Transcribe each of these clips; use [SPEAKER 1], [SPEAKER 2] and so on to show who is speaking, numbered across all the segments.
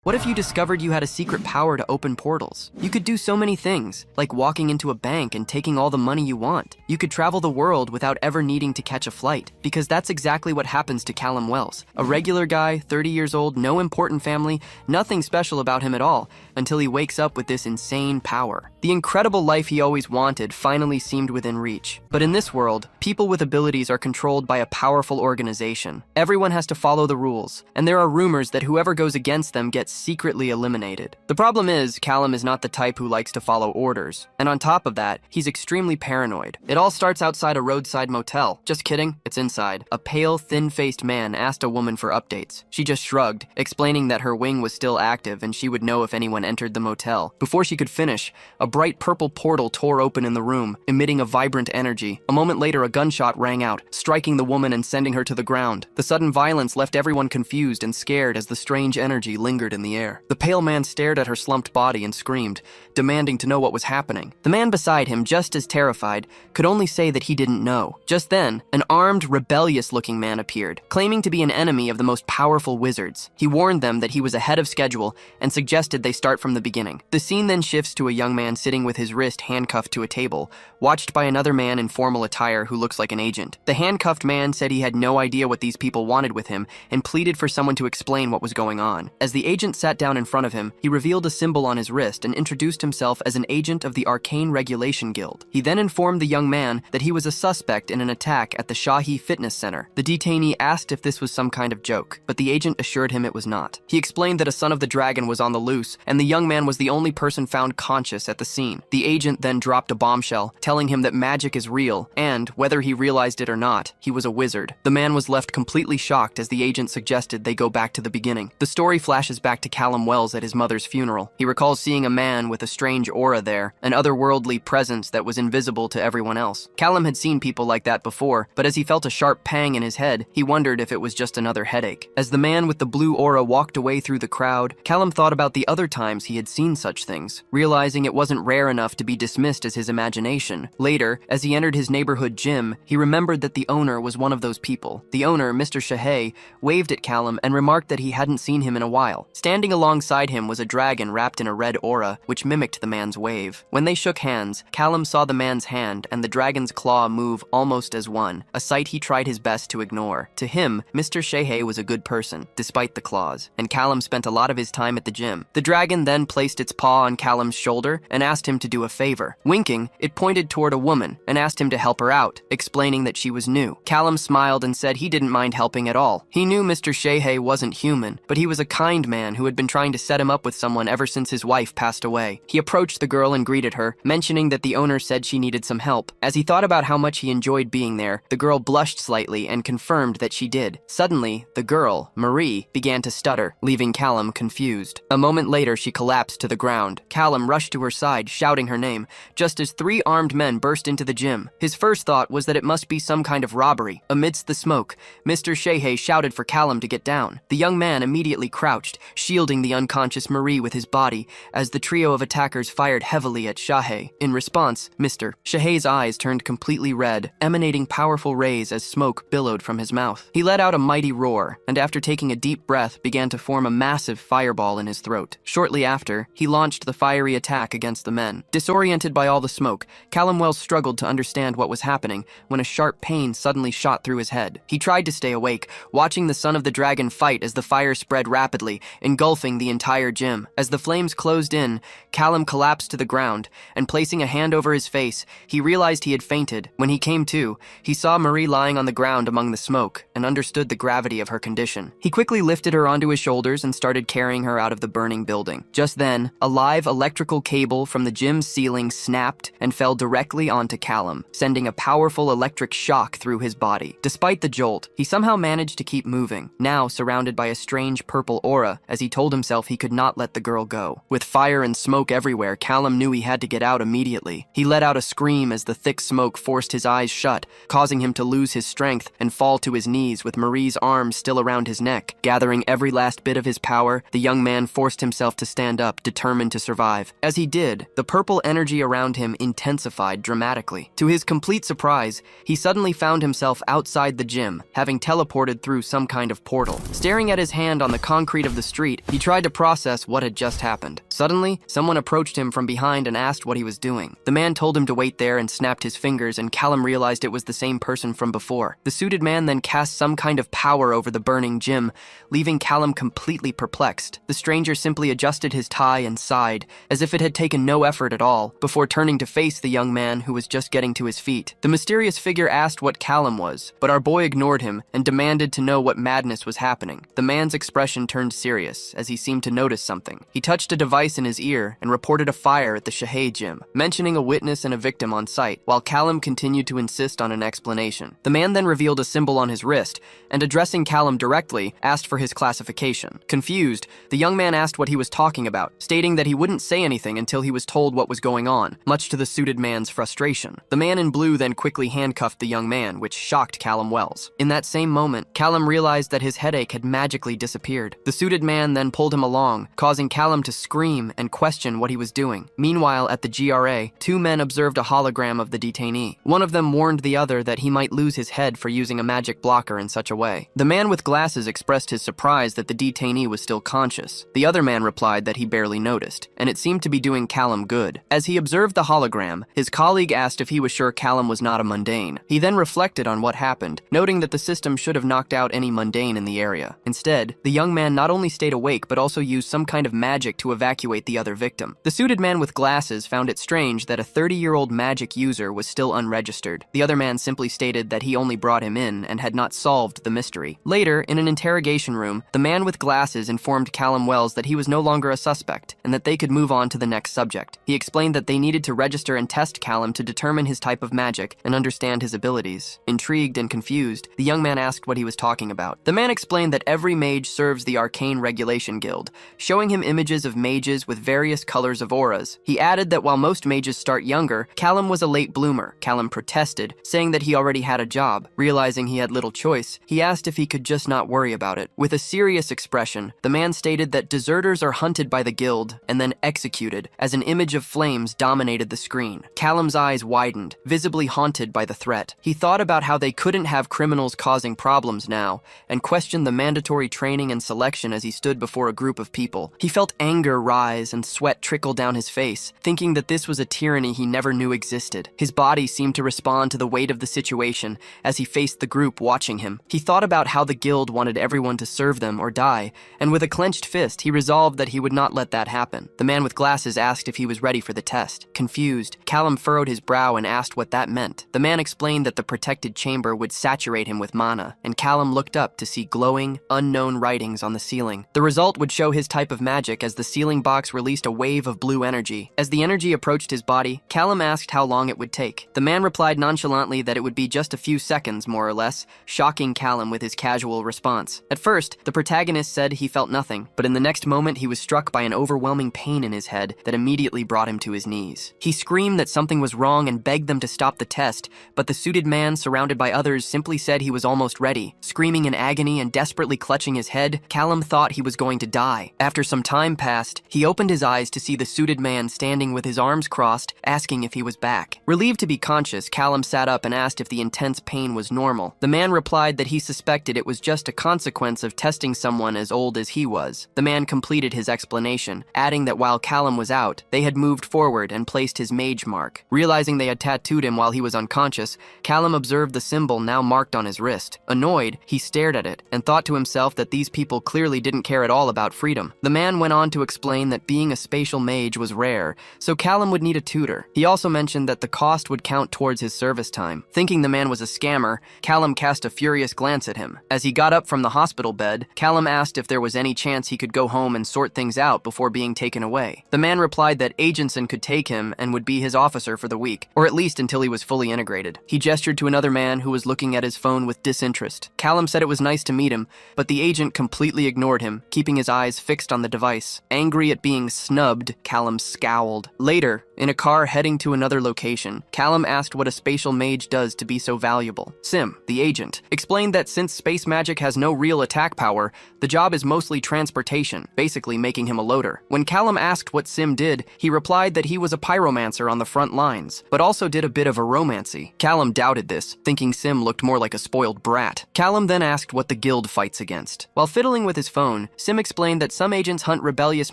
[SPEAKER 1] What if you discovered you had a secret power to open portals? You could do so many things, like walking into a bank and taking all the money you want. You could travel the world without ever needing to catch a flight, because that's exactly what happens to Callum Wells. A regular guy, 30 years old, no important family, nothing special about him at all, until he wakes up with this insane power. The incredible life he always wanted finally seemed within reach. But in this world, people with abilities are controlled by a powerful organization. Everyone has to follow the rules, and there are rumors that whoever goes against them gets secretly eliminated. The problem is, Callum is not the type who likes to follow orders. And on top of that, he's extremely paranoid. It all starts outside a roadside motel. Just kidding, it's inside. A pale, thin-faced man asked a woman for updates. She just shrugged, explaining that her wing was still active and she would know if anyone entered the motel. Before she could finish, a bright purple portal tore open in the room, emitting a vibrant energy. A moment later, a gunshot rang out, striking the woman and sending her to the ground. The sudden violence left everyone confused and scared as the strange energy lingered in the air. The pale man stared at her slumped body and screamed, demanding to know what was happening. The man beside him, just as terrified, could only say that he didn't know. Just then, an armed, rebellious-looking man appeared, claiming to be an enemy of the most powerful wizards. He warned them that he was ahead of schedule and suggested they start from the beginning. The scene then shifts to a young man sitting with his wrist handcuffed to a table, watched by another man in formal attire who looks like an agent. The handcuffed man said he had no idea what these people wanted with him and pleaded for someone to explain what was going on. As the agent sat down in front of him, he revealed a symbol on his wrist and introduced himself as an agent of the Arcane Regulation Guild. He then informed the young man that he was a suspect in an attack at the Shahi Fitness Center. The detainee asked if this was some kind of joke, but the agent assured him it was not. He explained that a son of the dragon was on the loose, and the young man was the only person found conscious at the scene. The agent then dropped a bombshell, telling him that magic is real, and, whether he realized it or not, he was a wizard. The man was left completely shocked as the agent suggested they go back to the beginning. The story flashes back to Callum Wells at his mother's funeral. He recalls seeing a man with a strange aura there, an otherworldly presence that was invisible to everyone else. Callum had seen people like that before, but as he felt a sharp pang in his head, he wondered if it was just another headache. As the man with the blue aura walked away through the crowd, Callum thought about the other times he had seen such things, realizing it wasn't rare enough to be dismissed as his imagination. Later, as he entered his neighborhood gym, he remembered that the owner was one of those people. The owner, Mr. Shahay, waved at Callum and remarked that he hadn't seen him in a while. Standing alongside him was a dragon wrapped in a red aura, which mimicked the man's wave. When they shook hands, Callum saw the man's hand and the dragon's claw move almost as one, a sight he tried his best to ignore. To him, Mr. Shahay was a good person, despite the claws, and Callum spent a lot of his time at the gym. The dragon then placed its paw on Callum's shoulder and asked him to do a favor. Winking, it pointed toward a woman and asked him to help her out, explaining that she was new. Callum smiled and said he didn't mind helping at all. He knew Mr. Shahay wasn't human, but he was a kind man who had been trying to set him up with someone ever since his wife passed away. He approached the girl and greeted her, mentioning that the owner said she needed some help. As he thought about how much he enjoyed being there, the girl blushed slightly and confirmed that she did. Suddenly, the girl, Marie, began to stutter, leaving Callum confused. A moment later, she collapsed to the ground. Callum rushed to her side, shouting her name, just as 3 armed men burst into the gym. His first thought was that it must be some kind of robbery. Amidst the smoke, Mr. Shahay shouted for Callum to get down. The young man immediately crouched, shielding the unconscious Marie with his body, as the trio of attackers fired heavily at Shahay. In response, Mr. Shahay's eyes turned completely red, emanating powerful rays as smoke billowed from his mouth. He let out a mighty roar, and after taking a deep breath, began to form a massive fireball in his throat. Shortly after, he launched the fiery attack against the men. Disoriented by all the smoke, Callum Wells struggled to understand what was happening when a sharp pain suddenly shot through his head. He tried to stay awake, watching the son of the dragon fight as the fire spread rapidly, engulfing the entire gym. As the flames closed in, Callum collapsed to the ground, and placing a hand over his face, he realized he had fainted. When he came to, he saw Marie lying on the ground among the smoke and understood the gravity of her condition. He quickly lifted her onto his shoulders and started carrying her out of the burning building. Just then, a live electrical cable from the gym's ceiling snapped and fell directly onto Callum, sending a powerful electric shock through his body. Despite the jolt, he somehow managed to keep moving, now surrounded by a strange purple aura, as he told himself he could not let the girl go. With fire and smoke everywhere, Callum knew he had to get out immediately. He let out a scream as the thick smoke forced his eyes shut, causing him to lose his strength and fall to his knees with Marie's arms still around his neck. Gathering every last bit of his power, the young man forced himself to stand up, determined to survive. As he did, the purple energy around him intensified dramatically. To his complete surprise, he suddenly found himself outside the gym, having teleported through some kind of portal. Staring at his hand on the concrete of the street, street, he tried to process what had just happened. Suddenly, someone approached him from behind and asked what he was doing. The man told him to wait there and snapped his fingers, and Callum realized it was the same person from before. The suited man then cast some kind of power over the burning gym, leaving Callum completely perplexed. The stranger simply adjusted his tie and sighed, as if it had taken no effort at all, before turning to face the young man who was just getting to his feet. The mysterious figure asked what Callum was, but our boy ignored him and demanded to know what madness was happening. The man's expression turned serious, as he seemed to notice something. He touched a device in his ear and reported a fire at the Shahei gym, mentioning a witness and a victim on site, while Callum continued to insist on an explanation. The man then revealed a symbol on his wrist, and addressing Callum directly, asked for his classification. Confused, the young man asked what he was talking about, stating that he wouldn't say anything until he was told what was going on, much to the suited man's frustration. The man in blue then quickly handcuffed the young man, which shocked Callum Wells. In that same moment, Callum realized that his headache had magically disappeared. The suited man then pulled him along, causing Callum to scream and question what he was doing. Meanwhile, at the GRA, two men observed a hologram of the detainee. One of them warned the other that he might lose his head for using a magic blocker in such a way. The man with glasses expressed his surprise that the detainee was still conscious. The other man replied that he barely noticed, and it seemed to be doing Callum good. As he observed the hologram, his colleague asked if he was sure Callum was not a mundane. He then reflected on what happened, noting that the system should have knocked out any mundane in the area. Instead, the young man not only stayed awake but also used some kind of magic to evacuate the other victim. The suited man with glasses found it strange that a 30-year-old magic user was still unregistered. The other man simply stated that he only brought him in and had not solved the mystery. Later, in an interrogation room, the man with glasses informed Callum Wells that he was no longer a suspect and that they could move on to the next subject. He explained that they needed to register and test Callum to determine his type of magic and understand his abilities. Intrigued and confused, the young man asked what he was talking about. The man explained that every mage serves the Arcane Regulation Guild, showing him images of mages with various colors of auras. He added that while most mages start younger, Callum was a late bloomer. Callum protested, saying that he already had a job. Realizing he had little choice, he asked if he could just not worry about it. With a serious expression, the man stated that deserters are hunted by the guild and then executed, as an image of flames dominated the screen. Callum's eyes widened, visibly haunted by the threat. He thought about how they couldn't have criminals causing problems now, and questioned the mandatory training and selection as he stood before a group of people. He felt anger rise and sweat trickle down his face, thinking that this was a tyranny he never knew existed. His body seemed to respond to the weight of the situation as he faced the group watching him. He thought about how the guild wanted everyone to serve them or die, and with a clenched fist, he resolved that he would not let that happen. The man with glasses asked if he was ready for the test. Confused, Callum furrowed his brow and asked what that meant. The man explained that the protected chamber would saturate him with mana, and Callum looked up to see glowing, unknown writings on the ceiling. The result would show his type of magic as the ceiling box released a wave of blue energy. As the energy approached his body, Callum asked how long it would take. The man replied nonchalantly that it would be just a few seconds, more or less, shocking Callum with his casual response. At first, the protagonist said he felt nothing, but in the next moment he was struck by an overwhelming pain in his head that immediately brought him to his knees. He screamed that something was wrong and begged them to stop the test, but the suited man, surrounded by others, simply said he was almost ready. Screaming in agony and desperately clutching his head, Callum thought he was going to die. After some time passed, he opened his eyes to see the suited man standing with his arms crossed, asking if he was back. Relieved to be conscious, Callum sat up and asked if the intense pain was normal. The man replied that he suspected it was just a consequence of testing someone as old as he was. The man completed his explanation, adding that while Callum was out, they had moved forward and placed his mage mark. Realizing they had tattooed him while he was unconscious, Callum observed the symbol now marked on his wrist. Annoyed, he stared at it and thought to himself that these people clearly didn't care at all about freedom. The man went on to explain that being a spatial mage was rare, so Callum would need a tutor. He also mentioned that the cost would count towards his service time. Thinking the man was a scammer, Callum cast a furious glance at him. As he got up from the hospital bed, Callum asked if there was any chance he could go home and sort things out before being taken away. The man replied that Agentson could take him and would be his officer for the week, or at least until he was fully integrated. He gestured to another man who was looking at his phone with disinterest. Callum said it was nice to meet him, but the agent completely ignored him, keeping his eyes fixed on the device. Angry at being snubbed, Callum scowled. Later, In a car heading to another location, Callum asked what a spatial mage does to be so valuable. Sim, the agent, explained that since space magic has no real attack power, the job is mostly transportation, basically making him a loader. When Callum asked what Sim did, he replied that he was a pyromancer on the front lines, but also did a bit of aromancy. Callum doubted this, thinking Sim looked more like a spoiled brat. Callum then asked what the guild fights against. While fiddling with his phone, Sim explained that some agents hunt rebellious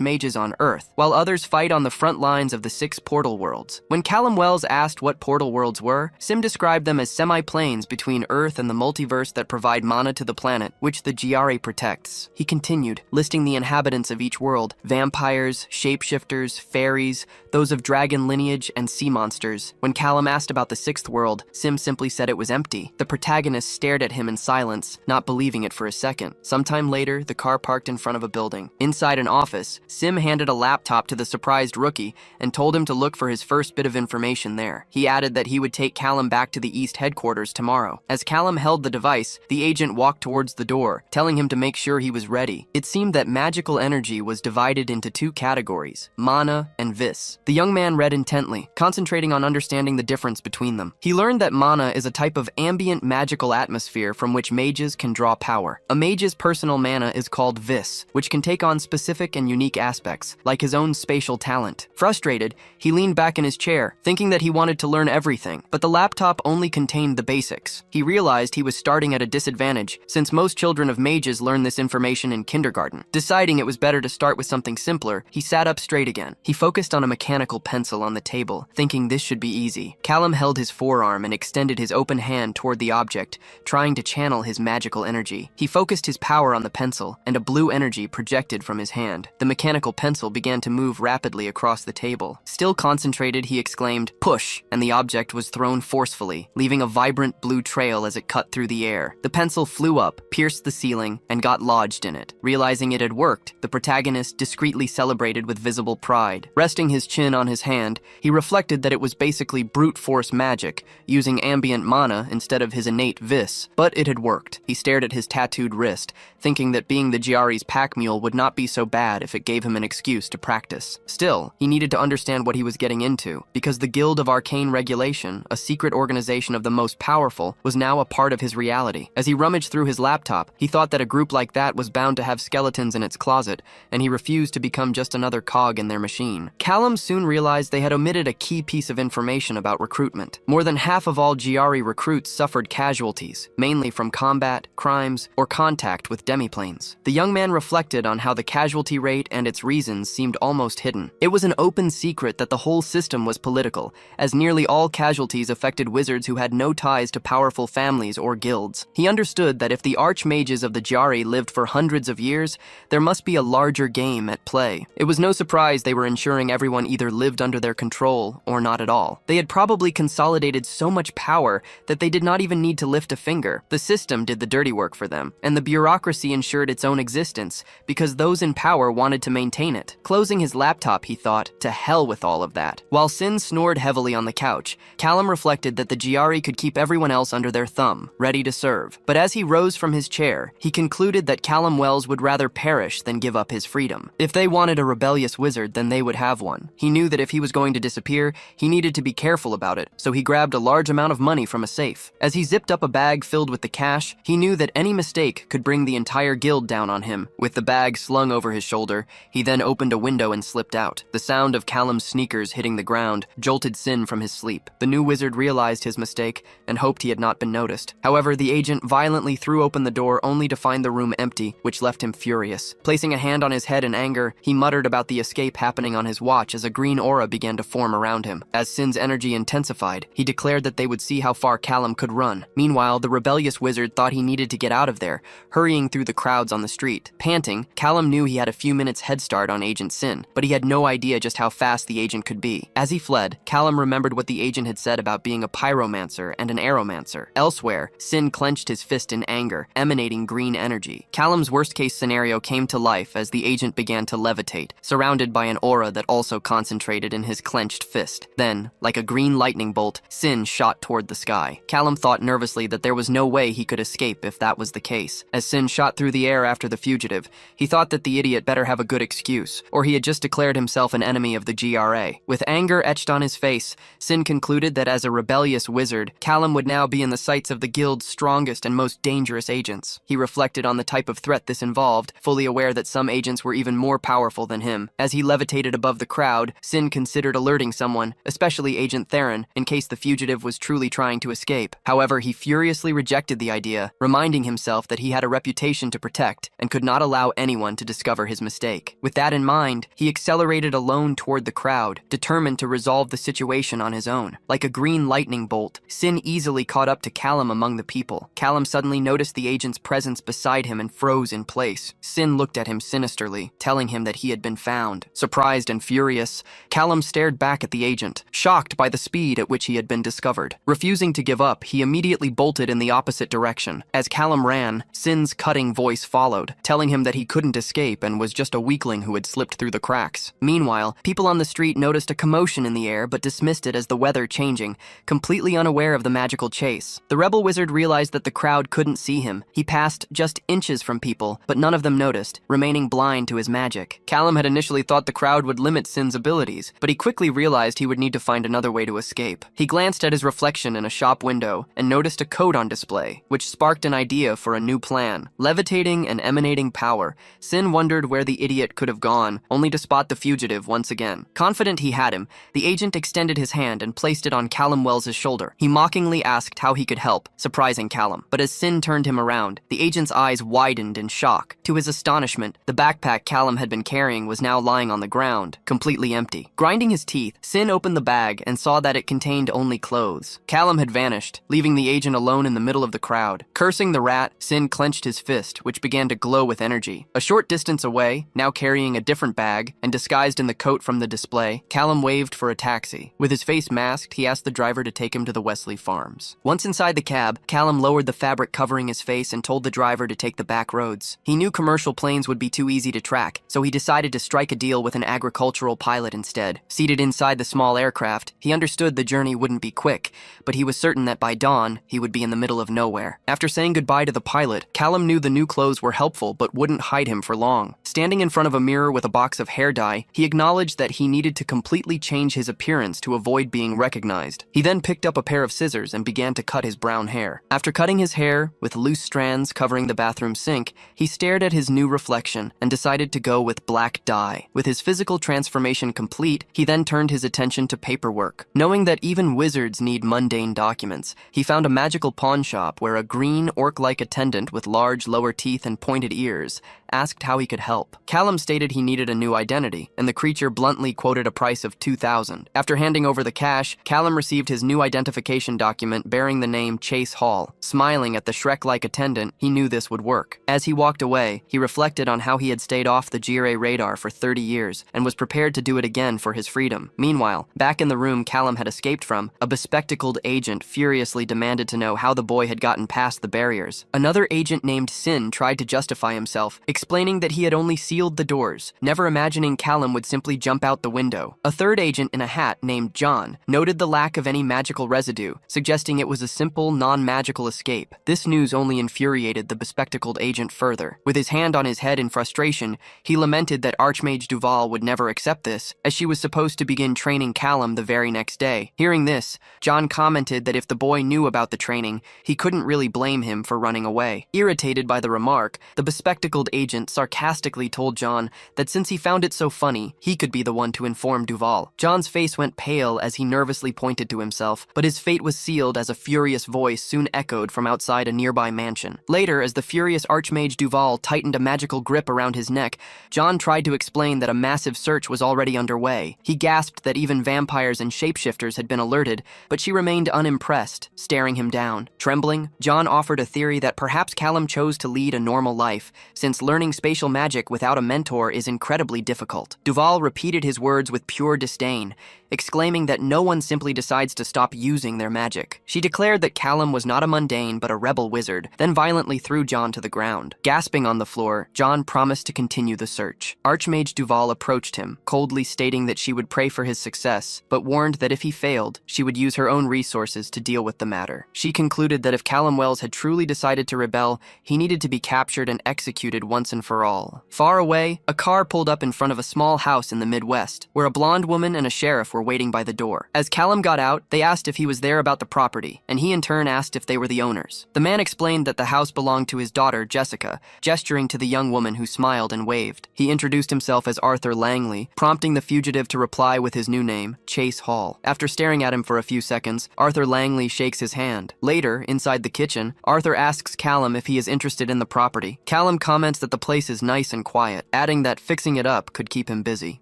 [SPEAKER 1] mages on Earth, while others fight on the front lines of the 6 portal worlds. When Callum Wells asked what portal worlds were, Sim described them as semi-planes between Earth and the multiverse that provide mana to the planet, which the GRA protects. He continued, listing the inhabitants of each world: vampires, shapeshifters, fairies, those of dragon lineage, and sea monsters. When Callum asked about the 6th world, Sim simply said it was empty. The protagonist stared at him in silence, not believing it for a second. Sometime later, the car parked in front of a building. Inside an office, Sim handed a laptop to the surprised rookie and told him to look for his first bit of information there. He added that he would take Callum back to the East headquarters tomorrow. As Callum held the device, the agent walked towards the door, telling him to make sure he was ready. It seemed that magical energy was divided into 2 categories: mana and vis. The young man read intently, concentrating on understanding the difference between them. He learned that mana is a type of ambient magical atmosphere from which mages can draw power. A mage's personal mana is called vis, which can take on specific and unique aspects, like his own spatial talent. Frustrated, he leaned back in his chair, thinking that he wanted to learn everything, but the laptop only contained the basics. He realized he was starting at a disadvantage, since most children of mages learn this information in kindergarten. Deciding it was better to start with something simpler, he sat up straight again. He focused on a mechanical pencil on the table, thinking this should be easy. Callum held his forearm and extended his open hand toward the object, trying to channel his magical energy. He focused his power on the pencil, and a blue energy projected from his hand. The mechanical pencil began to move rapidly across the table. Still concentrated, he exclaimed, "Push!" and the object was thrown forcefully, leaving a vibrant blue trail as it cut through the air. The pencil flew up, pierced the ceiling, and got lodged in it. Realizing it had worked, the protagonist discreetly celebrated with visible pride. Resting his chin on his hand, he reflected that it was basically brute force magic, using ambient mana instead of his innate vis. But it had worked. He stared at his tattooed wrist, thinking that being the GRE's pack mule would not be so bad if it gave him an excuse to practice. Still, he needed to understand what he was getting into, because the Guild of Arcane Regulation, a secret organization of the most powerful, was now a part of his reality. As he rummaged through his laptop, he thought that a group like that was bound to have skeletons in its closet, and he refused to become just another cog in their machine. Callum soon realized they had omitted a key piece of information about recruitment. More than half of all GRE recruits suffered casualties, mainly from combat, crimes, or contact with demiplanes. The young man reflected on how the casualty rate and its reasons seemed almost hidden. It was an open secret that the whole system was political, as nearly all casualties affected wizards who had no ties to powerful families or guilds. He understood that if the archmages of the GRE lived for hundreds of years, there must be a larger game at play. It was no surprise they were ensuring everyone either lived under their control or not at all. They had probably consolidated so much power that they did not even need to lift a finger. The system did the dirty work for them, and the bureaucracy ensured its own existence because those in power wanted to maintain it. Closing his laptop, he thought, to hell with all of that. While Sin snored heavily on the couch, Callum reflected that the GRE could keep everyone else under their thumb, ready to serve. But as he rose from his chair, he concluded that Callum Wells would rather perish than give up his freedom. If they wanted a rebellious wizard, then they would have one. He knew that if he was going to disappear, he needed to be careful about it, so he grabbed a large amount of money from a safe. As he zipped up a bag filled with the cash, he knew that any mistake could bring the entire guild down on him. With the bag slung over his shoulder, he then opened a window and slipped out. The sound of Callum's sneakers hitting the ground jolted Sin from his sleep. The new wizard realized his mistake and hoped he had not been noticed. However, the agent violently threw open the door only to find the room empty, which left him furious. Placing a hand on his head in anger, he muttered about the escape happening on his watch as a green aura began to form around him. As Sin's energy intensified, he declared that they would see how far Callum could run. Meanwhile, the rebellious wizard thought he needed to get out of there, hurrying through the crowds on the street. Panting, Callum knew he had a few minutes head start on Agent Sin, but he had no idea just how fast the agent could be. As he fled, Callum remembered what the agent had said about being a pyromancer and an aromancer. Elsewhere, Sin clenched his fist in anger, emanating green energy. Callum's worst-case scenario came to life as the agent began to levitate, surrounded by an aura that also concentrated in his clenched fist. Then, like a green lightning bolt, Sin shot toward the sky. Callum thought nervously that there was no way he could escape if that was the case. As Sin shot through the air after the fugitive, he thought that the idiot better have a good excuse, or he had just declared himself an enemy of the GRA. quickly. With anger etched on his face, Sin concluded that as a rebellious wizard, Callum would now be in the sights of the guild's strongest and most dangerous agents. He reflected on the type of threat this involved, fully aware that some agents were even more powerful than him. As he levitated above the crowd, Sin considered alerting someone, especially Agent Theron, in case the fugitive was truly trying to escape. However, he furiously rejected the idea, reminding himself that he had a reputation to protect and could not allow anyone to discover his mistake. With that in mind, he accelerated alone toward the crowd, determined to resolve the situation on his own. Like a green lightning bolt, Sin easily caught up to Callum among the people. Callum suddenly noticed the agent's presence beside him and froze in place. Sin looked at him sinisterly, telling him that he had been found. Surprised and furious, Callum stared back at the agent, shocked by the speed at which he had been discovered. Refusing to give up, he immediately bolted in the opposite direction. As Callum ran, Sin's cutting voice followed, telling him that he couldn't escape and was just a weakling who had slipped through the cracks. Meanwhile, people on the street noticed a commotion in the air but dismissed it as the weather changing, completely unaware of the magical chase. The rebel wizard realized that the crowd couldn't see him. He passed just inches from people, but none of them noticed, remaining blind to his magic. Callum had initially thought the crowd would limit Sin's abilities, but he quickly realized he would need to find another way to escape. He glanced at his reflection in a shop window and noticed a coat on display, which sparked an idea for a new plan. Levitating and emanating power, Sin wondered where the idiot could have gone, only to spot the fugitive once again. Confident he had him, the agent extended his hand and placed it on Callum Wells's shoulder. He mockingly asked how he could help, surprising Callum. But as Sin turned him around, the agent's eyes widened in shock. To his astonishment, the backpack Callum had been carrying was now lying on the ground, completely empty. Grinding his teeth, Sin opened the bag and saw that it contained only clothes. Callum had vanished, leaving the agent alone in the middle of the crowd. Cursing the rat, Sin clenched his fist, which began to glow with energy. A short distance away, now carrying a different bag and disguised in the coat from the display, Callum waved for a taxi. With his face masked, he asked the driver to take him to the Wesley Farms. Once inside the cab, Callum lowered the fabric covering his face and told the driver to take the back roads. He knew commercial planes would be too easy to track, so he decided to strike a deal with an agricultural pilot instead. Seated inside the small aircraft, he understood the journey wouldn't be quick, but he was certain that by dawn, he would be in the middle of nowhere. After saying goodbye to the pilot, Callum knew the new clothes were helpful but wouldn't hide him for long. Standing in front of a mirror with a box of hair dye, he acknowledged that he needed to completely change his appearance to avoid being recognized. He then picked up a pair of scissors and began to cut his brown hair. After cutting his hair, with loose strands covering the bathroom sink, he stared at his new reflection and decided to go with black dye. With his physical transformation complete, he then turned his attention to paperwork. Knowing that even wizards need mundane documents, he found a magical pawn shop where a green orc-like attendant with large lower teeth and pointed ears asked how he could help. Callum stated he needed a new identity, and the creature bluntly quoted a price of $2,000. After handing over the cash, Callum received his new identification document bearing the name Chase Hall. Smiling at the Shrek-like attendant, he knew this would work. As he walked away, he reflected on how he had stayed off the GRA radar for 30 years and was prepared to do it again for his freedom. Meanwhile, back in the room Callum had escaped from, a bespectacled agent furiously demanded to know how the boy had gotten past the barriers. Another agent named Sin tried to justify himself, explaining that he had only sealed the doors, never imagining Callum would simply jump out the window. A third agent in a hat named John noted the lack of any magical residue, suggesting it was a simple, non-magical escape. This news only infuriated the bespectacled agent further. With his hand on his head in frustration, he lamented that Archmage Duval would never accept this, as she was supposed to begin training Callum the very next day. Hearing this, John commented that if the boy knew about the training, he couldn't really blame him for running away. Irritated by the remark, the bespectacled agent sarcastically told John that since he found it so funny, he could be the one to inform Duval. John's face went pale as he nervously pointed to himself, but his fate was sealed as a furious voice soon echoed from outside a nearby mansion. Later, as the furious Archmage Duval tightened a magical grip around his neck, John tried to explain that a massive search was already underway. He gasped that even vampires and shapeshifters had been alerted, but she remained unimpressed, staring him down. Trembling, John offered a theory that perhaps Callum chose to lead a normal life, since learning spatial magic without a mentor is incredibly difficult. Duval repeated his words with pure disdain, exclaiming that no one simply decides to stop using their magic. She declared that Callum was not a mundane but a rebel wizard, then violently threw John to the ground. Gasping on the floor, John promised to continue the search. Archmage Duval approached him, coldly stating that she would pray for his success, but warned that if he failed, she would use her own resources to deal with the matter. She concluded that if Callum Wells had truly decided to rebel, he needed to be captured and executed once and for all. Far away, a car pulled up in front of a small house in the Midwest, where a blonde blonde woman and a sheriff were waiting by the door. As Callum got out, they asked if he was there about the property, and he in turn asked if they were the owners. The man explained that the house belonged to his daughter, Jessica, gesturing to the young woman who smiled and waved. He introduced himself as Arthur Langley, prompting the fugitive to reply with his new name, Chase Hall. After staring at him for a few seconds, Arthur Langley shakes his hand. Later, inside the kitchen, Arthur asks Callum if he is interested in the property. Callum comments that the place is nice and quiet, adding that fixing it up could keep him busy.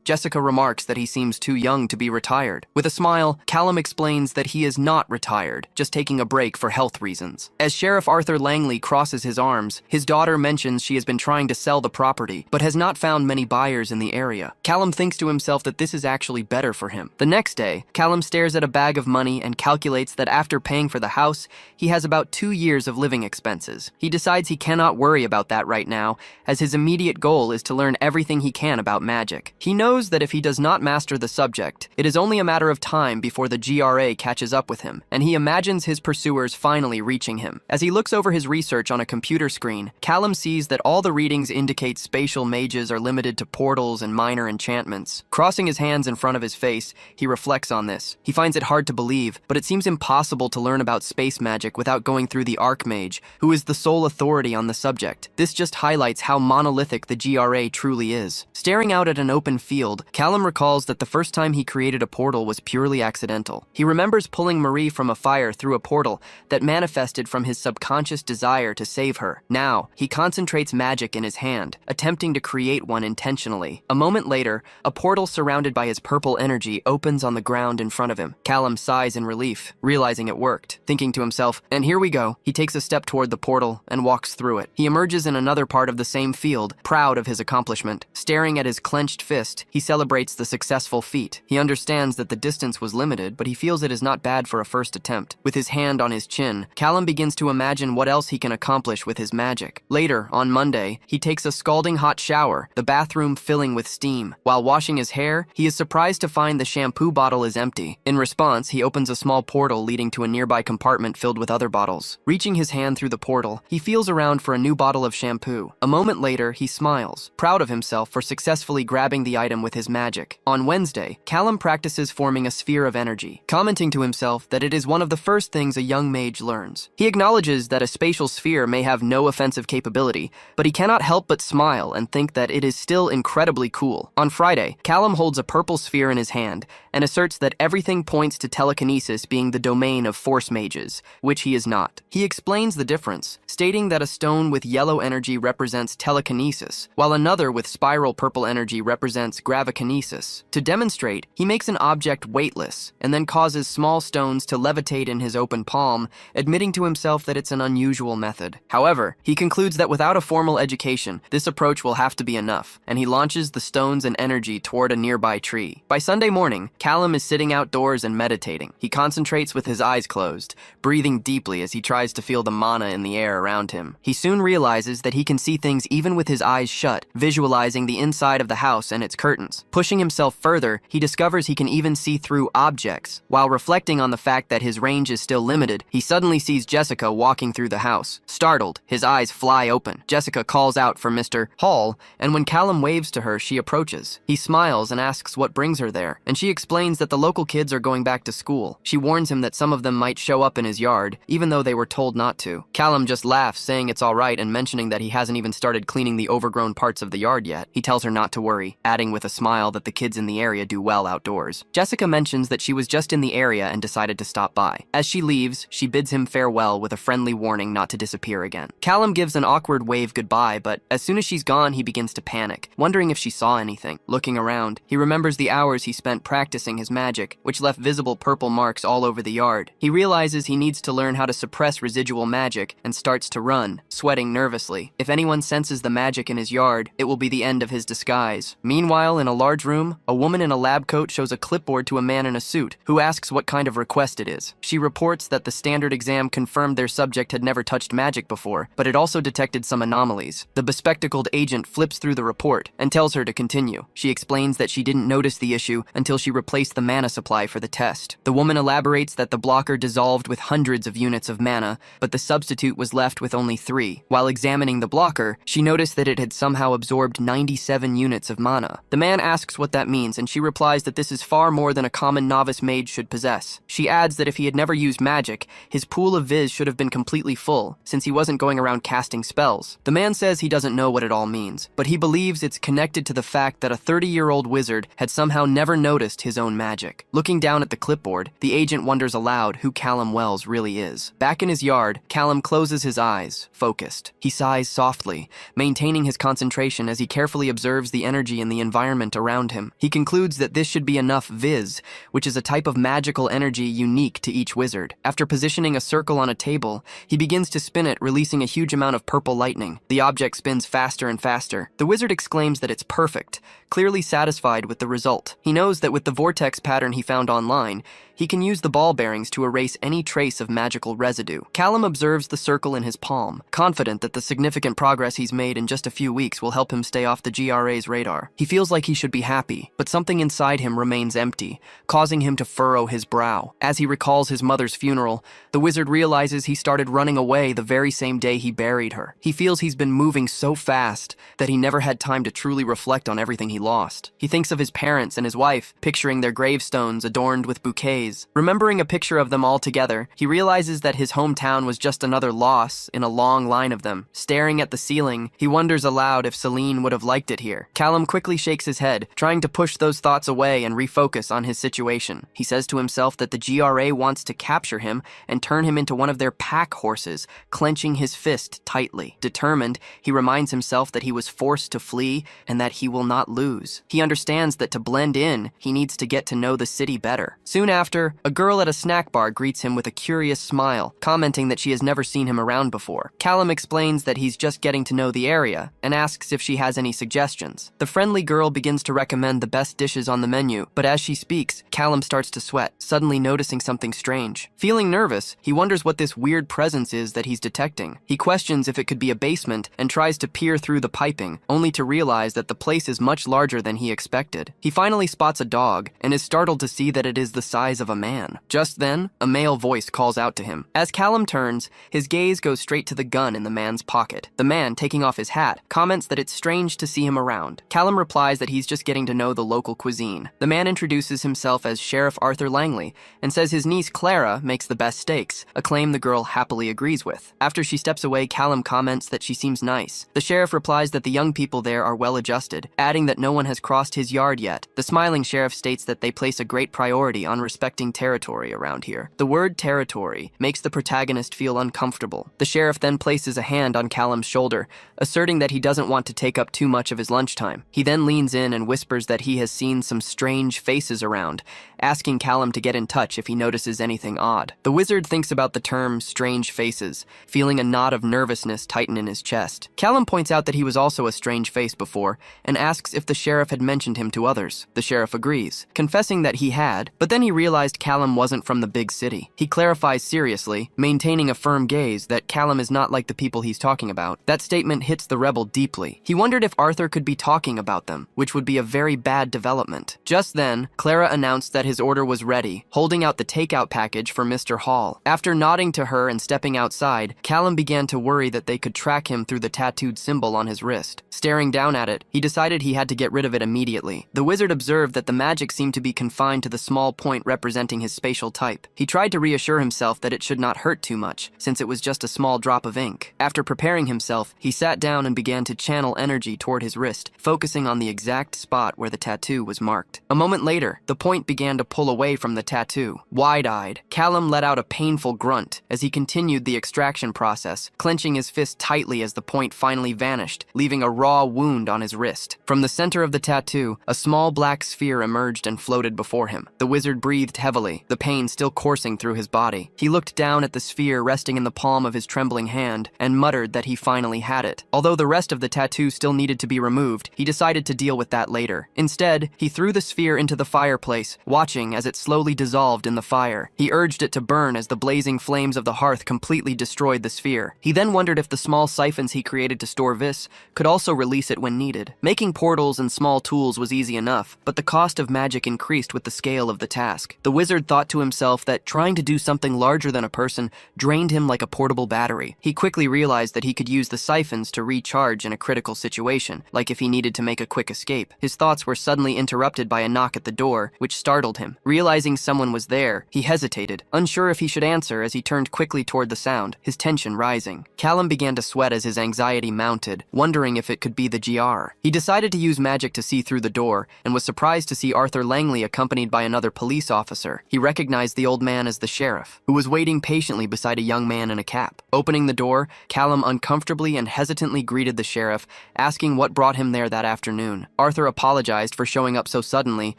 [SPEAKER 1] Jessica remarks that he seems too young to be retired. With a smile, Callum explains that he is not retired, just taking a break for health reasons. As Sheriff Arthur Langley crosses his arms, his daughter mentions she has been trying to sell the property, but has not found many buyers in the area. Callum thinks to himself that this is actually better for him. The next day, Callum stares at a bag of money and calculates that after paying for the house, he has about 2 years of living expenses. He decides he cannot worry about that right now, as his immediate goal is to learn everything he can about magic. He knows that if he does not master the subject, it is only a matter of time before the GRA catches up with him, and he imagines his pursuers finally reaching him. As he looks over his research on a computer screen, Callum sees that all the readings indicate spatial mages are limited to portals and minor enchantments. Crossing his hands in front of his face, he reflects on this. He finds it hard to believe, but it seems impossible to learn about space magic without going through the Archmage, who is the sole authority on the subject. This just highlights how monolithic the GRA truly is. Staring out at an open field, Callum recalls that the first time he created a portal was purely accidental. He remembers pulling Marie from a fire through a portal that manifested from his subconscious desire to save her. Now, he concentrates magic in his hand, attempting to create one intentionally. A moment later, a portal surrounded by his purple energy opens on the ground in front of him. Callum sighs in relief, realizing it worked. Thinking to himself, and here we go. He takes a step toward the portal and walks through it. He emerges in another part of the same field, proud of his accomplishment. Staring at his clenched fist, he celebrates the successful feat. He understands that the distance was limited, but he feels it is not bad for a first attempt. With his hand on his chin, Callum begins to imagine what else he can accomplish with his magic. Later, on Monday, he takes a scalding hot shower, the bathroom filling with steam. While washing his hair, he is surprised to find the shampoo bottle is empty. In response, he opens a small portal leading to a nearby compartment filled with other bottles. Reaching his hand through the portal, he feels around for a new bottle of shampoo. A moment later, he smiles, proud of himself for successfully grabbing the item with his magic. On Wednesday, Callum practices forming a sphere of energy, commenting to himself that it is one of the first things a young mage learns. He acknowledges that a spatial sphere may have no offensive capability, but he cannot help but smile and think that it is still incredibly cool. On Friday, Callum holds a purple sphere in his hand and asserts that everything points to telekinesis being the domain of force mages, which he is not. He explains the difference, stating that a stone with yellow energy represents telekinesis, while another with spiral purple energy represents gravikinesis. To demonstrate, he makes an object weightless and then causes small stones to levitate in his open palm, admitting to himself that it's an unusual method. However, he concludes that without a formal education, this approach will have to be enough, and he launches the stones and energy toward a nearby tree. By Sunday morning, Callum is sitting outdoors and meditating. He concentrates with his eyes closed, breathing deeply as he tries to feel the mana in the air around him. He soon realizes that he can see things even with his eyes shut, visualizing the inside of the house and its curtains. Pushing himself further, he discovers he can even see through objects. While reflecting on the fact that his range is still limited, he suddenly sees Jessica walking through the house. Startled, his eyes fly open. Jessica calls out for Mr. Hall, and when Callum waves to her, she approaches. He smiles and asks what brings her there, and she explains that the local kids are going back to school. She warns him that some of them might show up in his yard, even though they were told not to. Callum just laughs, saying it's all right and mentioning that he hasn't even started cleaning the overgrown parts of the yard yet. He tells her not to worry, adding with a smile that the kids in the area do well outdoors. Jessica mentions that she was just in the area and decided to stop by. As she leaves, she bids him farewell with a friendly warning not to disappear again. Callum gives an awkward wave goodbye, but as soon as she's gone, he begins to panic, wondering if she saw anything. Looking around, he remembers the hours he spent practicing his magic, which left visible purple marks all over the yard. He realizes he needs to learn how to suppress residual magic and starts to run, sweating nervously. If anyone senses the magic in his yard, it will be the end of his disguise. Meanwhile, in a large room, a woman in a lab coat shows a clipboard to a man in a suit, who asks what kind of request it is. She reports that the standard exam confirmed their subject had never touched magic before, but it also detected some anomalies. The bespectacled agent flips through the report and tells her to continue. She explains that she didn't notice the issue until she replaced the mana supply for the test. The woman elaborates that the blocker dissolved with hundreds of units of mana, but the substitute was left with only 3. While examining the blocker, she noticed that it had somehow absorbed 97 units of mana. The man asks what that means questions, and she replies that this is far more than a common novice mage should possess. She adds that if he had never used magic, his pool of viz should have been completely full, since he wasn't going around casting spells. The man says he doesn't know what it all means, but he believes it's connected to the fact that a 30-year-old wizard had somehow never noticed his own magic. Looking down at the clipboard, the agent wonders aloud who Callum Wells really is. Back in his yard, Callum closes his eyes, focused. He sighs softly, maintaining his concentration as he carefully observes the energy in the environment around him. He concludes that this should be enough viz, which is a type of magical energy unique to each wizard. After positioning a circle on a table, he begins to spin it, releasing a huge amount of purple lightning. The object spins faster and faster. The wizard exclaims that it's perfect, clearly satisfied with the result. He knows that with the vortex pattern he found online, he can use the ball bearings to erase any trace of magical residue. Callum observes the circle in his palm, confident that the significant progress he's made in just a few weeks will help him stay off the GRA's radar. He feels like he should be happy, but something inside him remains empty, causing him to furrow his brow. As he recalls his mother's funeral, the wizard realizes he started running away the very same day he buried her. He feels he's been moving so fast that he never had time to truly reflect on everything he lost. He thinks of his parents and his wife, picturing their gravestones adorned with bouquets. Remembering a picture of them all together, he realizes that his hometown was just another loss in a long line of them. Staring at the ceiling, he wonders aloud if Celine would have liked it here. Callum quickly shakes his head, trying to push those thoughts away and refocus on his situation. He says to himself that the GRA wants to capture him and turn him into one of their pack horses, clenching his fist tightly. Determined, he reminds himself that he was forced to flee and that he will not lose. He understands that to blend in, he needs to get to know the city better. Soon after, a girl at a snack bar greets him with a curious smile, commenting that she has never seen him around before. Callum explains that he's just getting to know the area and asks if she has any suggestions. The friendly girl begins to recommend the best dishes on the menu, but as she speaks, Callum starts to sweat, suddenly noticing something strange. Feeling nervous, he wonders what this weird presence is that he's detecting. He questions if it could be a basement and tries to peer through the piping, only to realize that the place is much larger than he expected. He finally spots a dog and is startled to see that it is the size of a man. Just then, a male voice calls out to him. As Callum turns, his gaze goes straight to the gun in the man's pocket. The man, taking off his hat, comments that it's strange to see him around. Callum replies that he's just getting to know the local cuisine. The man introduces himself as Sheriff Arthur Langley and says his niece Clara makes the best steaks, a claim the girl happily agrees with. After she steps away, Callum comments that she seems nice. The sheriff replies that the young people there are well adjusted, adding that no one has crossed his yard yet. The smiling sheriff states that they place a great priority on respecting territory around here. The word territory makes the protagonist feel uncomfortable. The sheriff then places a hand on Callum's shoulder, asserting that he doesn't want to take up too much of his lunchtime. He then leans in and whispers that he has seen some strange faces around, asking Callum to get in touch if he notices anything odd. The wizard thinks about the term strange faces, feeling a knot of nervousness tighten in his chest. Callum points out that he was also a strange face before and asks if the sheriff had mentioned him to others. The sheriff agrees, confessing that he had, but then he realized Callum wasn't from the big city. He clarifies seriously, maintaining a firm gaze, that Callum is not like the people he's talking about. That statement hits the rebel deeply. He wondered if Arthur could be talking about them, which would be a very bad development. Just then, Clara announced that his order was ready, holding out the takeout package for Mr. Hall. After nodding to her and stepping outside, Callum began to worry that they could track him through the tattooed symbol on his wrist. Staring down at it, he decided he had to get rid of it immediately. The wizard observed that the magic seemed to be confined to the small point representing his spatial type. He tried to reassure himself that it should not hurt too much, since it was just a small drop of ink. After preparing himself, he sat down and began to channel energy toward his wrist, focusing on the exact spot where the tattoo was marked. A moment later, the point began to pull away from the tattoo. Wide-eyed, Callum let out a painful grunt as he continued the extraction process, clenching his fist tightly as the point finally vanished, leaving a raw wound on his wrist. From the center of the tattoo, a small black sphere emerged and floated before him. The wizard breathed heavily, the pain still coursing through his body. He looked down at the sphere resting in the palm of his trembling hand and muttered that he finally had it. Although the rest of the tattoo still needed to be removed, he decided to deal with that later. Instead, he threw the sphere into the fireplace, watching as it slowly dissolved in the fire. He urged it to burn as the blazing flames of the hearth completely destroyed the sphere. He then wondered if the small siphons he created to store vis could also release it when needed. Making portals and small tools was easy enough, but the cost of magic increased with the scale of the task. The The wizard thought to himself that trying to do something larger than a person drained him like a portable battery. He quickly realized that he could use the siphons to recharge in a critical situation, like if he needed to make a quick escape. His thoughts were suddenly interrupted by a knock at the door, which startled him. Realizing someone was there, he hesitated, unsure if he should answer as he turned quickly toward the sound, his tension rising. Callum began to sweat as his anxiety mounted, wondering if it could be the GR. He decided to use magic to see through the door, and was surprised to see Arthur Langley accompanied by another police officer. He recognized the old man as the sheriff, who was waiting patiently beside a young man in a cap. Opening the door, Callum uncomfortably and hesitantly greeted the sheriff, asking what brought him there that afternoon. Arthur apologized for showing up so suddenly,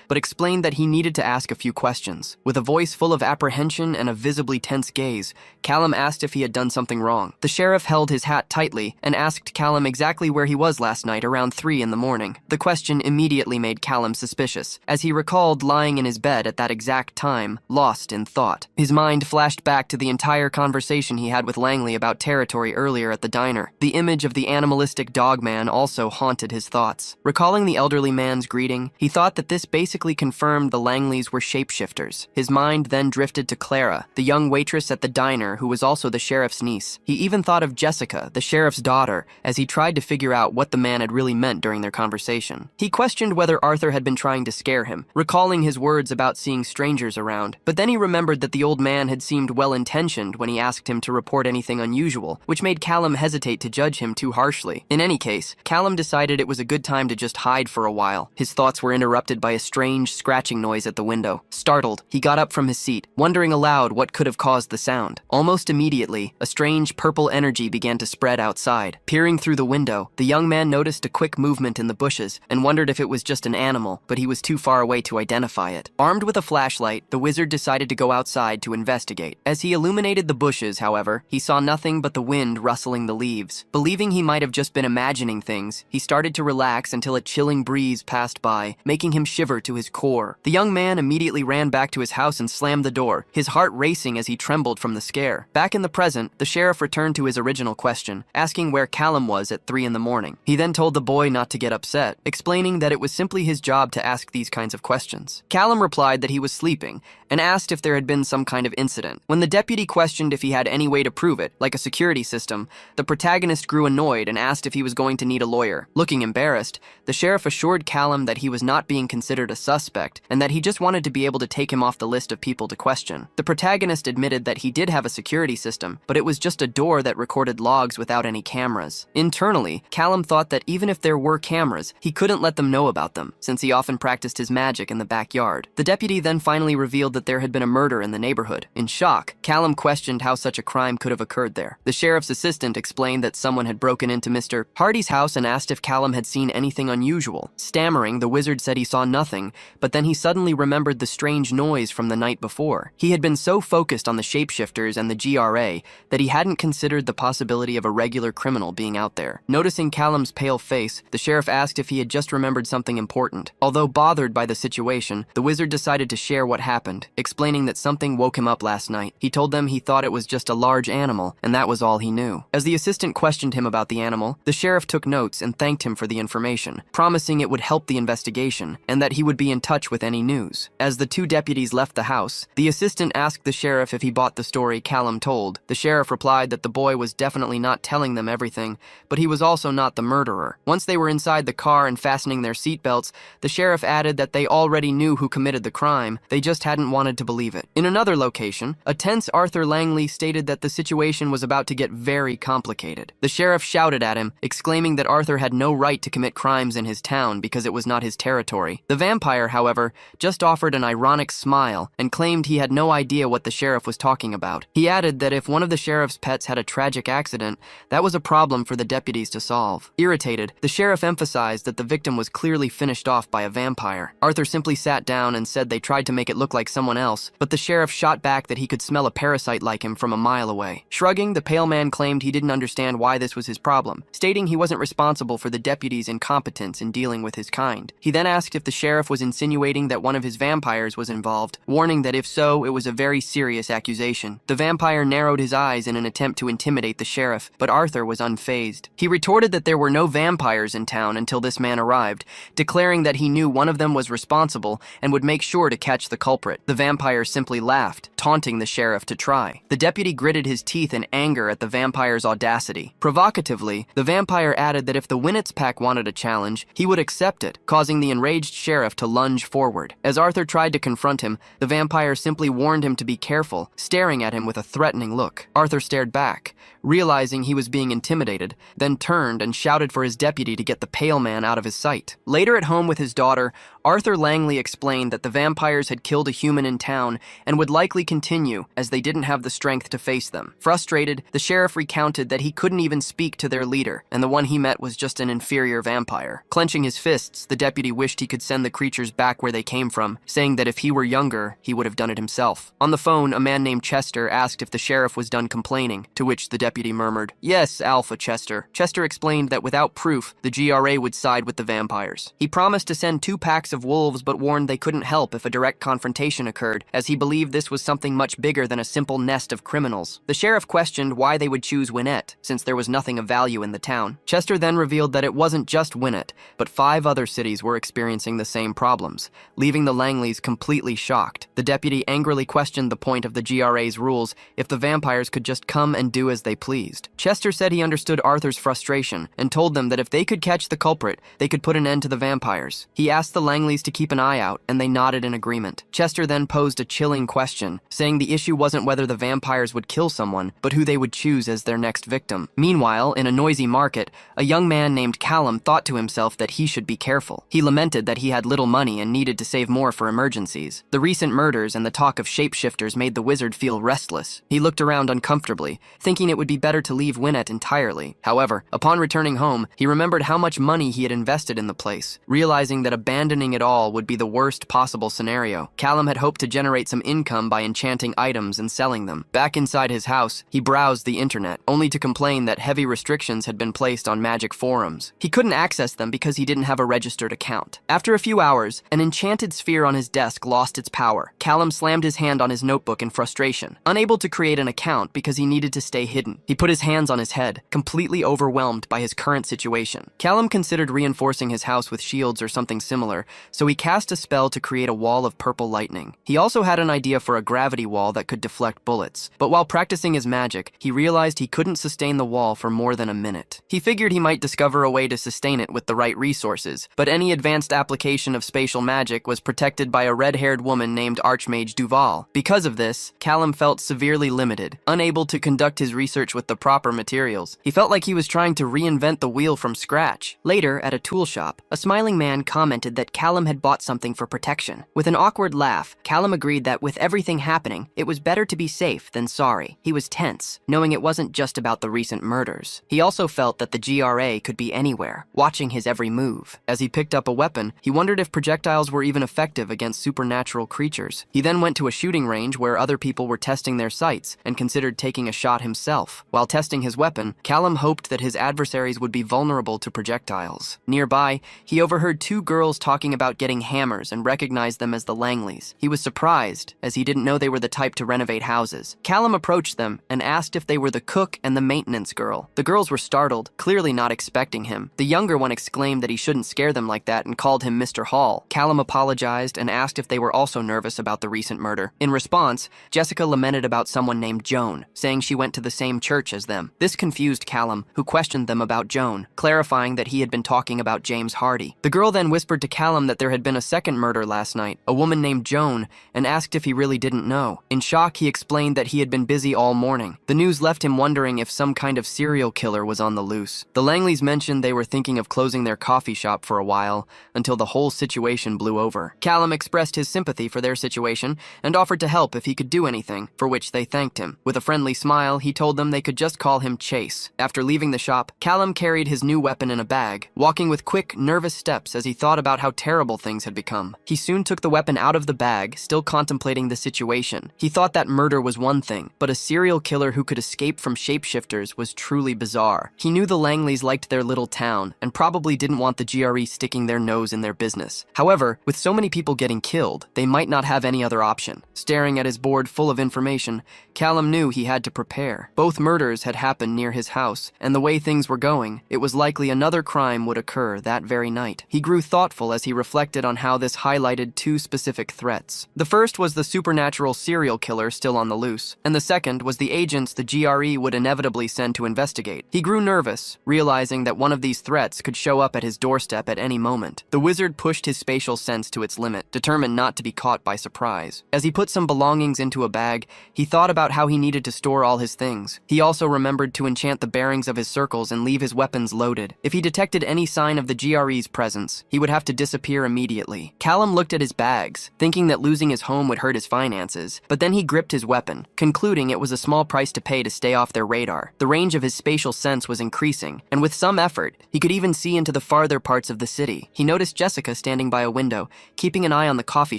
[SPEAKER 1] but explained that he needed to ask a few questions. With a voice full of apprehension and a visibly tense gaze, Callum asked if he had done something wrong. The sheriff held his hat tightly and asked Callum exactly where he was last night around 3 in the morning. The question immediately made Callum suspicious, as he recalled lying in his bed at that exact time, lost in thought. His mind flashed back to the entire conversation he had with Langley about territory earlier at the diner. The image of the animalistic dogman also haunted his thoughts. Recalling the elderly man's greeting, he thought that this basically confirmed the Langleys were shapeshifters. His mind then drifted to Clara, the young waitress at the diner who was also the sheriff's niece. He even thought of Jessica, the sheriff's daughter, as he tried to figure out what the man had really meant during their conversation. He questioned whether Arthur had been trying to scare him, recalling his words about seeing strangers around. But then he remembered that the old man had seemed well-intentioned when he asked him to report anything unusual, which made Callum hesitate to judge him too harshly. In any case, Callum decided it was a good time to just hide for a while. His thoughts were interrupted by a strange scratching noise at the window. Startled, he got up from his seat, wondering aloud what could have caused the sound. Almost immediately, a strange purple energy began to spread outside. Peering through the window, the young man noticed a quick movement in the bushes and wondered if it was just an animal, but he was too far away to identify it. Armed with a flashlight, the wizard decided to go outside to investigate. As he illuminated the bushes, however, he saw nothing but the wind rustling the leaves. Believing he might have just been imagining things, he started to relax until a chilling breeze passed by, making him shiver to his core. The young man immediately ran back to his house and slammed the door, his heart racing as he trembled from the scare. Back in the present, the sheriff returned to his original question, asking where Callum was at 3 in the morning. He then told the boy not to get upset, explaining that it was simply his job to ask these kinds of questions. Callum replied that he was sleeping and asked if there had been some kind of incident. When the deputy questioned if he had any way to prove it, like a security system, the protagonist grew annoyed and asked if he was going to need a lawyer. Looking embarrassed, the sheriff assured Callum that he was not being considered a suspect and that he just wanted to be able to take him off the list of people to question. The protagonist admitted that he did have a security system, but it was just a door that recorded logs without any cameras. Internally, Callum thought that even if there were cameras, he couldn't let them know about them, since he often practiced his magic in the backyard. The deputy then finally revealed that there had been a murder in the neighborhood. In shock, Callum questioned how such a crime could have occurred there. The sheriff's assistant explained that someone had broken into Mr. Hardy's house and asked if Callum had seen anything unusual. Stammering, the wizard said he saw nothing, but then he suddenly remembered the strange noise from the night before. He had been so focused on the shapeshifters and the GRA that he hadn't considered the possibility of a regular criminal being out there. Noticing Callum's pale face, the sheriff asked if he had just remembered something important. Although bothered by the situation, the wizard decided to share what happened, explaining that something woke him up last night. He told them he thought it was just a large animal, and that was all he knew. As the assistant questioned him about the animal, the sheriff took notes and thanked him for the information, promising it would help the investigation, and that he would be in touch with any news. As the 2 deputies left the house, the assistant asked the sheriff if he bought the story Callum told. The sheriff replied that the boy was definitely not telling them everything, but he was also not the murderer. Once they were inside the car and fastening their seatbelts, the sheriff added that they already knew who committed the crime, they just hadn't wanted to believe it. In another location, a tense Arthur Langley stated that the situation was about to get very complicated. The sheriff shouted at him, exclaiming that Arthur had no right to commit crimes in his town because it was not his territory. The vampire, however, just offered an ironic smile and claimed he had no idea what the sheriff was talking about. He added that if one of the sheriff's pets had a tragic accident, that was a problem for the deputies to solve. Irritated, the sheriff emphasized that the victim was clearly finished off by a vampire. Arthur simply sat down and said they tried to make it look like someone else, but the sheriff shot back that he could smell a parasite like him from a mile away. Shrugging, the pale man claimed he didn't understand why this was his problem, stating he wasn't responsible for the deputy's incompetence in dealing with his kind. He then asked if the sheriff was insinuating that one of his vampires was involved, warning that if so, it was a very serious accusation. The vampire narrowed his eyes in an attempt to intimidate the sheriff, but Arthur was unfazed. He retorted that there were no vampires in town until this man arrived, declaring that he knew one of them was responsible and would make sure to catch catch the culprit. The vampire simply laughed, taunting the sheriff to try. The deputy gritted his teeth in anger at the vampire's audacity. Provocatively, the vampire added that if the Winnets pack wanted a challenge, he would accept it, causing the enraged sheriff to lunge forward. As Arthur tried to confront him, the vampire simply warned him to be careful, staring at him with a threatening look. Arthur stared back, realizing he was being intimidated, then turned and shouted for his deputy to get the pale man out of his sight. Later at home with his daughter, Arthur Langley explained that the vampires had killed a human in town and would likely continue as they didn't have the strength to face them. Frustrated, the sheriff recounted that he couldn't even speak to their leader, and the one he met was just an inferior vampire. Clenching his fists, the deputy wished he could send the creatures back where they came from, saying that if he were younger, he would have done it himself. On the phone, a man named Chester asked if the sheriff was done complaining, to which the deputy murmured, "Yes, Alpha Chester." Chester explained that without proof, the GRA would side with the vampires. He promised to send 2 packs of wolves but warned they couldn't help if a direct confrontation occurred, as he believed this was something much bigger than a simple nest of criminals. The sheriff questioned why they would choose Winnett, since there was nothing of value in the town. Chester then revealed that it wasn't just Winnett, but 5 other cities were experiencing the same problems, leaving the Langleys completely shocked. The deputy angrily questioned the point of the GRA's rules if the vampires could just come and do as they pleased. Chester said he understood Arthur's frustration and told them that if they could catch the culprit, they could put an end to the vampires. He asked the Langleys to keep an eye out, and they nodded in agreement. Chester then posed a chilling question, saying the issue wasn't whether the vampires would kill someone, but who they would choose as their next victim. Meanwhile, in a noisy market, a young man named Callum thought to himself that he should be careful. He lamented that he had little money and needed to save more for emergencies. The recent murders and the talk of shapeshifters made the wizard feel restless. He looked around uncomfortably, thinking it would be better to leave Winnett entirely. However, upon returning home, he remembered how much money he had invested in the place, realizing that abandoning it all would be the worst possible scenario. Callum had hoped to generate some income by enchanting items and selling them. Back inside his house, he browsed the internet, only to complain that heavy restrictions had been placed on magic forums. He couldn't access them because he didn't have a registered account. After a few hours, an enchanted sphere on his desk lost its power. Callum slammed his hand on his notebook in frustration, unable to create an account because he needed to stay hidden. He put his hands on his head, completely overwhelmed by his current situation. Callum considered reinforcing his house with shields or something similar, so he cast a spell to create a wall of purple lightning. He also had an idea for a gravity wall that could deflect bullets, but while practicing his magic, he realized he couldn't sustain the wall for more than a minute. He figured he might discover a way to sustain it with the right resources, but any advanced application of spatial magic was protected by a red-haired woman named Archmage Duval. Because of this, Callum felt severely limited, unable to conduct his research with the proper materials. He felt like he was trying to reinvent the wheel from scratch. Later, at a tool shop, a smiling man commented that Callum had bought something for protection. With an awkward laugh, Callum agreed that with everything happening, it was better to be safe than sorry. He was tense, knowing it wasn't just about the recent murders. He also felt that the GRA could be anywhere, watching his every move. As he picked up a weapon, he wondered if projectiles were even effective against supernatural creatures. He then went to a shooting range where other people were testing their sights and considered taking a shot himself. While testing his weapon, Callum hoped that his adversaries would be vulnerable to projectiles. Nearby, he overheard 2 girls talking about getting hammers and recognized them as the Langleys. He was surprised, as he didn't know they were the type to renovate houses. Callum approached them and asked if they were the cook and the maintenance girl. The girls were startled, clearly not expecting him. The younger one exclaimed that he shouldn't scare them like that and called him Mr. Hall. Callum apologized and asked if they were also nervous about the recent murder. In response, Jessica lamented about someone named Joan, saying she went to the same church as them. This confused Callum, who questioned them about Joan, clarifying that he had been talking about James Hardy. The girl then whispered to Callum that there had been a second murder last night, a woman named Joan, and asked if he really didn't know. In shock, he explained that he had been busy all morning. The news left him wondering if some kind of serial killer was on the loose. The Langleys mentioned they were thinking of closing their coffee shop for a while, until the whole situation blew over. Callum expressed his sympathy for their situation and offered to help if he could do anything, for which they thanked him. With a friendly smile, he told them they could just call him Chase. After leaving the shop, Callum carried his new weapon in a bag, walking with quick, nervous steps as he thought about how terrible things had become. He soon took the weapon out of the bag, still contemplating the situation realization. He thought that murder was one thing, but a serial killer who could escape from shapeshifters was truly bizarre. He knew the Langleys liked their little town and probably didn't want the GRE sticking their nose in their business. However, with so many people getting killed, they might not have any other option. Staring at his board full of information, Callum knew he had to prepare. Both murders had happened near his house, and the way things were going, it was likely another crime would occur that very night. He grew thoughtful as he reflected on how this highlighted two specific threats. The first was the supernatural serial killer still on the loose, and the second was the agents the GRE would inevitably send to investigate. He grew nervous, realizing that one of these threats could show up at his doorstep at any moment. The wizard pushed his spatial sense to its limit, determined not to be caught by surprise. As he put some belongings into a bag, he thought about how he needed to store all his things. He also remembered to enchant the bearings of his circles and leave his weapons loaded. If he detected any sign of the GRE's presence, he would have to disappear immediately. Callum looked at his bags, thinking that losing his home would hurt his finances, but then he gripped his weapon, concluding it was a small price to pay to stay off their radar. The range of his spatial sense was increasing, and with some effort, he could even see into the farther parts of the city. He noticed Jessica standing by a window, keeping an eye on the coffee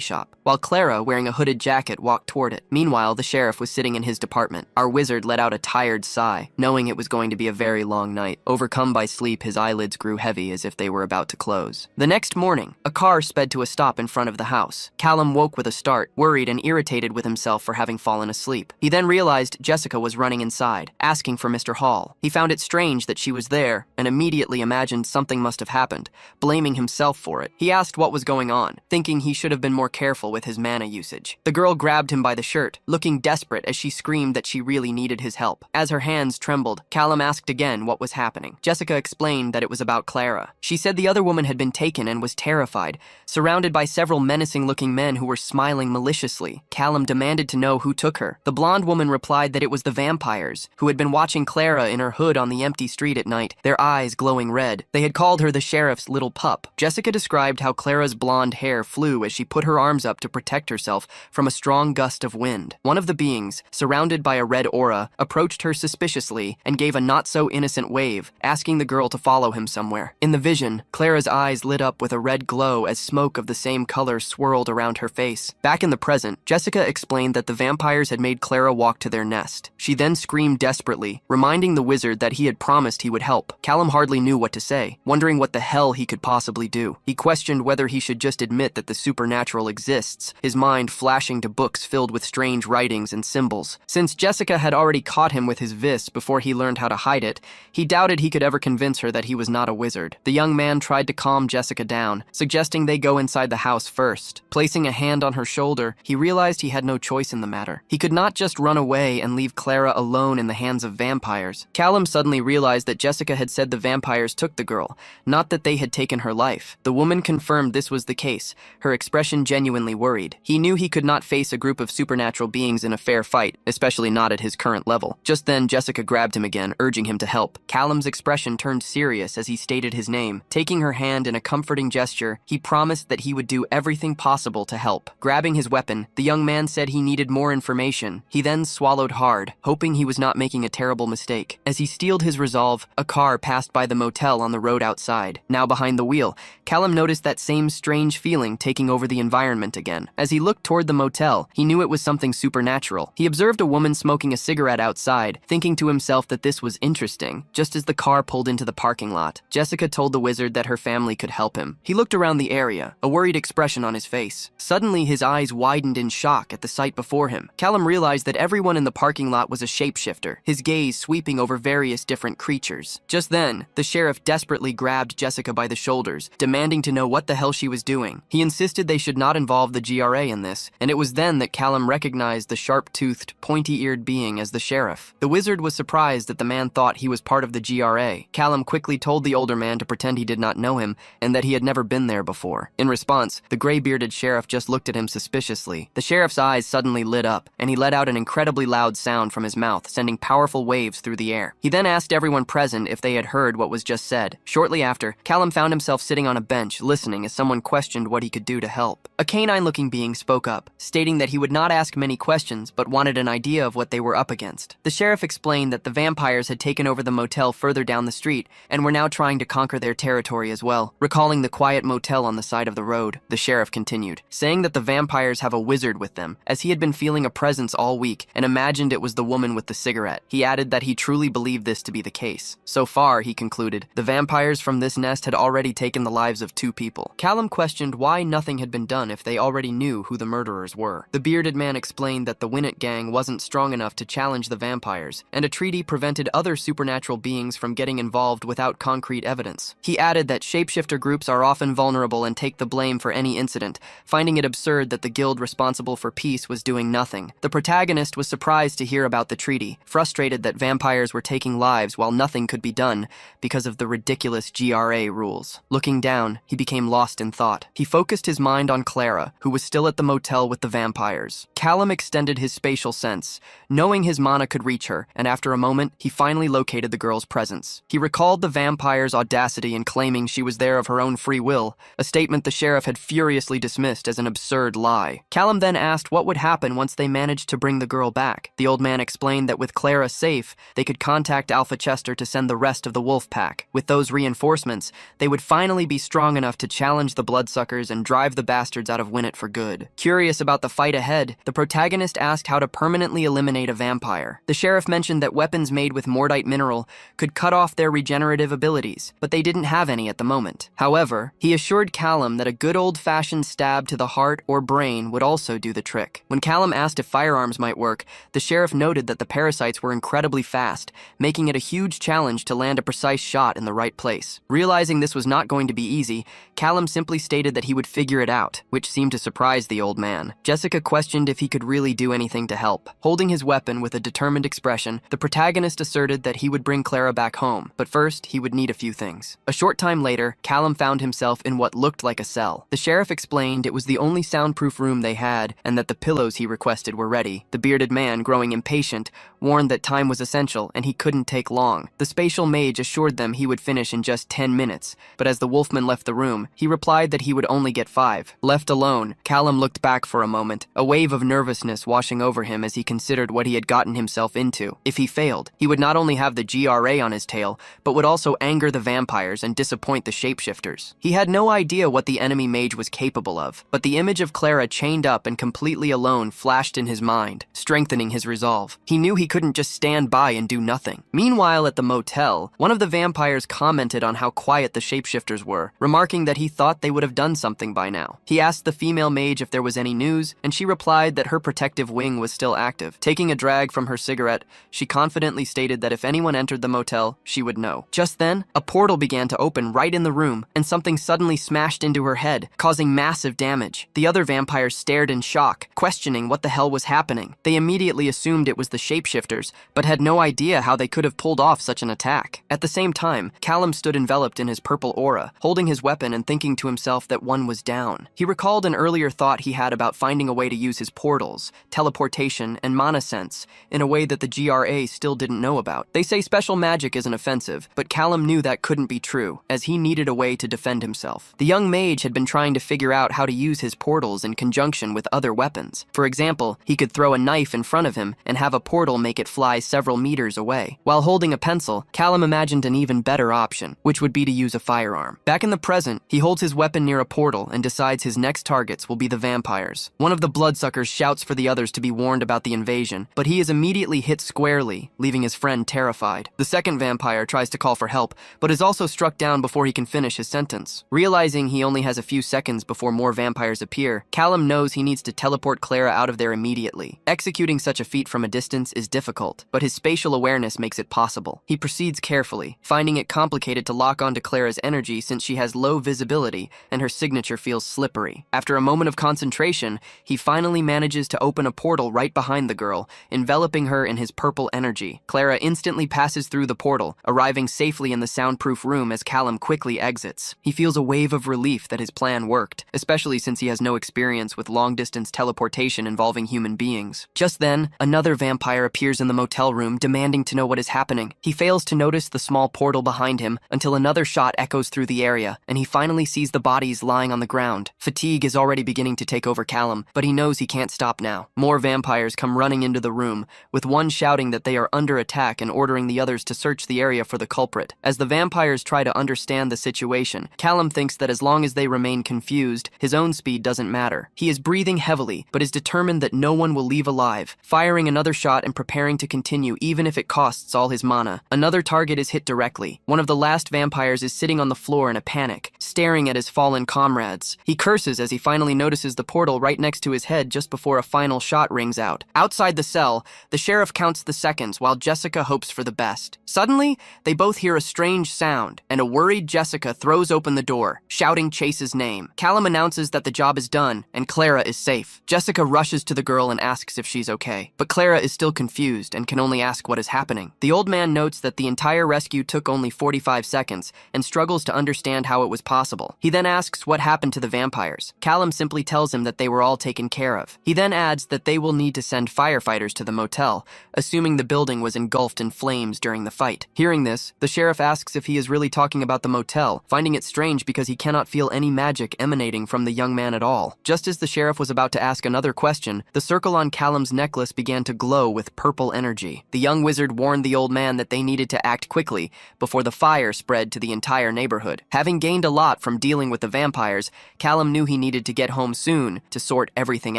[SPEAKER 1] shop, while Clara, wearing a hooded jacket, walked toward it. Meanwhile, the sheriff was sitting in his department. Our wizard let out a tired sigh, knowing it was going to be a very long night. Overcome by sleep, his eyelids grew heavy as if they were about to close. The next morning, a car sped to a stop in front of the house. Callum woke with a start, worried and irritated with himself for having fallen asleep. He then realized Jessica was running inside, asking for Mr. Hall. He found it strange that she was there, and immediately imagined something must have happened, blaming himself for it. He asked what was going on, thinking he should have been more careful with his mana usage. The girl grabbed him by the shirt, looking desperate as she screamed that she really needed his help. As her hands trembled, Callum asked again what was happening. Jessica explained that it was about Clara. She said the other woman had been taken and was terrified, surrounded by several menacing-looking men who were smiling maliciously. Callum demanded to know who took her. The blonde woman replied that it was the vampires, who had been watching Clara in her hood on the empty street at night, their eyes glowing red. They had called her the sheriff's little pup. Jessica described how Clara's blonde hair flew as she put her arms up to protect herself from a strong gust of wind. One of the beings, surrounded by a red aura, approached her suspiciously and gave a not-so-innocent wave, asking the girl to follow him somewhere. In the vision, Clara's eyes lit up with a red glow as smoke of the same color swirled around her face. Back in the present, Jessica explained that the vampires had made Clara walk to their nest. She then screamed desperately, reminding the wizard that he had promised he would help. Callum hardly knew what to say, wondering what the hell he could possibly do. He questioned whether he should just admit that the supernatural exists, his mind flashing to books filled with strange writings and symbols. Since Jessica had already caught him with his vis before he learned how to hide it, he doubted he could ever convince her that he was not a wizard. The young man tried to calm Jessica down, suggesting they go inside the house first. Placing a hand on her shoulder, he realized he had no choice in the matter. He could not just run away and leave Clara alone in the hands of vampires. Callum suddenly realized that Jessica had said the vampires took the girl, not that they had taken her life. The woman confirmed this was the case, her expression genuinely worried. He knew he could not face a group of supernatural beings in a fair fight, especially not at his current level. Just then, Jessica grabbed him again, urging him to help. Callum's expression turned serious as he stated his name. Taking her hand in a comforting gesture, he promised that he would do everything possible to help. Grabbing his weapon, the young man said he needed more information. He then swallowed hard, hoping he was not making a terrible mistake. As he steeled his resolve, a car passed by the motel on the road outside. Now behind the wheel, Callum noticed that same strange feeling taking over the environment again. As he looked toward the motel, he knew it was something supernatural. He observed a woman smoking a cigarette outside, thinking to himself that this was interesting. Just as the car pulled into the parking lot, Jessica told the wizard that her family could help him. He looked around the area, a worried expression on his face. Suddenly, his eyes widened in shock at the sight before him. Callum realized that everyone in the parking lot was a shapeshifter, his gaze sweeping over various different creatures. Just then, the sheriff desperately grabbed Jessica by the shoulders, demanding to know what the hell she was doing. He insisted they should not involve the GRA in this, and it was then that Callum recognized the sharp-toothed, pointy-eared being as the sheriff. The wizard was surprised that the man thought he was part of the GRA. Callum quickly told the older man to pretend he did not know him and that he had never been there before. In response, the gray-bearded sheriff just looked at him suspiciously. The sheriff's eyes suddenly lit up, and he let out an incredibly loud sound from his mouth, sending powerful waves through the air. He then asked everyone present if they had heard what was just said. Shortly after, Callum found himself sitting on a bench, listening as someone questioned what he could do to help. A canine-looking being spoke up, stating that he would not ask many questions, but wanted an idea of what they were up against. The sheriff explained that the vampires had taken over the motel further down the street, and were now trying to conquer their territory as well. Recalling the quiet motel on the side of the road, the sheriff continued, saying that the vampires have a wizard with with them, as he had been feeling a presence all week and imagined it was the woman with the cigarette. He added that he truly believed this to be the case. So far, he concluded, the vampires from this nest had already taken the lives of 2 people. Callum questioned why nothing had been done if they already knew who the murderers were. The bearded man explained that the Winnet gang wasn't strong enough to challenge the vampires, and a treaty prevented other supernatural beings from getting involved without concrete evidence. He added that shapeshifter groups are often vulnerable and take the blame for any incident, finding it absurd that the guild responsible for peace was doing nothing. The protagonist was surprised to hear about the treaty, frustrated that vampires were taking lives while nothing could be done because of the ridiculous GRA rules. Looking down, he became lost in thought. He focused his mind on Clara, who was still at the motel with the vampires. Callum extended his spatial sense, knowing his mana could reach her, and after a moment, he finally located the girl's presence. He recalled the vampire's audacity in claiming she was there of her own free will, a statement the sheriff had furiously dismissed as an absurd lie. Callum then asked what would happen once they managed to bring the girl back. The old man explained that with Clara safe, they could contact Alpha Chester to send the rest of the wolf pack. With those reinforcements, they would finally be strong enough to challenge the bloodsuckers and drive the bastards out of Winnet for good. Curious about the fight ahead, the protagonist asked how to permanently eliminate a vampire. The sheriff mentioned that weapons made with Mordite mineral could cut off their regenerative abilities, but they didn't have any at the moment. However, he assured Callum that a good old-fashioned stab to the heart or brain would also do the trick. When Callum asked if firearms might work, the sheriff noted that the parasites were incredibly fast, making it a huge challenge to land a precise shot in the right place. Realizing this was not going to be easy, Callum simply stated that he would figure it out, which seemed to surprise the old man. Jessica questioned if he could really do anything to help. Holding his weapon with a determined expression, the protagonist asserted that he would bring Clara back home, but first he would need a few things. A short time later, Callum found himself in what looked like a cell. The sheriff explained it was the only soundproof room they had and that the pillows he requested were ready. The bearded man, growing impatient, warned that time was essential and he couldn't take long. The spatial mage assured them he would finish in just 10 minutes, but as the wolfman left the room, he replied that he would only get 5. Left alone, Callum looked back for a moment, a wave of nervousness washing over him as he considered what he had gotten himself into. If he failed, he would not only have the GRA on his tail, but would also anger the vampires and disappoint the shapeshifters. He had no idea what the enemy mage was capable of, but the image of Clara chained up and completely alone flashed in his mind, strengthening his resolve. He knew he couldn't just stand by and do nothing. Meanwhile, at the motel, one of the vampires commented on how quiet the shapeshifters were, remarking that he thought they would have done something by now. He asked the female mage if there was any news, and she replied that her protective wing was still active. Taking a drag from her cigarette, she confidently stated that if anyone entered the motel, she would know. Just then, a portal began to open right in the room, and something suddenly smashed into her head, causing massive damage. The other vampires stared in shock, questioning what the hell was happening. They immediately assumed it was the shapeshifters, but had no idea how they could have pulled off such an attack. At the same time, Callum stood enveloped in his purple aura, holding his weapon and thinking to himself that one was down. He recalled an earlier thought he had about finding a way to use his portals, teleportation, and mana sense in a way that the GRA still didn't know about. They say special magic isn't offensive, but Callum knew that couldn't be true, as he needed a way to defend himself. The young mage had been trying to figure out how to use his portals in conjunction with other weapons. For example, he could throw a knife in front of him and have a portal make it fly several meters away. While holding a pencil, Callum imagined an even better option, which would be to use a firearm. Back in the present, he holds his weapon near a portal and decides his next targets will be the vampires. One of the bloodsuckers shouts for the others to be warned about the invasion, but he is immediately hit squarely, leaving his friend terrified. The second vampire tries to call for help, but is also struck down before he can finish his sentence. Realizing he only has a few seconds before more vampires appear, Callum knows he needs to teleport Clara out of there immediately. Executing such a feat from a distance is difficult, but his spatial awareness makes it possible. He proceeds carefully, finding it complicated to lock onto Clara's energy since she has low visibility and her signature feels slippery. After a moment of concentration, he finally manages to open a portal right behind the girl, enveloping her in his purple energy. Clara instantly passes through the portal, arriving safely in the soundproof room as Callum quickly exits. He feels a wave of relief that his plan worked, especially since he has no experience with long-distance teleportation involving human beings. Just then, another vampire appears in the motel room, demanding to know what is happening. He fails to notice the small portal behind him until another shot echoes through the area, and he finally sees the bodies lying on the ground. Fatigue is already beginning to take over Callum, but he knows he can't stop now. More vampires come running into the room, with one shouting that they are under attack and ordering the others to search the area for the culprit. As the vampires try to understand the situation, Callum thinks that as long as they remain confused, his own speed doesn't matter. He is breathing heavily heavily, but is determined that no one will leave alive, firing another shot and preparing to continue even if it costs all his mana. Another target is hit directly. One of the last vampires is sitting on the floor in a panic, staring at his fallen comrades. He curses as he finally notices the portal right next to his head just before a final shot rings out. Outside the cell, the sheriff counts the seconds while Jessica hopes for the best. Suddenly, they both hear a strange sound, and a worried Jessica throws open the door, shouting Chase's name. Callum announces that the job is done, and Clara is safe. Jessica rushes to the girl and asks if she's okay, but Clara is still confused and can only ask what is happening. The old man notes that the entire rescue took only 45 seconds and struggles to understand how it was possible. He then asks what happened to the vampires. Callum simply tells him that they were all taken care of. He then adds that they will need to send firefighters to the motel, assuming the building was engulfed in flames during the fight. Hearing this, the sheriff asks if he is really talking about the motel, finding it strange because he cannot feel any magic emanating from the young man at all. Just as the sheriff was about to ask another question, the circle on Callum's necklace began to glow with purple energy. The young wizard warned the old man that they needed to act quickly before the fire spread to the entire neighborhood. Having gained a lot from dealing with the vampires, Callum knew he needed to get home soon to sort everything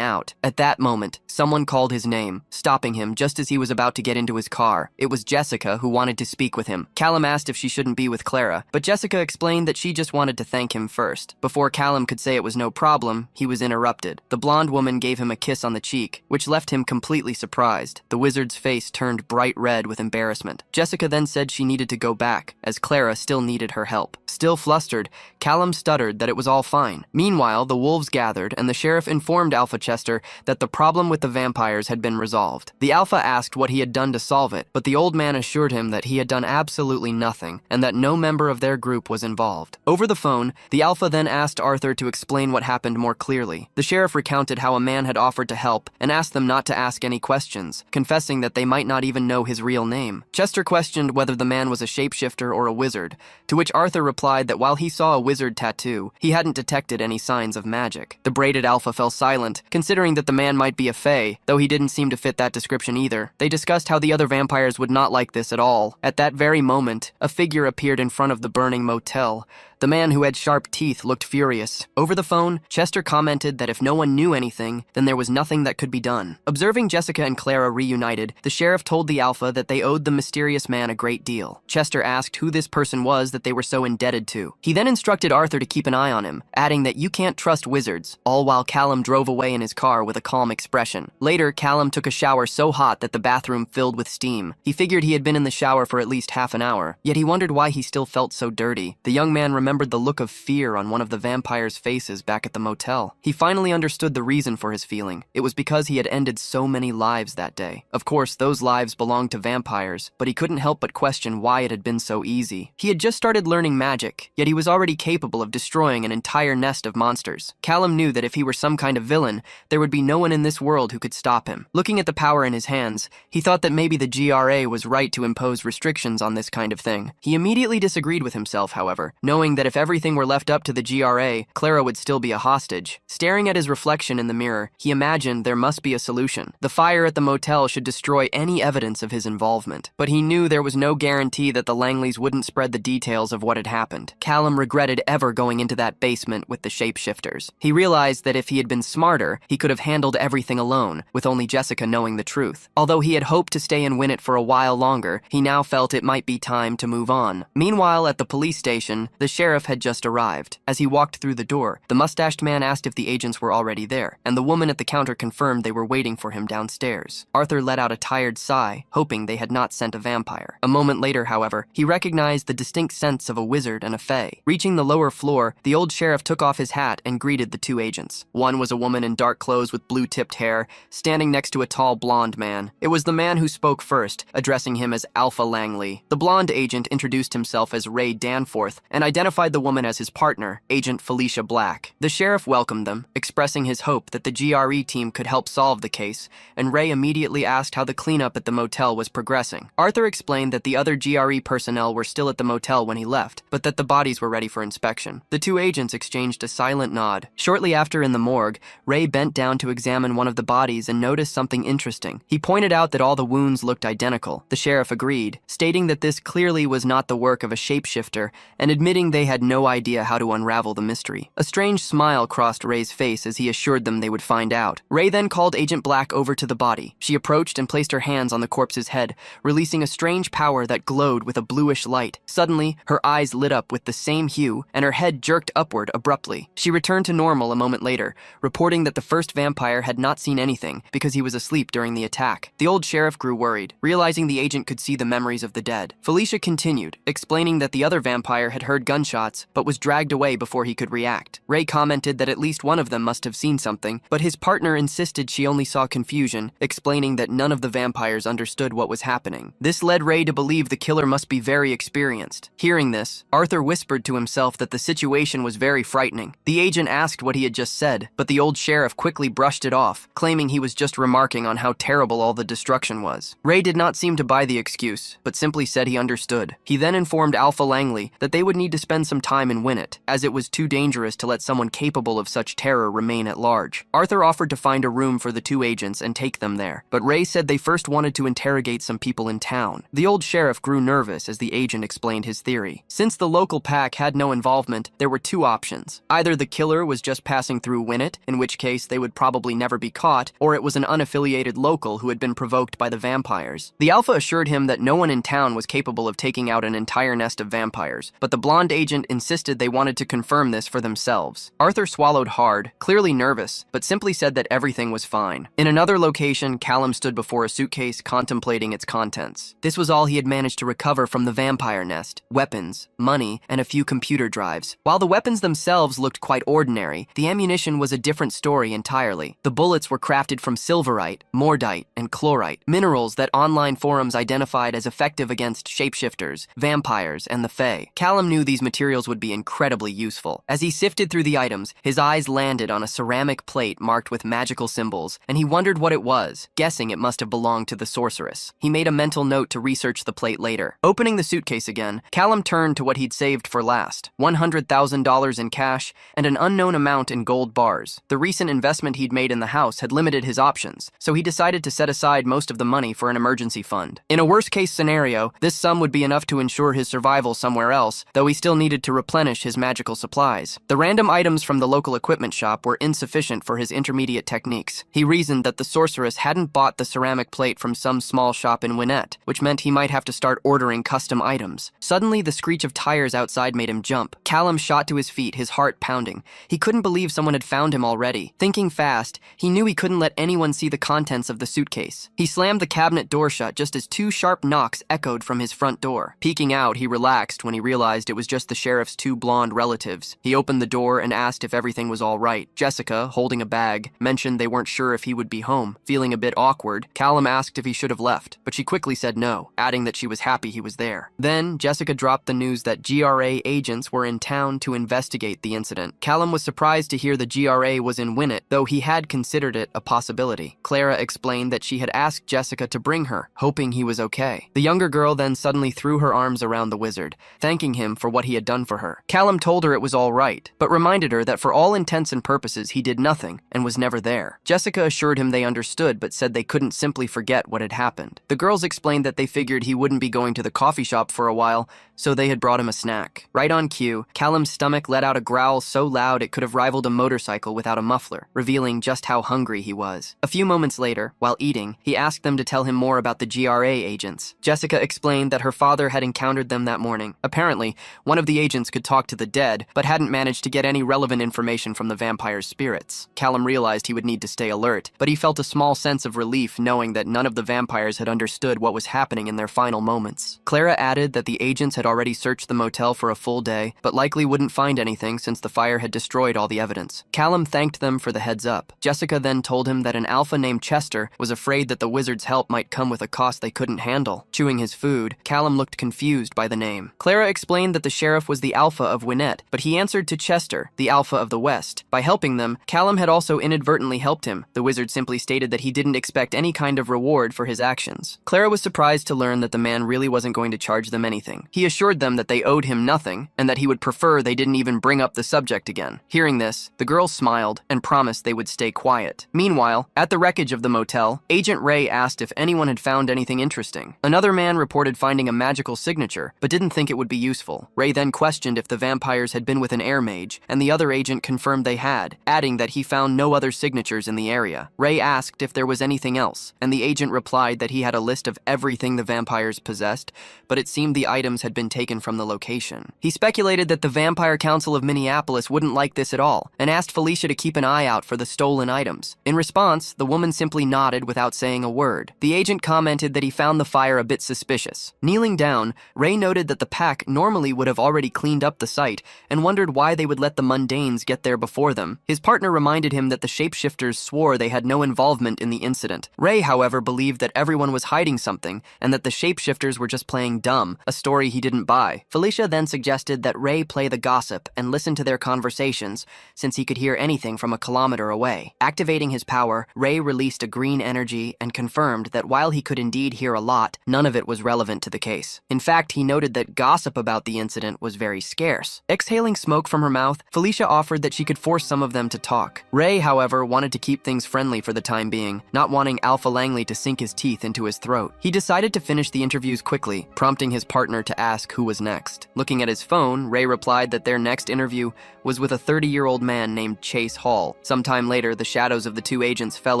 [SPEAKER 1] out. At that moment, someone called his name, stopping him just as he was about to get into his car. It was Jessica who wanted to speak with him. Callum asked if she shouldn't be with Clara, but Jessica explained that she just wanted to thank him first. Before Callum could say it was no problem, he was interrupted. The blonde woman gave him a kiss on the cheek, which left him completely surprised. The wizard's face turned bright red with embarrassment. Jessica then said she needed to go back, as Clara still needed her help. Still flustered, Callum stuttered that it was all fine. Meanwhile, the wolves gathered, and the sheriff informed Alpha Chester that the problem with the vampires had been resolved. The Alpha asked what he had done to solve it, but the old man assured him that he had done absolutely nothing, and that no member of their group was involved. Over the phone, the Alpha then asked Arthur to explain what happened more clearly. The sheriff recounted how a man had offered to help and asked them not to ask any questions, confessing that they might not even know his real name. Chester questioned whether the man was a shapeshifter or a wizard, to which Arthur replied that while he saw a wizard tattoo, he hadn't detected any signs of magic. The braided Alpha fell silent, considering that the man might be a fae, though he didn't seem to fit that description either. They discussed how the other vampires would not like this at all. At that very moment, a figure appeared in front of the burning motel. The man who had sharp teeth looked furious. Over the phone, Chester commented that if no one knew anything, then there was nothing that could be done. Observing Jessica and Clara reunited, the sheriff told the Alpha that they owed the mysterious man a great deal. Chester asked who this person was that they were so indebted to. He then instructed Arthur to keep an eye on him, adding that you can't trust wizards, all while Callum drove away in his car with a calm expression. Later, Callum took a shower so hot that the bathroom filled with steam. He figured he had been in the shower for at least half an hour, yet he wondered why he still felt so dirty. The young man remembered the look of fear on one of the vampires' faces back at the motel. He finally understood the reason for his feeling. It was because he had ended so many lives that day. Of course, those lives belonged to vampires, but he couldn't help but question why it had been so easy. He had just started learning magic, yet he was already capable of destroying an entire nest of monsters. Callum knew that if he were some kind of villain, there would be no one in this world who could stop him. Looking at the power in his hands, he thought that maybe the GRA was right to impose restrictions on this kind of thing. He immediately disagreed with himself, however, knowing that if everything were left up to the GRA, Clara would still be a hostage. Staring at his reflection in the mirror, he imagined there must be a solution. The fire at the motel should destroy any evidence of his involvement. But he knew there was no guarantee that the Langleys wouldn't spread the details of what had happened. Callum regretted ever going into that basement with the shapeshifters. He realized that if he had been smarter, he could have handled everything alone, with only Jessica knowing the truth. Although he had hoped to stay and win it for a while longer, he now felt it might be time to move on. Meanwhile, at the police station, the sheriff had just arrived. As he walked through the door, the mustached man asked if the agents were already there, and the woman at the counter confirmed they were waiting for him downstairs. Arthur let out a tired sigh, hoping they had not sent a vampire. A moment later, however, he recognized the distinct scents of a wizard and a fae. Reaching the lower floor, the old sheriff took off his hat and greeted the two agents. One was a woman in dark clothes with blue-tipped hair, standing next to a tall blonde man. It was the man who spoke first, addressing him as Alpha Langley. The blonde agent introduced himself as Ray Danforth and identified the woman as his partner, Agent Felicia Black. The sheriff welcomed them, expressing his hope that the GRE team could help solve the case, and Ray immediately asked how the cleanup at the motel was progressing. Arthur explained that the other GRE personnel were still at the motel when he left, but that the bodies were ready for inspection. The two agents exchanged a silent nod. Shortly after, in the morgue, Ray bent down to examine one of the bodies and noticed something interesting. He pointed out that all the wounds looked identical. The sheriff agreed, stating that this clearly was not the work of a shapeshifter, and admitting they had no idea how to unravel the mystery. A strange smile crossed Ray's face as he assured them they would find out. Ray then called Agent Black over to the body. She approached and placed her hands on the corpse's head, releasing a strange power that glowed with a bluish light. Suddenly, her eyes lit up with the same hue, and her head jerked upward abruptly. She returned to normal a moment later, reporting that the first vampire had not seen anything because he was asleep during the attack. The old sheriff grew worried, realizing the agent could see the memories of the dead. Felicia continued, explaining that the other vampire had heard gunshots but was dragged away before he could react. Ray commented that at least one of them must have seen something, but his partner insisted she only saw confusion, explaining that none of the vampires understood what was happening. This led Ray to believe the killer must be very experienced. Hearing this, Arthur whispered to himself that the situation was very frightening. The agent asked what he had just said, but the old sheriff quickly brushed it off, claiming he was just remarking on how terrible all the destruction was. Ray did not seem to buy the excuse, but simply said he understood. He then informed Alpha Langley that they would need to spend some time in Winnet, as it was too dangerous to let someone capable of such terror remain at large. Arthur offered to find a room for the two agents and take them there, but Ray said they first wanted to interrogate some people in town. The old sheriff grew nervous as the agent explained his theory. Since the local pack had no involvement, there were two options. Either the killer was just passing through Winnet, in which case they would probably never be caught, or it was an unaffiliated local who had been provoked by the vampires. The Alpha assured him that no one in town was capable of taking out an entire nest of vampires, but the blonde agent insisted they wanted to confirm this for themselves. Arthur swallowed hard, clearly nervous, but simply said that everything was fine. In another location, Callum stood before a suitcase contemplating its contents. This was all he had managed to recover from the vampire nest: weapons, money, and a few computer drives. While the weapons themselves looked quite ordinary, the ammunition was a different story entirely. The bullets were crafted from silverite, mordite, and chlorite, minerals that online forums identified as effective against shapeshifters, vampires, and the Fae. Callum knew these materials would be incredibly useful. As he sifted through the items, his eyes landed on a ceramic plate marked with magical symbols, and he wondered what it was, guessing it must have belonged to the sorceress. He made a mental note to research the plate later. Opening the suitcase again, Callum turned to what he'd saved for last: $100,000 in cash and an unknown amount in gold bars. The recent investment he'd made in the house had limited his options, so he decided to set aside most of the money for an emergency fund. In a worst-case scenario, this sum would be enough to ensure his survival somewhere else, though he still needed to replenish his magical supplies. The random items from the local equipment shop were insufficient for his intermediate techniques. He reasoned that the sorceress hadn't bought the ceramic plate from some small shop in Winnet, which meant he might have to start ordering custom items. Suddenly, the screech of tires outside made him jump. Callum shot to his feet, his heart pounding. He couldn't believe someone had found him already. Thinking fast, he knew he couldn't let anyone see the contents of the suitcase. He slammed the cabinet door shut just as two sharp knocks echoed from his front door. Peeking out, he relaxed when he realized it was just the sheriff's two blonde relatives. He opened the door and asked if everything was all right. Jessica, holding a bag, mentioned they weren't sure if he would be home. Feeling a bit awkward, Callum asked if he should have left, but she quickly said no, adding that she was happy he was there. Then, Jessica dropped the news that GRA agents were in town to investigate the incident. Callum was surprised to hear the GRA was in Winnet, though he had considered it a possibility. Clara explained that she had asked Jessica to bring her, hoping he was okay. The younger girl then suddenly threw her arms around the wizard, thanking him for what he had done for her. Callum told her it was all right, but reminded her that for all intents and purposes he did nothing and was never there. Jessica assured him they understood, but said they couldn't simply forget what had happened. The girls explained that they figured he wouldn't be going to the coffee shop for a while, so they had brought him a snack. Right on cue, Callum's stomach let out a growl so loud it could have rivaled a motorcycle without a muffler, revealing just how hungry he was. A few moments later, while eating, he asked them to tell him more about the GRA agents. Jessica explained that her father had encountered them that morning. Apparently, one of the agents could talk to the dead, but hadn't managed to get any relevant information from the vampire's spirits. Callum realized he would need to stay alert, but he felt a small sense of relief knowing that none of the vampires had understood what was happening in their final moments. Clara added that the agents had already searched the motel for a full day, but likely wouldn't find anything since the fire had destroyed all the evidence. Callum thanked them for the heads up. Jessica then told him that an alpha named Chester was afraid that the wizard's help might come with a cost they couldn't handle. Chewing his food, Callum looked confused by the name. Clara explained that the sheriff was the alpha of Winnet, but he answered to Chester, the alpha of the West. By helping them, Callum had also inadvertently helped him. The wizard simply stated that he didn't expect any kind of reward for his actions. Clara was surprised to learn that the man really wasn't going to charge them anything. He assured them that they owed him nothing, and that he would prefer they didn't even bring up the subject again. Hearing this, the girls smiled and promised they would stay quiet. Meanwhile, at the wreckage of the motel, Agent Ray asked if anyone had found anything interesting. Another man reported finding a magical signature, but didn't think it would be useful. Ray then then questioned if the vampires had been with an air mage, and the other agent confirmed they had, adding that he found no other signatures in the area. Ray asked if there was anything else, and the agent replied that he had a list of everything the vampires possessed, but it seemed the items had been taken from the location. He speculated that the Vampire Council of Minneapolis wouldn't like this at all, and asked Felicia to keep an eye out for the stolen items. In response, the woman simply nodded without saying a word. The agent commented that he found the fire a bit suspicious. Kneeling down, Ray noted that the pack normally would have already cleaned up the site, and wondered why they would let the mundanes get there before them. His partner reminded him that the shapeshifters swore they had no involvement in the incident. Ray, however, believed that everyone was hiding something, and that the shapeshifters were just playing dumb, a story he didn't buy. Felicia then suggested that Ray play the gossip and listen to their conversations, since he could hear anything from a kilometer away. Activating his power, Ray released a green energy and confirmed that while he could indeed hear a lot, none of it was relevant to the case. In fact, he noted that gossip about the incident was very scarce. Exhaling smoke from her mouth, Felicia offered that she could force some of them to talk. Ray, however, wanted to keep things friendly for the time being, not wanting Alpha Langley to sink his teeth into his throat. He decided to finish the interviews quickly, prompting his partner to ask who was next. Looking at his phone, Ray replied that their next interview was with a 30-year-old man named Chase Hall. Sometime later, the shadows of the two agents fell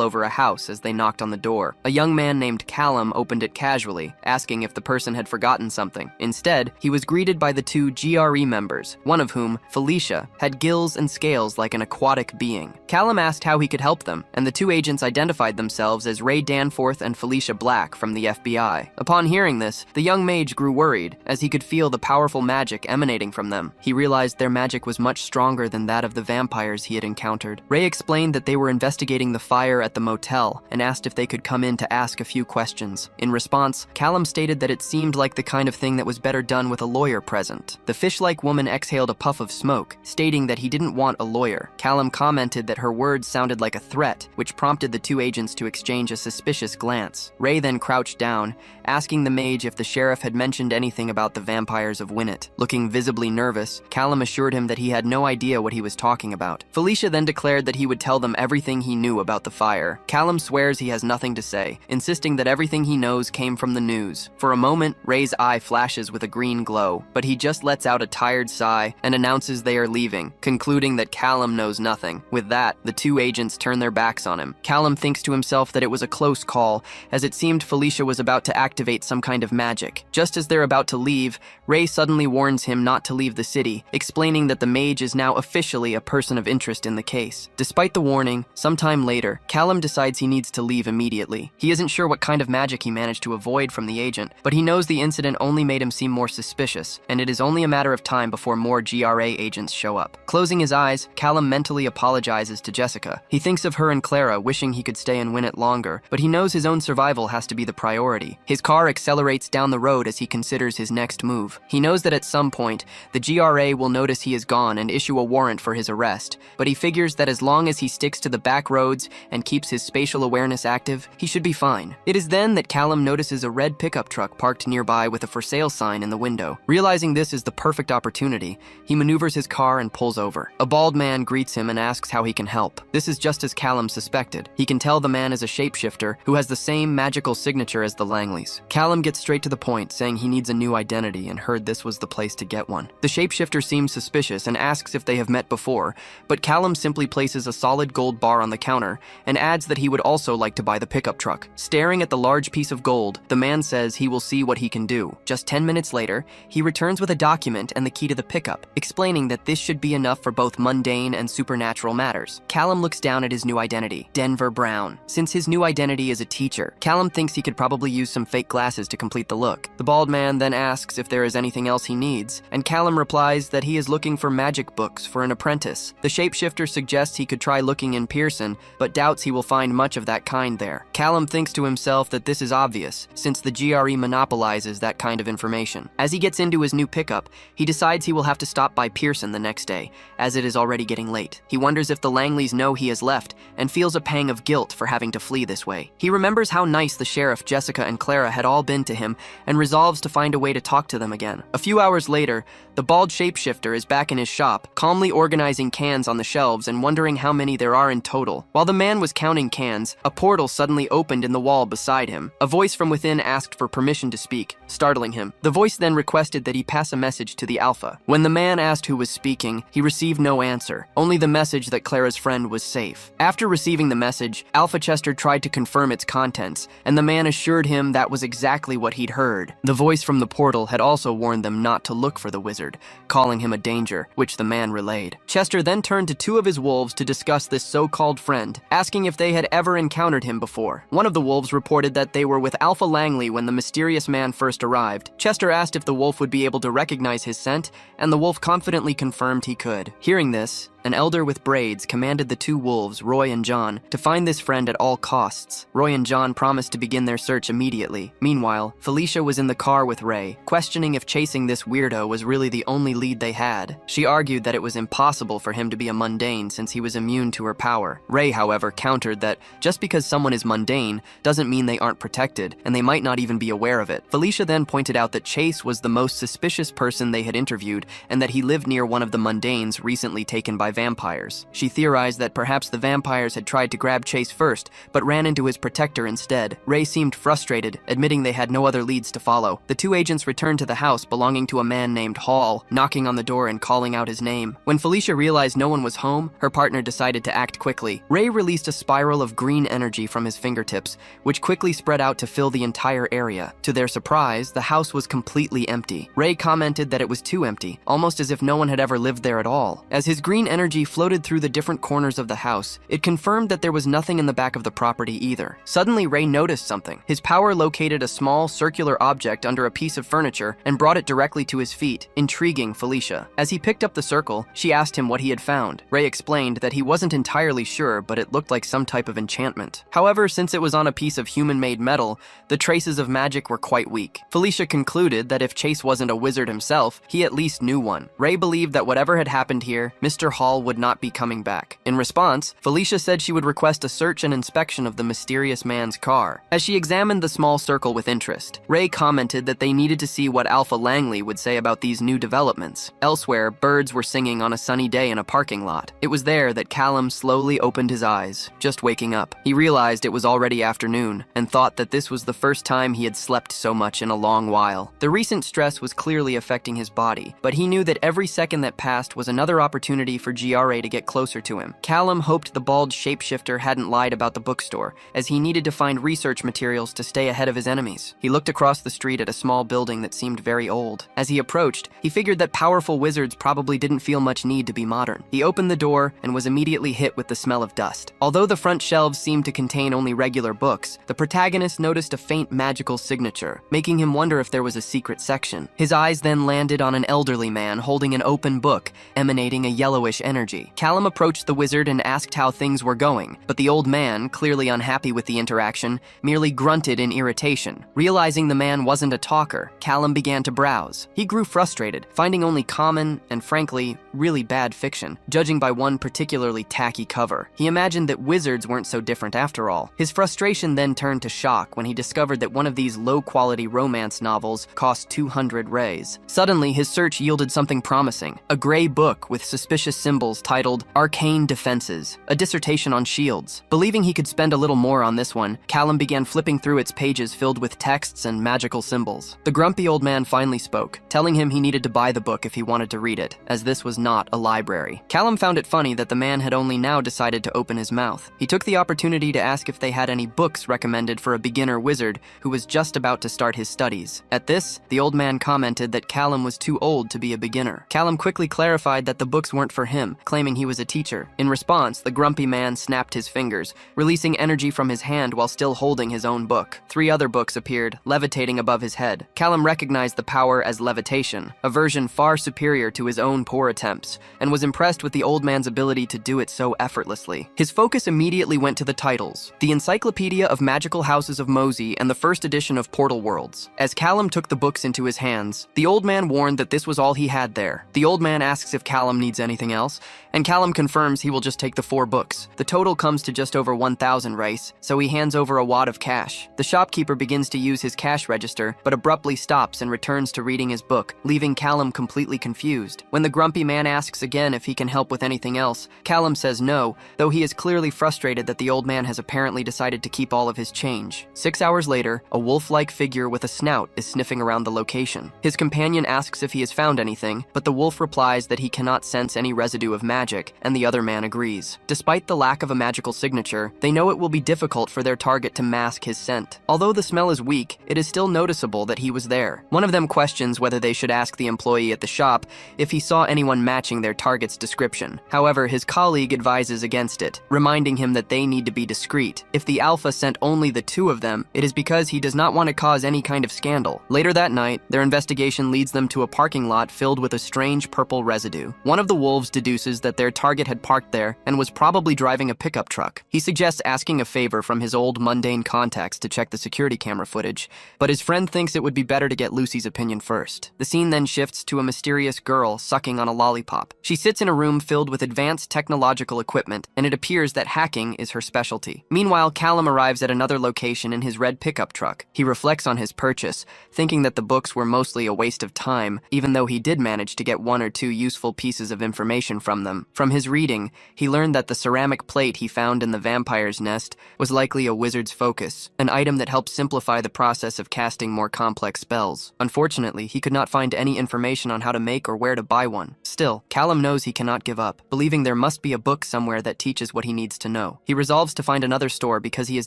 [SPEAKER 1] over a house as they knocked on the door. A young man named Callum opened it casually, asking if the person had forgotten something. Instead, he was greeted by the two GRE members, one of whom, Felicia, had gills and scales like an aquatic being. Callum asked how he could help them, and the two agents identified themselves as Ray Danforth and Felicia Black from the FBI. Upon hearing this, the young mage grew worried, as he could feel the powerful magic emanating from them. He realized their magic was much stronger than that of the vampires he had encountered. Ray explained that they were investigating the fire at the motel, and asked if they could come in to ask a few questions. In response, Callum stated that it seemed like the kind of thing that was better done with a lawyer present. The fish-like woman exhaled a puff of smoke, stating that he didn't want a lawyer. Callum commented that her words sounded like a threat, which prompted the two agents to exchange a suspicious glance. Ray then crouched down, asking the mage if the sheriff had mentioned anything about the vampires of Winnet. Looking visibly nervous, Callum assured him that he had no idea what he was talking about. Felicia then declared that he would tell them everything he knew about the fire. Callum swears he has nothing to say, insisting that everything he knows came from the news. For a moment, Ray's eye flashes with a green glow, but he just lets out a tired sigh and announces they are leaving, concluding that Callum knows nothing. With that, the two agents turn their backs on him. Callum thinks to himself that it was a close call, as it seemed Felicia was about to activate some kind of magic. Just as they're about to leave, Ray suddenly warns him not to leave the city, explaining that the mage is now officially a person of interest in the case. Despite the warning, sometime later, Callum decides he needs to leave immediately. He isn't sure what kind of magic he managed to avoid from the agent, but he knows the incident only made him seem more suspicious, and it is only a matter of time before more GRA agents show up. Closing his eyes, Callum mentally apologizes to Jessica. He thinks of her and Clara, wishing he could stay and win it longer, but he knows his own survival has to be the priority. His car accelerates down the road as he considers his next move. He knows that at some point, the GRA will notice he is gone and issue a warrant for his arrest, but he figures that as long as he sticks to the back roads and keeps his spatial awareness active, he should be fine. It is then that Callum notices a red pickup truck parked nearby with a for sale sign in the window. Realizing this is the perfect opportunity, he maneuvers his car and pulls over. A bald man greets him and asks how he can help. This is just as Callum suspected. He can tell the man is a shapeshifter who has the same magical signature as the Langleys. Callum gets straight to the point, saying he needs a new identity and heard this was the place to get one. The shapeshifter seems suspicious and asks if they have met before, but Callum simply places a solid gold bar on the counter and adds that he would also like to buy the pickup truck. Staring at the large piece of gold, the man says he will see what he can do. Just 10 minutes later, he returns with a document and the key to the pickup, explaining that this should be enough for both mundane and supernatural matters. Callum looks down at his new identity, Denver Brown. Since his new identity is a teacher, Callum thinks he could probably use some fake glasses to complete the look. The bald man then asks if there is anything else he needs, and Callum replies that he is looking for magic books for an apprentice. The shapeshifter suggests he could try looking in Pearson, but doubts he will find much of that kind there. Callum thinks to himself that this is obvious, since the GRE monopolizes that kind of information. As he gets into his new pickup, he decides he will have to stop by Pearson the next day, as it is already getting late. He wonders if the Langleys know he has left, and feels a pang of guilt for having to flee this way. He remembers how nice the sheriff, Jessica, and Clara had all been to him, and resolves to find a way to talk to them again. A few hours later, the bald shapeshifter is back in his shop, calmly organizing cans on the shelves and wondering how many there are in total. While the man was counting cans, a portal suddenly opened in the wall beside him. A voice from within asked for permission to speak, startling him. The voice then requested that he pass a message message to the Alpha. When the man asked who was speaking, he received no answer, only the message that Clara's friend was safe. After receiving the message, Alpha Chester tried to confirm its contents, and the man assured him that was exactly what he'd heard. The voice from the portal had also warned them not to look for the wizard, calling him a danger, which the man relayed. Chester then turned to two of his wolves to discuss this so-called friend, asking if they had ever encountered him before. One of the wolves reported that they were with Alpha Langley when the mysterious man first arrived. Chester asked if the wolf would be able to recognize his scent, and the wolf confidently confirmed he could. Hearing this, an elder with braids commanded the two wolves, Roy and John, to find this friend at all costs. Roy and John promised to begin their search immediately. Meanwhile, Felicia was in the car with Ray, questioning if chasing this weirdo was really the only lead they had. She argued that it was impossible for him to be a mundane since he was immune to her power. Ray, however, countered that just because someone is mundane doesn't mean they aren't protected, and they might not even be aware of it. Felicia then pointed out that Chase was the most suspicious person they had interviewed, and that he lived near one of the mundanes recently taken by vampires. She theorized that perhaps the vampires had tried to grab Chase first, but ran into his protector instead. Ray seemed frustrated, admitting they had no other leads to follow. The two agents returned to the house belonging to a man named Hall, knocking on the door and calling out his name. When Felicia realized no one was home, her partner decided to act quickly. Ray released a spiral of green energy from his fingertips, which quickly spread out to fill the entire area. To their surprise, the house was completely empty. Ray commented that it was too empty, almost as if no one had ever lived there at all. As his green energy floated through the different corners of the house, it confirmed that there was nothing in the back of the property either. Suddenly, Ray noticed something. His power located a small circular object under a piece of furniture and brought it directly to his feet, intriguing Felicia. As he picked up the circle, she asked him what he had found. Ray explained that he wasn't entirely sure, but it looked like some type of enchantment. However, since it was on a piece of human-made metal, the traces of magic were quite weak. Felicia concluded that if Chase wasn't a wizard himself, he at least knew one. Ray believed that whatever had happened here, Mr. Hall would not be coming back. In response, Felicia said she would request a search and inspection of the mysterious man's car. As she examined the small circle with interest, Ray commented that they needed to see what Alpha Langley would say about these new developments. Elsewhere, birds were singing on a sunny day in a parking lot. It was there that Callum slowly opened his eyes, just waking up. He realized it was already afternoon, and thought that this was the first time he had slept so much in a long while. The recent stress was clearly affecting his body, but he knew that every second that passed was another opportunity for GRA to get closer to him. Callum hoped the bald shapeshifter hadn't lied about the bookstore, as he needed to find research materials to stay ahead of his enemies. He looked across the street at a small building that seemed very old. As he approached, he figured that powerful wizards probably didn't feel much need to be modern. He opened the door and was immediately hit with the smell of dust. Although the front shelves seemed to contain only regular books, the protagonist noticed a faint magical signature, making him wonder if there was a secret section. His eyes then landed on an elderly man holding an open book, emanating a yellowish energy. Callum approached the wizard and asked how things were going, but the old man, clearly unhappy with the interaction, merely grunted in irritation. Realizing the man wasn't a talker, Callum began to browse. He grew frustrated, finding only common and, frankly, really bad fiction, judging by one particularly tacky cover. He imagined that wizards weren't so different after all. His frustration then turned to shock when he discovered that one of these low-quality romance novels cost 200 rays. Suddenly, his search yielded something promising, a gray book with suspicious symbols titled Arcane Defenses, a dissertation on shields. Believing he could spend a little more on this one, Callum began flipping through its pages filled with texts and magical symbols. The grumpy old man finally spoke, telling him he needed to buy the book if he wanted to read it, as this was not a library. Callum found it funny that the man had only now decided to open his mouth. He took the opportunity to ask if they had any books recommended for a beginner wizard who was just about to start his studies. At this, the old man commented that Callum was too old to be a beginner. Callum quickly clarified that the books weren't for him, claiming he was a teacher. In response, the grumpy man snapped his fingers, releasing energy from his hand while still holding his own book. 3 other books appeared, levitating above his head. Callum recognized the power as levitation, a version far superior to his own poor attempts, and was impressed with the old man's ability to do it so effortlessly. His focus immediately went to the titles, The Encyclopedia of Magical Houses of Mosey and the first edition of Portal Worlds. As Callum took the books into his hands, the old man warned that this was all he had there. The old man asks if Callum needs anything else, else, and Callum confirms he will just take the 4 books. The total comes to just over 1,000 rice, so he hands over a wad of cash. The shopkeeper begins to use his cash register, but abruptly stops and returns to reading his book, leaving Callum completely confused. When the grumpy man asks again if he can help with anything else, Callum says no, though he is clearly frustrated that the old man has apparently decided to keep all of his change. 6 hours later, a wolf-like figure with a snout is sniffing around the location. His companion asks if he has found anything, but the wolf replies that he cannot sense any residue of magic, and the other man agrees. Despite the lack of a magical signature, they know it will be difficult for their target to mask his scent. Although the smell is weak, it is still noticeable that he was there. One of them questions whether they should ask the employee at the shop if he saw anyone matching their target's description. However, his colleague advises against it, reminding him that they need to be discreet. If the alpha sent only the 2 of them, it is because he does not want to cause any kind of scandal. Later that night, their investigation leads them to a parking lot filled with a strange purple residue. One of the wolves deduces that their target had parked there and was probably driving a pickup truck. He suggests asking a favor from his old mundane contacts to check the security camera footage, but his friend thinks it would be better to get Lucy's opinion first. The scene then shifts to a mysterious girl sucking on a lollipop. She sits in a room filled with advanced technological equipment, and it appears that hacking is her specialty. Meanwhile, Callum arrives at another location in his red pickup truck. He reflects on his purchase, thinking that the books were mostly a waste of time, even though he did manage to get 1 or 2 useful pieces of information from them. From his reading, he learned that the ceramic plate he found in the vampire's nest was likely a wizard's focus, an item that helped simplify the process of casting more complex spells. Unfortunately, he could not find any information on how to make or where to buy one. Still, Callum knows he cannot give up, believing there must be a book somewhere that teaches what he needs to know. He resolves to find another store because he is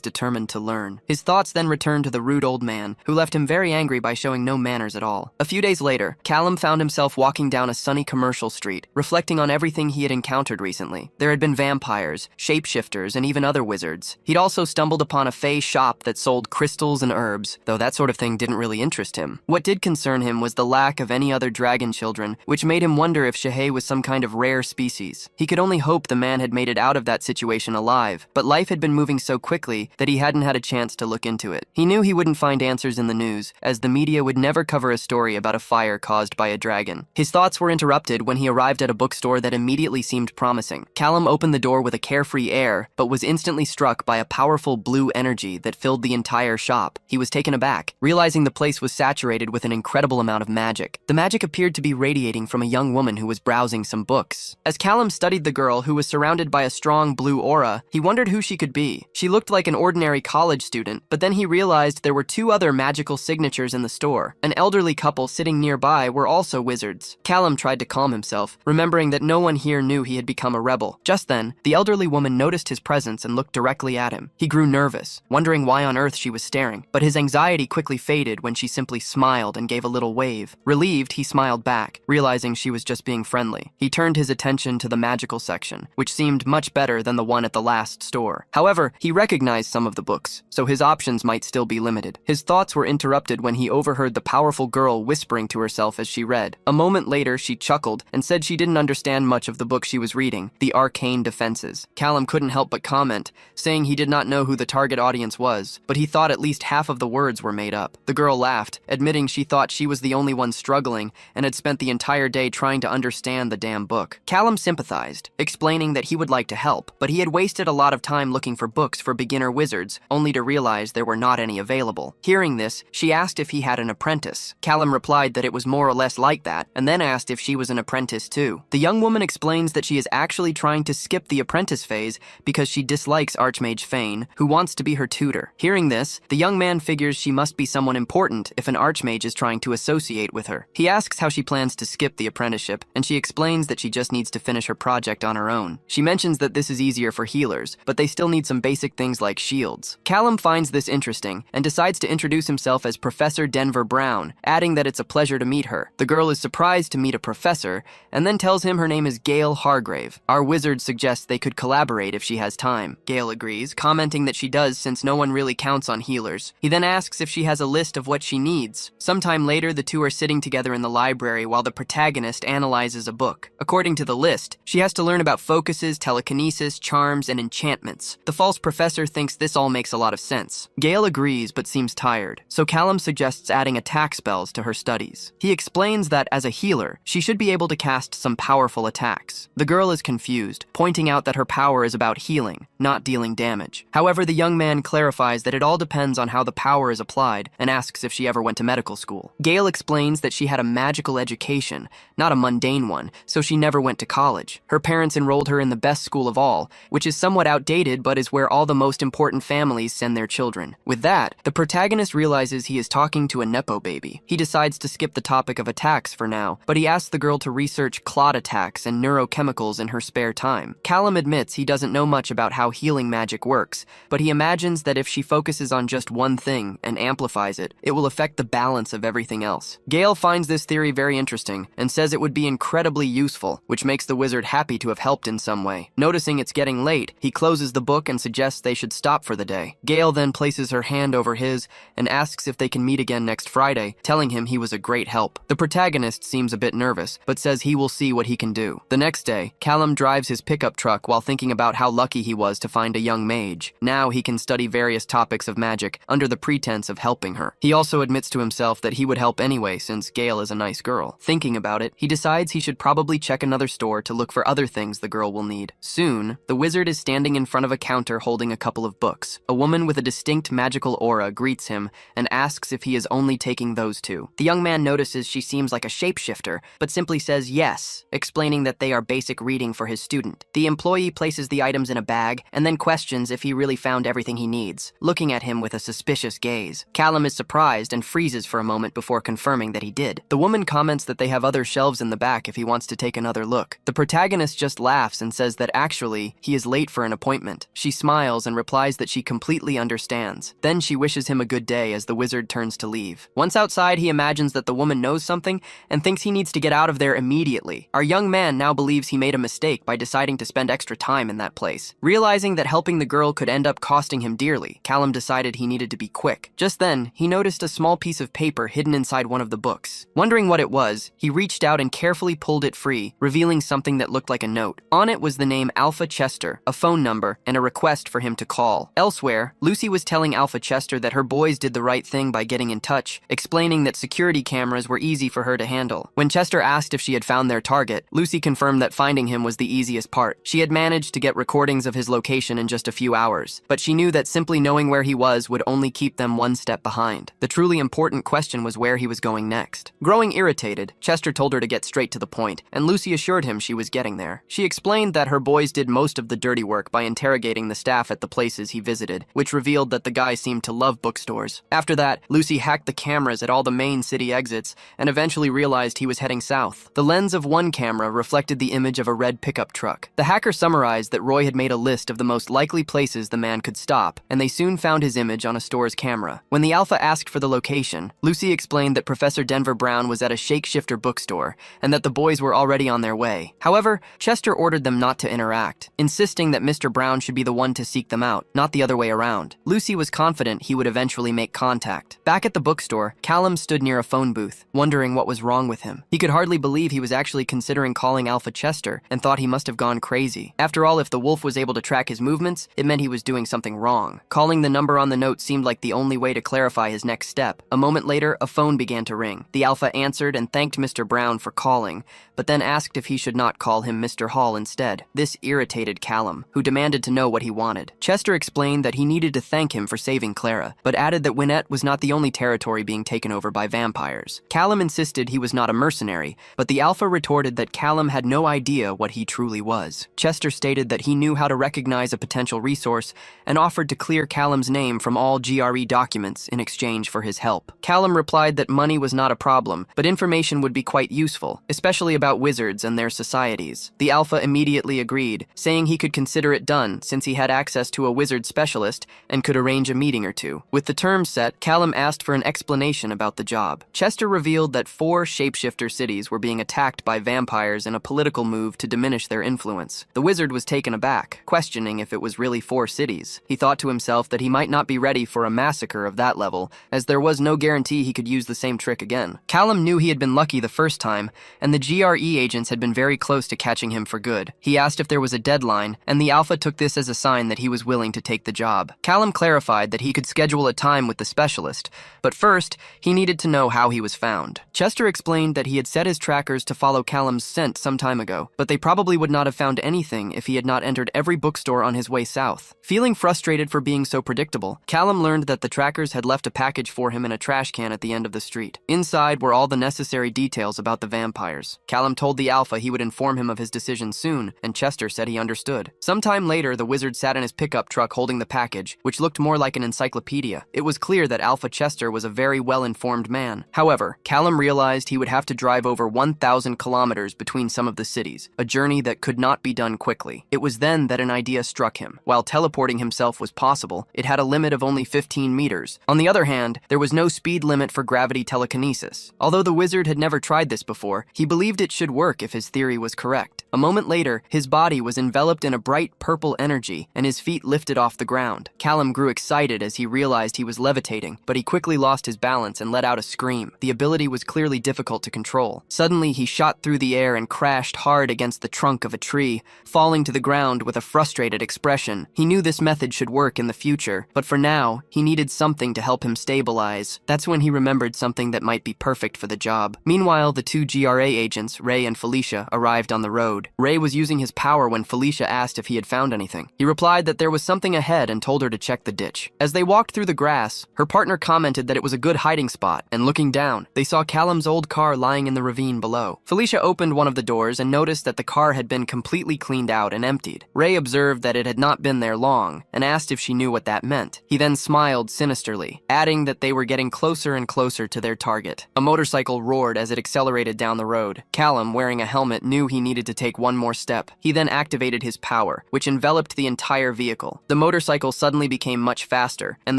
[SPEAKER 1] determined to learn. His thoughts then return to the rude old man, who left him very angry by showing no manners at all. A few days later, Callum found himself walking down a sunny commercial street, reflecting on everything he had encountered recently. There had been vampires, shapeshifters, and even other wizards. He'd also stumbled upon a fey shop that sold crystals and herbs, though that sort of thing didn't really interest him. What did concern him was the lack of any other dragon children, which made him wonder if Shahei was some kind of rare species. He could only hope the man had made it out of that situation alive, but life had been moving so quickly that he hadn't had a chance to look into it. He knew he wouldn't find answers in the news, as the media would never cover a story about a fire caused by a dragon. His thoughts were interrupted when he arrived at a bookstore that immediately seemed promising. Callum opened the door with a carefree air, but was instantly struck by a powerful blue energy that filled the entire shop. He was taken aback, realizing the place was saturated with an incredible amount of magic. The magic appeared to be radiating from a young woman who was browsing some books. As Callum studied the girl, who was surrounded by a strong blue aura, he wondered who she could be. She looked like an ordinary college student, but then he realized there were 2 other magical signatures in the store. An elderly couple sitting nearby were also wizards. Callum tried to calm himself, remembering that no one here knew he had become a rebel. Just then, the elderly woman noticed his presence and looked directly at him. He grew nervous, wondering why on earth she was staring, but his anxiety quickly faded when she simply smiled and gave a little wave. Relieved, he smiled back, realizing she was just being friendly. He turned his attention to the magical section, which seemed much better than the one at the last store. However, he recognized some of the books, so his options might still be limited. His thoughts were interrupted when he overheard the powerful girl whispering to herself as she read. A moment later, she chuckled and said she didn't understand much of the book she was reading, The Arcane Defenses. Callum couldn't help but comment, saying he did not know who the target audience was, but he thought at least half of the words were made up. The girl laughed, admitting she thought she was the only one struggling and had spent the entire day trying to understand the damn book. Callum sympathized, explaining that he would like to help, but he had wasted a lot of time looking for books for beginner wizards, only to realize there were not any available. Hearing this, she asked if he had an apprentice. Callum replied that it was more or less like that, and then asked if she was an apprentice too. The young woman explains that she is actually trying to skip the apprentice phase because she dislikes Archmage Fane, who wants to be her tutor. Hearing this, the young man figures she must be someone important if an Archmage is trying to associate with her. He asks how she plans to skip the apprenticeship, and she explains that she just needs to finish her project on her own. She mentions that this is easier for healers, but they still need some basic things like shields. Callum finds this interesting and decides to introduce himself as Professor Denver Brown, adding that it's a pleasure to meet her. The girl is surprised to meet a professor, and then tells him her name is Gale Hargrave. Our wizard suggests they could collaborate if she has time. Gale agrees, commenting that she does since no one really counts on healers. He then asks if she has a list of what she needs. Sometime later, the two are sitting together in the library while the protagonist analyzes a book. According to the list, she has to learn about focuses, telekinesis, charms, and enchantments. The false professor thinks this all makes a lot of sense. Gale agrees but seems tired, so Callum suggests adding attack spells to her studies. He explains that as a healer, she should be able to cast some powerful attacks. The girl is confused, pointing out that her power is about healing, not dealing damage. However, the young man clarifies that it all depends on how the power is applied and asks if she ever went to medical school. Gale explains that she had a magical education, not a mundane one, so she never went to college. Her parents enrolled her in the best school of all, which is somewhat outdated but is where all the most important families send their children. With that, the protagonist realizes he is talking to a nepo baby. He decides to skip the topic of attacks for now, but he asks the girl to research clot attacks and neurochemicals in her spare time. Callum admits he doesn't know much about how healing magic works, but he imagines that if she focuses on just one thing and amplifies it, it will affect the balance of everything else. Gale finds this theory very interesting and says it would be incredibly useful, which makes the wizard happy to have helped in some way. Noticing it's getting late, he closes the book and suggests they should stop for the day. Gale then places her hand over his and asks if they can meet again next Friday, telling him he was a great help. The protagonist seems a bit nervous, but says he will see what he can do. The next day, Callum drives his pickup truck while thinking about how lucky he was to find a young mage. Now he can study various topics of magic under the pretense of helping her. He also admits to himself that he would help anyway since Gale is a nice girl. Thinking about it, he decides he should probably check another store to look for other things the girl will need. Soon, the wizard is standing in front of a counter holding a couple of books. A woman with a distinct magical aura greets him and asks if he is only taking those two. The young man notices she seems like a shapeshifter, but simply says yes, explaining that they are basic reading for his student. The employee places the items in a bag and then questions if he really found everything he needs, looking at him with a suspicious gaze. Callum is surprised and freezes for a moment before confirming that he did. The woman comments that they have other shelves in the back if he wants to take another look. The protagonist just laughs and says that actually, he is late for an appointment. She smiles and replies that she completely understands. Then she wishes him a good day as the wizard turns to leave. Once outside, he imagines that the woman knows something and thinks he needs to get out of there immediately. Our young man now believes he made a mistake by deciding to spend extra time in that place. Realizing that helping the girl could end up costing him dearly, Callum decided he needed to be quick. Just then, he noticed a small piece of paper hidden inside one of the books. Wondering what it was, he reached out and carefully pulled it free, revealing something that looked like a note. On it was the name Alpha Chester, a phone number, and a request for him to call. Elsewhere, Lucy was telling Alpha Chester that her boys did the right thing by getting in touch, explaining that security cameras were easy for her to handle. When Chester asked if she had found their target, Lucy confirmed that finding him was the easiest part. She had managed to get recordings of his location in just a few hours, but she knew that simply knowing where he was would only keep them one step behind. The truly important question was where he was going next. Growing irritated, Chester told her to get straight to the point, and Lucy assured him she was getting there. She explained that her boys did most of the dirty work by interrogating the staff at the places he visited, which revealed that the guy seemed to love bookstores. After that, Lucy hacked the cameras at all the main city exits and eventually realized he was heading south. The lens of one camera reflected the image of a red pickup truck. The hacker summarized that Roy had made a list of the most likely places the man could stop, and they soon found his image on a store's camera. When the Alpha asked for the location, Lucy explained that Professor Denver Brown was at a shapeshifter bookstore and that the boys were already on their way. However, Chester ordered them not to interact, insisting that Mr. Brown should be the one to seek them out, not the other way around. Lucy was confident he would eventually make contact. Back at the bookstore, Callum stood near a phone booth, wondering what was wrong with him. He could hardly believe he was actually considering calling Alpha Chester and thought he must have gone crazy. After all, if the wolf was able to track his movements, it meant he was doing something wrong. Calling the number on the note seemed like the only way to clarify his next step. A moment later, a phone began to ring. The Alpha answered and thanked Mr. Brown for calling, but then asked if he should not call him Mr. Hall instead. This irritated Callum, who demanded to know what he wanted. Chester explained that he needed to thank him for saving Clara, but added that Winnet was not the only territory being taken over by vampires. Callum insisted he was not a mercenary, but the Alpha retorted that Callum had no idea what he truly was. Chester stated that he knew how to recognize a potential resource and offered to clear Callum's name from all GRE documents in exchange for his help. Callum replied that money was not a problem, but information would be quite useful, especially about wizards and their societies. The Alpha immediately agreed, saying he could consider it done since he had access to a wizard specialist and could arrange a meeting or two. With the terms set, Callum asked for an explanation about the job. Chester revealed that 4 shapeshifter cities were being attacked by vampires in a political move to diminish their influence. The wizard was taken aback, questioning if it was really 4 cities. He thought to himself that he might not be ready for a massacre of that level, as there was no guarantee he could use the same trick again. Callum knew he had been lucky the first time, and the GRE agents had been very close to catching him for good. He asked if there was a deadline, and the Alpha took this as a sign that he was willing to take the job. Callum clarified that he could schedule a time with the specialist, but first, he needed to know how he was found. Chester explained that he had set his trackers to follow Callum's scent some time ago, but they probably would not have found anything if he had not entered every bookstore on his way south. Feeling frustrated for being so predictable, Callum learned that the trackers had left a package for him in a trash can at the end of the street. Inside were all the necessary details about the vampires. Callum told the Alpha he would inform him of his decision soon, and Chester said he understood. Sometime later, the wizard sat in his pickup truck holding the package, which looked more like an encyclopedia. It was clear that Alpha Chester was a very well-informed man. However, Callum realized he would have to drive over 1,000 kilometers between some of the cities, a journey that could not be done quickly. It was then that an idea struck him. While teleporting himself was possible, it had a limit of only 15 meters. On the other hand, there was no speed limit for gravity telekinesis. Although the wizard had never tried this before, he believed it should work if his theory was correct. A moment later, his body was enveloped in a bright purple energy, and his feet lifted off the ground. Callum grew excited as he realized he was levitating, but he quickly lost his balance and let out a scream. The ability was clearly difficult to control. Suddenly, he shot through the air and crashed hard against the trunk of a tree, falling to the ground with a frustrated expression. He knew this method should work in the future, but for now, he needed something to help him stabilize. That's when he remembered something that might be perfect for the job. Meanwhile, the two GRA agents, Ray and Felicia, arrived on the road. Ray was using his power when Felicia asked if he had found anything. He replied that there was something ahead and told her to check the ditch. As they walked through the grass, her partner commented that it was a good hiding spot, and looking down, they saw Callum's old car lying in the ravine below. Felicia opened one of the doors and noticed that the car had been completely cleaned out and emptied. Ray observed that it had not been there long and asked if she knew what that meant. He then smiled sinisterly, adding that they were getting closer and closer to their target. A motorcycle roared as it accelerated down the road. Callum, wearing a helmet, knew he needed to take one more step. He then activated his power, which enveloped the entire vehicle. The motorcycle suddenly became much faster, and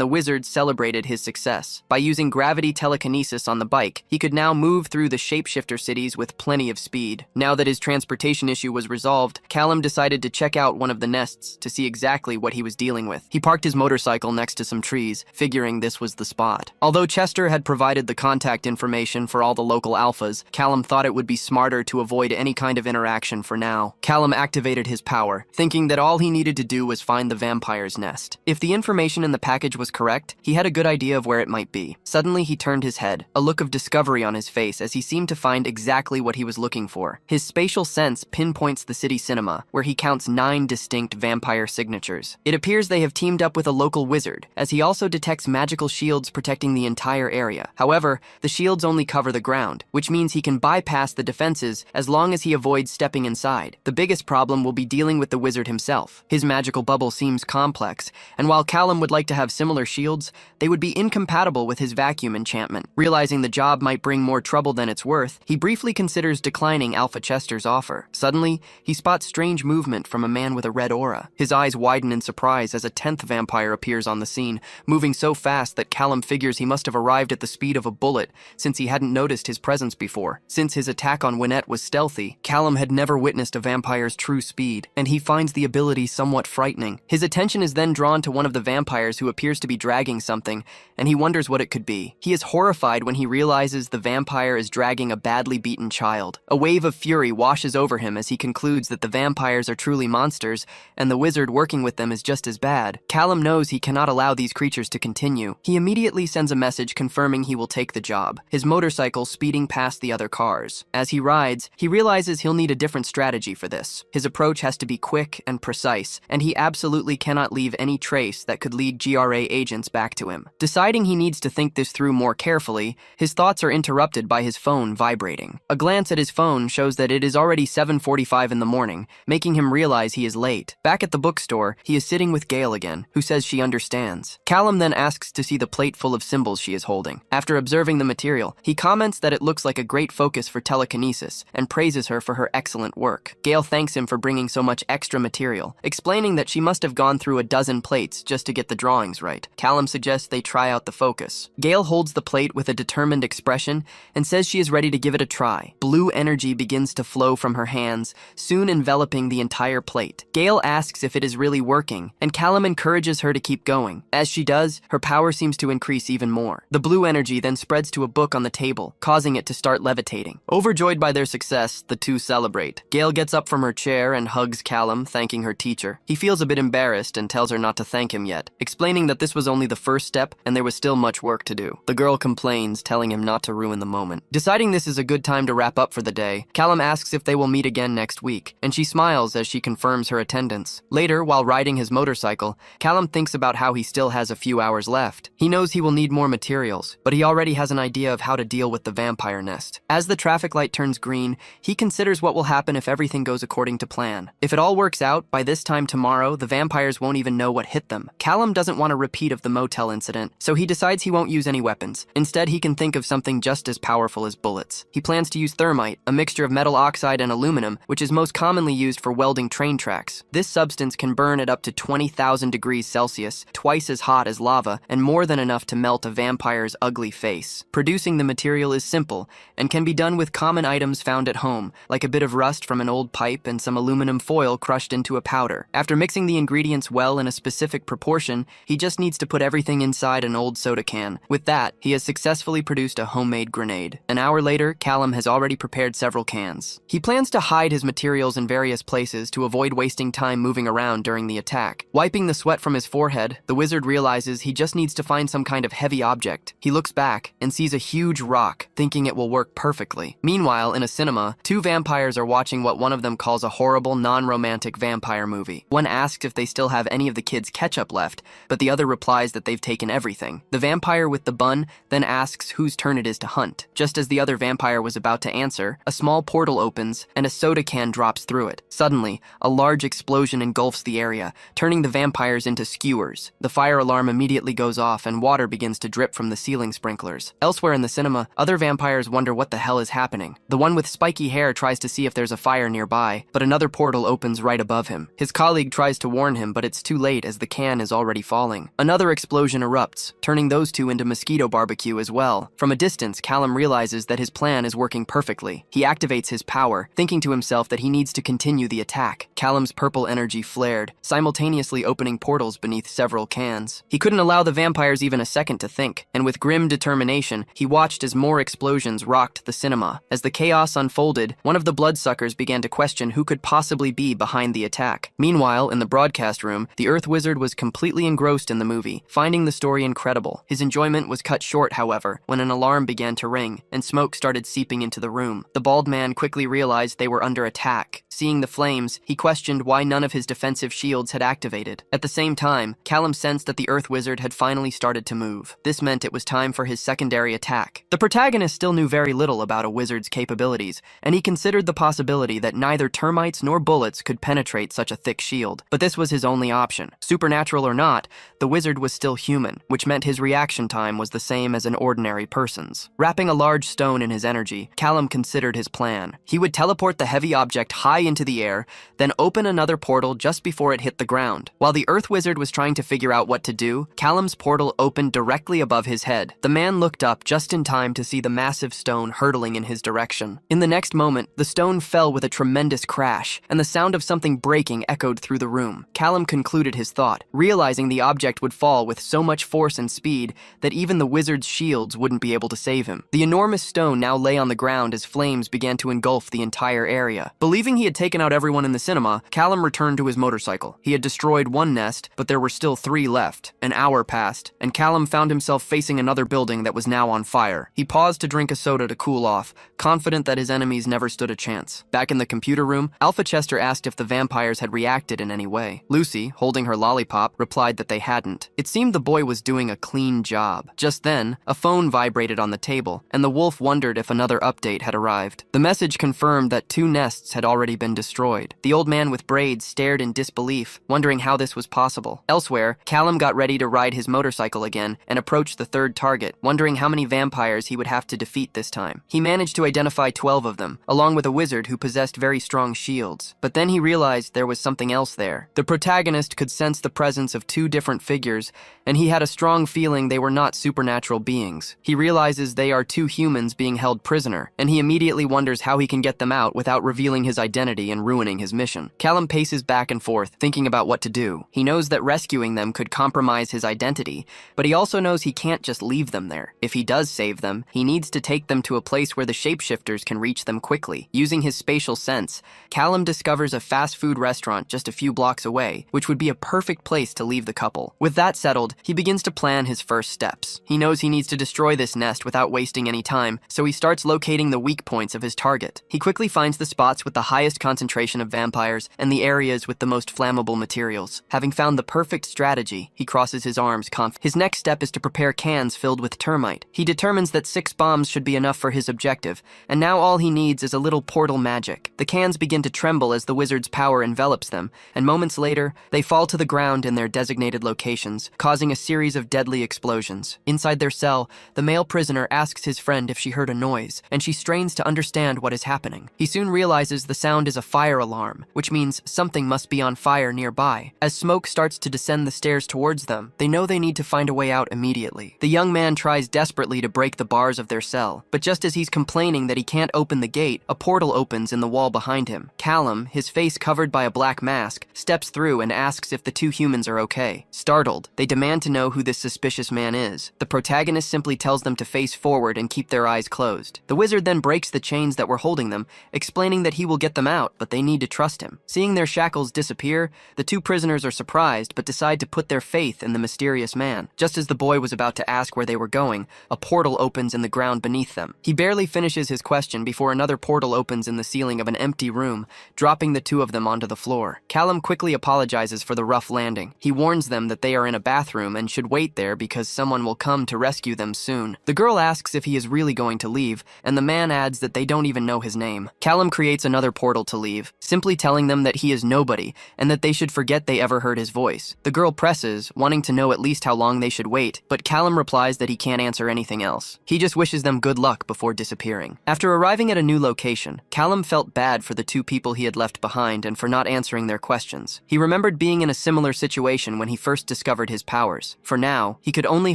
[SPEAKER 1] the wizard celebrated his success. By using gravity telekinesis on the bike, he could now move through the shapeshifter cities with plenty of speed. Now that his transportation issue was resolved, Callum decided to check out one of the nests to see exactly what he was dealing with. He parked his motorcycle next to some trees, figuring this was the spot. Although Chester had provided the contact information for all the local alphas, Callum thought it would be smarter to avoid any kind of interaction for now. Callum activated his power, thinking that all he needed to do was find the vampire's nest. If the information in the package was correct, he had a good idea of where it might be. Suddenly, he turned his head, a look of discovery on his face as he seemed to find exactly what he was looking for. His spatial sense pinpoints the city cinema, where he counts 9 distinct vampire signatures. It appears they have teamed up with a local wizard, as he also detects magical shields protecting the entire area. However, the shields only cover the ground, which means he can bypass the defenses as long as he avoids stepping inside. The biggest problem will be dealing with the wizard himself. His magical bubble seems complex, and while Callum would like to have similar shields, they would be incompatible with his vacuum enchantment. Realizing the job might bring more trouble than it's worth, he briefly considers declining Alpha Chester's offer. Suddenly, he spots strange movement from a man with a red aura. His eyes widen in surprise as a 10th vampire appears on the scene, moving so fast that Callum figures he must have arrived at the speed of a bullet since he hadn't noticed his presence before. Since his attack on Wynette was stealthy, Callum had never witnessed a vampire's true speed, and he finds the ability somewhat frightening. His attention is then drawn to one of the vampires who appears to be dragging something, and he wonders what it could be. He is horrified when he realizes the vampire is dragging a badly beaten child. A wave of fury washes over him as he concludes that the vampires are truly monsters, and the wizard working with them is just as bad. Callum knows he cannot allow these creatures to continue. He immediately sends a message confirming he will take the job, his motorcycle speeding past the other cars. As he rides, he realizes he'll need a different strategy for this. His approach has to be quick and precise, and he absolutely cannot leave any trace that could lead GRA agents back to him. Deciding he needs to think this through more carefully, his thoughts are interrupted by his phone vibrating. A glance at his phone shows that it is already 7:45 in the morning, making him realize he is late. Back at the bookstore, he is sitting with Gail again, who says she understands. Callum then asks to see the plate full of symbols she is holding. After observing the material, he comments that it looks like a great focus for telekinesis and praises her for her excellent work. Gail thanks him for bringing so much extra material, explaining that she must have gone through a dozen plates just to get the drawings right. Callum suggests they try out the focus. Gail holds the plate with a determined expression and says she is ready to give it a try. Blue energy begins to flow from her hands, soon enveloping the entire plate. Gail asks if it is really working, and Callum encourages her to keep going. As she does, her power seems to increase even more. The blue energy then spreads to a book on the table, causing it to start levitating. Overjoyed by their success, the two celebrate. Gail gets up from her chair and hugs Callum, thanking her teacher. He feels a bit embarrassed and tells her not to thank him yet, explaining that this was only the first step and there was still much work to do. The girl complains, telling him not to ruin the moment. Deciding this is a good time to wrap up for the day, Callum Callum asks if they will meet again next week, and she smiles as she confirms her attendance. Later, while riding his motorcycle, Callum thinks about how he still has a few hours left. He knows he will need more materials, but he already has an idea of how to deal with the vampire nest. As the traffic light turns green, he considers what will happen if everything goes according to plan. If it all works out, by this time tomorrow, the vampires won't even know what hit them. Callum doesn't want a repeat of the motel incident, so he decides he won't use any weapons. Instead, he can think of something just as powerful as bullets. He plans to use thermite, a mixture of metal oxide and aluminum, which is most commonly used for welding train tracks. This substance can burn at up to 20,000 degrees Celsius, twice as hot as lava, and more than enough to melt a vampire's ugly face. Producing the material is simple, and can be done with common items found at home, like a bit of rust from an old pipe and some aluminum foil crushed into a powder. After mixing the ingredients well in a specific proportion, he just needs to put everything inside an old soda can. With that, he has successfully produced a homemade grenade. An hour later, Callum has already prepared several cans. He plans to hide his materials in various places to avoid wasting time moving around during the attack. Wiping the sweat from his forehead, the wizard realizes he just needs to find some kind of heavy object. He looks back and sees a huge rock, thinking it will work perfectly. Meanwhile, in a cinema, two vampires are watching what one of them calls a horrible, non-romantic vampire movie. One asks if they still have any of the kids' ketchup left, but the other replies that they've taken everything. The vampire with the bun then asks whose turn it is to hunt. Just as the other vampire was about to answer, a small portal opens and a soda can drops through it. Suddenly, a large explosion engulfs the area, turning the vampires into skewers. The fire alarm immediately goes off and water begins to drip from the ceiling sprinklers. Elsewhere in the cinema, other vampires wonder what the hell is happening. The one with spiky hair tries to see if there's a fire nearby, but another portal opens right above him. His colleague tries to warn him, but it's too late as the can is already falling. Another explosion erupts, turning those two into mosquito barbecue as well. From a distance, Callum realizes that his plan is working perfectly. He activates his power, thinking to himself that he needs to continue the attack. Callum's purple energy flared, simultaneously opening portals beneath several cans. He couldn't allow the vampires even a second to think, and with grim determination, he watched as more explosions rocked the cinema. As the chaos unfolded, one of the bloodsuckers began to question who could possibly be behind the attack. Meanwhile, in the broadcast room, the Earth Wizard was completely engrossed in the movie, finding the story incredible. His enjoyment was cut short, however, when an alarm began to ring, and smoke started seeping into the room. The bald man quickly realized they were under attack. Seeing the flames, he questioned why none of his defensive shields had activated. At the same time, Callum sensed that the Earth Wizard had finally started to move. This meant it was time for his secondary attack. The protagonist still knew very little about a wizard's capabilities, and he considered the possibility that neither termites nor bullets could penetrate such a thick shield. But this was his only option. Supernatural or not, the wizard was still human, which meant his reaction time was the same as an ordinary person's. Wrapping a large stone in his energy, Callum considered his plan. He would teleport the heavy object high into the air, then open another portal just before it hit the ground. While the Earth Wizard was trying to figure out what to do, Callum's portal opened directly above his head. The man looked up just in time to see the massive stone hurtling in his direction. In the next moment, the stone fell with a tremendous crash, and the sound of something breaking echoed through the room. Callum concluded his thought, realizing the object would fall with so much force and speed that even the wizard's shields wouldn't be able to save him. The enormous stone now lay on the ground as flames began to engulf the entire area. Believing he had taken out everyone in the cinema, Callum returned to his motorcycle. He had destroyed one nest, but there were still 3 left. An hour passed, and Callum found himself facing another building that was now on fire. He paused to drink a soda to cool off, confident that his enemies never stood a chance. Back in the computer room, Alpha Chester asked if the vampires had reacted in any way. Lucy, holding her lollipop, replied that they hadn't. It seemed the boy was doing a clean job. Just then, a phone vibrated on the table, and the wolf wondered if another update had arrived. The message confirmed that 2 nests had already been destroyed. The old man with braids stared in disbelief, wondering how this was possible. Elsewhere, Callum got ready to ride his motorcycle again and approached the 3rd target, wondering how many vampires he would have to defeat this time. He managed to identify 12 of them, along with a wizard who possessed very strong shields. But then he realized there was something else there. The protagonist could sense the presence of 2 different figures, and he had a strong feeling they were not supernatural beings. He realizes they are 2 humans being held prisoner, and he immediately wonders how he can get them out without revealing his identity and ruining his mission. Callum paces back and forth, thinking about what to do. He knows that rescuing them could compromise his identity, but he also knows he can't just leave them there. If he does save them, he needs to take them to a place where the shapeshifters can reach them quickly. Using his spatial sense, Callum discovers a fast food restaurant just a few blocks away, which would be a perfect place to leave the couple. With that settled, he begins to plan his first steps. He knows he needs to destroy this nest without wasting any time, so he starts locating the weak points of his target target. He quickly finds the spots with the highest concentration of vampires and the areas with the most flammable materials. Having found the perfect strategy, he crosses his arms confidently. His next step is to prepare cans filled with termite. He determines that 6 bombs should be enough for his objective, and now all he needs is a little portal magic. The cans begin to tremble as the wizard's power envelops them, and moments later, they fall to the ground in their designated locations, causing a series of deadly explosions. Inside their cell, the male prisoner asks his friend if she heard a noise, and she strains to understand what is happening. He soon realizes the sound is a fire alarm, which means something must be on fire nearby. As smoke starts to descend the stairs towards them, they know they need to find a way out immediately. The young man tries desperately to break the bars of their cell, but just as he's complaining that he can't open the gate, a portal opens in the wall behind him. Callum, his face covered by a black mask, steps through and asks if the 2 humans are okay. Startled, they demand to know who this suspicious man is. The protagonist simply tells them to face forward and keep their eyes closed. The wizard then breaks the chains that were holding them, explaining that he will get them out, but they need to trust him. Seeing their shackles disappear, the 2 prisoners are surprised but decide to put their faith in the mysterious man. Just as the boy was about to ask where they were going, a portal opens in the ground beneath them. He barely finishes his question before another portal opens in the ceiling of an empty room, dropping the 2 of them onto the floor. Callum quickly apologizes for the rough landing. He warns them that they are in a bathroom and should wait there because someone will come to rescue them soon. The girl asks if he is really going to leave, and the man adds that they don't even know his name. Callum creates another portal to leave, simply telling them that he is nobody and that they should forget they ever heard his voice. The girl presses, wanting to know at least how long they should wait, but Callum replies that he can't answer anything else. He just wishes them good luck before disappearing. After arriving at a new location, Callum felt bad for the 2 people he had left behind and for not answering their questions. He remembered being in a similar situation when he first discovered his powers. For now, he could only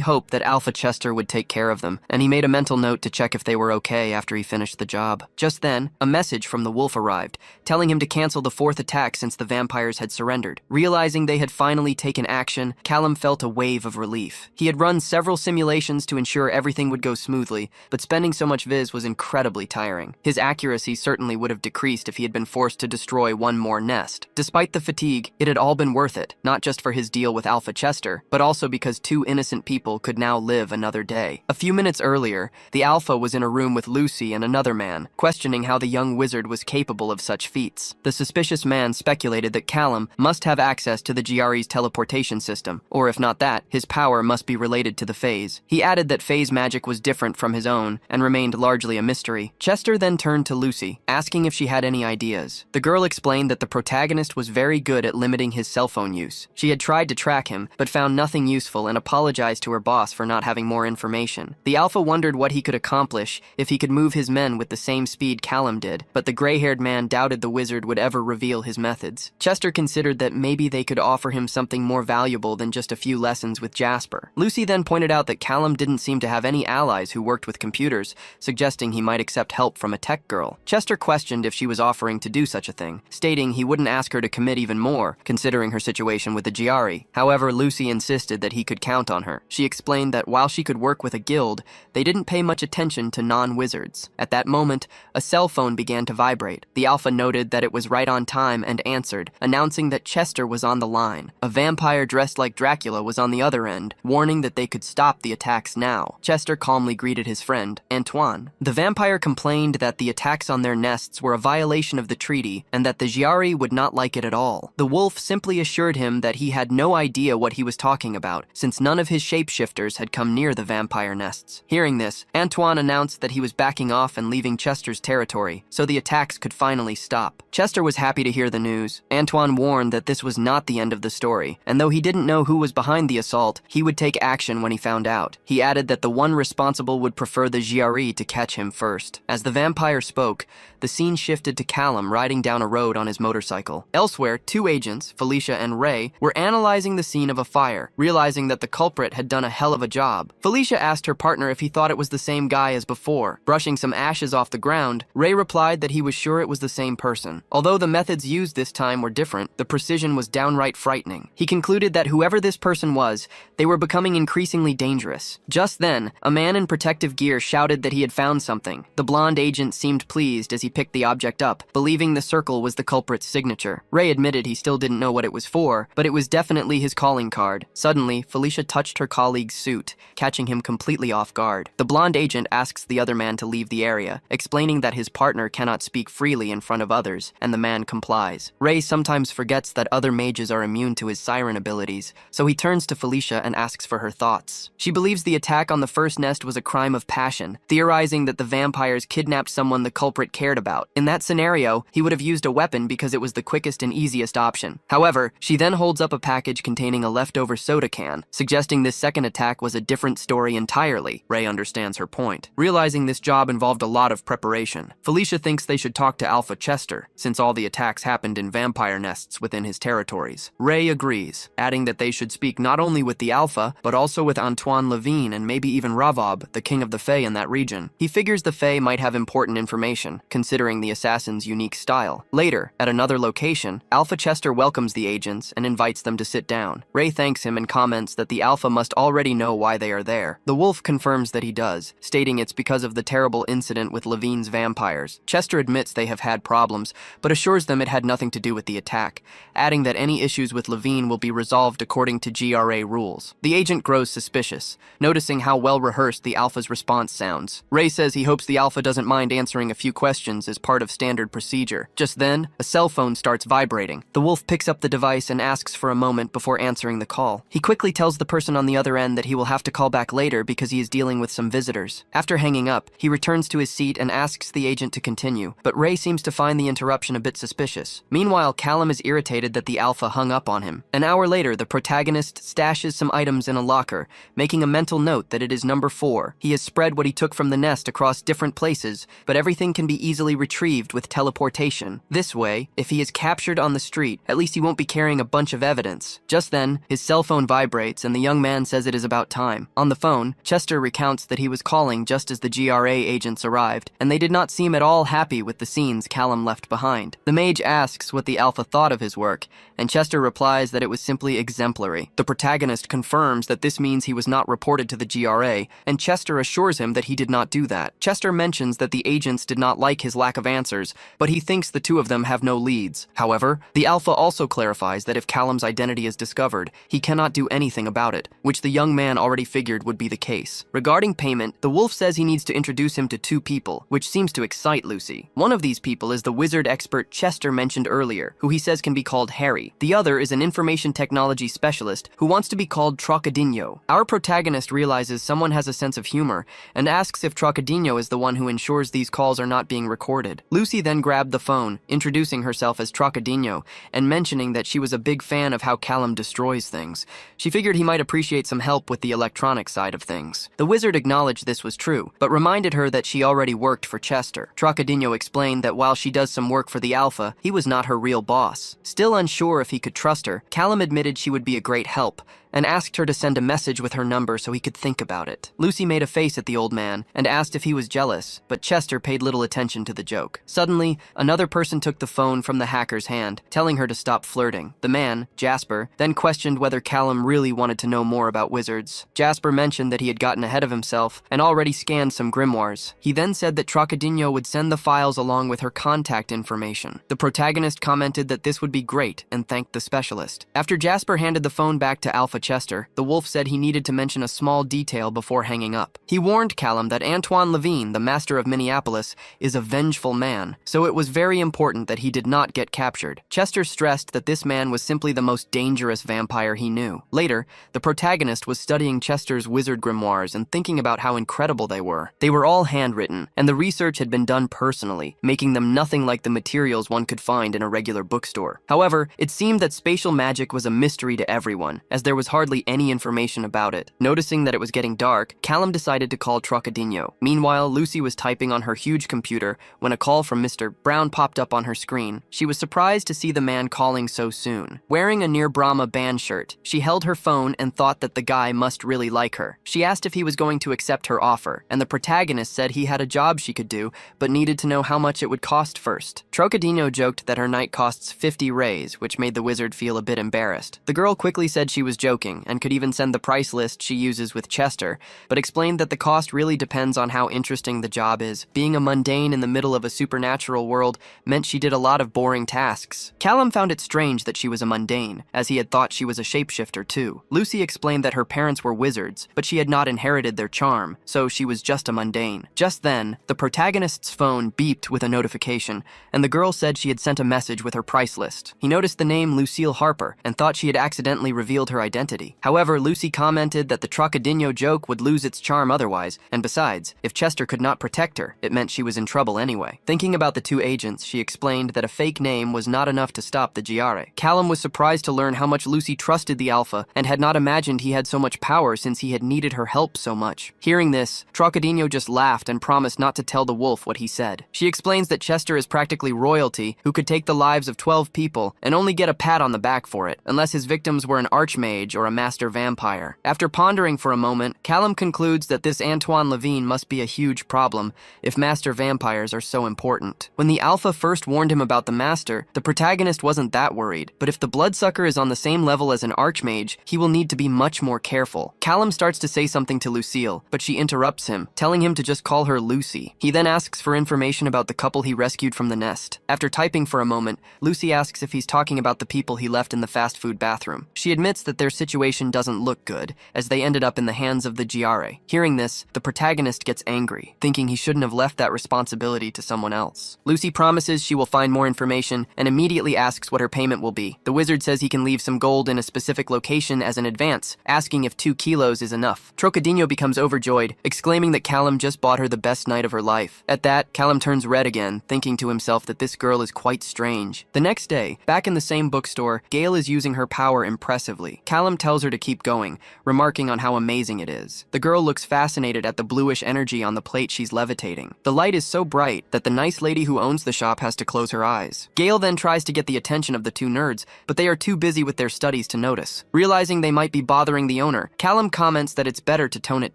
[SPEAKER 1] hope that Alpha Chester would take care of them, and he made a mental note to check if they were okay after he finished the job. Just then, a message from the wolf arrived, telling him to cancel the 4th attack since the vampires had surrendered. Realizing they had finally taken action, Callum felt a wave of relief. He had run several simulations to ensure everything would go smoothly, but spending so much viz was incredibly tiring. His accuracy certainly would have decreased if he had been forced to destroy one more nest. Despite the fatigue, it had all been worth it, not just for his deal with Alpha Chester, but also because 2 innocent people could now live another day. A few minutes earlier, the Alpha was in a room with Lucy and another man, questioning how the young wizard was capable of such feats. The suspicious man speculated that Callum must have access to the GRE's teleportation system, or if not that, his power must be related to the phase. He added that phase magic was different from his own and remained largely a mystery. Chester then turned to Lucy, asking if she had any ideas. The girl explained that the protagonist was very good at limiting his cell phone use. She had tried to track him, but found nothing useful and apologized to her boss for not having more information. The Alpha wondered what he could accomplish if he could move his men with the same speed Callum did, but the gray-haired man doubted the wizard would ever reveal his methods. Chester considered that maybe they could offer him something more valuable than just a few lessons with Jasper. Lucy then pointed out that Callum didn't seem to have any allies who worked with computers, suggesting he might accept help from a tech girl. Chester questioned if she was offering to do such a thing, stating he wouldn't ask her to commit even more, considering her situation with the GRE. However, Lucy insisted that he could count on her. She explained that while she could work with a guild, they didn't pay much attention to non-wizards. At that moment, a cell phone began to vibrate. The Alpha noted that it was right on time and answered, announcing that Chester was on the line. A vampire dressed like Dracula was on the other end, warning that they could stop the attacks now. Chester calmly greeted his friend, Antoine. The vampire complained that the attacks on their nests were a violation of the treaty and that the Giari would not like it at all. The wolf simply assured him that he had no idea what he was talking about, since none of his shapeshifters had come near the vampire nests. Hearing this, Antoine announced that he was backing off and leaving Chester's territory, so the attacks could finally stop. Chester was happy to hear the news. Antoine warned that this was not the end of the story, and though he didn't know who was behind the assault, he would take action when he found out. He added that the one responsible would prefer the Giari to catch him first. As the vampire spoke, the scene shifted to Callum riding down a road on his motorcycle. Elsewhere, two agents, Felicia and Ray, were analyzing the scene of a fire, realizing that the culprit had done a hell of a job. Felicia asked her partner if he thought it was the same guy as before. Brushing some ashes off the ground, Ray replied that he was sure it was the same person. Although the methods used this time were different, the precision was downright frightening. He concluded that whoever this person was, they were becoming increasingly dangerous. Just then, a man in protective gear shouted that he had found something. The blonde agent seemed pleased as he picked the object up, believing the circle was the culprit's signature. Ray admitted he still didn't know what it was for, but it was definitely his calling card. Suddenly, Felicia touched her colleague's suit, catching him completely off guard. The blonde agent asks the other man to leave the area, explaining saying that his partner cannot speak freely in front of others, and the man complies. Ray sometimes forgets that other mages are immune to his siren abilities, so he turns to Felicia and asks for her thoughts. She believes the attack on the first nest was a crime of passion, theorizing that the vampires kidnapped someone the culprit cared about. In that scenario, he would have used a weapon because it was the quickest and easiest option. However, she then holds up a package containing a leftover soda can, suggesting this second attack was a different story entirely. Ray understands her point. Realizing this job involved a lot of preparation, Felicia thinks they should talk to Alpha Chester, since all the attacks happened in vampire nests within his territories. Ray agrees, adding that they should speak not only with the Alpha, but also with Antoine Levine and maybe even Ravob, the king of the Fae in that region. He figures the Fae might have important information, considering the assassin's unique style. Later, at another location, Alpha Chester welcomes the agents and invites them to sit down. Ray thanks him and comments that the Alpha must already know why they are there. The wolf confirms that he does, stating it's because of the terrible incident with Levine's vampires. Chester admits they have had problems, but assures them it had nothing to do with the attack, adding that any issues with Levine will be resolved according to GRA rules. The agent grows suspicious, noticing how well-rehearsed the Alpha's response sounds. Ray says he hopes the Alpha doesn't mind answering a few questions as part of standard procedure. Just then, a cell phone starts vibrating. The wolf picks up the device and asks for a moment before answering the call. He quickly tells the person on the other end that he will have to call back later because he is dealing with some visitors. After hanging up, he returns to his seat and asks the agent to continue, but Ray seems to find the interruption a bit suspicious. Meanwhile, Callum is irritated that the Alpha hung up on him. An hour later, the protagonist stashes some items in a locker, making a mental note that it is number 4. He has spread what he took from the nest across different places, but everything can be easily retrieved with teleportation. This way, if he is captured on the street, at least he won't be carrying a bunch of evidence. Just then, his cell phone vibrates and the young man says it is about time. On the phone, Chester recounts that he was calling just as the GRA agents arrived, and they did not seem at all happy with the scenes Callum left behind. The mage asks what the Alpha thought of his work, and Chester replies that it was simply exemplary. The protagonist confirms that this means he was not reported to the GRA, and Chester assures him that he did not do that. Chester mentions that the agents did not like his lack of answers, but he thinks the two of them have no leads. However, the Alpha also clarifies that if Callum's identity is discovered, he cannot do anything about it, which the young man already figured would be the case. Regarding payment, the wolf says he needs to introduce him to 2 people, which seems to excite Lucy. One of these people is the wizard expert Chester mentioned earlier, who he says can be called Harry. The other is an information technology specialist who wants to be called Trocadinho. Our protagonist realizes someone has a sense of humor and asks if Trocadinho is the one who ensures these calls are not being recorded. Lucy then grabbed the phone, introducing herself as Trocadinho and mentioning that she was a big fan of how Callum destroys things. She figured he might appreciate some help with the electronic side of things. The wizard acknowledged this was true, but reminded her that she already worked for Chester. Trocadinho explained that while she does some work for the Alpha, he was not her real boss. Still unsure if he could trust her, Callum admitted she would be a great help, and asked her to send a message with her number so he could think about it. Lucy made a face at the old man and asked if he was jealous, but Chester paid little attention to the joke. Suddenly, another person took the phone from the hacker's hand, telling her to stop flirting. The man, Jasper, then questioned whether Callum really wanted to know more about wizards. Jasper mentioned that he had gotten ahead of himself and already scanned some grimoires. He then said that Trocadinho would send the files along with her contact information. The protagonist commented that this would be great and thanked the specialist. After Jasper handed the phone back to Alpha Chester, the wolf said he needed to mention a small detail before hanging up. He warned Callum that Antoine Levine, the master of Minneapolis, is a vengeful man, so it was very important that he did not get captured. Chester stressed that this man was simply the most dangerous vampire he knew. Later, the protagonist was studying Chester's wizard grimoires and thinking about how incredible they were. They were all handwritten, and the research had been done personally, making them nothing like the materials one could find in a regular bookstore. However, it seemed that spatial magic was a mystery to everyone, as there was hardly any information about it. Noticing that it was getting dark, Callum decided to call Trocadinho. Meanwhile, Lucy was typing on her huge computer when a call from Mr. Brown popped up on her screen. She was surprised to see the man calling so soon. Wearing a Near Brahma band shirt, she held her phone and thought that the guy must really like her. She asked if he was going to accept her offer, and the protagonist said he had a job she could do, but needed to know how much it would cost first. Trocadinho joked that her night costs 50 rays, which made the wizard feel a bit embarrassed. The girl quickly said she was joking, joking and could even send the price list she uses with Chester, but explained that the cost really depends on how interesting the job is. Being a mundane in the middle of a supernatural world meant she did a lot of boring tasks. Callum found it strange that she was a mundane, as he had thought she was a shapeshifter too. Lucy explained that her parents were wizards, but she had not inherited their charm, so she was just a mundane. Just then, the protagonist's phone beeped with a notification, and the girl said she had sent a message with her price list. He noticed the name Lucille Harper and thought she had accidentally revealed her identity. However, Lucy commented that the Trocadinho joke would lose its charm otherwise, and besides, if Chester could not protect her, it meant she was in trouble anyway. Thinking about the two agents, she explained that a fake name was not enough to stop the GRA. Callum was surprised to learn how much Lucy trusted the Alpha and had not imagined he had so much power since he had needed her help so much. Hearing this, Trocadinho just laughed and promised not to tell the wolf what he said. She explains that Chester is practically royalty who could take the lives of 12 people and only get a pat on the back for it, unless his victims were an archmage or a master vampire. After pondering for a moment, Callum concludes that this Antoine Levine must be a huge problem if master vampires are so important. When the Alpha first warned him about the master, the protagonist wasn't that worried, but if the bloodsucker is on the same level as an archmage, he will need to be much more careful. Callum starts to say something to Lucille, but she interrupts him, telling him to just call her Lucy. He then asks for information about the couple he rescued from the nest. After typing for a moment, Lucy asks if he's talking about the people he left in the fast food bathroom. She admits that their situation doesn't look good, as they ended up in the hands of the GRA. Hearing this, the protagonist gets angry, thinking he shouldn't have left that responsibility to someone else. Lucy promises she will find more information and immediately asks what her payment will be. The wizard says he can leave some gold in a specific location as an advance, asking if 2 kilos is enough. Trocadinho becomes overjoyed, exclaiming that Callum just bought her the best night of her life. At that, Callum turns red again, thinking to himself that this girl is quite strange. The next day, back in the same bookstore, Gail is using her power impressively. Callum tells her to keep going, remarking on how amazing it is. The girl looks fascinated at the bluish energy on the plate she's levitating. The light is so bright that the nice lady who owns the shop has to close her eyes. Gail then tries to get the attention of the two nerds, but they are too busy with their studies to notice. Realizing they might be bothering the owner, Callum comments that it's better to tone it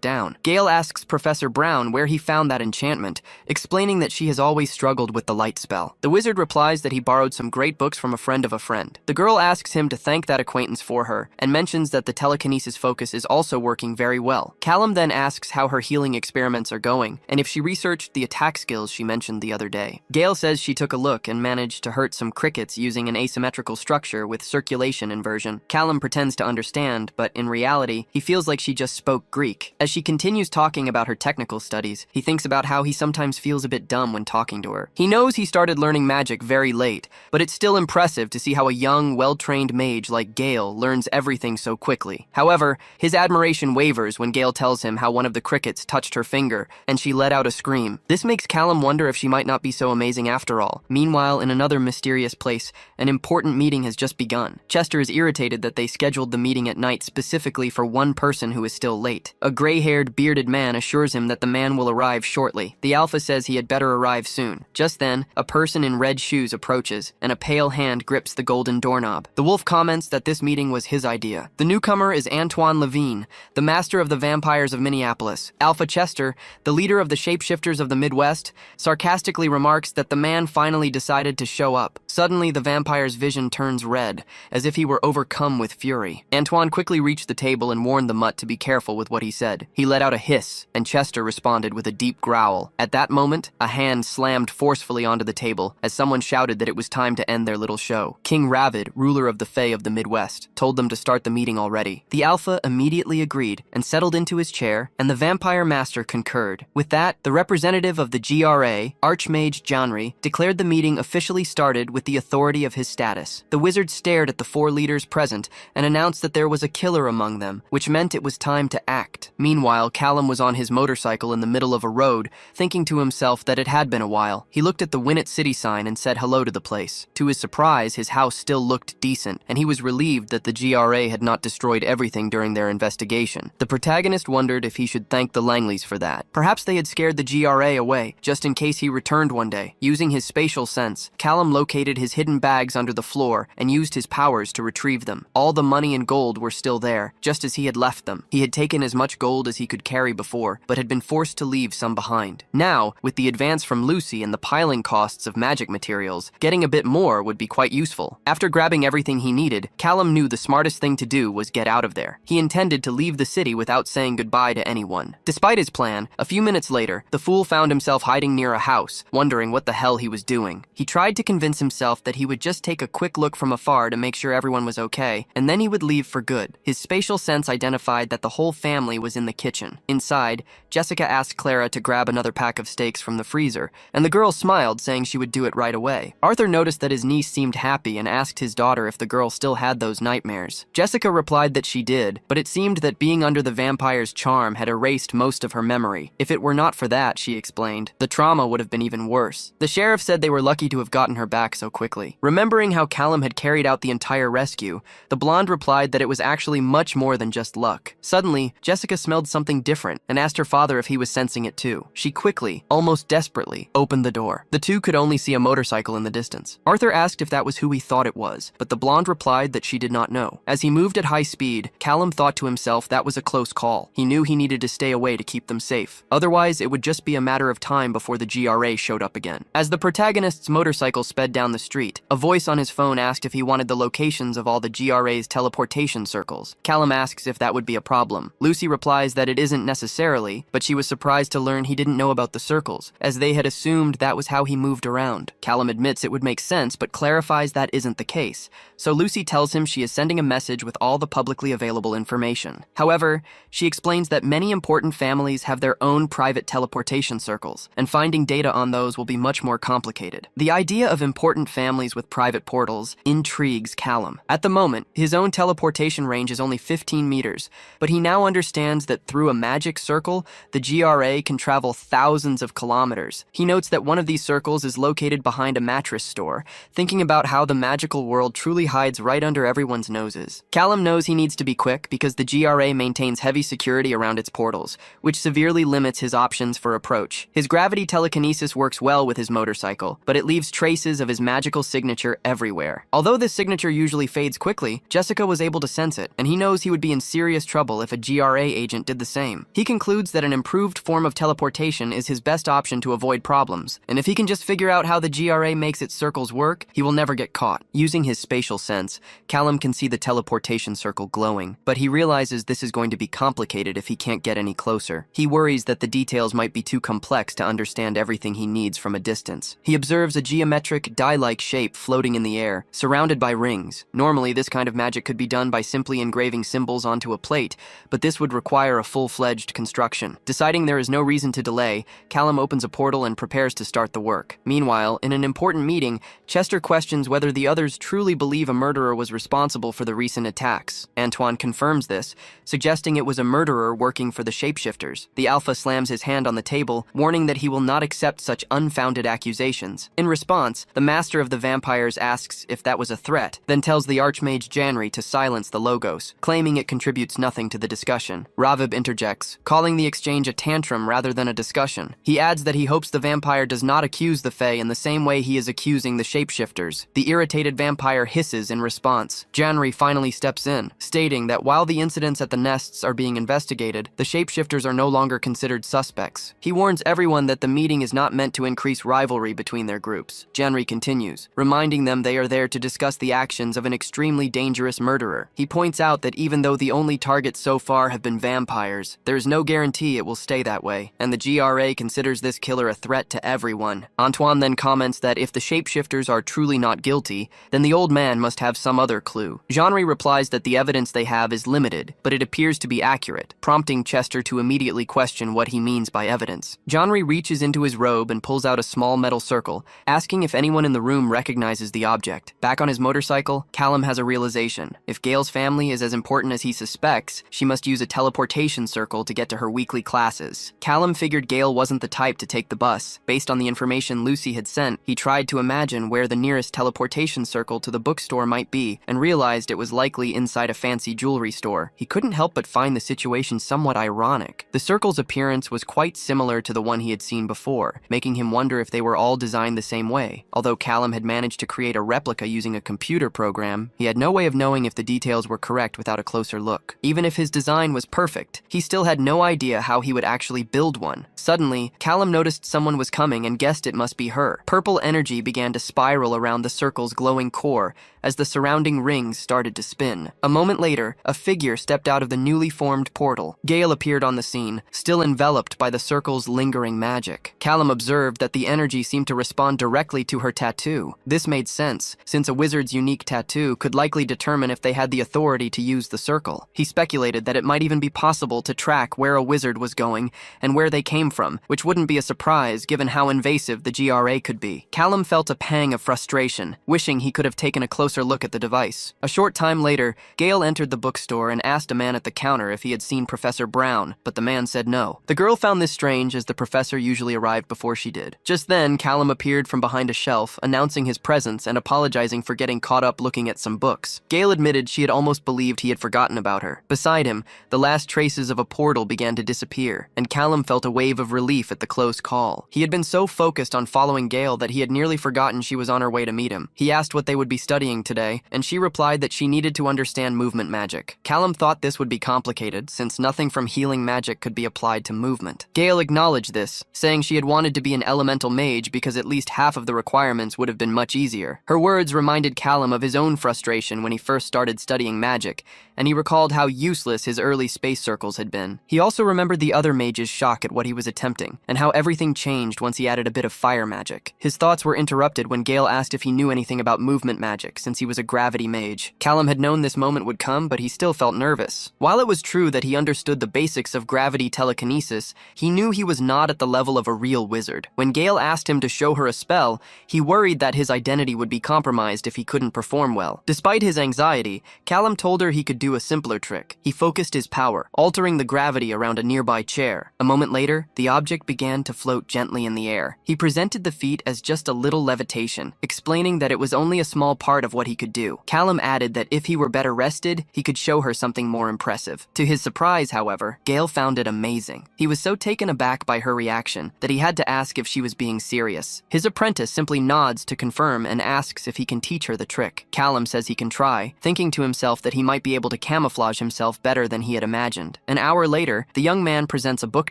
[SPEAKER 1] down. Gail asks Professor Brown where he found that enchantment, explaining that she has always struggled with the light spell. The wizard replies that he borrowed some great books from a friend of a friend. The girl asks him to thank that acquaintance for her, and mentions that the telekinesis focus is also working very well. Callum then asks how her healing experiments are going, and if she researched the attack skills she mentioned the other day. Gail says she took a look and managed to hurt some crickets using an asymmetrical structure with circulation inversion. Callum pretends to understand, but in reality, he feels like she just spoke Greek. As she continues talking about her technical studies, he thinks about how he sometimes feels a bit dumb when talking to her. He knows he started learning magic very late, but it's still impressive to see how a young, well-trained mage like Gail learns everything so quickly. However, his admiration wavers when Gail tells him how one of the crickets touched her finger, and she let out a scream. This makes Callum wonder if she might not be so amazing after all. Meanwhile, in another mysterious place, an important meeting has just begun. Chester is irritated that they scheduled the meeting at night specifically for one person who is still late. A gray-haired, bearded man assures him that the man will arrive shortly. The Alpha says he had better arrive soon. Just then, a person in red shoes approaches, and a pale hand grips the golden doorknob. The wolf comments that this meeting was his idea. The newcomer is Antoine Levine, the master of the vampires of Minneapolis. Alpha Chester, the leader of the shapeshifters of the Midwest, sarcastically remarks that the man finally decided to show up. Suddenly, the vampire's vision turns red, as if he were overcome with fury. Antoine quickly reached the table and warned the mutt to be careful with what he said. He let out a hiss, and Chester responded with a deep growl. At that moment, a hand slammed forcefully onto the table as someone shouted that it was time to end their little show. King Ravid, ruler of the Fae of the Midwest, told them to start the meeting already. The Alpha immediately agreed and settled into his chair, and the vampire master concurred. With that, the representative of the GRA, Archmage Janri, declared the meeting officially started with the authority of his status. The wizard stared at the 4 leaders present and announced that there was a killer among them, which meant it was time to act. Meanwhile, Callum was on his motorcycle in the middle of a road, thinking to himself that it had been a while. He looked at the Winnet City sign and said hello to the place. To his surprise, his house still looked decent, and he was relieved that the GRA had not destroyed everything during their investigation. The protagonist wondered if he should thank the Langleys for that. Perhaps they had scared the GRA away, just in case he returned one day. Using his spatial sense, Callum located his hidden bags under the floor and used his powers to retrieve them. All the money and gold were still there, just as he had left them. He had taken as much gold as he could carry before, but had been forced to leave some behind. Now, with the advance from Lucy and the piling costs of magic materials, getting a bit more would be quite useful. After grabbing everything he needed, Callum knew the smartest thing to do was get out of there. He intended to leave the city without saying goodbye to anyone. Despite his plan, a few minutes later, the fool found himself hiding near a house, wondering what the hell he was doing. He tried to convince himself that he would just take a quick look from afar to make sure everyone was okay, and then he would leave for good. His spatial sense identified that the whole family was in the kitchen. Inside, Jessica asked Clara to grab another pack of steaks from the freezer, and the girl smiled, saying she would do it right away. Arthur noticed that his niece seemed happy and asked his daughter if the girl still had those nightmares. Jessica replied that she did, but it seemed that being under the vampire's charm had erased most of her memory. If it were not for that, she explained, the trauma would have been even worse. The sheriff said they were lucky to have gotten her back so quickly. Remembering how Callum had carried out the entire rescue, the blonde replied that it was actually much more than just luck. Suddenly, Jessica smelled something different and asked her father if he was sensing it too. She quickly, almost desperately, opened the door. The two could only see a motorcycle in the distance. Arthur asked if that was who he thought it was, but the blonde replied that she did not know. As he moved at high speed, Callum thought to himself that was a close call. He knew he needed to stay away to keep them safe. Otherwise, it would just be a matter of time before the GRA showed up again. As the protagonist's motorcycle sped down the street, a voice on his phone asked if he wanted the locations of all the GRA's teleportation circles. Callum asks if that would be a problem. Lucy replies that it isn't necessarily, but she was surprised to learn he didn't know about the circles, as they had assumed that was how he moved around. Callum admits it would make sense, but clarifies that isn't the case. So Lucy tells him she is sending a message with all the publicly available information. However, she explains that many important families have their own private teleportation circles, and finding data on those will be much more complicated. The idea of important families with private portals intrigues Callum. At the moment, his own teleportation range is only 15 meters, but he now understands that through a magic circle, the GRA can travel thousands of kilometers. He notes that one of these circles is located behind a mattress store, thinking about how the magical world truly hides right under everyone's noses. Callum knows he needs to be quick because the GRA maintains heavy security around its portals, which severely limits his options for approach. His gravity telekinesis works well with his motorcycle, but it leaves traces of his magical signature everywhere. Although this signature usually fades quickly, Jessica was able to sense it, and he knows he would be in serious trouble if a GRA agent did the same. He concludes that an improved form of teleportation is his best option to avoid problems, and if he can just figure out how the GRA makes its circles work, he will never get caught. Using his spatial sense, Callum can see the teleportation circle glowing, but he realizes this is going to be complicated if he can't get any closer. He worries that the details might be too complex to understand everything he needs from a distance. He observes a geometric, die-like shape floating in the air, surrounded by rings. Normally, this kind of magic could be done by simply engraving symbols onto a plate, but this would require a full-fledged construction. Deciding there is no reason to delay, Callum opens a portal and prepares to start the work. Meanwhile, in an important meeting, Chester questions whether the others truly believe a murderer was responsible for the recent attacks. Antoine confirms this, suggesting it was a murderer working for the shapeshifters. The Alpha slams his hand on the table, warning that he will not accept such unfounded accusations. In response, the master of the vampires asks if that was a threat, then tells the Archmage Janri to silence the Logos, claiming it contributes nothing to the discussion. Raviv interjects, calling the exchange a tantrum rather than a discussion. He adds that he hopes the vampire does not accuse the Fae in the same way he is accusing the shapeshifters. The irritated vampire hisses in response. Janri finally steps in, stating that while the incidents at the nests are being investigated, the shapeshifters are no longer considered suspects. He warns everyone that the meeting is not meant to increase rivalry between their groups. Janri continues, reminding them they are there to discuss the actions of an extremely dangerous murderer. He points out that even though the only targets so far have been vampires, there is no guarantee it will stay that way, and the GRA considers this killer a threat to everyone. Antoine then comments that if the shapeshifters are truly not guilty, then the old man must have some other clue. Janri replies that the evidence they have is limited, but it appears to be accurate, prompting Chester to immediately question what he means by evidence. Janri reaches into his robe and pulls out a small metal circle, asking if anyone in the room recognizes the object. Back on his motorcycle, Callum has a realization. If Gail's family is as important as he suspects, she must use a teleportation circle to get to her weekly classes. Callum figured Gail wasn't the type to take the bus. Based on the information Lucy had sent, he tried to imagine where the nearest teleportation circle to the bookstore might be, and realized it was likely inside a fancy jewelry store. He couldn't help but find the situation somewhat ironic. The circle's appearance was quite similar to the one he had seen before, making him wonder if they were all designed the same way. Although Callum had managed to create a replica using a computer program, he had no way of knowing if the details were correct without a closer look. Even if his design was perfect, he still had no idea how he would actually build one. Suddenly, Callum noticed someone was coming and guessed it must be her. Purple energy began to spiral around the circle's glowing core as the surrounding rings started to spin. A moment later, a figure stepped out of the newly formed portal. Gale appeared on the scene, still enveloped by the circle's lingering magic. Callum observed that the energy seemed to respond directly to her tattoo. This made sense, since a wizard's unique tattoo could likely determine if they had the authority to use the circle. He speculated that it might even be possible to track where a wizard was going and where they came from, which wouldn't be a surprise given how invasive the GRA could be. Callum felt a pang of frustration, wishing he could have taken a closer look at the device. A short time later, Gale entered the bookstore and asked a man at the counter if he had seen Professor Brown, but the man said no. The girl found this strange as the professor usually arrived before she did. Just then, Callum appeared from behind a shelf, announcing his presence and apologizing for getting caught up looking at some books. Gale admitted she had almost believed he had forgotten about her. Beside him, the last traces of a portal began to disappear, and Callum felt a wave of relief at the close call. He had been so focused on following Gale that he had nearly forgotten she was on her way to meet him. He asked what they would be studying today, and she replied that she needed to understand movement magic. Callum thought this would be complicated, since nothing from healing magic could be applied to movement. Gale acknowledged this, saying she had wanted to be an elemental mage because at least half of the requirements would have been much easier. Her words reminded Callum of his own frustration when he first started studying magic, and he recalled how useless his early space circles had been. He also remembered the other mage's shock at what he was attempting, and how everything changed once he added a bit of fire magic. His thoughts were interrupted when Gale asked if he knew anything about movement magic, since he was a gravity mage. Callum had known this moment would come, but he still felt nervous. While it was true that he understood the basics of gravity telekinesis, he knew he was not at the level of a real wizard. When Gale asked him to show her a spell, he worried that his identity would be compromised if he couldn't perform well. Despite his anxiety, Callum told her he could do a simpler trick. He focused his power, altering the gravity around a nearby chair. A moment later, the object began to float gently in the air. He presented the feat as just a little levitation, explaining that it was only a small part of what he could do. Callum added that if he were better rested, he could show her something more impressive. To his surprise, however, Gale found it amazing. He was so taken aback by her reaction that he had to ask if she was being serious. His apprentice simply nods to confirm and asks if he can teach her the trick. Callum says he can try, thinking to himself that he might be able to camouflage himself better than he had imagined. An hour later, the young man presents a book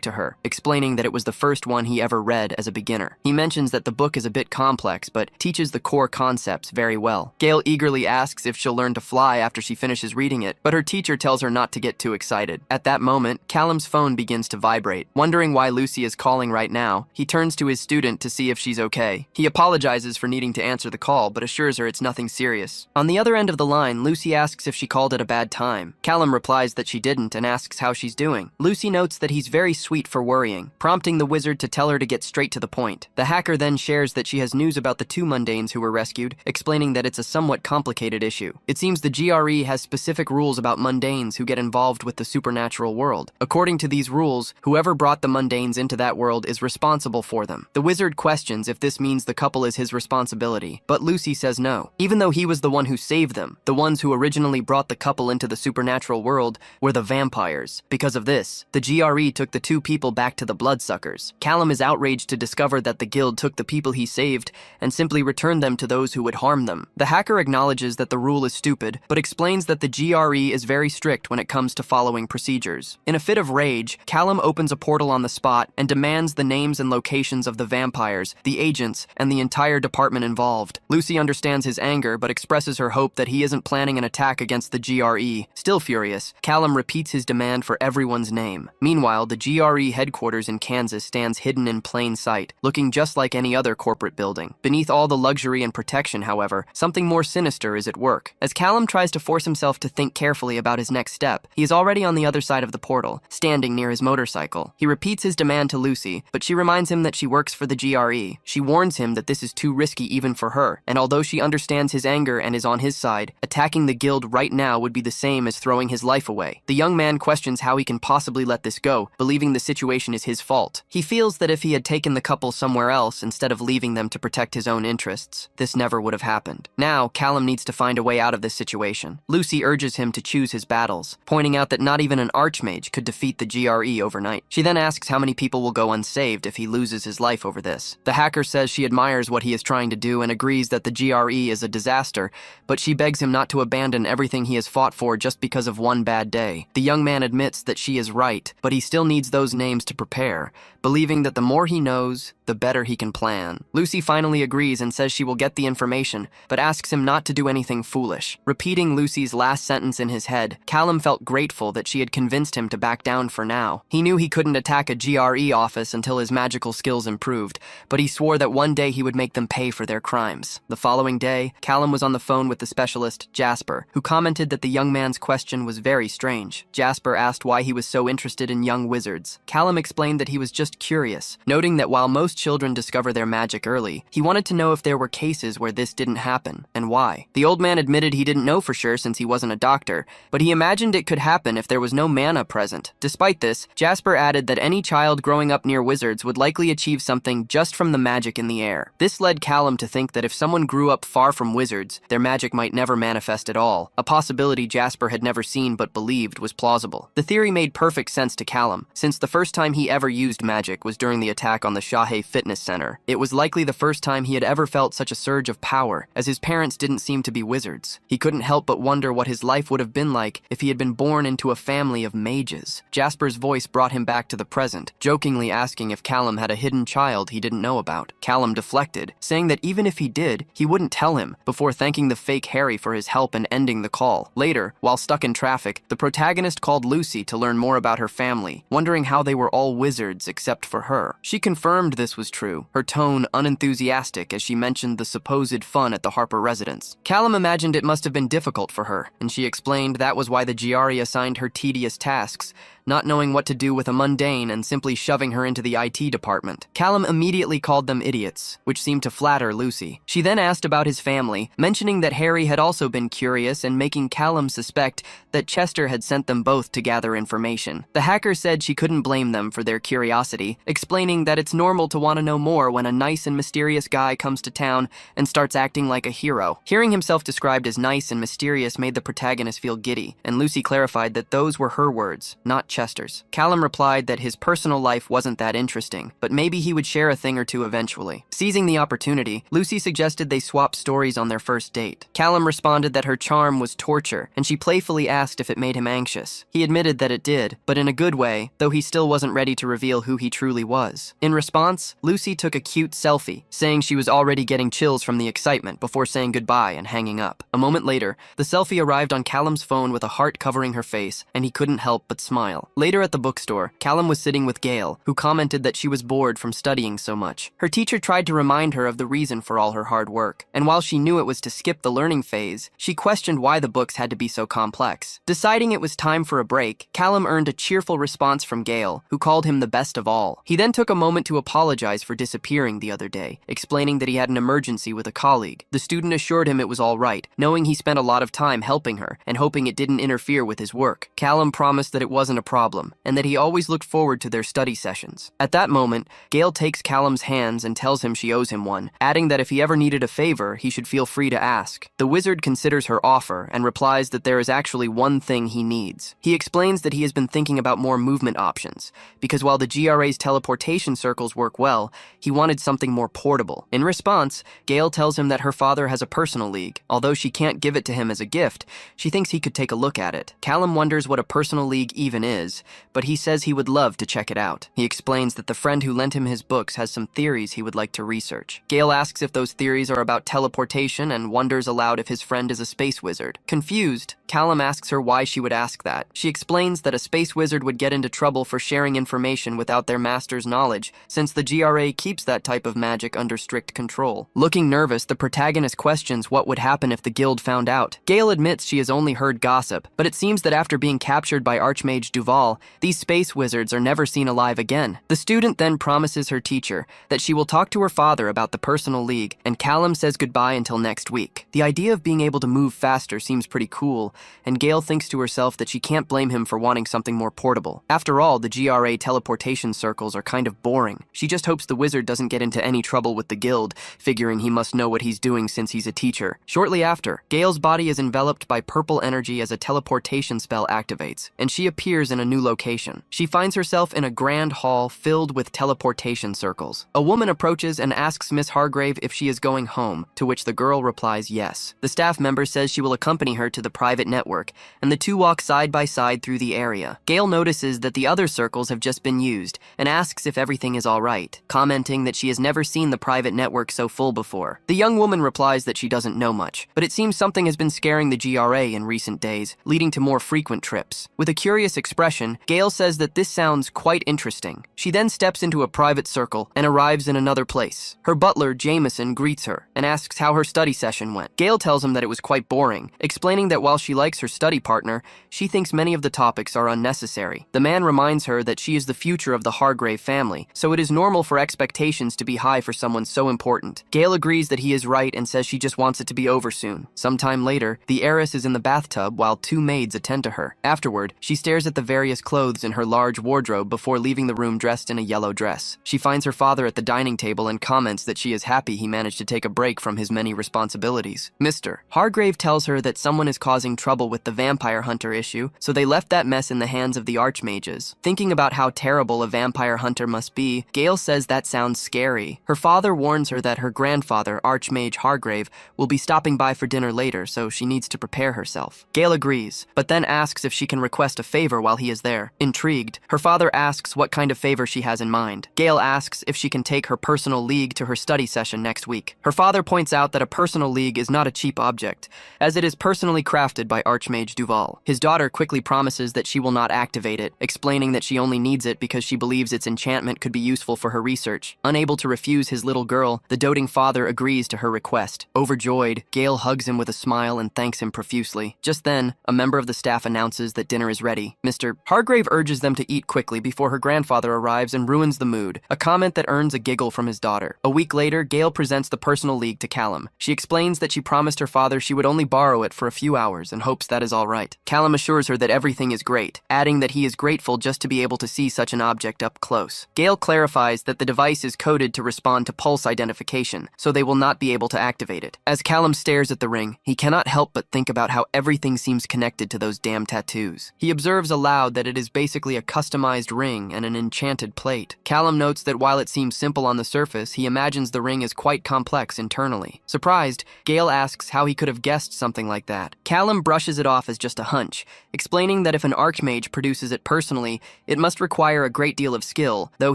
[SPEAKER 1] to her, explaining that it was the first one he ever read as a beginner. He mentions that the book is a bit complex, but teaches the core concepts very well. Gale eagerly asks if she'll learn to fly after she finishes reading it, but her teacher tells her not to get too excited. At that moment, Callum's phone begins to vibrate. Wondering why Lucy is calling right now, he turns to his student to see if she's okay. He apologizes for needing to answer the call, but assures her it's nothing serious. On the other end of the line, Lucy asks if she called at a bad time. Callum replies that she didn't and asks how she's doing. Lucy notes that he's very sweet for worrying, prompting the wizard to tell her to get straight to the point. The hacker then shares that she has news about the two mundanes who were rescued, explaining that it's a somewhat complicated issue. It seems the GRE has specific rules about mundanes who get involved with the supernatural world. According to these rules, whoever brought the mundanes into that world is responsible for them. The wizard questions if this means the couple is his responsibility, but Lucy says no. Even though he was the one who saved them, the ones who originally brought the couple into the supernatural world were the vampires. Because of this, the GRE took the two people back to the bloodsuckers. Callum is outraged to discover that the guild took the people he saved and simply returned them to those who would harm them. The hacker acknowledges that the rule is stupid, but explains that the GRE is very strict when it comes to following procedures. In a fit of rage, Callum opens a portal on the spot and demands the names and locations of the vampires, the agents, and the entire department involved. Lucy understands his anger, but expresses her hope that he isn't planning an attack against the GRE. Still furious, Callum repeats his demand for everyone's name. Meanwhile, the GRE headquarters in Kansas stands hidden in plain sight, looking just like any other corporate building. Beneath all the luxury and protection, however, something more sinister is at work. As Callum tries to force himself to think carefully about his next step, he is already on the other side of the portal, standing near his motorcycle. He repeats his demand to Lucy, but she reminds him that she works for the GRE. She warns him that this is too risky even for her, and although she understands his anger and is on his side, attacking the guild right now would be the same as throwing his life away. The young man questions how he can possibly let this go, believing the situation is his fault. He feels that if he had taken the couple somewhere else instead of leaving them to protect his own interests, this never would have happened. Now, Callum needs to find a way out of this situation. Lucy urges him to choose his battles, pointing out that not even an archmage could defeat the GRE overnight. She then asks how many people will go unsaved if he loses his life over this. The hacker says she admires what he is trying to do and agrees that the GRE is a disaster, but she begs him not to abandon everything he has fought for just because of one bad day. The young man admits that she is right, but he still needs those names to prepare prepare, believing that the more he knows, the better he can plan. Lucy finally agrees and says she will get the information, but asks him not to do anything foolish. Repeating Lucy's last sentence in his head, Callum felt grateful that she had convinced him to back down for now. He knew he couldn't attack a GRE office until his magical skills improved, but he swore that one day he would make them pay for their crimes. The following day, Callum was on the phone with the specialist, Jasper, who commented that the young man's question was very strange. Jasper asked why he was so interested in young wizards. Callum explained that he was just curious, noting that while most children discover their magic early, he wanted to know if there were cases where this didn't happen, and why. The old man admitted he didn't know for sure since he wasn't a doctor, but he imagined it could happen if there was no mana present. Despite this, Jasper added that any child growing up near wizards would likely achieve something just from the magic in the air. This led Callum to think that if someone grew up far from wizards, their magic might never manifest at all. A possibility Jasper had never seen but believed was plausible. The theory made perfect sense to Callum, since the first time he ever used magic was during the attack on the Shahe Fitness Center. It was likely the first time he had ever felt such a surge of power, as his parents didn't seem to be wizards. He couldn't help but wonder what his life would have been like if he had been born into a family of mages. Jasper's voice brought him back to the present, jokingly asking if Callum had a hidden child he didn't know about. Callum deflected, saying that even if he did, he wouldn't tell him, before thanking the fake Harry for his help and ending the call. Later, while stuck in traffic, the protagonist called Lucy to learn more about her family, wondering how they were all wizards except for her. She confirmed this was true, her tone unenthusiastic as she mentioned the supposed fun at the Harper residence. Callum imagined it must have been difficult for her, and she explained that was why the GRE assigned her tedious tasks, not knowing what to do with a mundane and simply shoving her into the IT department. Callum immediately called them idiots, which seemed to flatter Lucy. She then asked about his family, mentioning that Harry had also been curious and making Callum suspect that Chester had sent them both to gather information. The hacker said she couldn't blame them for their curiosity, explaining that it's normal to want to know more when a nice and mysterious guy comes to town and starts acting like a hero. Hearing himself described as nice and mysterious made the protagonist feel giddy, and Lucy clarified that those were her words, not Chester's. Callum replied that his personal life wasn't that interesting, but maybe he would share a thing or two eventually. Seizing the opportunity, Lucy suggested they swap stories on their first date. Callum responded that her charm was torture, and she playfully asked if it made him anxious. He admitted that it did, but in a good way, though he still wasn't ready to reveal who he truly was. In response, Lucy took a cute selfie, saying she was already getting chills from the excitement before saying goodbye and hanging up. A moment later, the selfie arrived on Callum's phone with a heart covering her face, and he couldn't help but smile. Later at the bookstore, Callum was sitting with Gail, who commented that she was bored from studying so much. Her teacher tried to remind her of the reason for all her hard work, and while she knew it was to skip the learning phase, she questioned why the books had to be so complex. Deciding it was time for a break, Callum earned a cheerful response from Gail, who called him the best of all. He then took a moment to apologize for disappearing the other day, explaining that he had an emergency with a colleague. The student assured him it was all right, knowing he spent a lot of time helping her and hoping it didn't interfere with his work. Callum promised that it wasn't a problem, and that he always looked forward to their study sessions. At that moment, Gail takes Callum's hands and tells him she owes him one, adding that if he ever needed a favor, he should feel free to ask. The wizard considers her offer and replies that there is actually one thing he needs. He explains that he has been thinking about more movement options, because while the GRA's teleportation circles work well, he wanted something more portable. In response, Gail tells him that her father has a personal league. Although she can't give it to him as a gift, she thinks he could take a look at it. Callum wonders what a personal league even is, but he says he would love to check it out. He explains that the friend who lent him his books has some theories he would like to research. Gail asks if those theories are about teleportation and wonders aloud if his friend is a space wizard. Confused, Callum asks her why she would ask that. She explains that a space wizard would get into trouble for sharing information without their master's knowledge, since the GRA keeps that type of magic under strict control. Looking nervous, the protagonist questions what would happen if the guild found out. Gail admits she has only heard gossip, but it seems that after being captured by Archmage Duval, these space wizards are never seen alive again. The student then promises her teacher that she will talk to her father about the personal league, and Callum says goodbye until next week. The idea of being able to move faster seems pretty cool, and Gail thinks to herself that she can't blame him for wanting something more portable. After all, the GRA teleportation circles are kind of boring. She just hopes the wizard doesn't get into any trouble with the guild, figuring he must know what he's doing since he's a teacher. Shortly after, Gail's body is enveloped by purple energy as a teleportation spell activates, and she appears in in a new location. She finds herself in a grand hall filled with teleportation circles. A woman approaches and asks Miss Hargrave if she is going home, to which the girl replies yes. The staff member says she will accompany her to the private network, and the two walk side by side through the area. Gale notices that the other circles have just been used and asks if everything is all right, commenting that she has never seen the private network so full before. The young woman replies that she doesn't know much, but it seems something has been scaring the GRA in recent days, leading to more frequent trips. With a curious expression, Gale says that this sounds quite interesting. She then steps into a private circle and arrives in another place. Her butler, Jameson, greets her and asks how her study session went. Gale tells him that it was quite boring, explaining that while she likes her study partner, she thinks many of the topics are unnecessary. The man reminds her that she is the future of the Hargrave family, so it is normal for expectations to be high for someone so important. Gale agrees that he is right and says she just wants it to be over soon. Sometime later, the heiress is in the bathtub while two maids attend to her. Afterward, she stares at the various clothes in her large wardrobe before leaving the room dressed in a yellow dress. She finds her father at the dining table and comments that she is happy he managed to take a break from his many responsibilities. Mr. Hargrave tells her that someone is causing trouble with the vampire hunter issue, so they left that mess in the hands of the archmages. Thinking about how terrible a vampire hunter must be, Gale says that sounds scary. Her father warns her that her grandfather, Archmage Hargrave, will be stopping by for dinner later, so she needs to prepare herself. Gale agrees, but then asks if she can request a favor while he is there. Intrigued, her father asks what kind of favor she has in mind. Gale asks if she can take her personal league to her study session next week. Her father points out that a personal league is not a cheap object, as it is personally crafted by Archmage Duval. His daughter quickly promises that she will not activate it, explaining that she only needs it because she believes its enchantment could be useful for her research. Unable to refuse his little girl, the doting father agrees to her request. Overjoyed, Gale hugs him with a smile and thanks him profusely. Just then, a member of the staff announces that dinner is ready. Mr. Hargrave urges them to eat quickly before her grandfather arrives and ruins the mood, a comment that earns a giggle from his daughter. A week later, Gale presents the personal league to Callum. She explains that she promised her father she would only borrow it for a few hours and hopes that is all right. Callum assures her that everything is great, adding that he is grateful just to be able to see such an object up close. Gale clarifies that the device is coded to respond to pulse identification, so they will not be able to activate it. As Callum stares at the ring, he cannot help but think about how everything seems connected to those damn tattoos. He observes aloud that it is basically a customized ring and an enchanted plate. Callum notes that while it seems simple on the surface, he imagines the ring is quite complex internally. Surprised, Gale asks how he could have guessed something like that. Callum brushes it off as just a hunch, explaining that if an archmage produces it personally, it must require a great deal of skill, though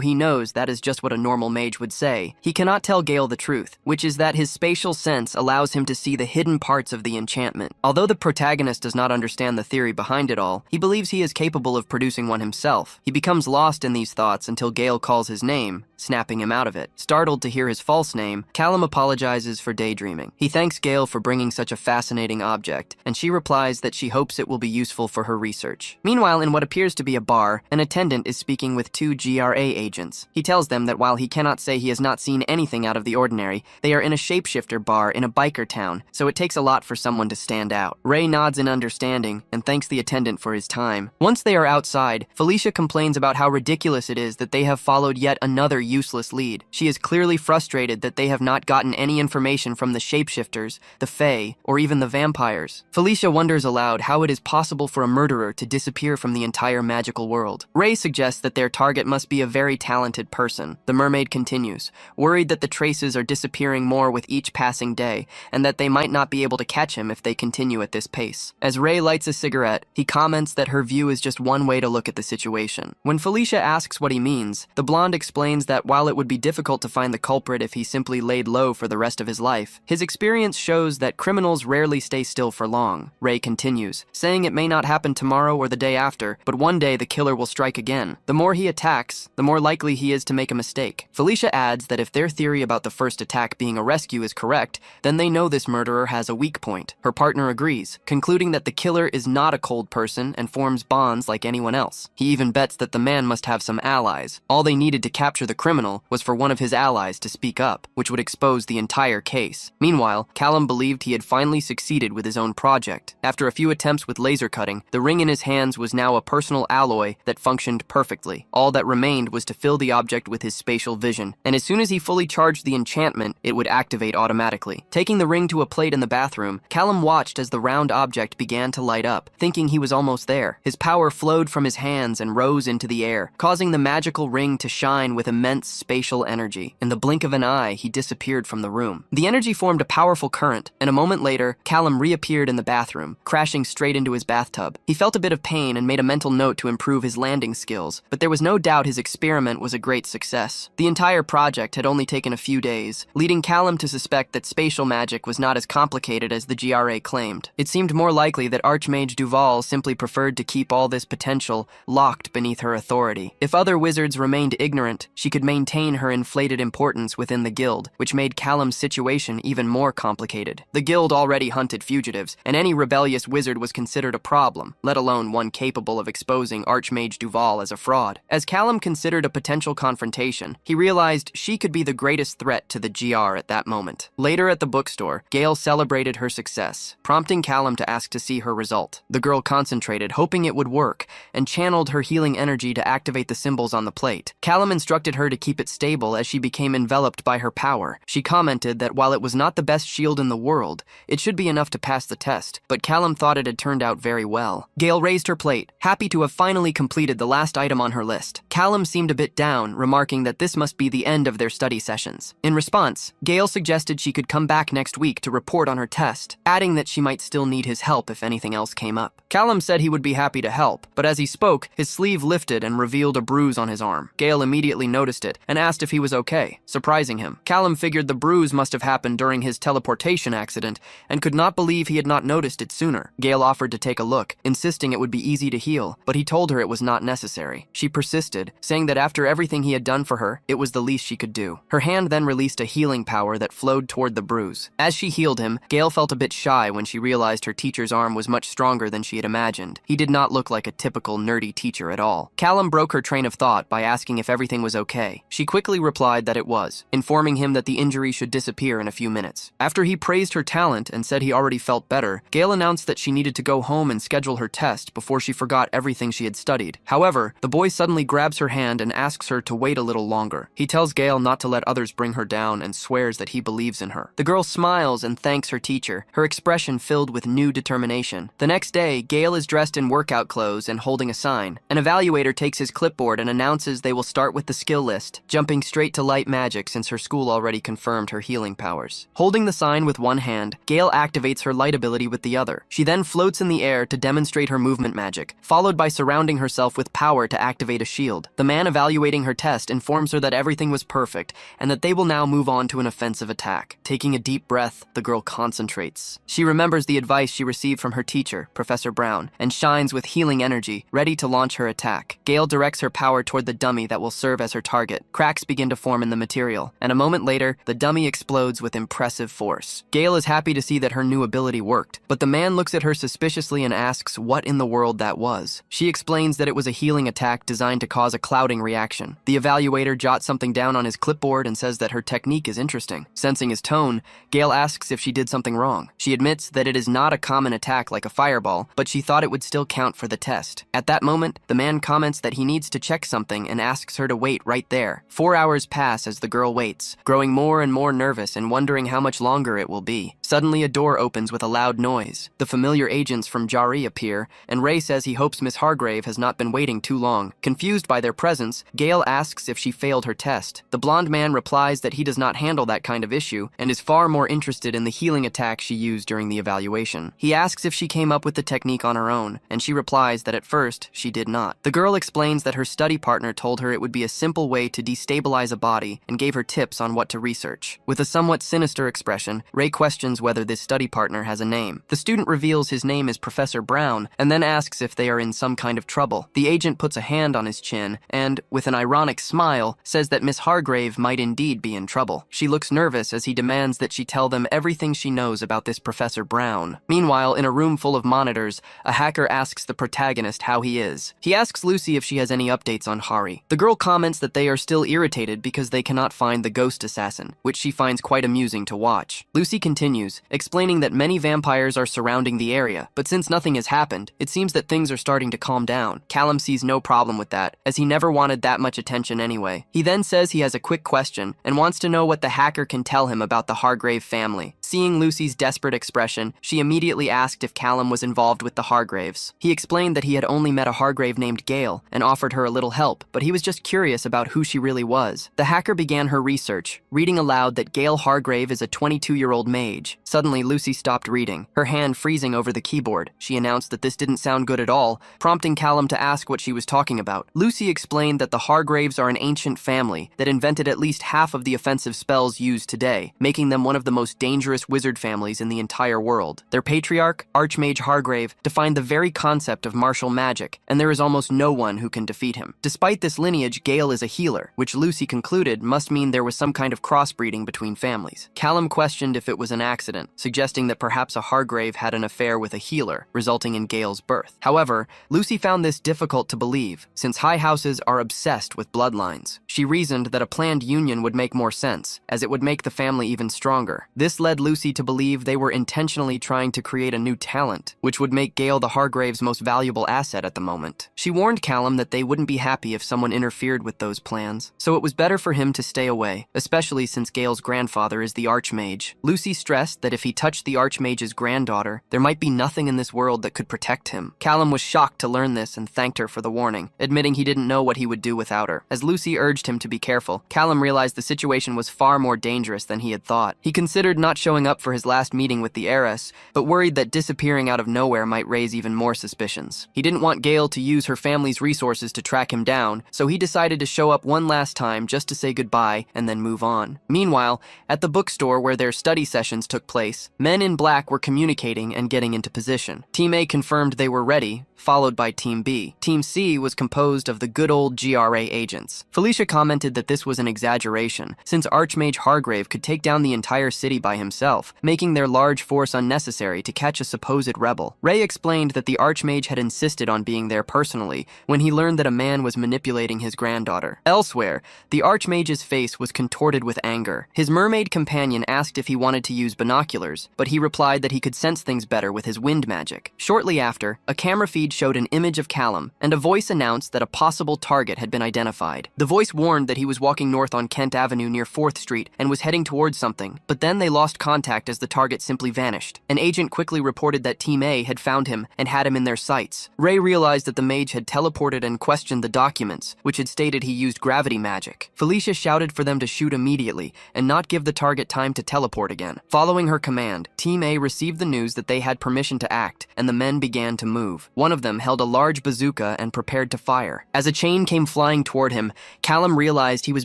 [SPEAKER 1] he knows that is just what a normal mage would say. He cannot tell Gale the truth, which is that his spatial sense allows him to see the hidden parts of the enchantment. Although the protagonist does not understand the theory behind it all, he believes he is capable of producing one himself. He becomes lost in these thoughts until Gale calls his name, snapping him out of it. Startled to hear his false name, Callum apologizes for daydreaming. He thanks Gale for bringing such a fascinating object, and she replies that she hopes it will be useful for her research. Meanwhile, in what appears to be a bar, an attendant is speaking with two GRA agents. He tells them that while he cannot say he has not seen anything out of the ordinary, they are in a shapeshifter bar in a biker town, so it takes a lot for someone to stand out. Ray nods in understanding and thanks the attendant for his time. Once they are outside, Felicia complains about how ridiculous it is that they have followed yet another useless lead. She is clearly frustrated that they have not gotten any information from the shapeshifters, the Fae, or even the vampires. Felicia wonders aloud how it is possible for a murderer to disappear from the entire magical world. Ray suggests that their target must be a very talented person. The mermaid continues, worried that the traces are disappearing more with each passing day, and that they might not be able to catch him if they continue at this pace. As Ray lights a cigarette, he comments that her view is just one way to look at the situation. When Felicia asks what he means, the blonde explains that while it would be difficult to find the culprit if he simply laid low for the rest of his life, his experience shows that criminals rarely stay still for long. Ray continues, saying it may not happen tomorrow or the day after, but one day the killer will strike again. The more he attacks, the more likely he is to make a mistake. Felicia adds that if their theory about the first attack being a rescue is correct, then they know this murderer has a weak point. Her partner agrees, concluding that the killer is not a cold person and forms bonds like anyone else. He even bets that the man must have some allies. All they needed to capture the criminal was for one of his allies to speak up, which would expose the entire case. Meanwhile, Callum believed he had finally succeeded with his own project. After a few attempts with laser cutting, the ring in his hands was now a personal alloy that functioned perfectly. All that remained was to fill the object with his spatial vision, and as soon as he fully charged the enchantment, it would activate automatically. Taking the ring to a plate in the bathroom, Callum watched as the round object began to light up, thinking he was almost there. His power flowed from his hands and rose into the air, causing the magical ring to shine with immense spatial energy. In the blink of an eye, he disappeared from the room. The energy formed a powerful current, and a moment later, Callum reappeared in the bathroom, crashing straight into his bathtub. He felt a bit of pain and made a mental note to improve his landing skills, but there was no doubt his experiment was a great success. The entire project had only taken a few days, leading Callum to suspect that spatial magic was not as complicated as the GRA claimed. It seemed more likely that Archmage Duval simply preferred to keep all this potential locked beneath her authority. If other wizards remained ignorant, she could maintain her inflated importance within the guild, which made Callum's situation even more complicated. The guild already hunted fugitives, and any rebellious wizard was considered a problem, let alone one capable of exposing Archmage Duval as a fraud. As Callum considered a potential confrontation, he realized she could be the greatest threat to the GR at that moment. Later at the bookstore, Gale celebrated her success, prompting Callum to ask to see her result. The girl concentrated, hoping it would work, and channeled her healing energy to activate the symbols on the plate. Callum instructed her to keep it stable as she became enveloped by her power. She commented that while it was not the best shield in the world, it should be enough to pass the test, but Callum thought it had turned out very well. Gale raised her plate, happy to have finally completed the last item on her list. Callum seemed a bit down, remarking that this must be the end of their study sessions. In response, Gale suggested she could come back next week to report on her test, adding that she might still need his help if anything else came up. Callum said he would be happy to help, but as he spoke, his sleeve lifted and revealed a bruise on his arm. Gale immediately noticed it and asked if he was okay, surprising him. Callum figured the bruise must have happened during his teleportation accident and could not believe he had not noticed it sooner. Gale offered to take a look, insisting it would be easy to heal, but he told her it was not necessary. She persisted, saying that after everything he had done for her, it was the least she could do. Her hand then released a healing power that flowed toward the bruise. As she healed him, Gale felt a bit shy when she realized her teacher's arm was much stronger than she had imagined. He did not look like a typical nerdy teacher at all. Callum broke her train of thought by asking if everything was okay. She quickly replied that it was, informing him that the injury should disappear in a few minutes. After he praised her talent and said he already felt better, Gale announced that she needed to go home and schedule her test before she forgot everything she had studied. However, the boy suddenly grabs her hand and asks her to wait a little longer. He tells Gale not to let others bring her down and swears that he believes in her. The girl smiles and thanks her teacher, her expression filled with new determination. The next day, Gale is dressed in workout clothes and holding a sign. An evaluator takes his clipboard and announces they will start with the skill list, jumping straight to light magic since her school already confirmed her healing powers. Holding the sign with one hand, Gale activates her light ability with the other. She then floats in the air to demonstrate her movement magic, followed by surrounding herself with power to activate a shield. The man evaluating her test informs her that everything was perfect and that they will now move on to an offensive attack. Taking a deep breath, the girl concentrates. She remembers the advice she received from her teacher, Professor Brown, and shines with healing energy, ready to launch her attack. Gale directs her power toward the dummy that will serve as her target. Cracks begin to form in the material, and a moment later, the dummy explodes with impressive force. Gale is happy to see that her new ability worked, but the man looks at her suspiciously and asks what in the world that was. She explains that it was a healing attack designed to cause a clouding reaction. The evaluator jots something down on his clipboard and says that her technique is interesting. Sensing his tone, Gale asks if she did something wrong. She admits that it is not a common attack like a fireball, but she thought it would still count for the test. At that moment, the man comments that he needs to check something and asks her to wait right there. 4 hours pass as the girl waits, growing more and more nervous and wondering how much longer it will be. Suddenly, a door opens with a loud noise. The familiar agents from Jari appear, and Ray says he hopes Miss Hargrave has not been waiting too long. Confused by their presence, Gale asks if she failed her test. The blonde man replies that he does not handle that kind of issue and is far more interested in the healing attack she used during the evaluation. He asks if she came up with the technique on her own, and she replies that at first, she did not. The girl explains that her study partner told her it would be a simple way to destabilize a body and gave her tips on what to research. With a somewhat sinister expression, Ray questions whether this study partner has a name. The student reveals his name is Professor Brown and then asks if they are in some kind of trouble. The agent puts a hand on his chin and, with an ironic smile, says that Miss Hargrave might indeed be in trouble. She looks nervous as he demands that she tell them everything she knows about this Professor Brown. Meanwhile, in a room full of monitors, a hacker asks the protagonist how he is. He asks Lucy if she has any updates on Hari. The girl comments that they are still irritated because they cannot find the ghost assassin, which she finds quite amusing to watch. Lucy continues, explaining that many vampires are surrounding the area, but since nothing has happened, it seems that things are starting to calm down. Callum sees no problem with that, as he never wanted that much attention anyway. He then says he has a quick question and wants to know what the hacker can tell him about the Hargrave family. Seeing Lucy's desperate expression, she immediately asked if Callum was involved with the Hargraves. He explained that he had only met a Hargrave named Gale and offered her a little help, but he was just curious about who she really was. The hacker began her research, reading aloud that Gale Hargrave is a 22-year-old mage. Suddenly, Lucy stopped reading, her hand freezing over the keyboard. She announced that this didn't sound good at all, prompting Callum to ask what she was talking about. Lucy explained that the Hargraves are an ancient family that invented at least half of the offensive spells used today, making them one of the most dangerous wizard families in the entire world. Their patriarch, Archmage Hargrave, defined the very concept of martial magic, and there is almost no one who can defeat him. Despite this lineage, Gale is a healer, which Lucy concluded must mean there was some kind of crossbreeding between families. Callum questioned if it was an accident, suggesting that perhaps a Hargrave had an affair with a healer, resulting in Gale's birth. However, Lucy found this difficult to believe, since high houses are obsessed with bloodlines. She reasoned that a planned union would make more sense, as it would make the family even stronger. This led Lucy to believe they were intentionally trying to create a new talent, which would make Gale the Hargrave's most valuable asset at the moment. She warned Callum that they wouldn't be happy if someone interfered with those plans, so it was better for him to stay away, especially since Gale's grandfather is the Archmage. Lucy stressed that if he touched the Archmage's granddaughter, there might be nothing in this world that could protect him. Callum was shocked to learn this and thanked her for the warning, admitting he didn't know what he would do without her. As Lucy urged him to be careful, Callum realized the situation was far more dangerous than he had thought. He considered not showing up for his last meeting with the heiress, but worried that disappearing out of nowhere might raise even more suspicions. He didn't want Gale to use her family's resources to track him down, so he decided to show up one last time just to say goodbye and then move on. Meanwhile, at the bookstore where their study sessions took place, men in black were communicating and getting into position. Team A confirmed they were ready, followed by Team B. Team C was composed of the good old GRA agents. Felicia commented that this was an exaggeration, since Archmage Hargrave could take down the entire city by himself, making their large force unnecessary to catch a supposed rebel. Ray explained that the Archmage had insisted on being there personally when he learned that a man was manipulating his granddaughter. Elsewhere, the Archmage's face was contorted with anger. His mermaid companion asked if he wanted to use binoculars, but he replied that he could sense things better with his wind magic. Shortly after, a camera feed showed an image of Callum, and a voice announced that a possible target had been identified. The voice warned that he was walking north on Kent Avenue near 4th Street and was heading towards something, but then they lost contact as the target simply vanished. An agent quickly reported that Team A had found him and had him in their sights. Ray realized that the mage had teleported and questioned the documents, which had stated he used gravity magic. Felicia shouted for them to shoot immediately and not give the target time to teleport again. Following her command, Team A received the news that they had permission to act, and the men began to move. One of them held a large bazooka and prepared to fire. As a chain came flying toward him, Callum realized he was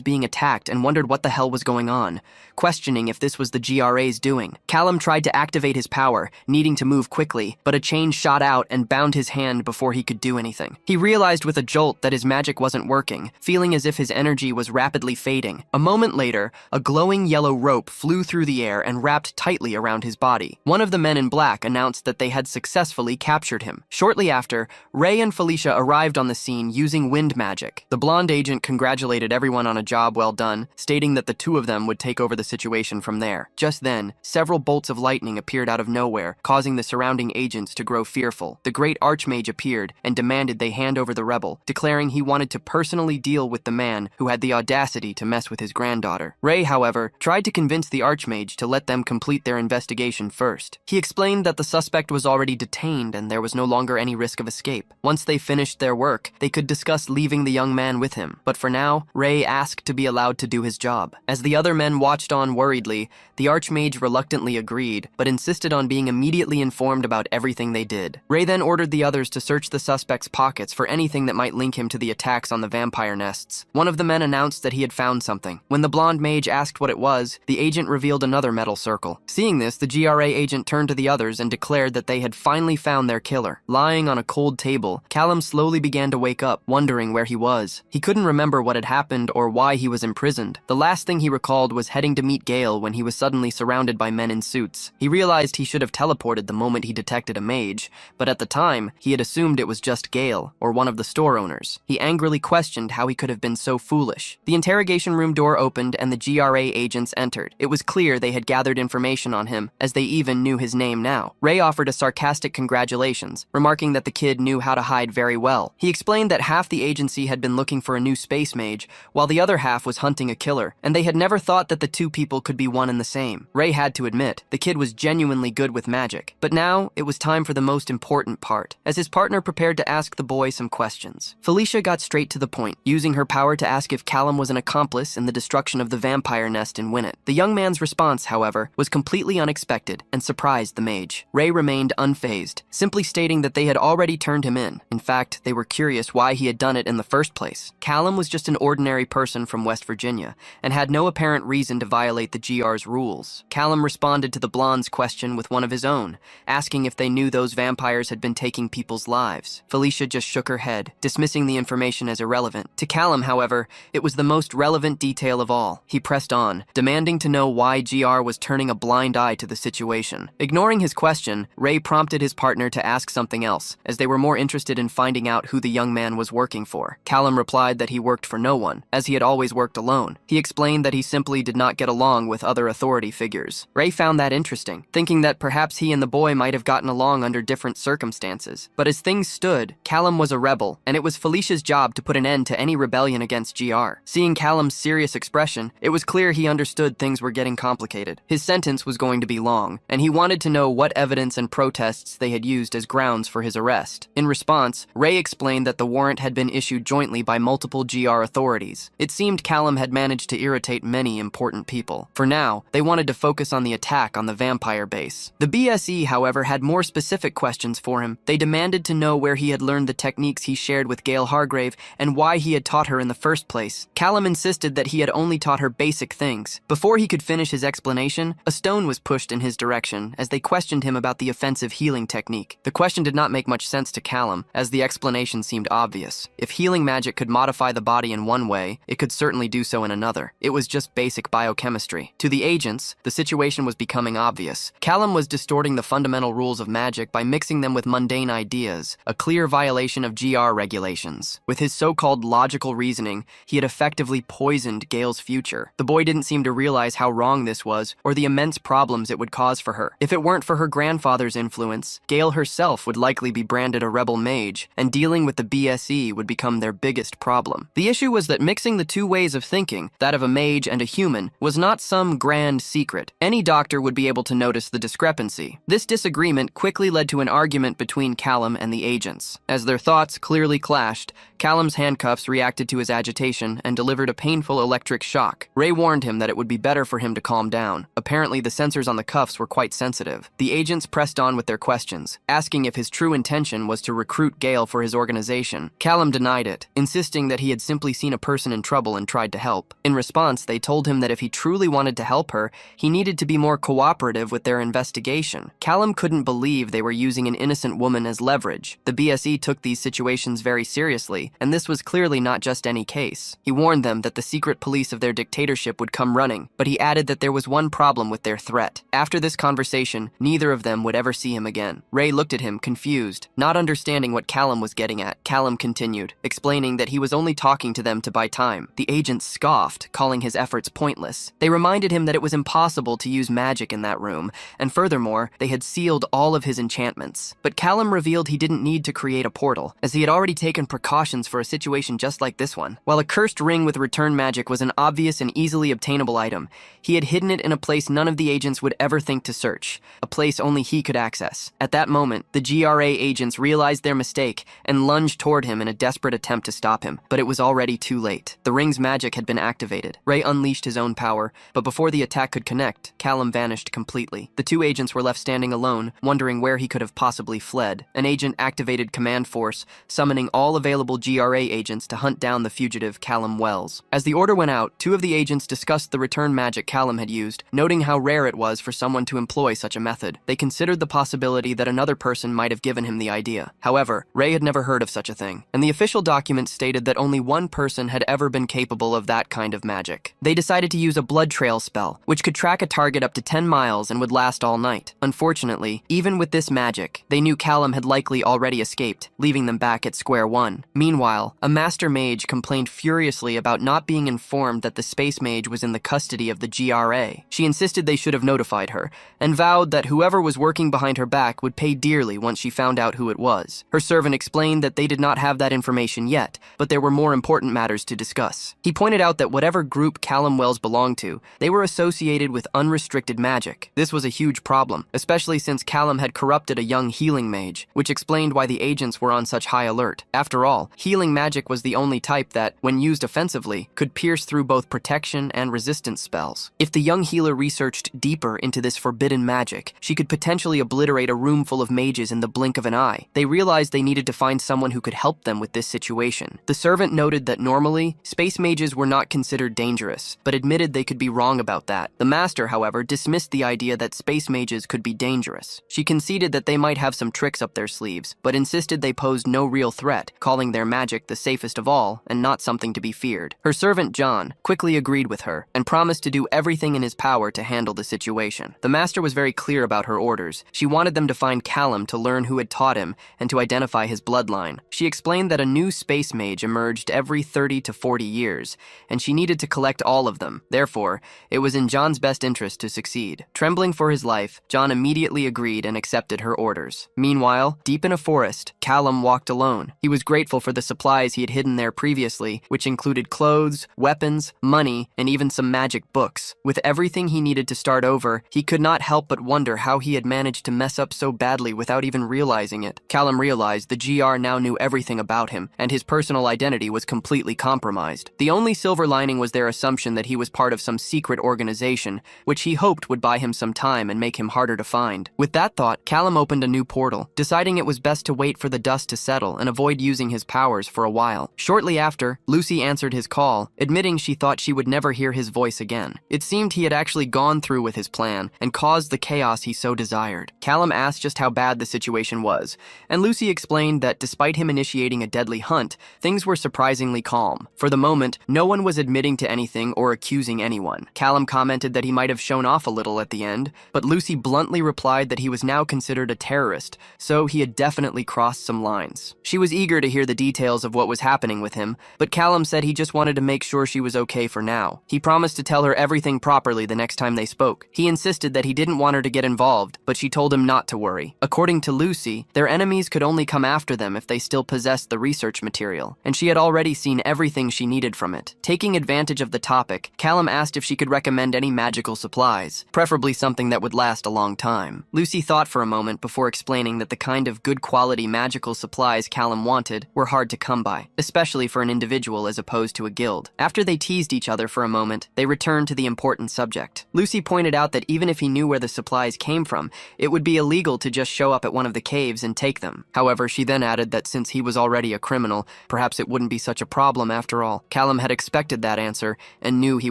[SPEAKER 1] being attacked and wondered what the hell was going on, questioning if this was the GRA's doing. Callum tried to activate his power, needing to move quickly, but a chain shot out and bound his hand before he could do anything. He realized with a jolt that his magic wasn't working, feeling as if his energy was rapidly fading. A moment later, a glowing yellow rope flew through the air and wrapped tightly around his body. One of the men in black announced that they had successfully captured him. Shortly after, Ray and Felicia arrived on the scene using wind magic. The blonde agent congratulated everyone on a job well done, stating that the two of them would take over the situation from there. Just then, several bolts of lightning appeared out of nowhere, causing the surrounding agents to grow fearful. The great Archmage appeared and demanded they hand over the rebel, declaring he wanted to personally deal with the man who had the audacity to mess with his granddaughter. Ray, however, tried to convince the Archmage to let them complete their investigation first. He explained that the suspect was already detained and there was no longer any risk of escape. Once they finished their work, they could discuss leaving the young man with him. But for now, Ray asked to be allowed to do his job. As the other men watched on worriedly, the Archmage reluctantly agreed, but insisted on being immediately informed about everything they did. Ray then ordered the others to search the suspect's pockets for anything that might link him to the attacks on the vampire nests. One of the men announced that he had found something. When the blonde mage asked what it was, the agent revealed another metal circle. Seeing this, the GRA agent turned to the others and declared that they had finally found their killer. Lying on a cold table, Callum slowly began to wake up, wondering where he was. He couldn't remember what had happened or why he was imprisoned. The last thing he recalled was heading to meet Gale when he was suddenly surrounded by men in suits. He realized he should have teleported the moment he detected a mage, but at the time, he had assumed it was just Gale, or one of the store owners. He angrily questioned how he could have been so foolish. The interrogation room door opened and the GRA agents entered. It was clear they had gathered information on him, as they even knew his name now. Ray offered a sarcastic congratulations, remarking that the kid knew how to hide very well. He explained that half the agency had been looking for a new space mage, while the other half was hunting a killer, and they had never thought that the two people could be one and the same. Ray had to admit, the kid was genuinely good with magic. But now, it was time for the most important part, as his partner prepared to ask the boy some questions. Felicia got straight to the point, using her power to ask if Callum was an accomplice in the destruction of the vampire nest in Winnet. The young man's response, however, was completely unexpected and surprised the mage. Ray remained unfazed, simply stating that they had already turned him in. In fact, they were curious why he had done it in the first place. Callum was just an ordinary person from West Virginia, and had no apparent reason to violate the GR's rules. Callum responded to the blonde's question with one of his own, asking if they knew those vampires had been taking people's lives. Felicia just shook her head, dismissing the information as irrelevant. To Callum, however, it was the most relevant detail of all. He pressed on, demanding to know why GR was turning a blind eye to the situation. Ignoring his question, Ray prompted his partner to ask something else, as they were more interested in finding out who the young man was working for. Callum replied that he worked for no one, as he had always worked alone. He explained that he simply did not get along with other authority figures. Ray found that interesting, thinking that perhaps he and the boy might have gotten along under different circumstances. But as things stood, Callum was a rebel, and it was Felicia's job to put an end to any rebellion against GR. Seeing Callum's serious expression, it was clear he understood things were getting complicated. His sentence was going to be long, and he wanted to know what evidence and protests they had used as grounds for his arrest. In response, Ray explained that the warrant had been issued jointly by multiple GR authorities. It seemed Callum had managed to irritate many important people. For now, they wanted to focus on the attack on the vampire base. The BSE, however, had more specific questions for him. They demanded to know where he had learned the techniques he shared with Gail Hargrave and why he had taught her in the first place. Callum insisted that he had only taught her basic things. Before he could finish his explanation, a stone was pushed in his direction as they questioned him about the offensive healing technique. The question did not make much sense to Callum, as the explanation seemed obvious. If healing magic could modify the body in one way, it could certainly do so in another. It was just basic biochemistry. To the agents, the situation was becoming obvious. Callum was distorting the fundamental rules of magic by mixing them with mundane ideas, a clear violation of GR regulations. With his so-called logical reasoning, he had effectively poisoned Gail's future. The boy didn't seem to realize how wrong this was, or the immense problems it would cause for her. If it weren't for her grandfather's influence, Gail herself would likely be branded a rebel mage, and dealing with the BSE would become their biggest problem. The issue was that mixing the two ways of thinking, that of a mage and a human, was not some grand secret. Any doctor would be able to notice the discrepancy. This disagreement quickly led to an argument between Callum and the agents. As their thoughts clearly clashed, Callum's handcuffs reacted to his agitation and delivered a painful electric shock. Ray warned him that it would be better for him to calm down. Apparently, the sensors on the cuffs were quite sensitive. The agents pressed on with their questions, asking if his true intention was to recruit Gail for his organization. Callum denied it, insisting that he had simply seen a person in trouble and tried to help. In response, they told him that if he truly wanted to help her, he needed to be more cooperative with their investigation. Callum couldn't believe they were using an innocent woman as leverage. The BSE took these situations very seriously, and this was clearly not just any case. He warned them that the secret police of their dictatorship would come running, but he added that there was one problem with their threat. After this conversation, neither of them would ever see him again. Ray looked at him, confused, not understanding what Callum was getting at. Callum continued, explaining that he was only talking to them to buy time. The agents scoffed, calling his efforts pointless. They reminded him that it was impossible to use magic in that room, and furthermore, they had sealed all of his enchantments. But Callum revealed he didn't need to create a portal, as he had already taken precautions for a situation just like this one. While a cursed ring with return magic was an obvious and easily obtainable item, he had hidden it in a place none of the agents would ever think to search, a place only he could access. At that moment, the GRA agents realized their mistake and lunged toward him in a desperate attempt to stop him, but it was already too late. The ring's magic had been activated. Ray unleashed his own power, but before the attack could connect, Callum vanished completely. The two agents were left standing alone, wondering where he could have possibly fled. An agent activated Command Force, summoning all available GRA agents to hunt down the fugitive Callum Wells. As the order went out, two of the agents discussed the return magic Callum had used, noting how rare it was for someone to employ such a method. They considered the possibility that another person might have given him the idea. However, Ray had never heard of such a thing, and the official document stated that only one person had ever been capable of that kind of magic. They decided to use a blood trail spell, which could track a target up to 10 miles and would last all night. Unfortunately, even with this magic, they knew Callum had likely already escaped, leaving them back at square one. Meanwhile, Meanwhile, a master mage complained furiously about not being informed that the space mage was in the custody of the GRA. She insisted they should have notified her, and vowed that whoever was working behind her back would pay dearly once she found out who it was. Her servant explained that they did not have that information yet, but there were more important matters to discuss. He pointed out that whatever group Callum Wells belonged to, they were associated with unrestricted magic. This was a huge problem, especially since Callum had corrupted a young healing mage, which explained why the agents were on such high alert. After all, healing magic was the only type that, when used offensively, could pierce through both protection and resistance spells. If the young healer researched deeper into this forbidden magic, she could potentially obliterate a room full of mages in the blink of an eye. They realized they needed to find someone who could help them with this situation. The servant noted that normally, space mages were not considered dangerous, but admitted they could be wrong about that. The master, however, dismissed the idea that space mages could be dangerous. She conceded that they might have some tricks up their sleeves, but insisted they posed no real threat, calling their magic the safest of all and not something to be feared. Her servant John quickly agreed with her and promised to do everything in his power to handle the situation. The master was very clear about her orders. She wanted them to find Callum to learn who had taught him and to identify his bloodline. She explained that a new space mage emerged every 30 to 40 years, and she needed to collect all of them. Therefore, it was in John's best interest to succeed. Trembling for his life, John immediately agreed and accepted her orders. Meanwhile, deep in a forest, Callum walked alone. He was grateful for the supplies he had hidden there previously, which included clothes, weapons, money, and even some magic books. With everything he needed to start over, he could not help but wonder how he had managed to mess up so badly without even realizing it. Callum realized the GR now knew everything about him, and his personal identity was completely compromised. The only silver lining was their assumption that he was part of some secret organization, which he hoped would buy him some time and make him harder to find. With that thought, Callum opened a new portal, deciding it was best to wait for the dust to settle and avoid using his powers for a while. Shortly after, Lucy answered his call, admitting she thought she would never hear his voice again. It seemed he had actually gone through with his plan and caused the chaos he so desired. Callum asked just how bad the situation was, and Lucy explained that despite him initiating a deadly hunt, things were surprisingly calm. For the moment, no one was admitting to anything or accusing anyone. Callum commented that he might have shown off a little at the end, but Lucy bluntly replied that he was now considered a terrorist, so he had definitely crossed some lines. She was eager to hear the details of what was happening with him, but Callum said he just wanted to make sure she was okay for now. He promised to tell her everything properly the next time they spoke. He insisted that he didn't want her to get involved, but she told him not to worry. According to Lucy, their enemies could only come after them if they still possessed the research material, and she had already seen everything she needed from it. Taking advantage of the topic, Callum asked if she could recommend any magical supplies, preferably something that would last a long time. Lucy thought for a moment before explaining that the kind of good quality magical supplies Callum wanted were hard to come by, especially for an individual as opposed to a guild. After they teased each other for a moment, they returned to the important subject. Lucy pointed out that even if he knew where the supplies came from, it would be illegal to just show up at one of the caves and take them. However, she then added that since he was already a criminal, perhaps it wouldn't be such a problem after all. Callum had expected that answer and knew he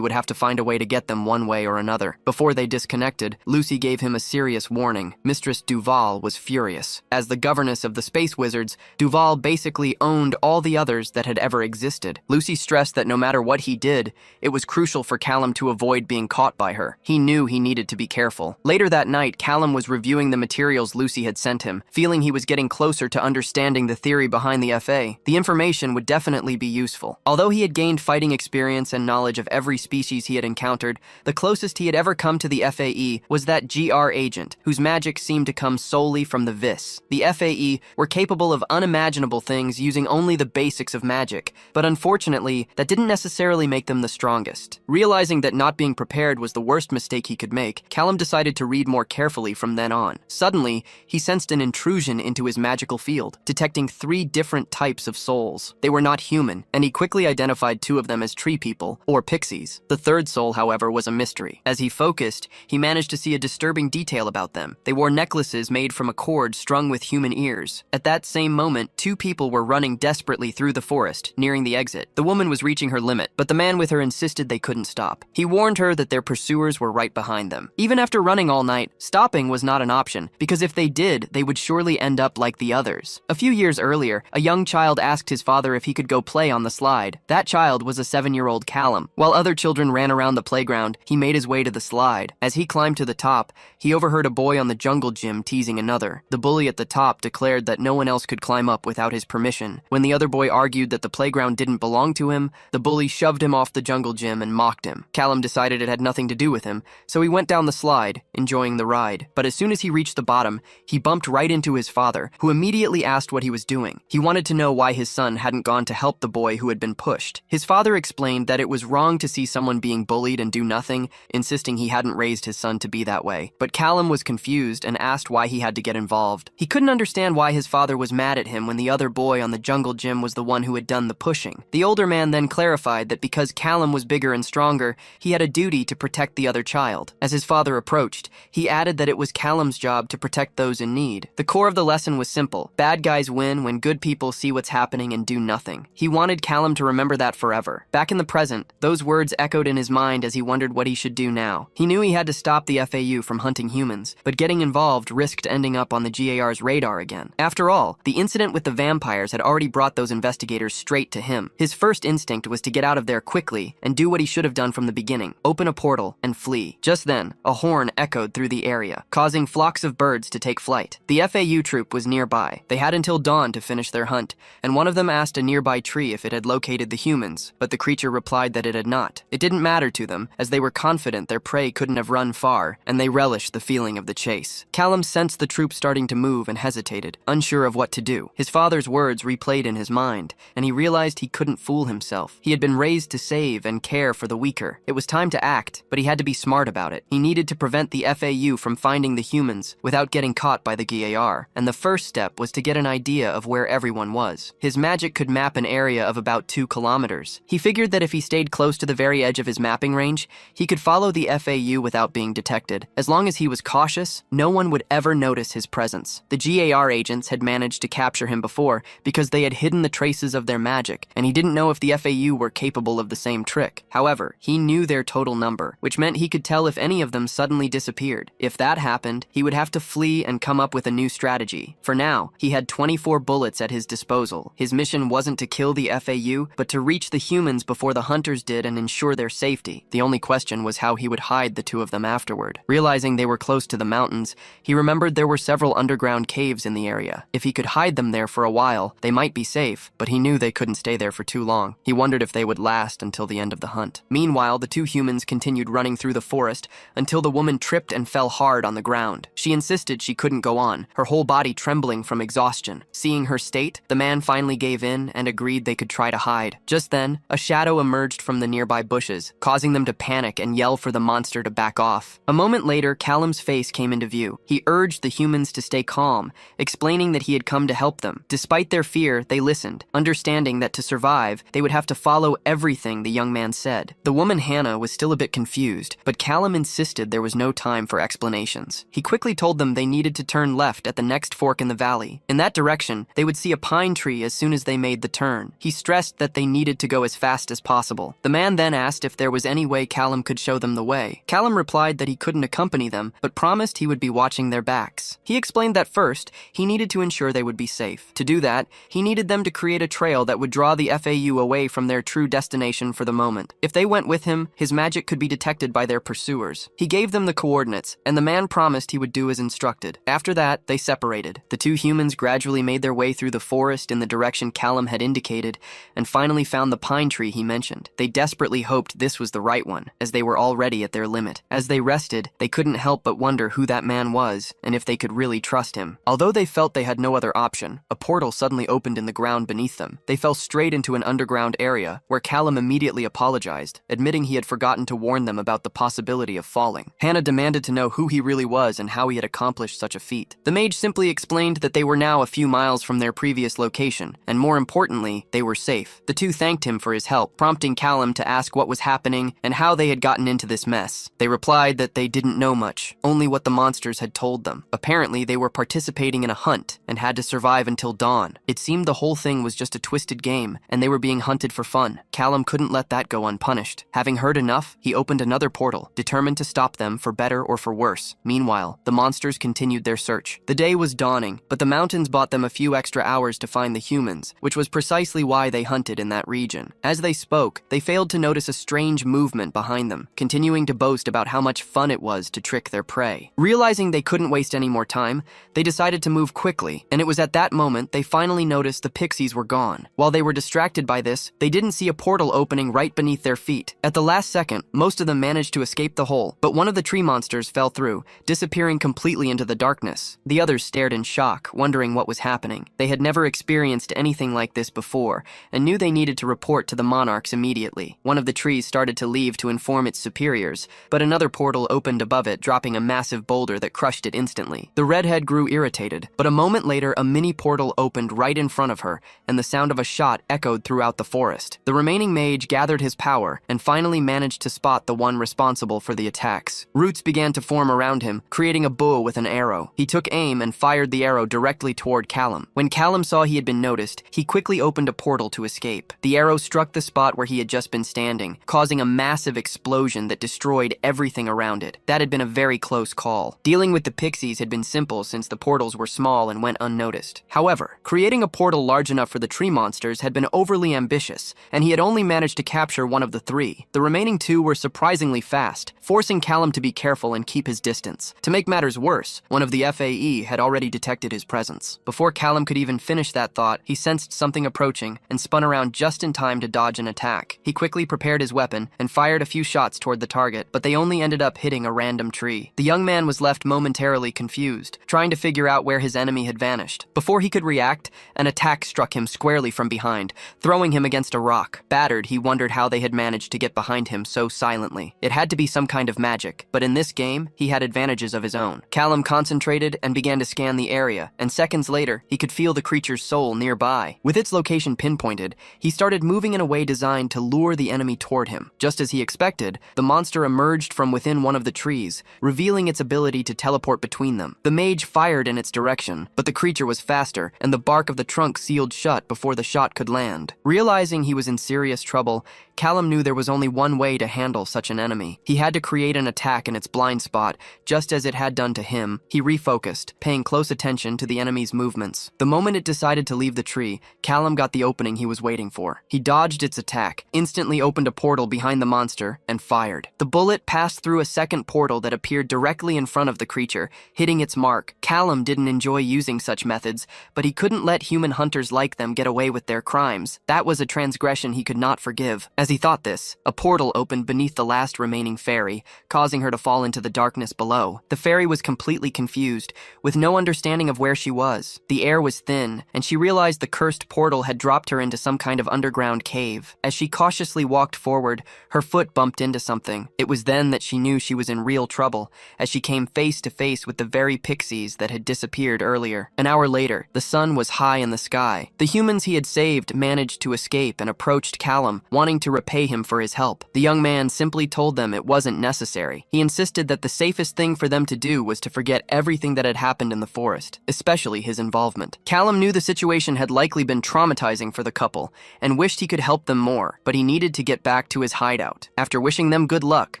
[SPEAKER 1] would have to find a way to get them one way or another. Before they disconnected, Lucy gave him a serious warning. Mistress Duval was furious. As the governess of the Space Wizards, Duval basically owned all the others that had ever existed. Lucy stressed that no matter what he did, it was crucial for Callum to avoid being caught by her. He knew he needed to be careful. Later that night, Callum was reviewing the materials Lucy had sent him, feeling he was getting closer to understanding the theory behind the FA. The information would definitely be useful. Although he had gained fighting experience and knowledge of every species he had encountered, the closest he had ever come to the FAE was that GR agent, whose magic seemed to come solely from the Vis. The FAE were capable of unimaginable things using only the basics of magic, but unfortunately, that didn't necessarily make them the strongest. Realizing that not being prepared was the worst mistake he could make, Callum decided to read more carefully from then on. Suddenly, he sensed an intrusion into his magical field, detecting 3 different types of souls. They were not human, and he quickly identified 2 of them as tree people, or pixies. The third soul, however, was a mystery. As he focused, he managed to see a disturbing detail about them. They wore necklaces made from a cord strung with human ears. At that same moment, 2 people were running desperately through the forest, nearing the exit. The woman was reaching her limit, but the man with her insisted they couldn't stop. He warned her that their pursuers were right behind them. Even after running all night, stopping was not an option, because if they did, they would surely end up like the others. A few years earlier, a young child asked his father if he could go play on the slide. That child was a 7-year-old Callum. While other children ran around the playground, he made his way to the slide. As he climbed to the top, he overheard a boy on the jungle gym teasing another. The bully at the top declared that no one else could climb up without his permission. When When the other boy argued that the playground didn't belong to him, the bully shoved him off the jungle gym and mocked him. Callum decided it had nothing to do with him, so he went down the slide, enjoying the ride. But as soon as he reached the bottom, he bumped right into his father, who immediately asked what he was doing. He wanted to know why his son hadn't gone to help the boy who had been pushed. His father explained that it was wrong to see someone being bullied and do nothing, insisting he hadn't raised his son to be that way. But Callum was confused and asked why he had to get involved. He couldn't understand why his father was mad at him when the other boy on the jungle gym was the one who had done the pushing. The older man then clarified that because Callum was bigger and stronger, he had a duty to protect the other child. As his father approached, he added that it was Callum's job to protect those in need. The core of the lesson was simple. Bad guys win when good people see what's happening and do nothing. He wanted Callum to remember that forever. Back in the present, those words echoed in his mind as he wondered what he should do now. He knew he had to stop the FAU from hunting humans, but getting involved risked ending up on the GAR's radar again. After all, the incident with the vampires had already brought those investigators straight to him. His first instinct was to get out of there quickly and do what he should have done from the beginning: open a portal and flee. Just then, a horn echoed through the area, causing flocks of birds to take flight. The FAU troop was nearby. They had until dawn to finish their hunt, and one of them asked a nearby tree if it had located the humans, but the creature replied that it had not. It didn't matter to them, as they were confident their prey couldn't have run far, and they relished the feeling of the chase. Callum sensed the troop starting to move and hesitated, unsure of what to do. His father's words replayed in his mind, and he realized he couldn't fool himself. He had been raised to save and care for the weaker. It was time to act, but he had to be smart about it. He needed to prevent the FAU from finding the humans without getting caught by the GAR, and the first step was to get an idea of where everyone was. His magic could map an area of about 2 kilometers. He figured that if he stayed close to the very edge of his mapping range, he could follow the FAU without being detected. As long as he was cautious, no one would ever notice his presence. The GAR agents had managed to capture him before because they had hidden the traces of their magic, and he didn't know if the FAU were capable of the same trick. However, he knew their total number, which meant he could tell if any of them suddenly disappeared. If that happened, he would have to flee and come up with a new strategy. For now, he had 24 bullets at his disposal. His mission wasn't to kill the FAU, but to reach the humans before the hunters did and ensure their safety. The only question was how he would hide the two of them afterward. Realizing they were close to the mountains, he remembered there were several underground caves in the area. If he could hide them there for a while, they might be safe, but he knew they couldn't stay there for too long. He wondered if they would last until the end of the hunt. Meanwhile, the two humans continued running through the forest until the woman tripped and fell hard on the ground. She insisted she couldn't go on, her whole body trembling from exhaustion. Seeing her state, the man finally gave in and agreed they could try to hide. Just then, a shadow emerged from the nearby bushes, causing them to panic and yell for the monster to back off. A moment later, Callum's face came into view. He urged the humans to stay calm, explaining that he had come to help them. Despite their fear, they listened, understanding that to survive, they would have to follow everything the young man said. The woman Hannah was still a bit confused, but Callum insisted there was no time for explanations. He quickly told them they needed to turn left at the next fork in the valley. In that direction, they would see a pine tree as soon as they made the turn. He stressed that they needed to go as fast as possible. The man then asked if there was any way Callum could show them the way. Callum replied that he couldn't accompany them, but promised he would be watching their backs. He explained that first, he needed to ensure they would be safe. To do that, he needed them to create a trail that would draw the FAU away from their true destination for the moment. If they went with him, his magic could be detected by their pursuers. He gave them the coordinates, and the man promised he would do as instructed. After that, they separated. The two humans gradually made their way through the forest in the direction Callum had indicated, and finally found the pine tree he mentioned. They desperately hoped this was the right one, as they were already at their limit. As they rested, they couldn't help but wonder who that man was, and if they could really trust him. Although they felt they had no other option, a portal suddenly opened in the ground beneath them. They fell straight into an underground area, where Callum immediately apologized, admitting he had forgotten to warn them about the possibility of falling. Hannah demanded to know who he really was and how he had accomplished such a feat. The mage simply explained that they were now a few miles from their previous location, and more importantly, they were safe. The two thanked him for his help, prompting Callum to ask what was happening and how they had gotten into this mess. They replied that they didn't know much, only what the monsters had told them. Apparently, they were participating in a hunt and had to survive until dawn. It seemed the whole thing was just a twisted game, and they were being hunted for fun. Callum couldn't let that go unpunished. Having heard enough, he opened another portal, determined to stop them for better or for worse. Meanwhile, the monsters continued their search. The day was dawning, but the mountains bought them a few extra hours to find the humans, which was precisely why they hunted in that region. As they spoke, they failed to notice a strange movement behind them, continuing to boast about how much fun it was to trick their prey. Realizing they couldn't waste any more time, they decided to move quickly, and it was at that moment they finally noticed notice the pixies were gone. While they were distracted by this, they didn't see a portal opening right beneath their feet. At the last second, most of them managed to escape the hole, but one of the tree monsters fell through, disappearing completely into the darkness. The others stared in shock, wondering what was happening. They had never experienced anything like this before, and knew they needed to report to the monarchs immediately. One of the trees started to leave to inform its superiors, but another portal opened above it, dropping a massive boulder that crushed it instantly. The redhead grew irritated, but a moment later a mini portal opened right in front of her, and the sound of a shot echoed throughout the forest. The remaining mage gathered his power and finally managed to spot the one responsible for the attacks. Roots began to form around him, creating a bow with an arrow. He took aim and fired the arrow directly toward Callum. When Callum saw he had been noticed, he quickly opened a portal to escape. The arrow struck the spot where he had just been standing, causing a massive explosion that destroyed everything around it. That had been a very close call. Dealing with the pixies had been simple since the portals were small and went unnoticed. However, creating a portal large enough for the tree monsters had been overly ambitious, and he had only managed to capture one of the three. The remaining two were surprisingly fast, forcing Callum to be careful and keep his distance. To make matters worse, one of the FAE had already detected his presence. Before Callum could even finish that thought, he sensed something approaching and spun around just in time to dodge an attack. He quickly prepared his weapon and fired a few shots toward the target, but they only ended up hitting a random tree. The young man was left momentarily confused, trying to figure out where his enemy had vanished. Before he could react, an attack struck him squarely from behind, throwing him against a rock. Battered, he wondered how they had managed to get behind him so silently. It had to be some kind of magic, but in this game, he had advantages of his own. Callum concentrated and began to scan the area, and seconds later, he could feel the creature's soul nearby. With its location pinpointed, he started moving in a way designed to lure the enemy toward him. Just as he expected, the monster emerged from within one of the trees, revealing its ability to teleport between them. The mage fired in its direction, but the creature was faster, and the bark of the trunk sealed shut before the shot could land. Realizing he was in serious trouble, Callum knew there was only one way to handle such an enemy. He had to create an attack in its blind spot, just as it had done to him. He refocused, paying close attention to the enemy's movements. The moment it decided to leave the tree, Callum got the opening he was waiting for. He dodged its attack, instantly opened a portal behind the monster, and fired. The bullet passed through a second portal that appeared directly in front of the creature, hitting its mark. Callum didn't enjoy using such methods, but he couldn't let human hunters like them get away with their crimes. That was a transgression he could not forgive. As he thought this, a portal opened beneath the last remaining fairy, causing her to fall into the darkness below. The fairy was completely confused, with no understanding of where she was. The air was thin, and she realized the cursed portal had dropped her into some kind of underground cave. As she cautiously walked forward, her foot bumped into something. It was then that she knew she was in real trouble, as she came face to face with the very pixies that had disappeared earlier. An hour later, the sun was high in the sky. The humans he had saved managed to escape and approached Callum, wanting to repay him for his help. The young man simply told them it wasn't necessary. He insisted that the safest thing for them to do was to forget everything that had happened in the forest, especially his involvement. Callum knew the situation had likely been traumatizing for the couple, and wished he could help them more, but he needed to get back to his hideout. After wishing them good luck,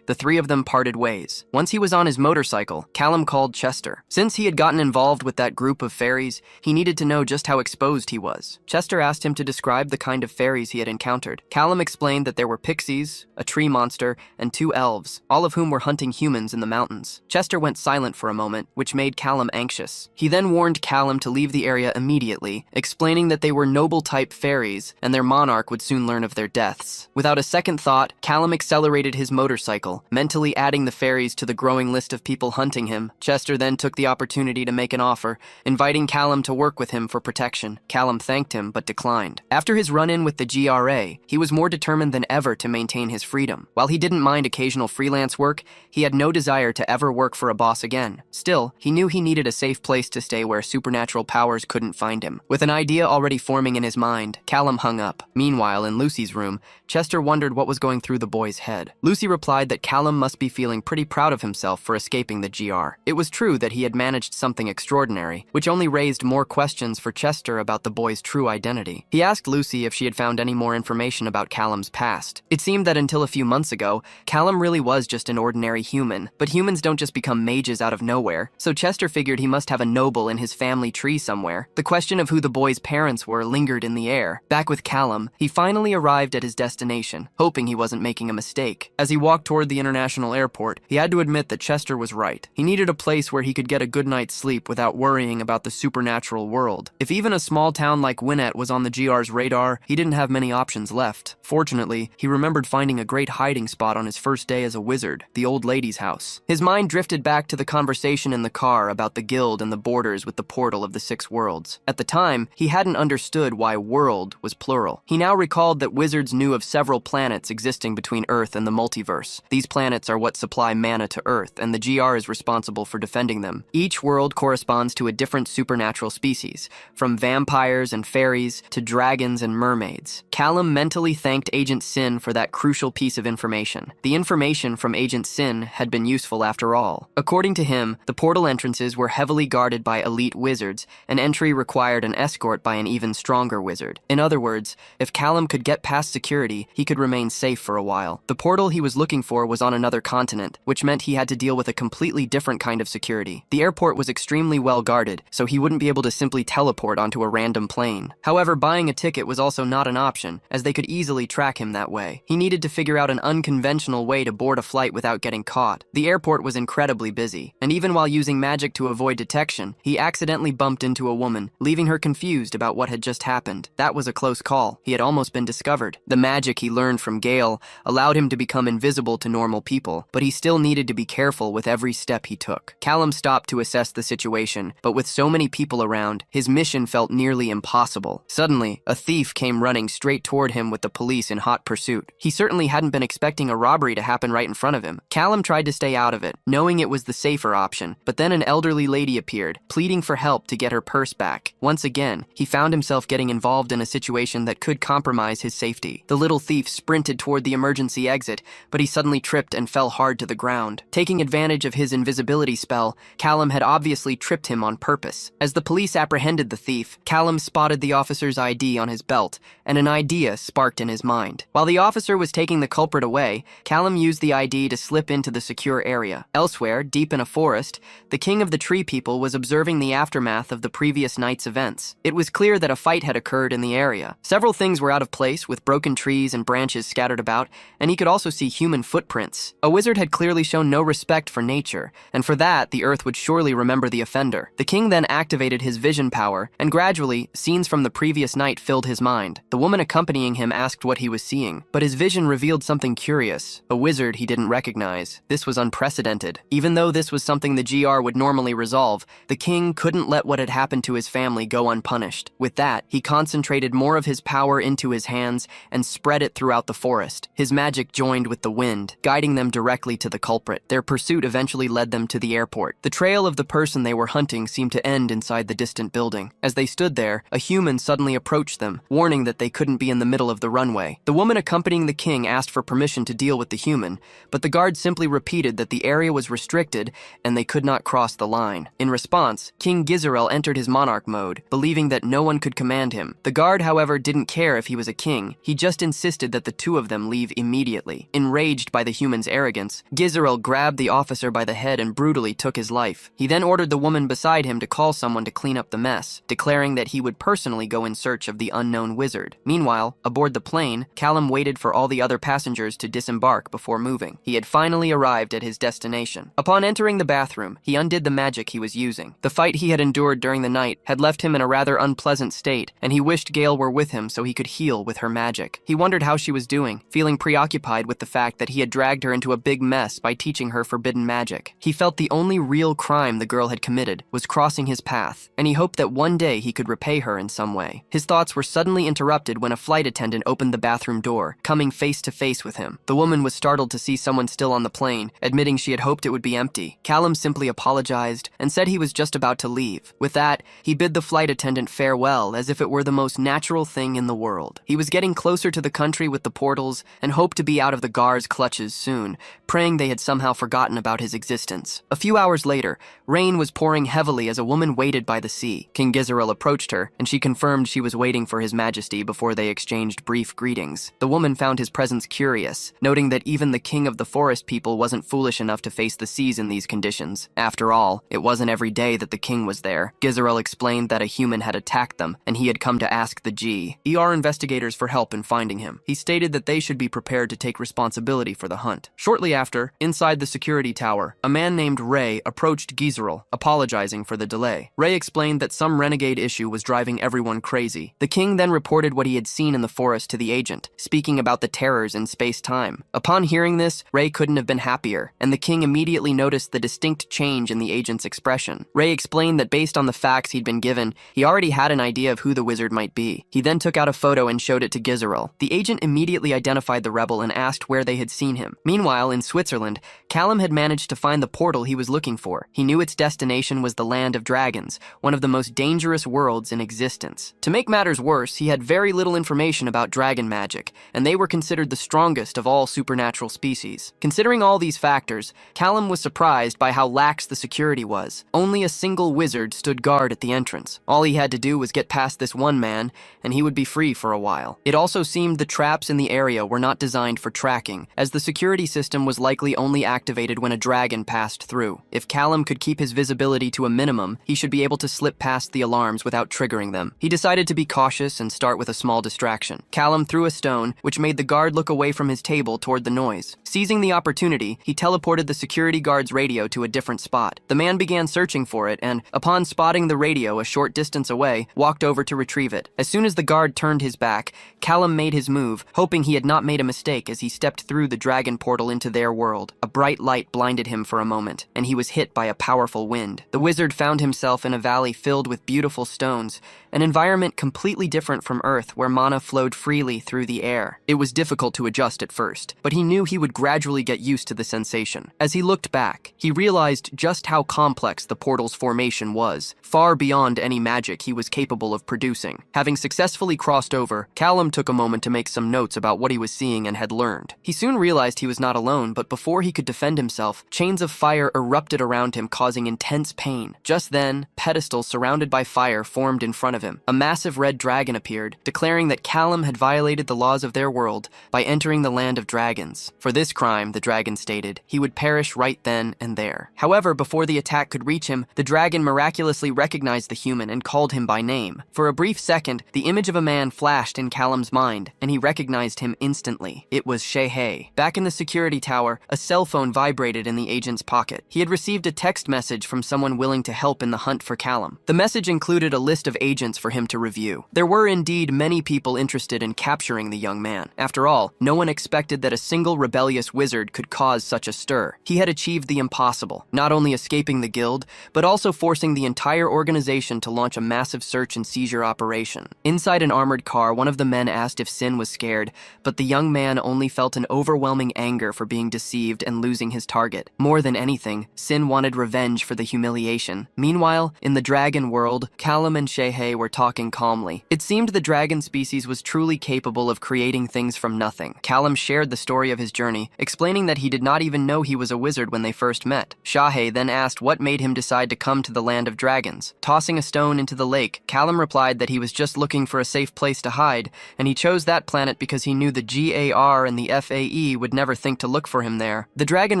[SPEAKER 1] the three of them parted ways. Once he was on his motorcycle, Callum called Chester. Since he had gotten involved with that group of fairies, he needed to know just how exposed he was. Chester asked him to describe the kind of fairies he had encountered. Callum explained that there were pixies, a tree monster, and 2 elves, all of whom were hunting humans in the mountains. Chester went silent for a moment, which made Callum anxious. He then warned Callum to leave the area immediately, explaining that they were noble-type fairies, and their monarch would soon learn of their deaths. Without a second thought, Callum accelerated his motorcycle, mentally adding the fairies to the growing list of people hunting him. Chester then took the opportunity to make an offer, inviting Callum to work with him for protection. Callum thanked him, but declined. After his run-in with the GRA, he was more determined than ever to maintain his freedom. While he didn't mind occasional freelance work, he had no desire to ever work for a boss again. Still, he knew he needed a safe place to stay where supernatural powers couldn't find him. With an idea already forming in his mind, Callum hung up. Meanwhile, in Lucy's room, Chester wondered what was going through the boy's head. Lucy replied that Callum must be feeling pretty proud of himself for escaping the GR. It was true that he had managed something extraordinary, which only raised more questions for Chester about the boy's true identity. He asked Lucy if she had found any more information about Callum's past. It seemed that until a few months ago, Callum really was just an ordinary human, but humans don't just become mages out of nowhere, so Chester figured he must have a noble in his family tree somewhere. The question of who the boy's parents were lingered in the air. Back with Callum, he finally arrived at his destination, hoping he wasn't making a mistake. As he walked toward the international airport, he had to admit that Chester was right. He needed a place where he could get a good night's sleep without worrying about the supernatural world. If even a small small town like Winnet was on the GR's radar, he didn't have many options left. Fortunately, he remembered finding a great hiding spot on his first day as a wizard, the old lady's house. His mind drifted back to the conversation in the car about the guild and the borders with the portal of the 6 worlds. At the time, he hadn't understood why world was plural. He now recalled that wizards knew of several planets existing between Earth and the multiverse. These planets are what supply mana to Earth, and the GR is responsible for defending them. Each world corresponds to a different supernatural species, from vampires and fairies to dragons and mermaids. Callum mentally thanked Agent Sin for that crucial piece of information. The information from Agent Sin had been useful after all. According to him, the portal entrances were heavily guarded by elite wizards, and entry required an escort by an even stronger wizard. In other words, if Callum could get past security, he could remain safe for a while. The portal he was looking for was on another continent, which meant he had to deal with a completely different kind of security. The airport was extremely well guarded, so he wouldn't be able to simply teleport onto a random plane. However, buying a ticket was also not an option, as they could easily track him that way. He needed to figure out an unconventional way to board a flight without getting caught. The airport was incredibly busy, and even while using magic to avoid detection, he accidentally bumped into a woman, leaving her confused about what had just happened. That was a close call. He had almost been discovered. The magic he learned from Gale allowed him to become invisible to normal people, but he still needed to be careful with every step he took. Callum stopped to assess the situation, but with so many people around, his mission felt nearly impossible. Suddenly, a thief came running straight toward him with the police in hot pursuit. He certainly hadn't been expecting a robbery to happen right in front of him. Callum tried to stay out of it, knowing it was the safer option, but then an elderly lady appeared, pleading for help to get her purse back. Once again, he found himself getting involved in a situation that could compromise his safety. The little thief sprinted toward the emergency exit, but he suddenly tripped and fell hard to the ground. Taking advantage of his invisibility spell, Callum had obviously tripped him on purpose. As the police apprehended the thief, Callum spotted the officer's ID on his belt, and an idea sparked in his mind. While the officer was taking the culprit away, Callum used the ID to slip into the secure area. Elsewhere, deep in a forest, the king of the tree people was observing the aftermath of the previous night's events. It was clear that a fight had occurred in the area. Several things were out of place, with broken trees and branches scattered about, and he could also see human footprints. A wizard had clearly shown no respect for nature, and for that, the earth would surely remember the offender. The king then activated his vision power, and gradually, scenes from the previous night filled his mind. The woman accompanying him asked what he was seeing, but his vision revealed something curious. A wizard he didn't recognize. This was unprecedented. Even though this was something the GR would normally resolve, the king couldn't let what had happened to his family go unpunished. With that, he concentrated more of his power into his hands and spread it throughout the forest. His magic joined with the wind, guiding them directly to the culprit. Their pursuit eventually led them to the airport. The trail of the person they were hunting seemed to end inside the distant building. As they stood there, a human suddenly approached them, warning that they couldn't be in the middle of the runway. The woman accompanying the king asked for permission to deal with the human, but the guard simply repeated that the area was restricted and they could not cross the line. In response, King Gizarel entered his monarch mode, believing that no one could command him. The guard, however, didn't care if he was a king. He just insisted that the two of them leave immediately. Enraged by the human's arrogance, Gizarel grabbed the officer by the head and brutally took his life. He then ordered the woman beside him to call someone to clean up the mess, declaring that he would personally go in search of the unknown wizard. Meanwhile, aboard the plane, Callum waited for all the other passengers to disembark before moving. He had finally arrived at his destination. Upon entering the bathroom, he undid the magic he was using. The fight he had endured during the night had left him in a rather unpleasant state, and he wished Gale were with him so he could heal with her magic. He wondered how she was doing, feeling preoccupied with the fact that he had dragged her into a big mess by teaching her forbidden magic. He felt the only real crime the girl had committed was crossing his path, and he hoped that one day he could repay her in some way. His thoughts were suddenly interrupted when a flight attendant opened the bathroom door, coming face to face with him. The woman was startled to see someone still on the plane, admitting she had hoped it would be empty. Callum simply apologized and said he was just about to leave. With that, he bid the flight attendant farewell as if it were the most natural thing in the world. He was getting closer to the country with the portals and hoped to be out of the Gar's clutches soon, praying they had somehow forgotten about his existence. A few hours later, rain was pouring heavily as a woman waited by the sea. King Gizarel approached her, and she confirmed she was waiting for his majesty before they exchanged brief greetings. The woman found his presence curious, noting that even the king of the forest people wasn't foolish enough to face the seas in these conditions. After all, it wasn't every day that the king was there. Gizarel explained that a human had attacked them, and he had come to ask the GR investigators for help in finding him. He stated that they should be prepared to take responsibility for the hunt. Shortly after, inside the security tower, a man named Ray approached Gizarel, apologizing for the delay. Ray explained that some renegade issue was was driving everyone crazy. The king then reported what he had seen in the forest to the agent, speaking about the terrors in space-time. Upon hearing this, Ray couldn't have been happier, and the king immediately noticed the distinct change in the agent's expression. Ray explained that based on the facts he'd been given, he already had an idea of who the wizard might be. He then took out a photo and showed it to Gizerel. The agent immediately identified the rebel and asked where they had seen him. Meanwhile, in Switzerland, Callum had managed to find the portal he was looking for. He knew its destination was the land of dragons, one of the most dangerous worlds in existence. To make matters worse, he had very little information about dragon magic, and they were considered the strongest of all supernatural species. Considering all these factors, Callum was surprised by how lax the security was. Only a single wizard stood guard at the entrance. All he had to do was get past this one man, and he would be free for a while. It also seemed the traps in the area were not designed for tracking, as the security system was likely only activated when a dragon passed through. If Callum could keep his visibility to a minimum, he should be able to slip past the alarms without triggering them. He decided to be cautious and start with a small distraction. Callum threw a stone, which made the guard look away from his table toward the noise. Seizing the opportunity, he teleported the security guard's radio to a different spot. The man began searching for it and, upon spotting the radio a short distance away, walked over to retrieve it. As soon as the guard turned his back, Callum made his move, hoping he had not made a mistake as he stepped through the dragon portal into their world. A bright light blinded him for a moment, and he was hit by a powerful wind. The wizard found himself in a valley filled with beautiful stones, an environment completely different from Earth where mana flowed freely through the air. It was difficult to adjust at first, but he knew he would gradually get used to the sensation. As he looked back, he realized just how complex the portal's formation was, far beyond any magic he was capable of producing. Having successfully crossed over, Callum took a moment to make some notes about what he was seeing and had learned. He soon realized he was not alone, but before he could defend himself, chains of fire erupted around him, causing intense pain. Just then, pedestals surrounded by fire formed in front of him. A massive red dragon appeared, declaring that Callum had violated the laws of their world by entering the land of dragons. For this crime, the dragon stated, he would perish right then and there. However, before the attack could reach him, the dragon miraculously recognized the human and called him by name. For a brief second, the image of a man flashed in Callum's mind, and he recognized him instantly. It was Shehe. Back in the security tower, a cell phone vibrated in the agent's pocket. He had received a text message from someone willing to help in the hunt for Callum. The message included a list of agents for him to review. There were indeed many people interested in capturing the young man. After all, no one expected that a single rebellious wizard could cause such a stir. He had achieved the impossible, not only escaping the guild, but also forcing the entire organization to launch a massive search and seizure operation. Inside an armored car, one of the men asked if Sin was scared, but the young man only felt an overwhelming anger for being deceived and losing his target. More than anything, Sin wanted revenge for the humiliation. Meanwhile, in the dragon world, Callum and Shehe were talking calmly. It seemed the dragon species was truly capable of creating things from nothing. Callum shared the story of his journey, explaining that he did not even know he was a wizard when they first met. Shehe then asked what made him decide to come to the land of dragons. Tossing a stone into the lake, Callum replied that he was just looking for a safe place to hide, and he chose that planet because he knew the GAR and the FAE would never think to look for him there. The dragon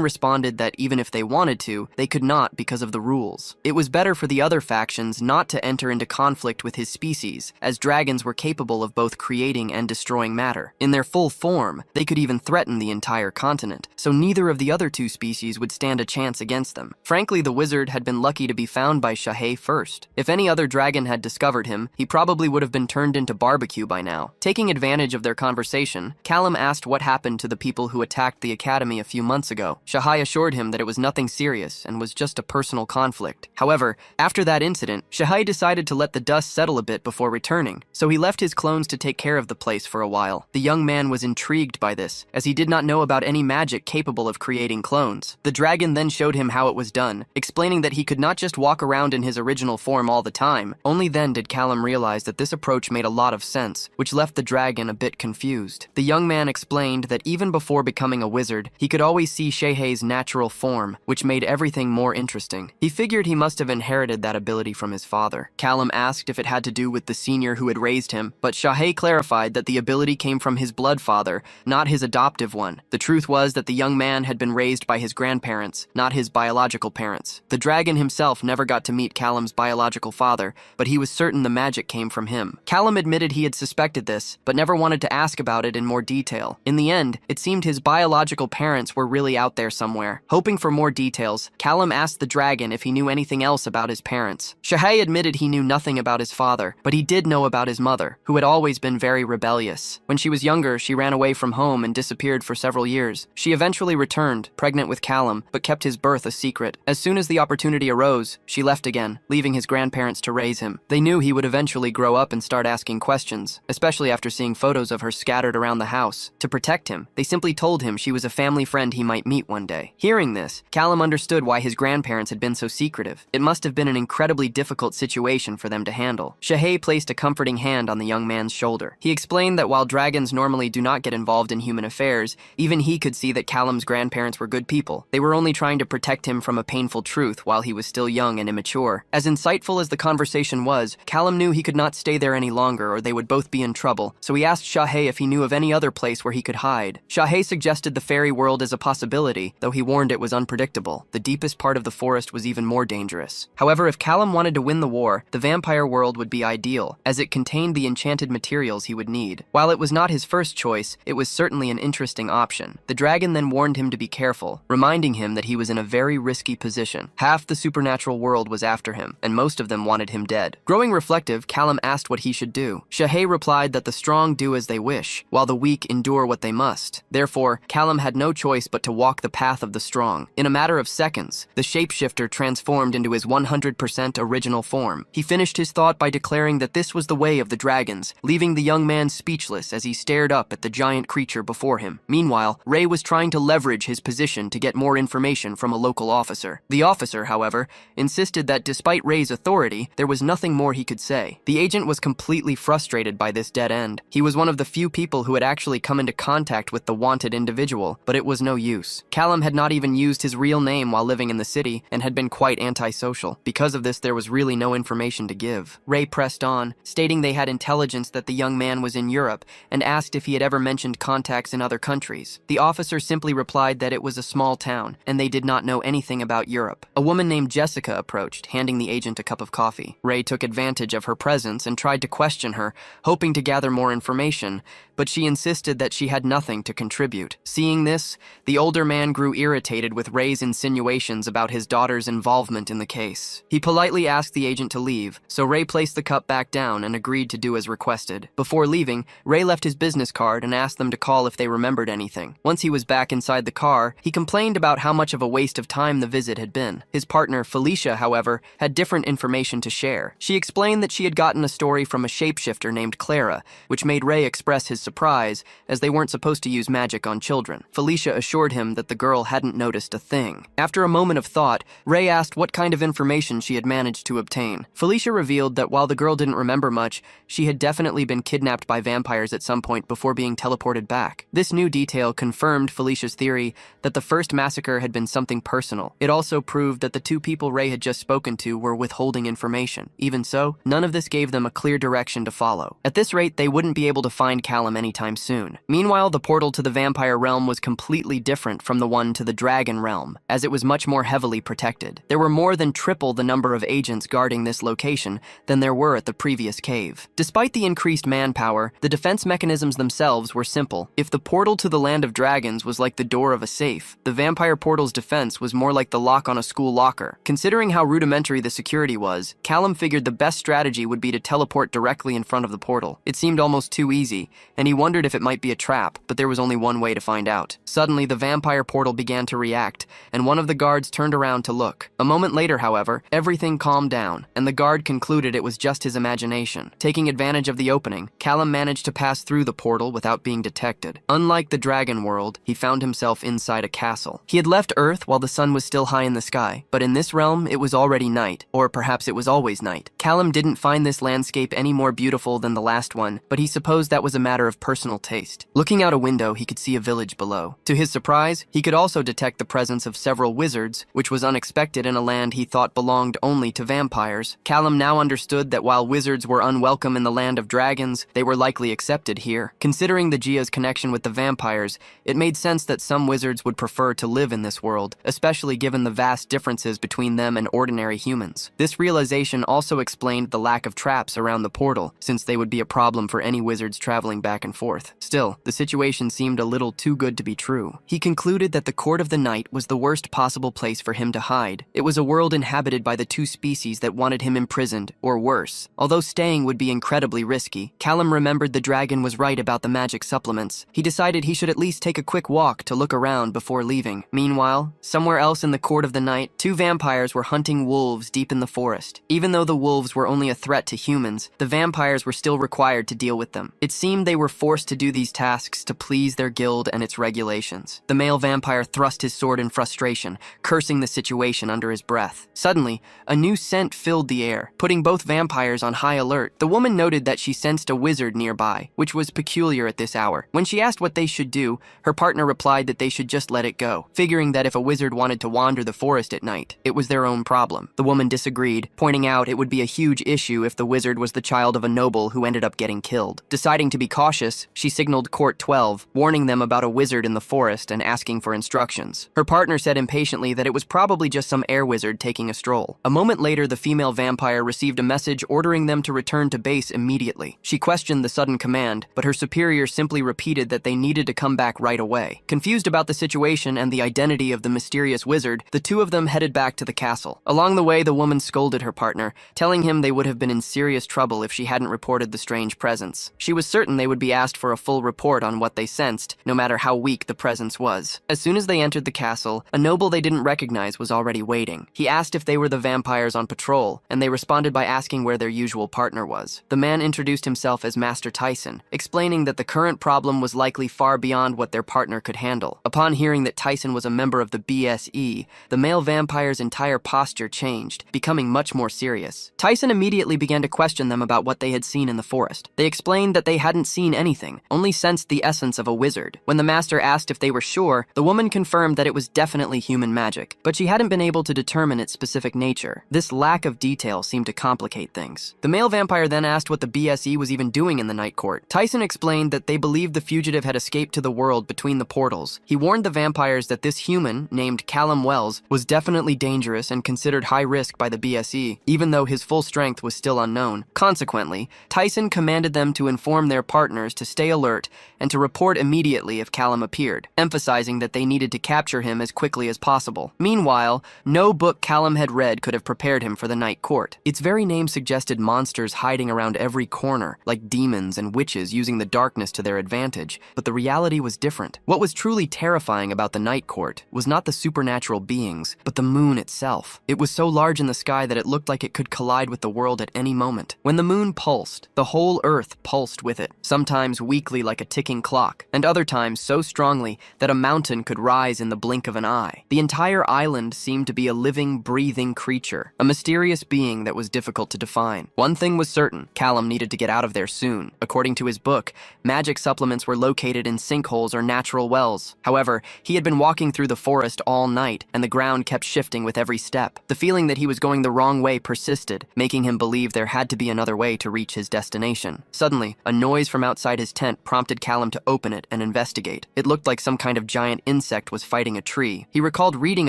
[SPEAKER 1] responded that even if they wanted to, they could not because of the rules. It was better for the other factions not to enter into conflict with his species, as dragons were capable of both creating and destroying matter. In their full form, they could even threaten the entire continent, so neither of the other two species would stand a chance against them. Frankly, the wizard had been lucky to be found by Shehe first. If any other dragon had discovered him, he probably would have been turned into barbecue by now. Taking advantage of their conversation, Callum asked what happened to the people who attacked the academy a few months ago. Shehe assured him that it was nothing serious and was just a personal conflict. However, after that incident, Shehe decided to let the dust settle a bit before returning, so he left his clones to take care of the place for a while. The young man was intrigued by this, as he did not know about any magic capable of creating clones. The dragon then showed him how it was done, explaining that he could not just walk around in his original form all the time. Only then did Callum realize that this approach made a lot of sense, which left the dragon a bit confused. The young man explained that even before becoming a wizard, he could always see Shehe's natural form, which made everything more interesting. He figured he must have inherited that ability from his father. Callum asked if it had to do with the senior who had raised him, but Shehe clarified that the ability came from his blood father, not his adoptive one. The truth was that the young man had been raised by his grandparents, not his biological parents. The dragon himself never got to meet Callum's biological father, but he was certain the magic came from him. Callum admitted he had suspected this, but never wanted to ask about it in more detail. In the end, it seemed his biological parents were really out there somewhere. Hoping for more details, Callum asked the dragon if he knew anything else about his parents. Shehe admitted he knew nothing nothing about his father, but he did know about his mother, who had always been very rebellious. When she was younger, she ran away from home and disappeared for several years. She eventually returned, pregnant with Callum, but kept his birth a secret. As soon as the opportunity arose, she left again, leaving his grandparents to raise him. They knew he would eventually grow up and start asking questions, especially after seeing photos of her scattered around the house. To protect him, they simply told him she was a family friend he might meet one day. Hearing this, Callum understood why his grandparents had been so secretive. It must have been an incredibly difficult situation for them to handle. Shahei placed a comforting hand on the young man's shoulder. He explained that while dragons normally do not get involved in human affairs, even he could see that Callum's grandparents were good people. They were only trying to protect him from a painful truth while he was still young and immature. As insightful as the conversation was, Callum knew he could not stay there any longer or they would both be in trouble, so he asked Shahei if he knew of any other place where he could hide. Shahei suggested the fairy world as a possibility, though he warned it was unpredictable. The deepest part of the forest was even more dangerous. However, if Callum wanted to win the war, the vampire world would be ideal, as it contained the enchanted materials he would need. While it was not his first choice, it was certainly an interesting option. The dragon then warned him to be careful, reminding him that he was in a very risky position. Half the supernatural world was after him, and most of them wanted him dead. Growing reflective, Callum asked what he should do. Shahei replied that the strong do as they wish, while the weak endure what they must. Therefore, Callum had no choice but to walk the path of the strong. In a matter of seconds, the shapeshifter transformed into his 100% original form. He finished his thought by declaring that this was the way of the dragons, leaving the young man speechless as he stared up at the giant creature before him. Meanwhile, Ray was trying to leverage his position to get more information from a local officer. The officer, however, insisted that despite Ray's authority, there was nothing more he could say. The agent was completely frustrated by this dead end. He was one of the few people who had actually come into contact with the wanted individual, but it was no use. Callum had not even used his real name while living in the city and had been quite antisocial. Because of this, there was really no information to give. Ray pressed on, stating they had intelligence that the young man was in Europe and asked if he had ever mentioned contacts in other countries. The officer simply replied that it was a small town and they did not know anything about Europe. A woman named Jessica approached, handing the agent a cup of coffee. Ray took advantage of her presence and tried to question her, hoping to gather more information, but she insisted that she had nothing to contribute. Seeing this, the older man grew irritated with Ray's insinuations about his daughter's involvement in the case. He politely asked the agent to leave, so Ray placed the cup back down and agreed to do as requested. Before leaving, Ray left his business card and asked them to call if they remembered anything. Once he was back inside the car, he complained about how much of a waste of time the visit had been. His partner, Felicia, however, had different information to share. She explained that she had gotten a story from a shapeshifter named Clara, which made Ray express his surprise, as they weren't supposed to use magic on children. Felicia assured him that the girl hadn't noticed a thing. After a moment of thought, Ray asked what kind of information she had managed to obtain. Felicia revealed that while the girl didn't remember much, she had definitely been kidnapped by vampires at some point before being teleported back. This new detail confirmed Felicia's theory that the first massacre had been something personal. It also proved that the two people Ray had just spoken to were withholding information. Even so, none of this gave them a clear direction to follow. At this rate, they wouldn't be able to find Callum anytime soon. Meanwhile, the portal to the vampire realm was completely different from the one to the dragon realm, as it was much more heavily protected. There were more than triple the number of agents guarding this location than there were at the previous cave. Despite the increased manpower, the defense mechanisms themselves were simple. If the portal to the land of dragons was like the door of a safe, the vampire portal's defense was more like the lock on a school locker. Considering how rudimentary the security was, Callum figured the best strategy would be to teleport directly in front of the portal. It seemed almost too easy, and he wondered if it might be a trap, but there was only one way to find out. Suddenly, the vampire portal began to react, and one of the guards turned around to look. A moment later, however, everything calmed down, and the guard concluded it was just his imagination. Taking advantage of the opening, Callum managed to pass through the portal without being detected. Unlike the dragon world, he found himself inside a castle. He had left Earth while the sun was still high in the sky, but in this realm, it was already night, or perhaps it was always night. Callum didn't find this landscape any more beautiful than the last one, but he supposed that was a matter of personal taste. Looking out a window, he could see a village below. To his surprise, he could also detect the presence of several wizards, which was unexpected in a land he thought belonged only to vampires. Callum now understood that while wizards were unwelcome in the land of dragons, they were likely accepted here. Considering the Gia's connection with the vampires, it made sense that some wizards would prefer to live in this world, especially given the vast differences between them and ordinary humans. This realization also explained the lack of traps around the portal, since they would be a problem for any wizards traveling back and forth. Still, the situation seemed a little too good to be true. He concluded that the Court of the Night was the worst possible place for him to hide. It was a world inhabited by the two species that wanted him imprisoned poisoned, or worse. Although staying would be incredibly risky, Callum remembered the dragon was right about the magic supplements. He decided he should at least take a quick walk to look around before leaving. Meanwhile, somewhere else in the court of the night, two vampires were hunting wolves deep in the forest. Even though the wolves were only a threat to humans, the vampires were still required to deal with them. It seemed they were forced to do these tasks to please their guild and its regulations. The male vampire thrust his sword in frustration, cursing the situation under his breath. Suddenly, a new scent filled the air, putting both vampires on high alert. The woman noted that she sensed a wizard nearby, which was peculiar at this hour. When she asked what they should do, her partner replied that they should just let it go, figuring that if a wizard wanted to wander the forest at night, it was their own problem. The woman disagreed, pointing out it would be a huge issue if the wizard was the child of a noble who ended up getting killed. Deciding to be cautious, she signaled Court 12, warning them about a wizard in the forest and asking for instructions. Her partner said impatiently that it was probably just some air wizard taking a stroll. A moment later, the female vampire received a message ordering them to return to base immediately. She questioned the sudden command, but her superior simply repeated that they needed to come back right away. Confused about the situation and the identity of the mysterious wizard, the two of them headed back to the castle. Along the way, the woman scolded her partner, telling him they would have been in serious trouble if she hadn't reported the strange presence. She was certain they would be asked for a full report on what they sensed, no matter how weak the presence was. As soon as they entered the castle, a noble they didn't recognize was already waiting. He asked if they were the vampires on patrol, and they responded by asking where their usual partner was. The man introduced himself as Master Tyson, explaining that the current problem was likely far beyond what their partner could handle. Upon hearing that Tyson was a member of the BSE, the male vampire's entire posture changed, becoming much more serious. Tyson immediately began to question them about what they had seen in the forest. They explained that they hadn't seen anything, only sensed the essence of a wizard. When the master asked if they were sure, the woman confirmed that it was definitely human magic, but she hadn't been able to determine its specific nature. This lack of detail seemed to complicate things. The male vampire then asked what the BSE was even doing in the night court. Tyson explained that they believed the fugitive had escaped to the world between the portals. He warned the vampires that this human, named Callum Wells, was definitely dangerous and considered high risk by the BSE, even though his full strength was still unknown. Consequently, Tyson commanded them to inform their partners to stay alert and to report immediately if Callum appeared, emphasizing that they needed to capture him as quickly as possible. Meanwhile, no book Callum had read could have prepared him for the night court. Its very name suggested monsters hiding around every corner, like demons and witches using the darkness to their advantage, but the reality was different. What was truly terrifying about the night court was not the supernatural beings, but the moon itself. It was so large in the sky that it looked like it could collide with the world at any moment. When the moon pulsed, the whole earth pulsed with it, sometimes weakly like a ticking clock, and other times so strongly that a mountain could rise in the blink of an eye. The entire island seemed to be a living, breathing creature, a mysterious being that was difficult to define. One thing was certain, Callum needed to get out of there soon. According to his book, magic supplements were located in sinkholes or natural wells. However, he had been walking through the forest all night, and the ground kept shifting with every step. The feeling that he was going the wrong way persisted, making him believe there had to be another way to reach his destination. Suddenly, a noise from outside his tent prompted Callum to open it and investigate. It looked like some kind of giant insect was fighting a tree. He recalled reading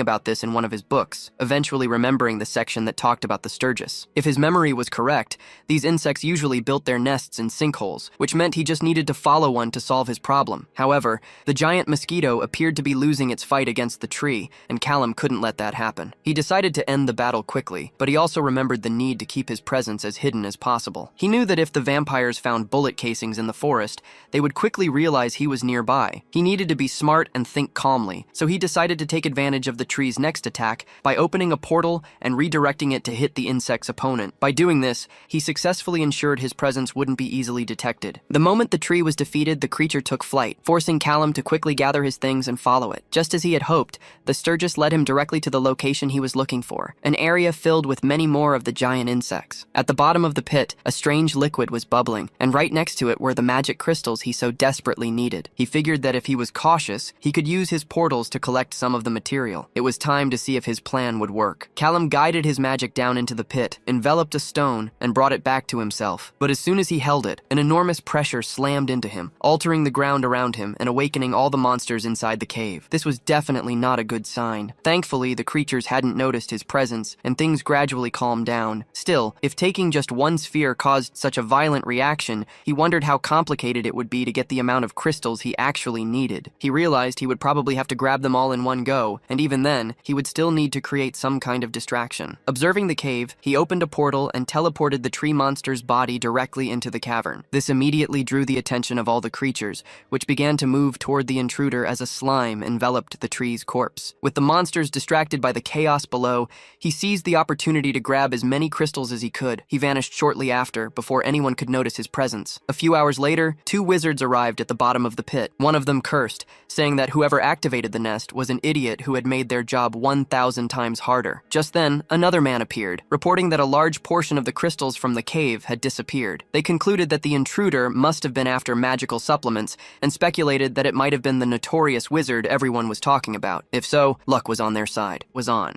[SPEAKER 1] about this in one of his books, eventually remembering the section that talked about the Sturgis. If his memory was correct, these insects usually built their nests in sinkholes, which meant he just needed to follow one to solve his problem. However, the giant mosquito appeared to be losing its fight against the tree, and Callum couldn't let that happen. He decided to end the battle quickly, but he also remembered the need to keep his presence as hidden as possible. He knew that if the vampires found bullet casings in the forest, they would quickly realize he was nearby. He needed to be smart and think calmly, so he decided to take advantage of the tree's next attack by opening a portal and redirecting it to hit the insect's opponent. By doing this, he successfully ensured his presence wouldn't be easily detected. The moment the tree was defeated, the creature took flight, forcing Callum to quickly gather his things and follow it. Just as he had hoped, the Sturgis led him directly to the location he was looking for, an area filled with many more of the giant insects. At the bottom of the pit, a strange liquid was bubbling, and right next to it were the magic crystals he so desperately needed. He figured that if he was cautious, he could use his portals to collect some of the material. It was time to see if his plan would work. Callum guided his magic down into the pit, enveloped a stone, and brought it back to himself. But as soon as he held it, an enormous pressure slammed into him, altering the ground around him and awakening all the monsters inside the cave. This was definitely not a good sign. Thankfully, the creatures hadn't noticed his presence, and things gradually calmed down. Still, if taking just one sphere caused such a violent reaction, he wondered how complicated it would be to get the amount of crystals he actually needed. He realized he would probably have to grab them all in one go, and even then, he would still need to create some kind of distraction. Observing the cave, he opened opened a portal and teleported the tree monster's body directly into the cavern. This immediately drew the attention of all the creatures, which began to move toward the intruder as a slime enveloped the tree's corpse. With the monsters distracted by the chaos below, he seized the opportunity to grab as many crystals as he could. He vanished shortly after, before anyone could notice his presence. A few hours later, 2 wizards arrived at the bottom of the pit. One of them cursed, saying that whoever activated the nest was an idiot who had made their job 1,000 times harder. Just then, another man appeared, reporting that a large portion of the crystals from the cave had disappeared. They concluded that the intruder must have been after magical supplements and speculated that it might have been the notorious wizard everyone was talking about. If so, luck was on their side.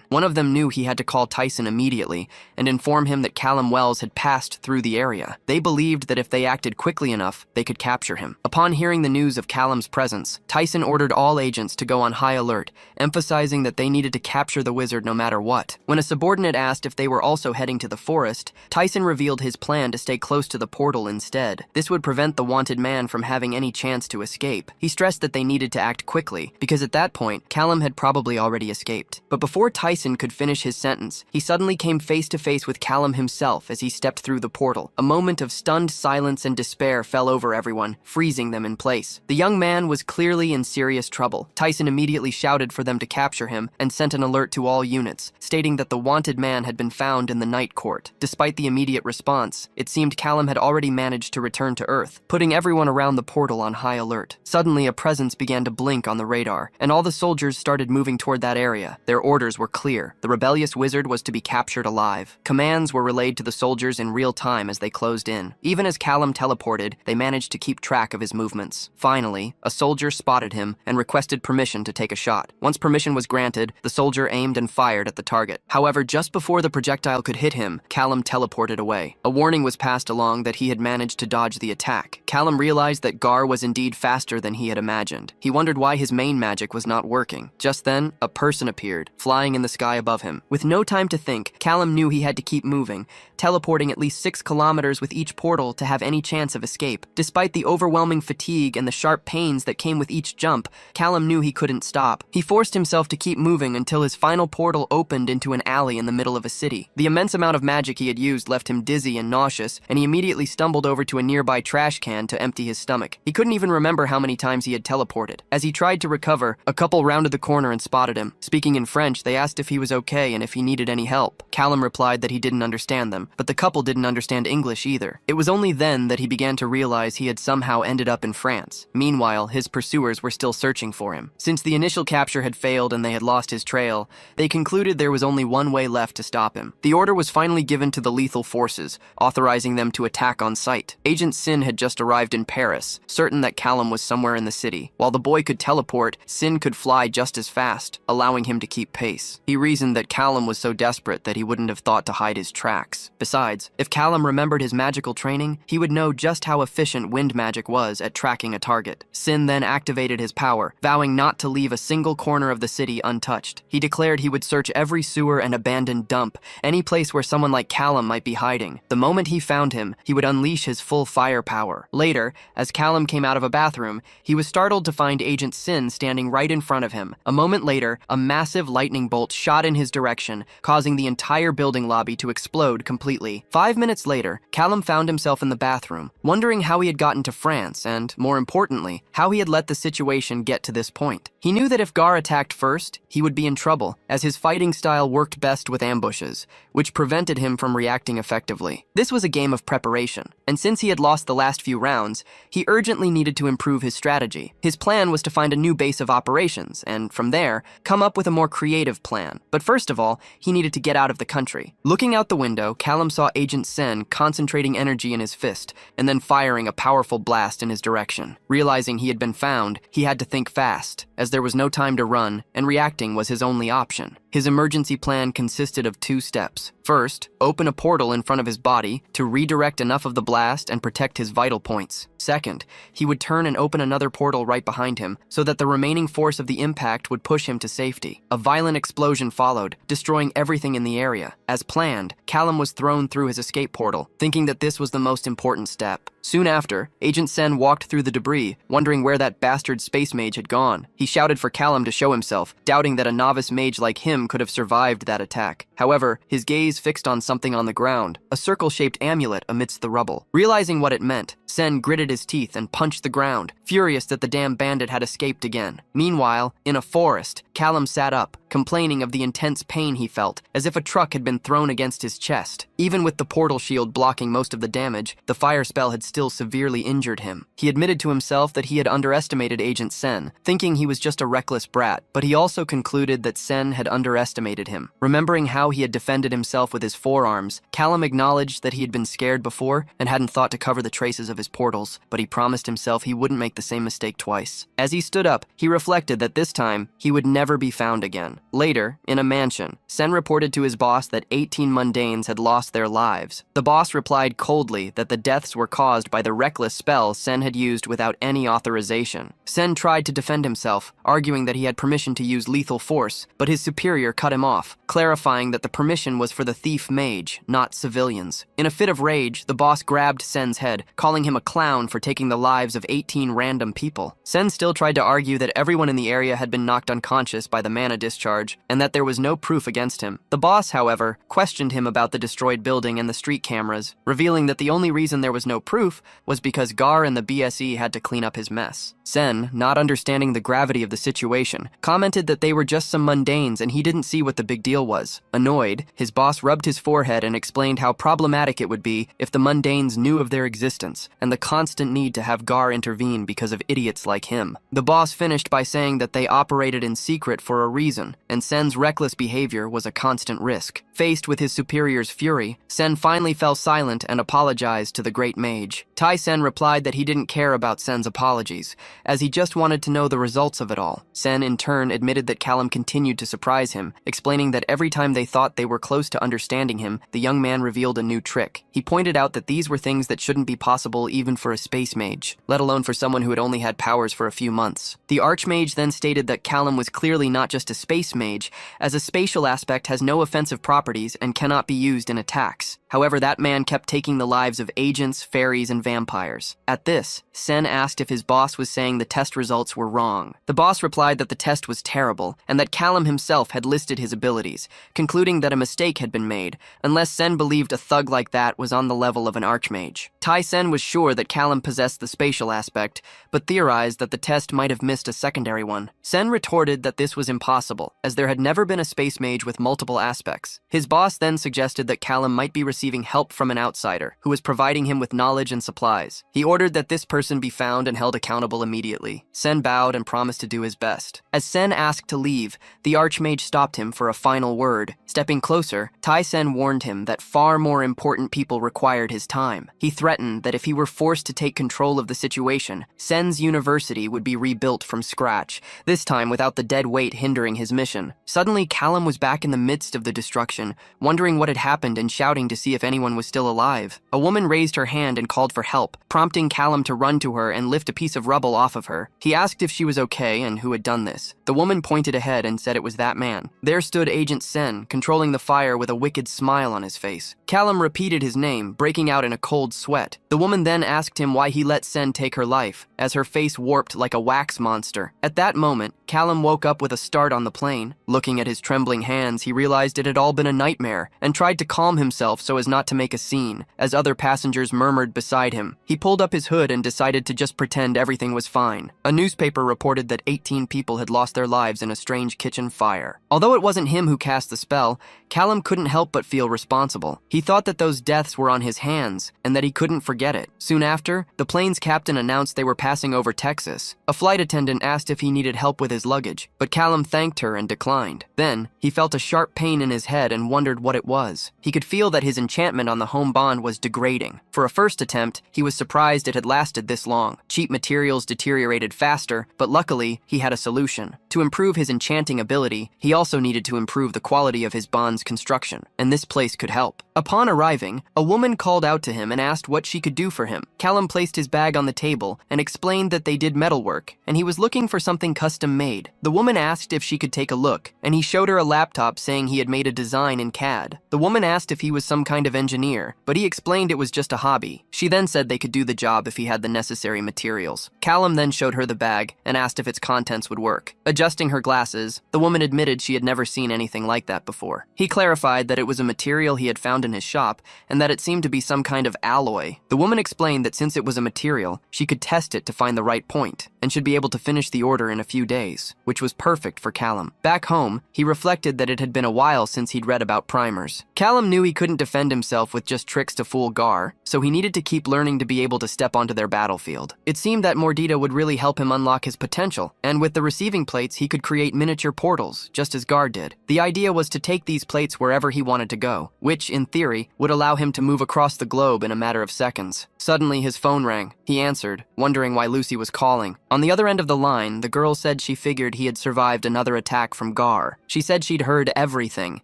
[SPEAKER 1] One of them knew he had to call Tyson immediately and inform him that Callum Wells had passed through the area. They believed that if they acted quickly enough, they could capture him. Upon hearing the news of Callum's presence, Tyson ordered all agents to go on high alert, emphasizing that they needed to capture the wizard no matter what. When a subordinate asked if they were also heading to the forest, Tyson revealed his plan to stay close to the portal instead. This would prevent the wanted man from having any chance to escape. He stressed that they needed to act quickly, because at that point, Callum had probably already escaped. But before Tyson could finish his sentence, he suddenly came face to face with Callum himself as he stepped through the portal. A moment of stunned silence and despair fell over everyone, freezing them in place. The young man was clearly in serious trouble. Tyson immediately shouted for them to capture him and sent an alert to all units, stating that the wanted man had been found in the night court. Despite the immediate response, it seemed Callum had already managed to return to Earth, putting everyone around the portal on high alert. Suddenly, a presence began to blink on the radar, and all the soldiers started moving toward that area. Their orders were clear. The rebellious wizard was to be captured alive. Commands were relayed to the soldiers in real time as they closed in. Even as Callum teleported, they managed to keep track of his movements. Finally, a soldier spotted him and requested permission to take a shot. Once permission was granted, the soldier aimed and fired at the target. However, just before the projectile could hit him, Callum teleported away. A warning was passed along that he had managed to dodge the attack. Callum realized that Gar was indeed faster than he had imagined. He wondered why his main magic was not working. Just then, a person appeared, flying in the sky above him. With no time to think, Callum knew he had to keep moving, teleporting at least 6 kilometers with each portal to have any chance of escape. Despite the overwhelming fatigue and the sharp pains that came with each jump, Callum knew he couldn't stop. He forced himself to keep moving until his final portal opened into an alley in the middle of a city. The immense amount of magic he had used left him dizzy and nauseous, and he immediately stumbled over to a nearby trash can to empty his stomach. He couldn't even remember how many times he had teleported. As he tried to recover, a couple rounded the corner and spotted him. Speaking in French, they asked if he was okay and if he needed any help. Callum replied that he didn't understand them, but the couple didn't understand English either. It was only then that he began to realize he had somehow ended up in France. Meanwhile, his pursuers were still searching for him. Since the initial capture had failed and they had lost his trail, they concluded there was only one way left to stop him. The order was finally given to the lethal forces, authorizing them to attack on sight. Agent Sin had just arrived in Paris, certain that Callum was somewhere in the city. While the boy could teleport, Sin could fly just as fast, allowing him to keep pace. He reasoned that Callum was so desperate that he wouldn't have thought to hide his tracks. Besides, if Callum remembered his magical training, he would know just how efficient wind magic was at tracking a target. Sin then activated his power, vowing not to leave a single corner of the city untouched. He declared he would search every sewer and abandoned dump, any place where someone like Callum might be hiding. The moment he found him, he would unleash his full firepower. Later, as Callum came out of a bathroom, he was startled to find Agent Sin standing right in front of him. A moment later, a massive lightning bolt shot in his direction, causing the entire building lobby to explode completely. 5 minutes later, Callum found himself in the bathroom, wondering how he had gotten to France and, more importantly, how he had let the situation get to this point. He knew that if Gar attacked first, he would be in trouble, as his fighting style worked best with ambushes, which prevented him from reacting effectively. This was a game of preparation, and since he had lost the last few rounds, he urgently needed to improve his strategy. His plan was to find a new base of operations, and from there, come up with a more creative plan. But first of all, he needed to get out of the country. Looking out the window, Callum saw Agent Sen concentrating energy in his fist, and then firing a powerful blast in his direction. Realizing he had been found, he had to think fast, as there was no time to run, and reacting was his only option. His emergency plan consisted of 2 steps. First, open a portal in front of his body to redirect enough of the blast and protect his vital points. Second, he would turn and open another portal right behind him so that the remaining force of the impact would push him to safety. A violent explosion followed, destroying everything in the area. As planned, Callum was thrown through his escape portal, thinking that this was the most important step. Soon after, Agent Sen walked through the debris, wondering where that bastard space mage had gone. He shouted for Callum to show himself, doubting that a novice mage like him him could have survived that attack. However, his gaze fixed on something on the ground, a circle-shaped amulet amidst the rubble. Realizing what it meant, Sen gritted his teeth and punched the ground, furious that the damn bandit had escaped again. Meanwhile, in a forest, Callum sat up, complaining of the intense pain he felt, as if a truck had been thrown against his chest. Even with the portal shield blocking most of the damage, the fire spell had still severely injured him. He admitted to himself that he had underestimated Agent Sen, thinking he was just a reckless brat, but he also concluded that Sen had underestimated him. Remembering how he had defended himself with his forearms, Callum acknowledged that he had been scared before and hadn't thought to cover the traces of his portals, but he promised himself he wouldn't make the same mistake twice. As he stood up, he reflected that this time, he would never be found again. Later, in a mansion, Sen reported to his boss that 18 mundanes had lost their lives. The boss replied coldly that the deaths were caused by the reckless spell Sen had used without any authorization. Sen tried to defend himself, arguing that he had permission to use lethal force, but his superior cut him off, clarifying that the permission was for the thief mage, not civilians. In a fit of rage, the boss grabbed Sen's head, calling him a clown for taking the lives of 18 random people. Sen still tried to argue that everyone in the area had been knocked unconscious by the mana discharge, and that there was no proof against him. The boss, however, questioned him about the destroyed building and the street cameras, revealing that the only reason there was no proof was because Gar and the BSE had to clean up his mess. Sen, not understanding the gravity of the situation, commented that they were just some mundanes and he didn't see what the big deal was. Annoyed, his boss rubbed his forehead and explained how problematic it would be if the mundanes knew of their existence, and the constant need to have Gar intervene because of idiots like him. The boss finished by saying that they operated in secret for a reason, and Sen's reckless behavior was a constant risk. Faced with his superior's fury, Sen finally fell silent and apologized to the great mage. Tai Sen replied that he didn't care about Sen's apologies, as he just wanted to know the results of it all. Sen, in turn, admitted that Callum continued to surprise him, explaining that every time they thought they were close to understanding him, the young man revealed a new trick. He pointed out that these were things that shouldn't be possible even for a space mage, let alone for someone who had only had powers for a few months. The archmage then stated that Callum was clearly not just a space mage, as a spatial aspect has no offensive properties and cannot be used in attacks. However, that man kept taking the lives of agents, fairies, and vampires. At this, Sen asked if his boss was saying the test results were wrong. The boss replied that the test was terrible, and that Callum himself had listed his abilities, concluding that a mistake had been made, unless Sen believed a thug like that was on the level of an archmage. Tai Sen was sure that Callum possessed the spatial aspect, but theorized that the test might have missed a secondary one. Sen retorted that this was impossible, as there had never been a space mage with multiple aspects. His boss then suggested that Callum might be receiving help from an outsider, who was providing him with knowledge and supplies. He ordered that this person be found and held accountable immediately. Sen bowed and promised to do his best. As Sen asked to leave, the archmage stopped him for a final word. Stepping closer, Tai Sen warned him that far more important people required his time. He threatened that if he were forced to take control of the situation, Sen's university would be rebuilt from scratch, this time without the dead weight hindering his mission. Suddenly, Callum was back in the midst of the destruction, wondering what had happened and shouting to see if anyone was still alive. A woman raised her hand and called for help, prompting Callum to run to her and lift a piece of rubble off of her. He asked if she was okay and who had done this. The woman pointed ahead and said it was that man. There stood Agent Sen, controlling the fire with a wicked smile on his face. Callum repeated his name, breaking out in a cold sweat. The woman then asked him why he let Sen take her life, as her face warped like a wax monster. At that moment, Callum woke up with a start on the plane. Looking at his trembling hands, he realized it had all been a nightmare, and tried to calm himself so as not to make a scene, as other passengers murmured beside him. He pulled up his hood and decided to just pretend everything was fine. A newspaper reported that 18 people had lost their lives in a strange kitchen fire. Although it wasn't him who cast the spell, Callum couldn't help but feel responsible. He thought that those deaths were on his hands, and that he couldn't forget it. Soon after, the plane's captain announced they were passing over Texas. A flight attendant asked if he needed help with his luggage, but Callum thanked her and declined. Then, he felt a sharp pain in his head and wondered what it was. He could feel that his enchantment on the home bond was degrading. For a first attempt, he was surprised it had lasted this long. Cheap materials deteriorated faster, but luckily, he had a solution. To improve his enchanting ability, he also needed to improve the quality of his bond's construction, and this place could help. Upon arriving, a woman called out to him and asked what she could do for him. Callum placed his bag on the table and explained that they did metalwork, and he was looking for something custom made. The woman asked if she could take a look, and he showed her a laptop saying he had made a design in CAD. The woman asked if he was some kind of engineer, but he explained it was just a hobby. She then said they could do the job if he had the necessary materials. Callum then showed her the bag and asked if its contents would work. Adjusting her glasses, the woman admitted she had never seen anything like that before. He clarified that it was a material he had found in his shop and that it seemed to be some kind of alloy. The woman explained that since it was a material, she could test it to find the right point and should be able to finish the order in a few days, which was perfect for Callum. Back home, he reflected that it had been a while since he'd read about primers. Callum knew he couldn't defend himself with just tricks to fool Gar, so he needed to keep learning to be able to step onto their battlefield. It seemed that Mordita would really help him unlock his potential, and with the receiving plates, he could create miniature portals, just as Gar did. The idea was to take these plates wherever he wanted to go, which, in theory, would allow him to move across the globe in a matter of seconds. Suddenly, his phone rang. He answered, wondering why Lucy was calling. On the other end of the line, the girl said she figured he had survived another attack from Gar. She said she'd heard everything,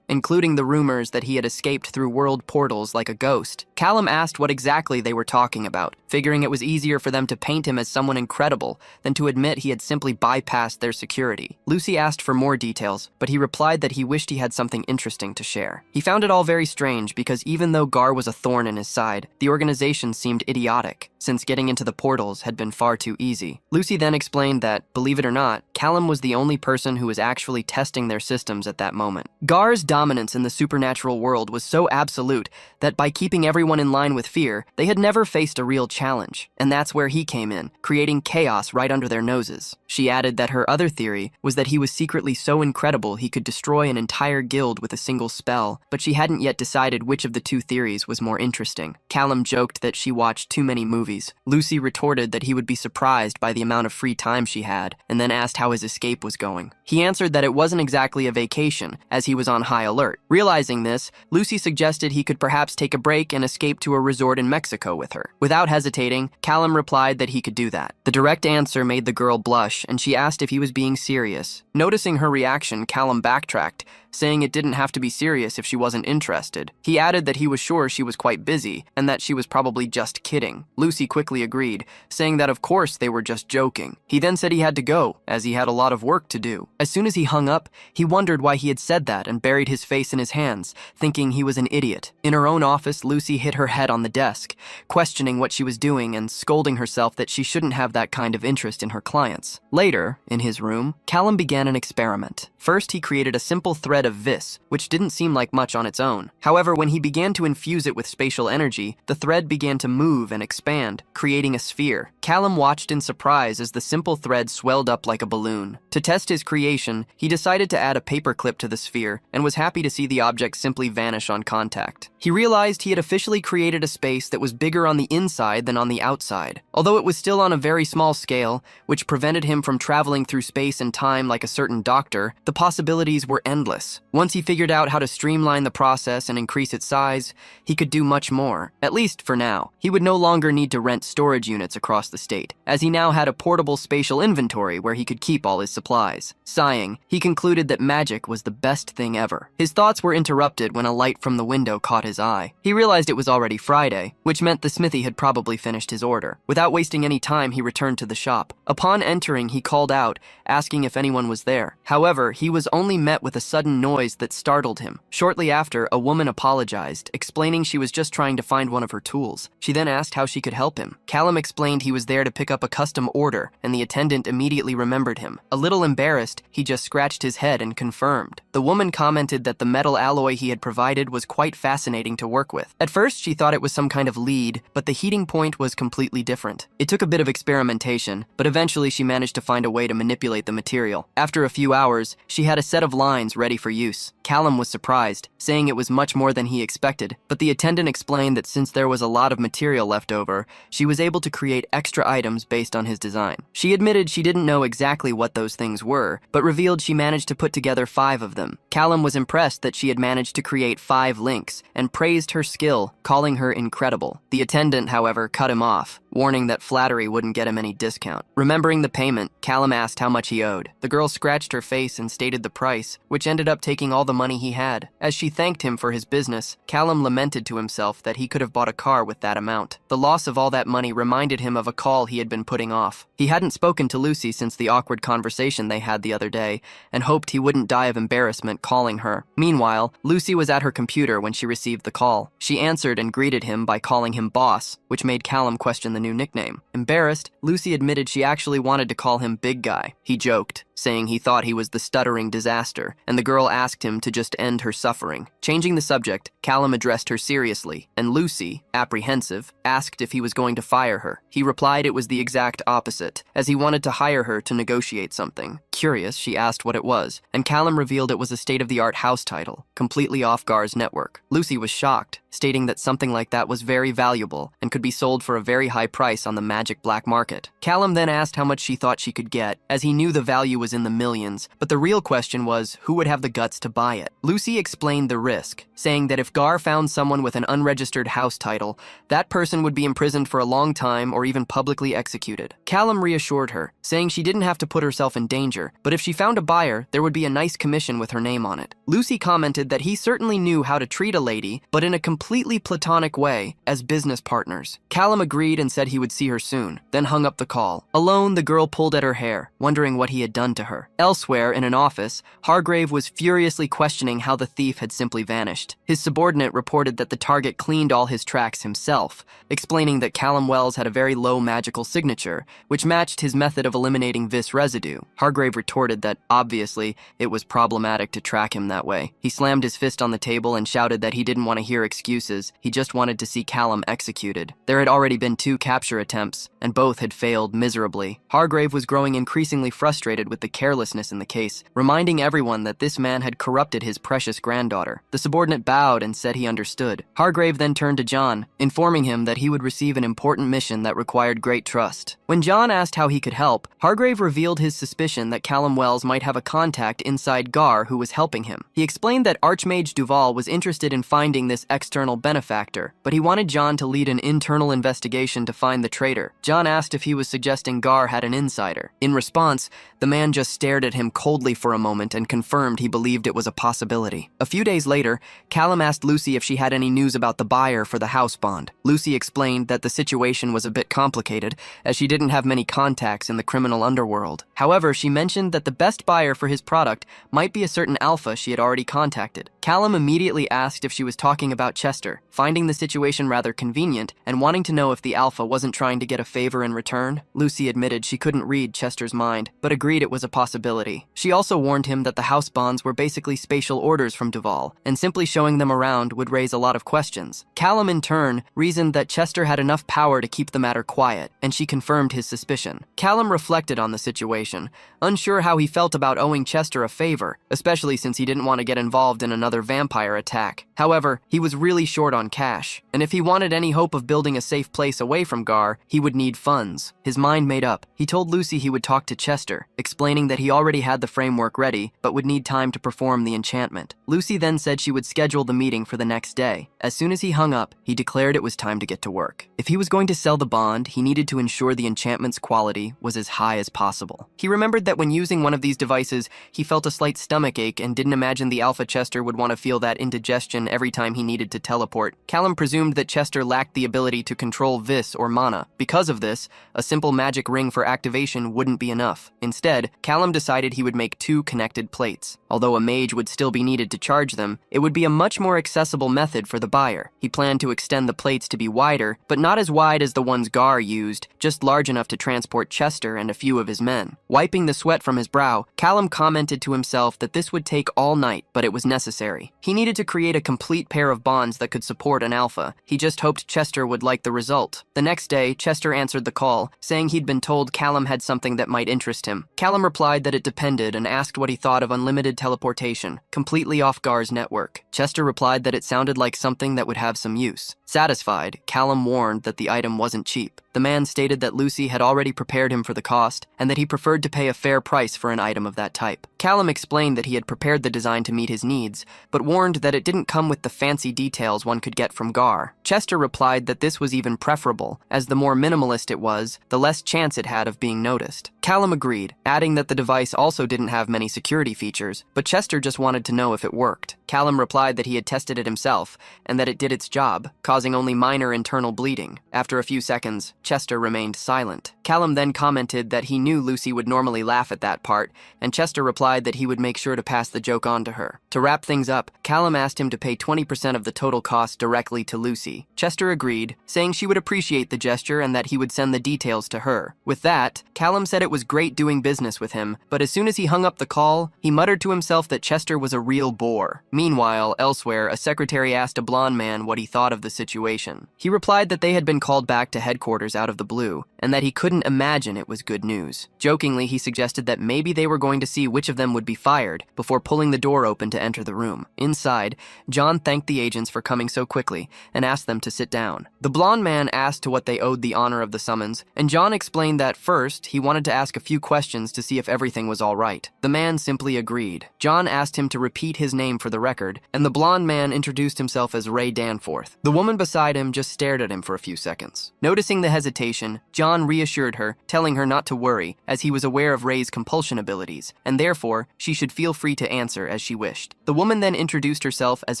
[SPEAKER 1] including the rumors that he had escaped through world portals like a ghost. Callum asked what exactly they were talking about, figuring it was easier for them to paint him as someone incredible than to admit he had simply bypassed their security. Lucy asked for more details, but he replied that he wished he had something interesting to share. He found it all very strange because even though Gar was a thorn in his side, the organization seemed idiotic, since getting into the portals had been far too easy. Lucy then explained that, believe it or not, Callum was the only person who was actually testing their systems at that moment. Gar's dominance in the supernatural world was so absolute that by keeping everyone in line with fear, they had never faced a real challenge, and that's where he came in, creating chaos right under their noses. She added that her other theory was that he was secretly so incredible he could destroy an entire guild with a single spell, but she hadn't yet decided which of the two theories was more interesting. Callum joked that she watched too many movies. Lucy retorted that he would be surprised by the amount of free time she had, and then asked how his escape was going. He answered that it wasn't exactly a vacation, as he was on high alert. Realizing this, Lucy suggested he could perhaps take a break and escape to a resort in Mexico with her. Without hesitating, Callum replied that he could do that. The direct answer made the girl blush, and she asked if he was being serious. Noticing her reaction, Callum backtracked, saying it didn't have to be serious if she wasn't interested. He added that he was sure she was quite busy, and that she was probably just kidding. Lucy quickly agreed, saying that of course they were just joking. He then said he had to go, as he had a lot of work to do. As soon as he hung up, he wondered why he had said that and buried his face in his hands, thinking he was an idiot. In her own office, Lucy hit her head on the desk, questioning what she was doing and scolding herself that she shouldn't have that kind of interest in her clients. Later, in his room, Callum began an experiment. First, he created a simple thread of vis, which didn't seem like much on its own. However, when he began to infuse it with spatial energy, the thread began to move and expand, creating a sphere. Callum watched in surprise as the simple thread swelled up like a balloon. To test his creation, he decided to add a paper clip to the sphere and was happy to see the object simply vanish on contact. He realized he had officially created a space that was bigger on the inside than on the outside. Although it was still on a very small scale, which prevented him from traveling through space and time like a certain doctor, the possibilities were endless. Once he figured out how to streamline the process and increase its size, he could do much more, at least for now. He would no longer need to rent storage units across the state, as he now had a portable spatial inventory where he could keep all his supplies. Sighing, he concluded that magic was the best thing ever. His thoughts were interrupted when a light from the window caught his eye. He realized it was already Friday, which meant the smithy had probably finished his order. Without wasting any time, he returned to the shop. Upon entering, he called out, asking if anyone was there. However, he was only met with a sudden noise that startled him. Shortly after, a woman apologized, explaining she was just trying to find one of her tools. She then asked how she could help him. Callum explained he was there to pick up a custom order, and the attendant immediately remembered him. A little embarrassed, he just scratched his head and confirmed. The woman commented that the metal alloy he had provided was quite fascinating to work with. At first, she thought it was some kind of lead, but the heating point was completely different. It took a bit of experimentation, but eventually she managed to find a way to manipulate the material. After a few hours, she had a set of lines ready for use. Callum was surprised, saying it was much more than he expected, but the attendant explained that since there was a lot of material left over, she was able to create extra items based on his design. She admitted she didn't know exactly what those things were, but revealed she managed to put together 5 of them. Callum was impressed that she had managed to create 5 links and praised her skill, calling her incredible. The attendant, however, cut him off, warning that flattery wouldn't get him any discount. Remembering the payment, Callum asked how much he owed. The girl scratched her face and stated the price, which ended up taking all the money he had. As she thanked him for his business, Callum lamented to himself that he could have bought a car with that amount. The loss of all that money reminded him of a call he had been putting off. He hadn't spoken to Lucy since the awkward conversation they had the other day, and hoped he wouldn't die of embarrassment calling her. Meanwhile, Lucy was at her computer when she received the call. She answered and greeted him by calling him boss, which made Callum question the new nickname. Embarrassed, Lucy admitted she actually wanted to call him big guy. He joked, saying he thought he was the stuttering disaster, and the girl asked him to just end her suffering. Changing the subject, Callum addressed her seriously, and Lucy, apprehensive, asked if he was going to fire her. He replied it was the exact opposite, as he wanted to hire her to negotiate something. Curious, she asked what it was, and Callum revealed it was a state-of-the-art house title, completely off Gar's network. Lucy was shocked, stating that something like that was very valuable and could be sold for a very high price on the magic black market. Callum then asked how much she thought she could get, as he knew the value was in the millions, but the real question was who would have the guts to buy it. Lucy explained the risk, saying that if Gar found someone with an unregistered house title, that person would be imprisoned for a long time or even publicly executed. Callum reassured her, saying she didn't have to put herself in danger, but if she found a buyer, there would be a nice commission with her name on it. Lucy commented that he certainly knew how to treat a lady, but in a completely platonic way, as business partners. Callum agreed and said he would see her soon, then hung up the call. Alone, the girl pulled at her hair, wondering what he had done to her. Elsewhere, in an office, Hargrave was furiously questioning how the thief had simply vanished. His subordinate reported that the target cleaned all his tracks himself, explaining that Callum Wells had a very low magical signature, which matched his method of eliminating vis residue. Hargrave retorted that, obviously, it was problematic to track him that way. He slammed his fist on the table and shouted that he didn't want to hear excuses, he just wanted to see Callum executed. There had already been 2 capture attempts, and both had failed miserably. Hargrave was growing increasingly frustrated with the carelessness in the case, reminding everyone that this man had corrupted his precious granddaughter. The subordinate bowed and said he understood. Hargrave then turned to John, informing him that he would receive an important mission that required great trust. When John asked how he could help, Hargrave revealed his suspicion that Callum Wells might have a contact inside Gar who was helping him. He explained that Archmage Duval was interested in finding this external benefactor, but he wanted John to lead an internal investigation to find the traitor. John asked if he was suggesting Gar had an insider. In response, the man just stared at him coldly for a moment and confirmed he believed it was a possibility. A few days later, Callum asked Lucy if she had any news about the buyer for the house bond. Lucy explained that the situation was a bit complicated, as she didn't have many contacts in the criminal underworld. However, she mentioned that the best buyer for his product might be a certain alpha she had already contacted. Callum immediately asked if she was talking about Chester, finding the situation rather convenient and wanting to know if the alpha wasn't trying to get a favor in return. Lucy admitted she couldn't read Chester's mind, but agreed it was a possibility. She also warned him that the house bonds were basically spatial orders from Duval, and simply showing them around would raise a lot of questions. Callum, in turn, reasoned that Chester had enough power to keep the matter quiet, and she confirmed his suspicion. Callum reflected on the situation, unsure how he felt about owing Chester a favor, especially since he didn't want to get involved in another vampire attack. However, he was really short on cash, and if he wanted any hope of building a safe place away from Gar, he would need funds. His mind made up. He told Lucy he would talk to Chester, explaining that he already had the framework ready, but would need time to perform the enchantment. Lucy then said she would schedule the meeting for the next day. As soon as he hung up, he declared it was time to get to work. If he was going to sell the bond, he needed to ensure the enchantment's quality was as high as possible. He remembered that when using one of these devices, he felt a slight stomach ache and didn't imagine the Alpha Chester would want to feel that indigestion every time he needed to teleport. Callum presumed that Chester lacked the ability to control vis or mana. Because of this, a simple magic ring for activation wouldn't be enough. Instead, Callum decided he would make 2 connected plates. Although a mage would still be needed to charge them, it would be a much more accessible method for the buyer. He planned to extend the plates to be wider, but not as wide as the ones Gar used, just large enough to transport Chester and a few of his men. Wiping the sweat from his brow, Callum commented to himself that this would take all night, but it was necessary. He needed to create a complete pair of bonds spells that could support an alpha. He just hoped Chester would like the result. The next day, Chester answered the call, saying he'd been told Callum had something that might interest him. Callum replied that it depended and asked what he thought of unlimited teleportation, completely off Gar's network. Chester replied that it sounded like something that would have some use. Satisfied, Callum warned that the item wasn't cheap. The man stated that Lucy had already prepared him for the cost, and that he preferred to pay a fair price for an item of that type. Callum explained that he had prepared the design to meet his needs, but warned that it didn't come with the fancy details one could get from Gar. Chester replied that this was even preferable, as the more minimalist it was, the less chance it had of being noticed. Callum agreed, adding that the device also didn't have many security features, but Chester just wanted to know if it worked. Callum replied that he had tested it himself, and that it did its job, causing only minor internal bleeding. After a few seconds, Chester remained silent. Callum then commented that he knew Lucy would normally laugh at that part, and Chester replied that he would make sure to pass the joke on to her. To wrap things up, Callum asked him to pay 20% of the total cost directly to Lucy. Chester agreed, saying she would appreciate the gesture and that he would send the details to her. With that, Callum said it was great doing business with him, but as soon as he hung up the call, he muttered to himself that Chester was a real bore. Meanwhile, elsewhere, a secretary asked a blonde man what he thought of the situation. He replied that they had been called back to headquarters out of the blue, and that he couldn't imagine it was good news. Jokingly, he suggested that maybe they were going to see which of them would be fired before pulling the door open to enter the room. Inside, John thanked the agents for coming so quickly and asked them to sit down. The blonde man asked to what they owed the honor of the summons, and John explained that first, he wanted to ask a few questions to see if everything was all right. The man simply agreed. John asked him to repeat his name for the record, and the blonde man introduced himself as Ray Danforth. The woman beside him just stared at him for a few seconds. Noticing the hesitation, John reassured her, telling her not to worry, as he was aware of Ray's compulsion abilities, and therefore, she should feel free to answer as she wished. The woman then introduced herself as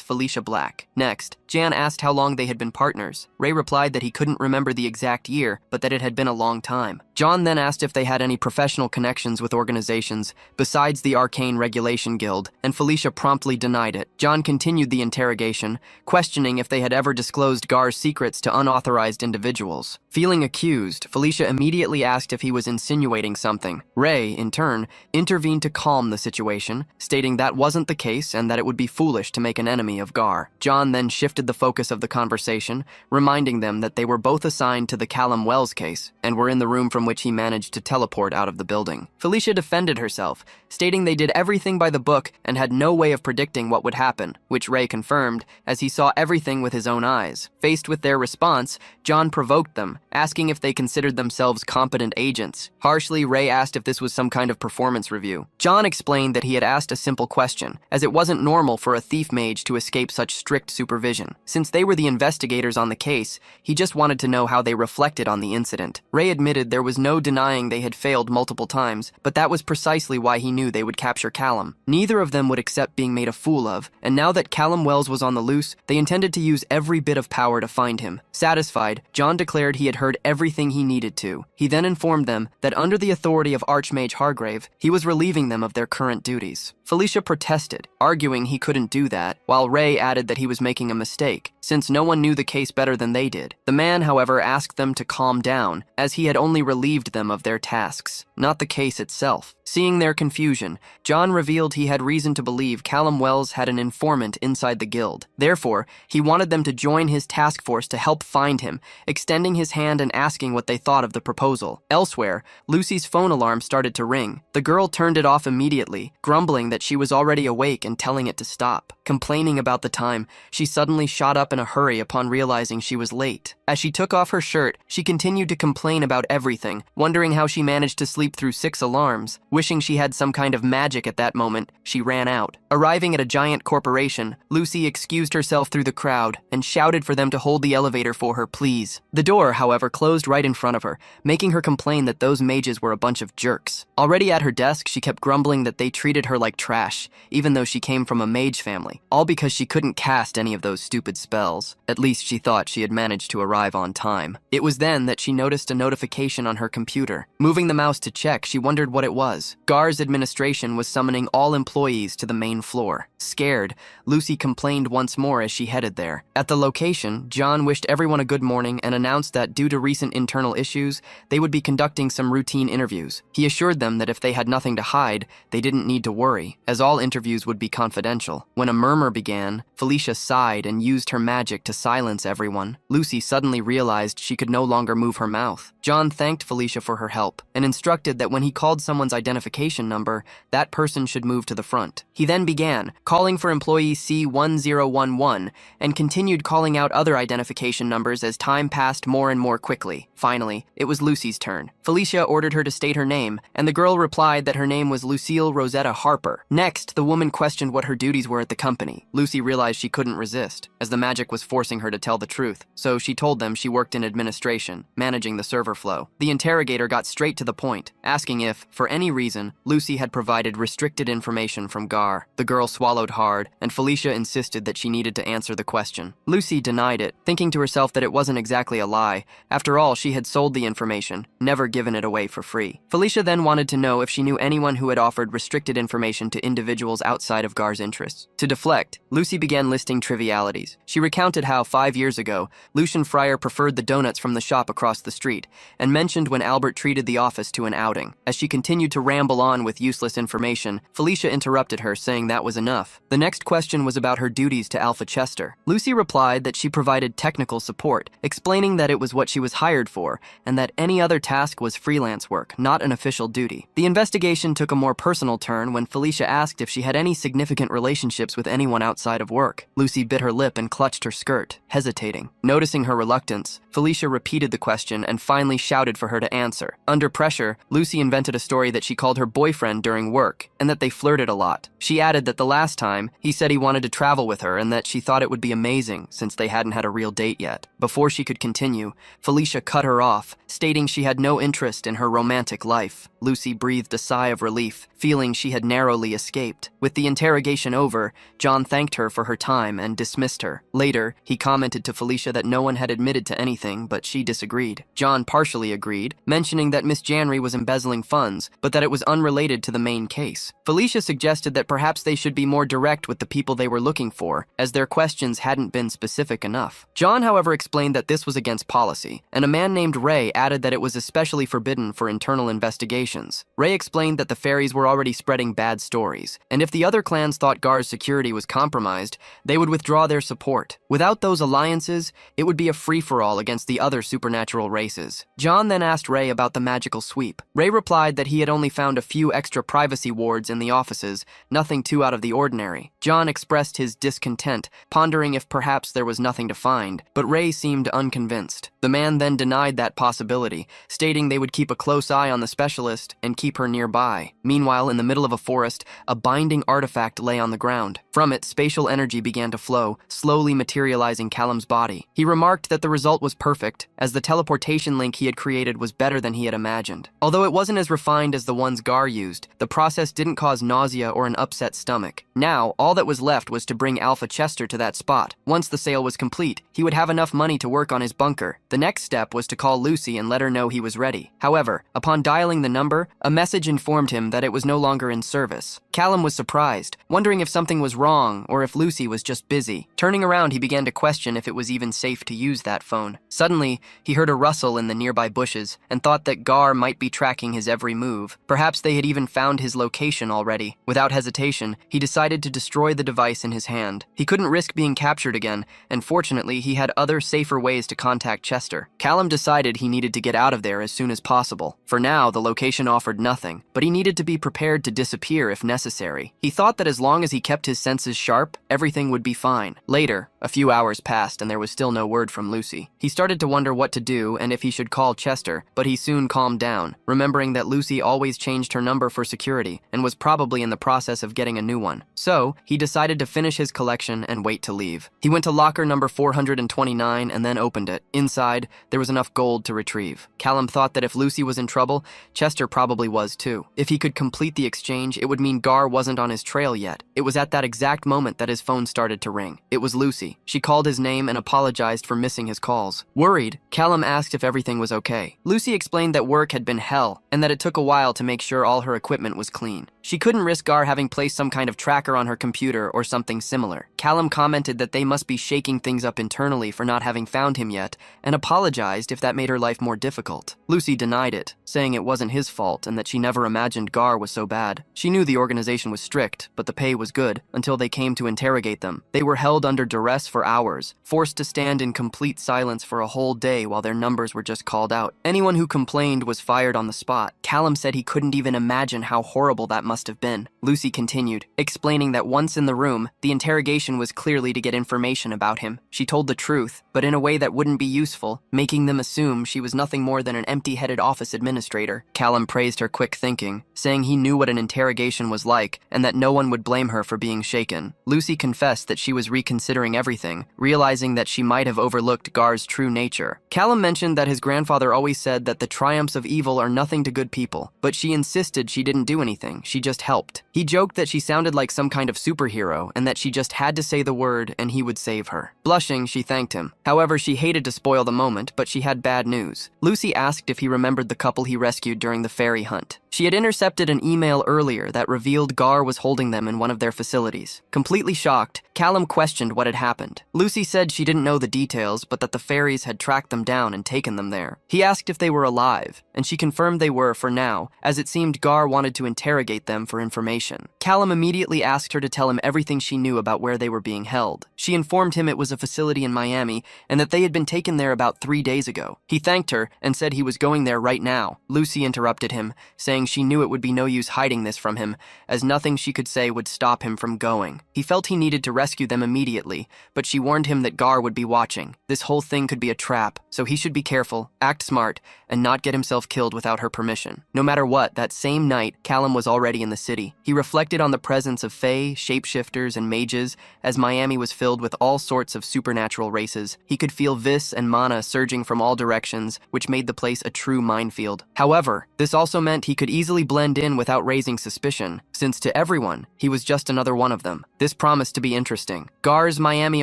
[SPEAKER 1] Felicia Black. Next, Jan asked how long they had been partners. Ray replied that he couldn't remember the exact year, but that it had been a long time. John then asked if they had any professional connections with organizations besides the Arcane Regulation Guild, and Felicia promptly denied it. John continued the interrogation, questioning if they had ever disclosed Gar's secrets to unauthorized individuals. Feeling accused, Felicia immediately asked if he was insinuating something. Ray, in turn, intervened to calm the situation, stating that wasn't the case and that it would be foolish to make an enemy of Gar. John then shifted the focus of the conversation, reminding them that they were both assigned to the Callum Wells case and were in the room from which he managed to teleport out of the building. Felicia defended herself, stating they did everything by the book and had no way of predicting what would happen, which Ray confirmed, as he saw everything with his own eyes. Faced with their response, John provoked them, asking if they considered themselves competent agents. Harshly, Ray asked if this was some kind of performance review. John explained that he had asked a simple question, as it wasn't normal for a thief mage to escape such strict supervision. Since they were the investigators on the case, he just wanted to know how they reflected on the incident. Ray admitted there was no denying they had failed multiple times, but that was precisely why he knew they would capture Callum. Neither of them would accept being made a fool of, and now that Callum Wells was on the loose, they intended to use every bit of power to find him. Satisfied, John declared he had heard everything he needed to. He then informed them that under the authority of Archmage Hargrave, he was relieving them of their current duties. Felicia protested, arguing he couldn't do that, while Ray added that he was making a mistake, since no one knew the case better than they did. The man, however, asked them to calm down, as he had only relieved them of their tasks, not the case itself. Seeing their confusion, John revealed he had reason to believe Callum Wells had an informant inside the guild. Therefore, he wanted them to join his task force to help find him, extending his hand and asking what they thought of the proposal. Elsewhere, Lucy's phone alarm started to ring. The girl turned it off immediately, grumbling that she was already awake and telling it to stop. Complaining about the time, she suddenly shot up in a hurry upon realizing she was late. As she took off her shirt, she continued to complain about everything, wondering how she managed to sleep through 6 alarms. Wishing she had some kind of magic at that moment, she ran out. Arriving at a giant corporation, Lucy excused herself through the crowd and shouted for them to hold the elevator for her, please. The door, however, closed right in front of her, making her complain that those mages were a bunch of jerks. Already at her desk, she kept grumbling that they treated her like trash, even though she came from a mage family, all because she couldn't cast any of those stupid spells. At least she thought she had managed to arrive arrive on time. It was then that she noticed a notification on her computer. Moving the mouse to check, she wondered what it was. GAR's administration was summoning all employees to the main floor. Scared, Lucy complained once more as she headed there. At the location, John wished everyone a good morning and announced that due to recent internal issues, they would be conducting some routine interviews. He assured them that if they had nothing to hide, they didn't need to worry, as all interviews would be confidential. When a murmur began, Felicia sighed and used her magic to silence everyone. Lucy suddenly realized she could no longer move her mouth. John thanked Felicia for her help and instructed that when he called someone's identification number, that person should move to the front. He then began, calling for employee C1011 and continued calling out other identification numbers as time passed more and more quickly. Finally, it was Lucy's turn. Felicia ordered her to state her name, and the girl replied that her name was Lucille Rosetta Harper. Next, the woman questioned what her duties were at the company. Lucy realized she couldn't resist, as the magic was forcing her to tell the truth, so she told them she worked in administration, managing the server flow. The interrogator got straight to the point, asking if, for any reason, Lucy had provided restricted information from GAR. The girl swallowed hard, and Felicia insisted that she needed to answer the question. Lucy denied it, thinking to herself that it wasn't exactly a lie. After all, she had sold the information, never given it away for free. Felicia then wanted to know if she knew anyone who had offered restricted information to individuals outside of GAR's interests. To deflect, Lucy began listing trivialities. She recounted how, 5 years ago, Lucian Fryer preferred the donuts from the shop across the street, and mentioned when Albert treated the office to an outing. As she continued to ramble on with useless information, Felicia interrupted her, saying that was enough. The next question was about her duties to Alpha Chester. Lucy replied that she provided technical support, explaining that it was what she was hired for, and that any other task was freelance work, not an official duty. The investigation took a more personal turn when Felicia asked if she had any significant relationships with anyone outside of work. Lucy bit her lip and clutched her skirt, hesitating. Noticing her reluctance, Felicia repeated the question and finally shouted for her to answer. Under pressure, Lucy invented a story that she called her boyfriend during work, and that they flirted a lot. She added that the last time, he said he wanted to travel with her and that she thought it would be amazing since they hadn't had a real date yet. Before she could continue, Felicia cut her off, stating she had no interest in her romantic life. Lucy breathed a sigh of relief, feeling she had narrowly escaped. With the interrogation over, John thanked her for her time and dismissed her. Later, he commented to Felicia that no one had admitted to anything, but she disagreed. John partially agreed, mentioning that Miss Janry was embezzling funds, but that it was unrelated to the main case. Felicia suggested that perhaps they should be more direct with the people they were looking for, as their questions hadn't been specific enough. John, however, explained that this was against policy, and a man named Ray added that it was especially forbidden for internal investigations. Ray explained that the fairies were already spreading bad stories, and if the other clans thought GAR's security was compromised, they would withdraw their support. Without those alliances, it would be a free-for-all against the other supernatural races. John then asked Ray about the magical sweep. Ray replied that he had only found a few extra privacy wards in the offices, nothing too out of the ordinary. John expressed his discontent, pondering if perhaps there was nothing to find, but Ray seemed unconvinced. The man then denied that possibility, stating they would keep a close eye on the specialist and keep her nearby. Meanwhile, in the middle of a forest, a binding artifact lay on the ground. From it, spatial energy began to flow, slowly materializing Callum's body. He remarked that the result was perfect, as the teleportation link he had created was better than he had imagined. Although it wasn't as refined as the ones GAR used, the process didn't cause nausea or an upset stomach. Now, all that was left was to bring Alpha Chester to that spot. Once the sale was complete, he would have enough money to work on his bunker. The next step was to call Lucy and let her know he was ready. However, upon dialing the number, a message informed him that it was no longer in service. Callum was surprised, wondering if something was wrong or if Lucy was just busy. Turning around, he began to question if it was even safe to use that phone. Suddenly, he heard a rustle in the nearby bushes and thought that GAR might be tracking his every move. Perhaps they had even found his location already. Without hesitation, he decided to destroy the device in his hand. He couldn't risk being captured again, and fortunately, he had other safer ways to contact Chester. Callum decided he needed to get out of there as soon as possible. For now, the location offered nothing, but he needed to be prepared to disappear if necessary. He thought that as long as he kept his senses sharp, everything would be fine. Later, a few hours passed and there was still no word from Lucy. He started to wonder what to do and if he should call Chester, but he soon calmed down, remembering that Lucy always changed her number for security and was probably in the process of getting a new one. So, he decided to finish his collection and wait to leave. He went to locker number 429 and then opened it. Inside, there was enough gold to retrieve. Callum thought that if Lucy was in trouble, Chester probably was too. If he could complete the exchange, it would mean GAR wasn't on his trail yet. It was at that exact moment that his phone started to ring. It was Lucy. Lucy. She called his name and apologized for missing his calls. Worried, Callum asked if everything was okay. Lucy explained that work had been hell and that it took a while to make sure all her equipment was clean. She couldn't risk Gar having placed some kind of tracker on her computer or something similar. Callum commented that they must be shaking things up internally for not having found him yet and apologized if that made her life more difficult. Lucy denied it, saying it wasn't his fault and that she never imagined Gar was so bad. She knew the organization was strict, but the pay was good until they came to interrogate them. They were held under duress for hours, forced to stand in complete silence for a whole day while their numbers were just called out. Anyone who complained was fired on the spot. Callum said he couldn't even imagine how horrible that must have been. Lucy continued, explaining that once in the room, the interrogation was clearly to get information about him. She told the truth, but in a way that wouldn't be useful, making them assume she was nothing more than an empty-headed office administrator. Callum praised her quick thinking, saying he knew what an interrogation was like and that no one would blame her for being shaken. Lucy confessed that she was reconsidering everything, realizing that she might have overlooked Gar's true nature. Callum mentioned that his grandfather always said that the triumphs of evil are nothing to good people, but she insisted she didn't do anything, she just helped. He joked that she sounded like some kind of superhero and that she just had to say the word and he would save her. Blushing, she thanked him. However, she hated to spoil the moment, but she had bad news. Lucy asked if he remembered the couple he rescued during the fairy hunt. She had intercepted an email earlier that revealed Gar was holding them in one of their facilities. Completely shocked, Callum questioned what had happened. Lucy said she didn't know the details, but that the fairies had tracked them down and taken them there. He asked if they were alive, and she confirmed they were for now, as it seemed Gar wanted to interrogate them for information. Callum immediately asked her to tell him everything she knew about where they were being held. She informed him it was a facility in Miami, and that they had been taken there about 3 days ago. He thanked her and said he was going there right now. Lucy interrupted him, saying she knew it would be no use hiding this from him, as nothing she could say would stop him from going. He felt he needed to rescue them immediately, but she warned him that Gar would be watching. This whole thing could be a trap, so he should be careful, act smart, and not get himself killed without her permission. No matter what, that same night, Callum was already in the city. He reflected on the presence of fae, shapeshifters, and mages, as Miami was filled with all sorts of supernatural races. He could feel vis and mana surging from all directions, which made the place a true minefield. However, this also meant he could easily blend in without raising suspicion, since to everyone, he was just another one of them. This promised to be interesting. Gar's Miami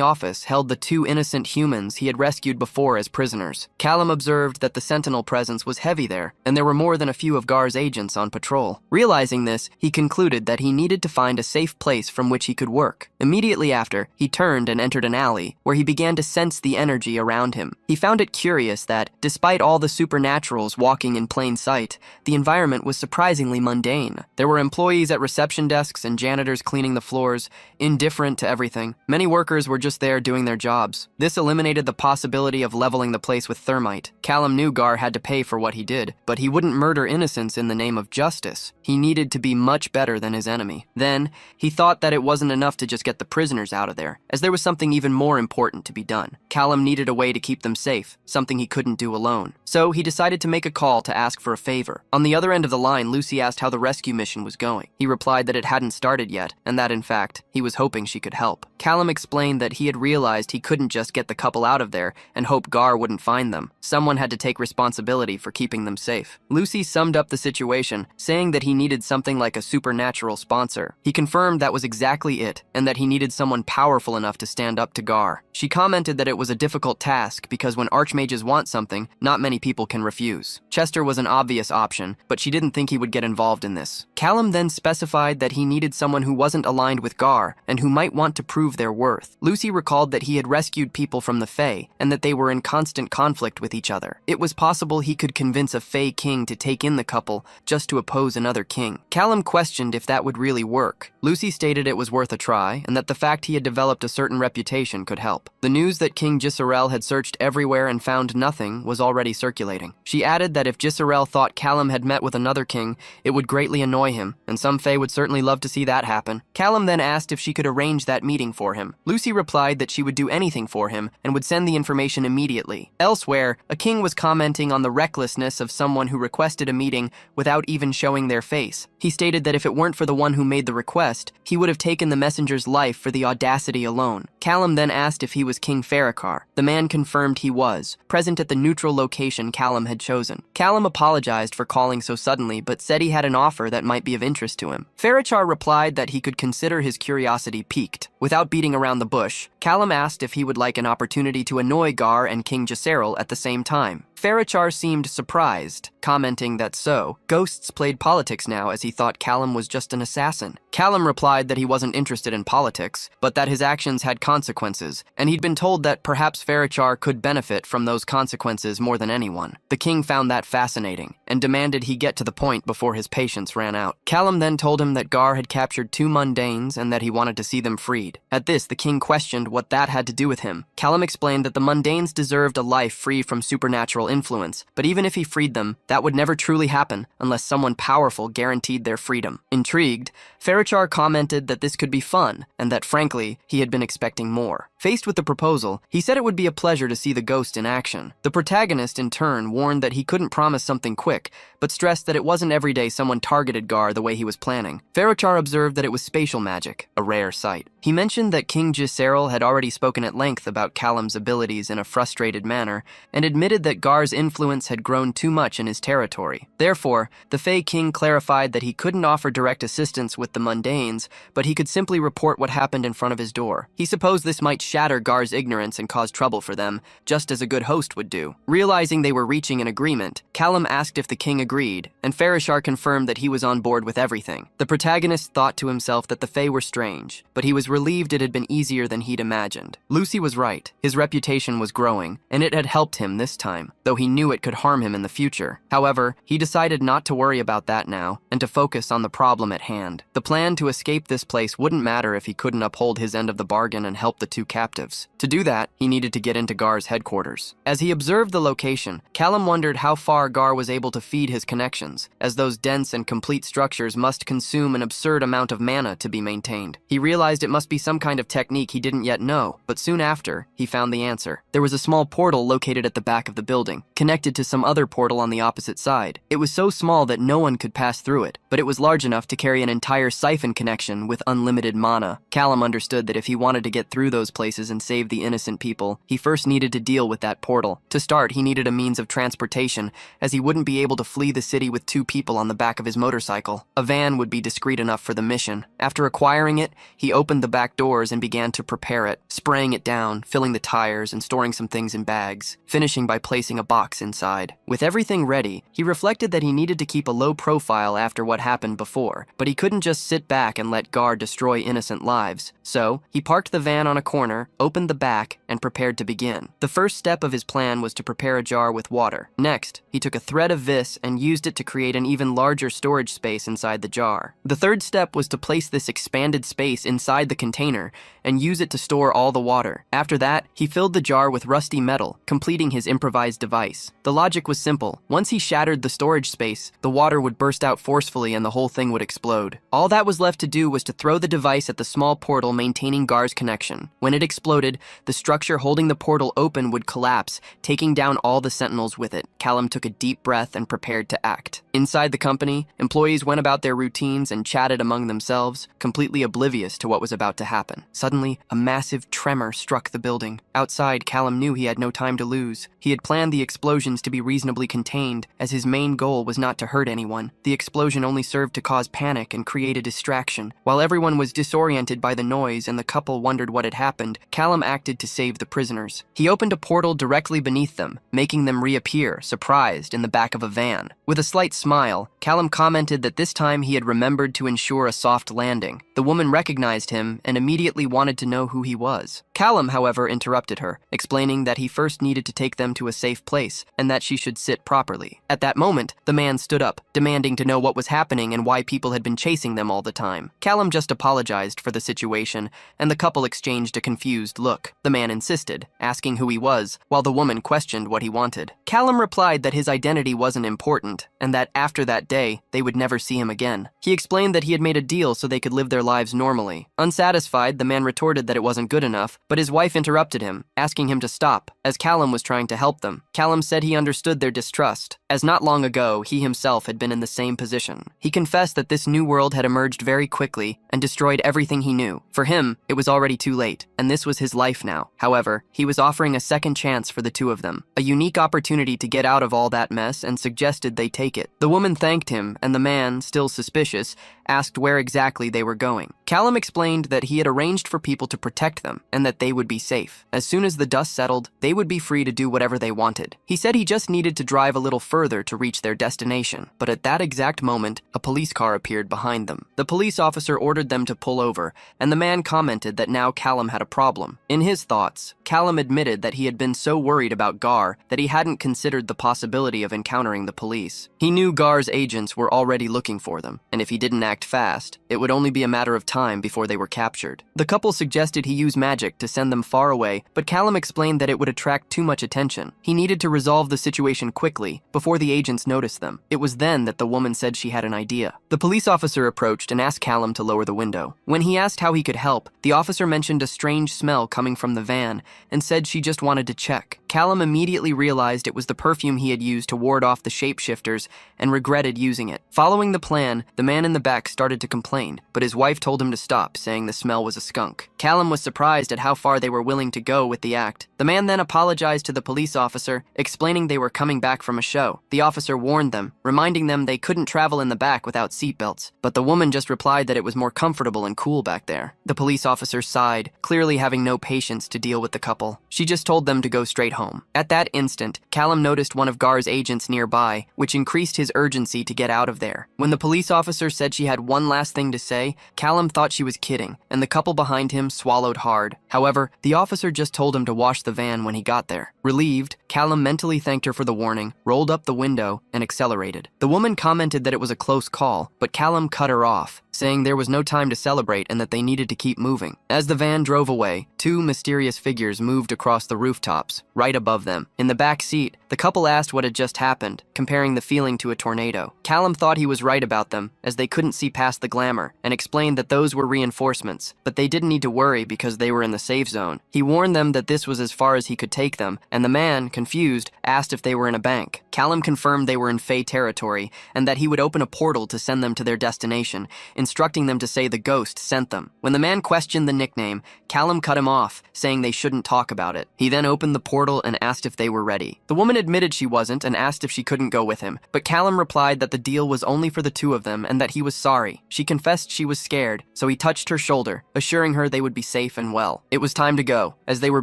[SPEAKER 1] office held the 2 innocent humans he had rescued before as prisoners. Callum observed that the Sentinel presence was heavy there, and there were more than a few of Gar's agents on patrol. Realizing this, he concluded that he needed to find a safe place from which he could work. Immediately after, he turned and entered an alley, where he began to sense the energy around him. He found it curious that, despite all the supernaturals walking in plain sight, the environment was surprisingly mundane. There were employees at reception desks and janitors cleaning the floors, indifferent to everything. Many workers were just there doing their jobs. This eliminated the possibility of leveling the place with thermite. Callum knew Gar had to pay for what he did, but he wouldn't murder innocents in the name of justice. He needed to be much better than his enemy. Then, he thought that it wasn't enough to just get the prisoners out of there, as there was something even more important to be done. Callum needed a way to keep them safe, something he couldn't do alone. So, he decided to make a call to ask for a favor. On the other end of the line, Lucy asked how the rescue mission was going. He replied that it hadn't started yet, and that in fact, he was hoping she could help. Callum explained that he had realized he couldn't just get the couple out of there and hope Gar wouldn't find them. Someone had to take responsibility for keeping them safe. Lucy summed up the situation, saying that he needed something like a supernatural sponsor. He confirmed that was exactly it, and that he needed someone powerful enough to stand up to Gar. She commented that it was a difficult task because when archmages want something, not many people can refuse. Chester was an obvious option, but she didn't think he would get involved in this. Callum then specified that he needed someone who wasn't aligned with Gar and who might want to prove their worth. Lucy recalled that he had rescued people from the Fae and that they were in constant conflict with each other. It was possible he could convince a Fae king to take in the couple just to oppose another king. Callum questioned if that would really work. Lucy stated it was worth a try and that the fact he had developed a certain reputation could help. The news that King Gisarel had searched everywhere and found nothing was already circulating. She added that if Gisarel thought Callum had met with another king, it would greatly annoy him, and some Fae would certainly love to see that happen. Callum then asked if she could arrange that meeting for him. Lucy replied that she would do anything for him and would send the information immediately. Elsewhere, a king was commenting on the recklessness of someone who requested a meeting without even showing their face. He stated that if it weren't for the one who made the request, he would have taken the messenger's life for the audacity alone. Callum then asked if he was King Farrakar. The man confirmed he was, present at the neutral location Callum had chosen. Callum apologized for calling so suddenly, but said he had an offer that might be of interest to him. Farrakar replied that he could consider his curiosity piqued. Without beating around the bush, Callum asked if he would like an opportunity to annoy Gar and King Gisseril at the same time. Farachar seemed surprised, commenting that ghosts played politics now as he thought Callum was just an assassin. Callum replied that he wasn't interested in politics, but that his actions had consequences, and he'd been told that perhaps Farachar could benefit from those consequences more than anyone. The king found that fascinating, and demanded he get to the point before his patience ran out. Callum then told him that Gar had captured 2 mundanes and that he wanted to see them freed. At this, the king questioned what that had to do with him. Callum explained that the mundanes deserved a life free from supernatural influence, but even if he freed them, that would never truly happen unless someone powerful guaranteed their freedom. Intrigued, Farachar commented that this could be fun, and that frankly, he had been expecting more. Faced with the proposal, he said it would be a pleasure to see the ghost in action. The protagonist, in turn, warned that he couldn't promise something quick, but stressed that it wasn't every day someone targeted Gar the way he was planning. Farachar observed that it was spatial magic, a rare sight. He mentioned that King Gisseril had already spoken at length about Callum's abilities in a frustrated manner, and admitted that Gar's influence had grown too much in his territory. Therefore, the Fey King clarified that he couldn't offer direct assistance with the mundanes, but he could simply report what happened in front of his door. He supposed this might shatter Gar's ignorance and cause trouble for them, just as a good host would do. Realizing they were reaching an agreement, Callum asked if the king agreed, and Farachar confirmed that he was on board with everything. The protagonist thought to himself that the Fey were strange, but he was relieved it had been easier than he'd imagined. Lucy was right. His reputation was growing, and it had helped him this time, though he knew it could harm him in the future. However, he decided not to worry about that now, and to focus on the problem at hand. The plan to escape this place wouldn't matter if he couldn't uphold his end of the bargain and help the 2 captives. To do that, he needed to get into Gar's headquarters. As he observed the location, Callum wondered how far Gar was able to feed his connections, as those dense and complete structures must consume an absurd amount of mana to be maintained. He realized it must be some kind of technique he didn't yet know, but soon after, he found the answer. There was a small portal located at the back of the building, connected to some other portal on the opposite side. It was so small that no one could pass through it, but it was large enough to carry an entire siphon connection with unlimited mana. Callum understood that if he wanted to get through those places and save the innocent people, he first needed to deal with that portal. To start, he needed a means of transportation, as he wouldn't be able to flee the city with 2 people on the back of his motorcycle. A van would be discreet enough for the mission. After acquiring it, he opened the back doors and began to prepare it, spraying it down, filling the tires, and storing some things in bags, finishing by placing a box inside. With everything ready, he reflected that he needed to keep a low profile after what happened before, but he couldn't just sit back and let Gar destroy innocent lives. So, he parked the van on a corner, opened the back, and prepared to begin. The first step of his plan was to prepare a jar with water. Next, he took a thread of vis and used it to create an even larger storage space inside the jar. The third step was to place this expanded space inside the container and use it to store all the water. After that, he filled the jar with rusty metal, completing his improvised device. The logic was simple. Once he shattered the storage space, the water would burst out forcefully and the whole thing would explode. All that was left to do was to throw the device at the small portal maintaining Gar's connection. When it exploded, the structure holding the portal open would collapse, taking down all the sentinels with it. Callum took a deep breath and prepared to act. Inside the company, employees went about their routines and chatted among themselves, completely oblivious to what was about to happen. Suddenly, a massive tremor struck the building. Outside, Callum knew he had no time to lose. He had planned the explosions to be reasonably contained, as his main goal was not to hurt anyone. The explosion only served to cause panic and create a distraction. While everyone was disoriented by the noise and the couple wondered what had happened, Callum acted to save the prisoners. He opened a portal directly beneath them, making them reappear, surprised, in the back of a van. With a slight smile, Callum commented that this time he had remembered to ensure a soft landing. The woman recognized him and immediately wanted to know who he was. Callum, however, interrupted her, explaining that he first needed to take them to a safe place and that she should sit properly. At that moment, the man stood up, demanding to know what was happening and why people had been chasing them all the time. Callum just apologized for the situation, and the couple exchanged a confused look. The man insisted, asking who he was, while the woman questioned what he wanted. Callum replied that his identity wasn't important, and that after that day, they would never see him again. He explained that he had made a deal so they could live their lives normally. Unsatisfied, the man retorted that it wasn't good enough, but his wife interrupted him, asking him to stop, as Callum was trying to help them. Callum said he understood their distrust, as not long ago, he himself had been in the same position. He confessed that this new world had emerged very quickly and destroyed everything he knew. For him, it was already too late, and this was his life now. However, he was offering a second chance for the two of them, a unique opportunity opportunity to get out of all that mess and suggested they take it. The woman thanked him, and the man, still suspicious, asked where exactly they were going. Callum explained that he had arranged for people to protect them and that they would be safe. As soon as the dust settled, they would be free to do whatever they wanted. He said he just needed to drive a little further to reach their destination, but at that exact moment, a police car appeared behind them. The police officer ordered them to pull over, and the man commented that now Callum had a problem. In his thoughts, Callum admitted that he had been so worried about Gar that he hadn't considered the possibility of encountering the police. He knew Gar's agents were already looking for them, and if he didn't act fast, it would only be a matter of time before they were captured. The couple suggested he use magic to send them far away, but Callum explained that it would attract too much attention. He needed to resolve the situation quickly, before the agents noticed them. It was then that the woman said she had an idea. The police officer approached and asked Callum to lower the window. When he asked how he could help, the officer mentioned a strange smell coming from the van and said she just wanted to check. Callum immediately realized it was the perfume he had used to ward off the shapeshifters and regretted using it. Following the plan, the man in the back started to complain, but his wife told him to stop, saying the smell was a skunk. Callum was surprised at how far they were willing to go with the act. The man then apologized to the police officer, explaining they were coming back from a show. The officer warned them, reminding them they couldn't travel in the back without seatbelts, but the woman just replied that it was more comfortable and cool back there. The police officer sighed, clearly having no patience to deal with the couple. She just told them to go straight home. At that instant, Callum noticed one of Gar's agents nearby, which increased his urgency to get out of there. When the police officer said she had one last thing to say, Callum thought she was kidding, and the couple behind him swallowed hard. However, the officer just told him to wash the van when he got there. Relieved, Callum mentally thanked her for the warning, rolled up the window, and accelerated. The woman commented that it was a close call, but Callum cut her off, saying there was no time to celebrate and that they needed to keep moving. As the van drove away, two mysterious figures moved across the rooftops, right above them. In the back seat, the couple asked what had just happened, comparing the feeling to a tornado. Callum thought he was right about them, as they couldn't see past the glamour, and explained that those were reinforcements, but they didn't need to worry because they were in the safe zone. He warned them that this was as far as he could take them, and the man, confused, asked if they were in a bank. Callum confirmed they were in Fey territory, and that he would open a portal to send them to their destination, instructing them to say the ghost sent them. When the man questioned the nickname, Callum cut him off, saying they shouldn't talk about it. He then opened the portal and asked if they were ready. The woman admitted she wasn't and asked if she couldn't go with him, but Callum replied that the deal was only for the two of them and that he was sorry. She confessed she was scared, so he touched her shoulder, assuring her they would be safe and well. It was time to go, as they were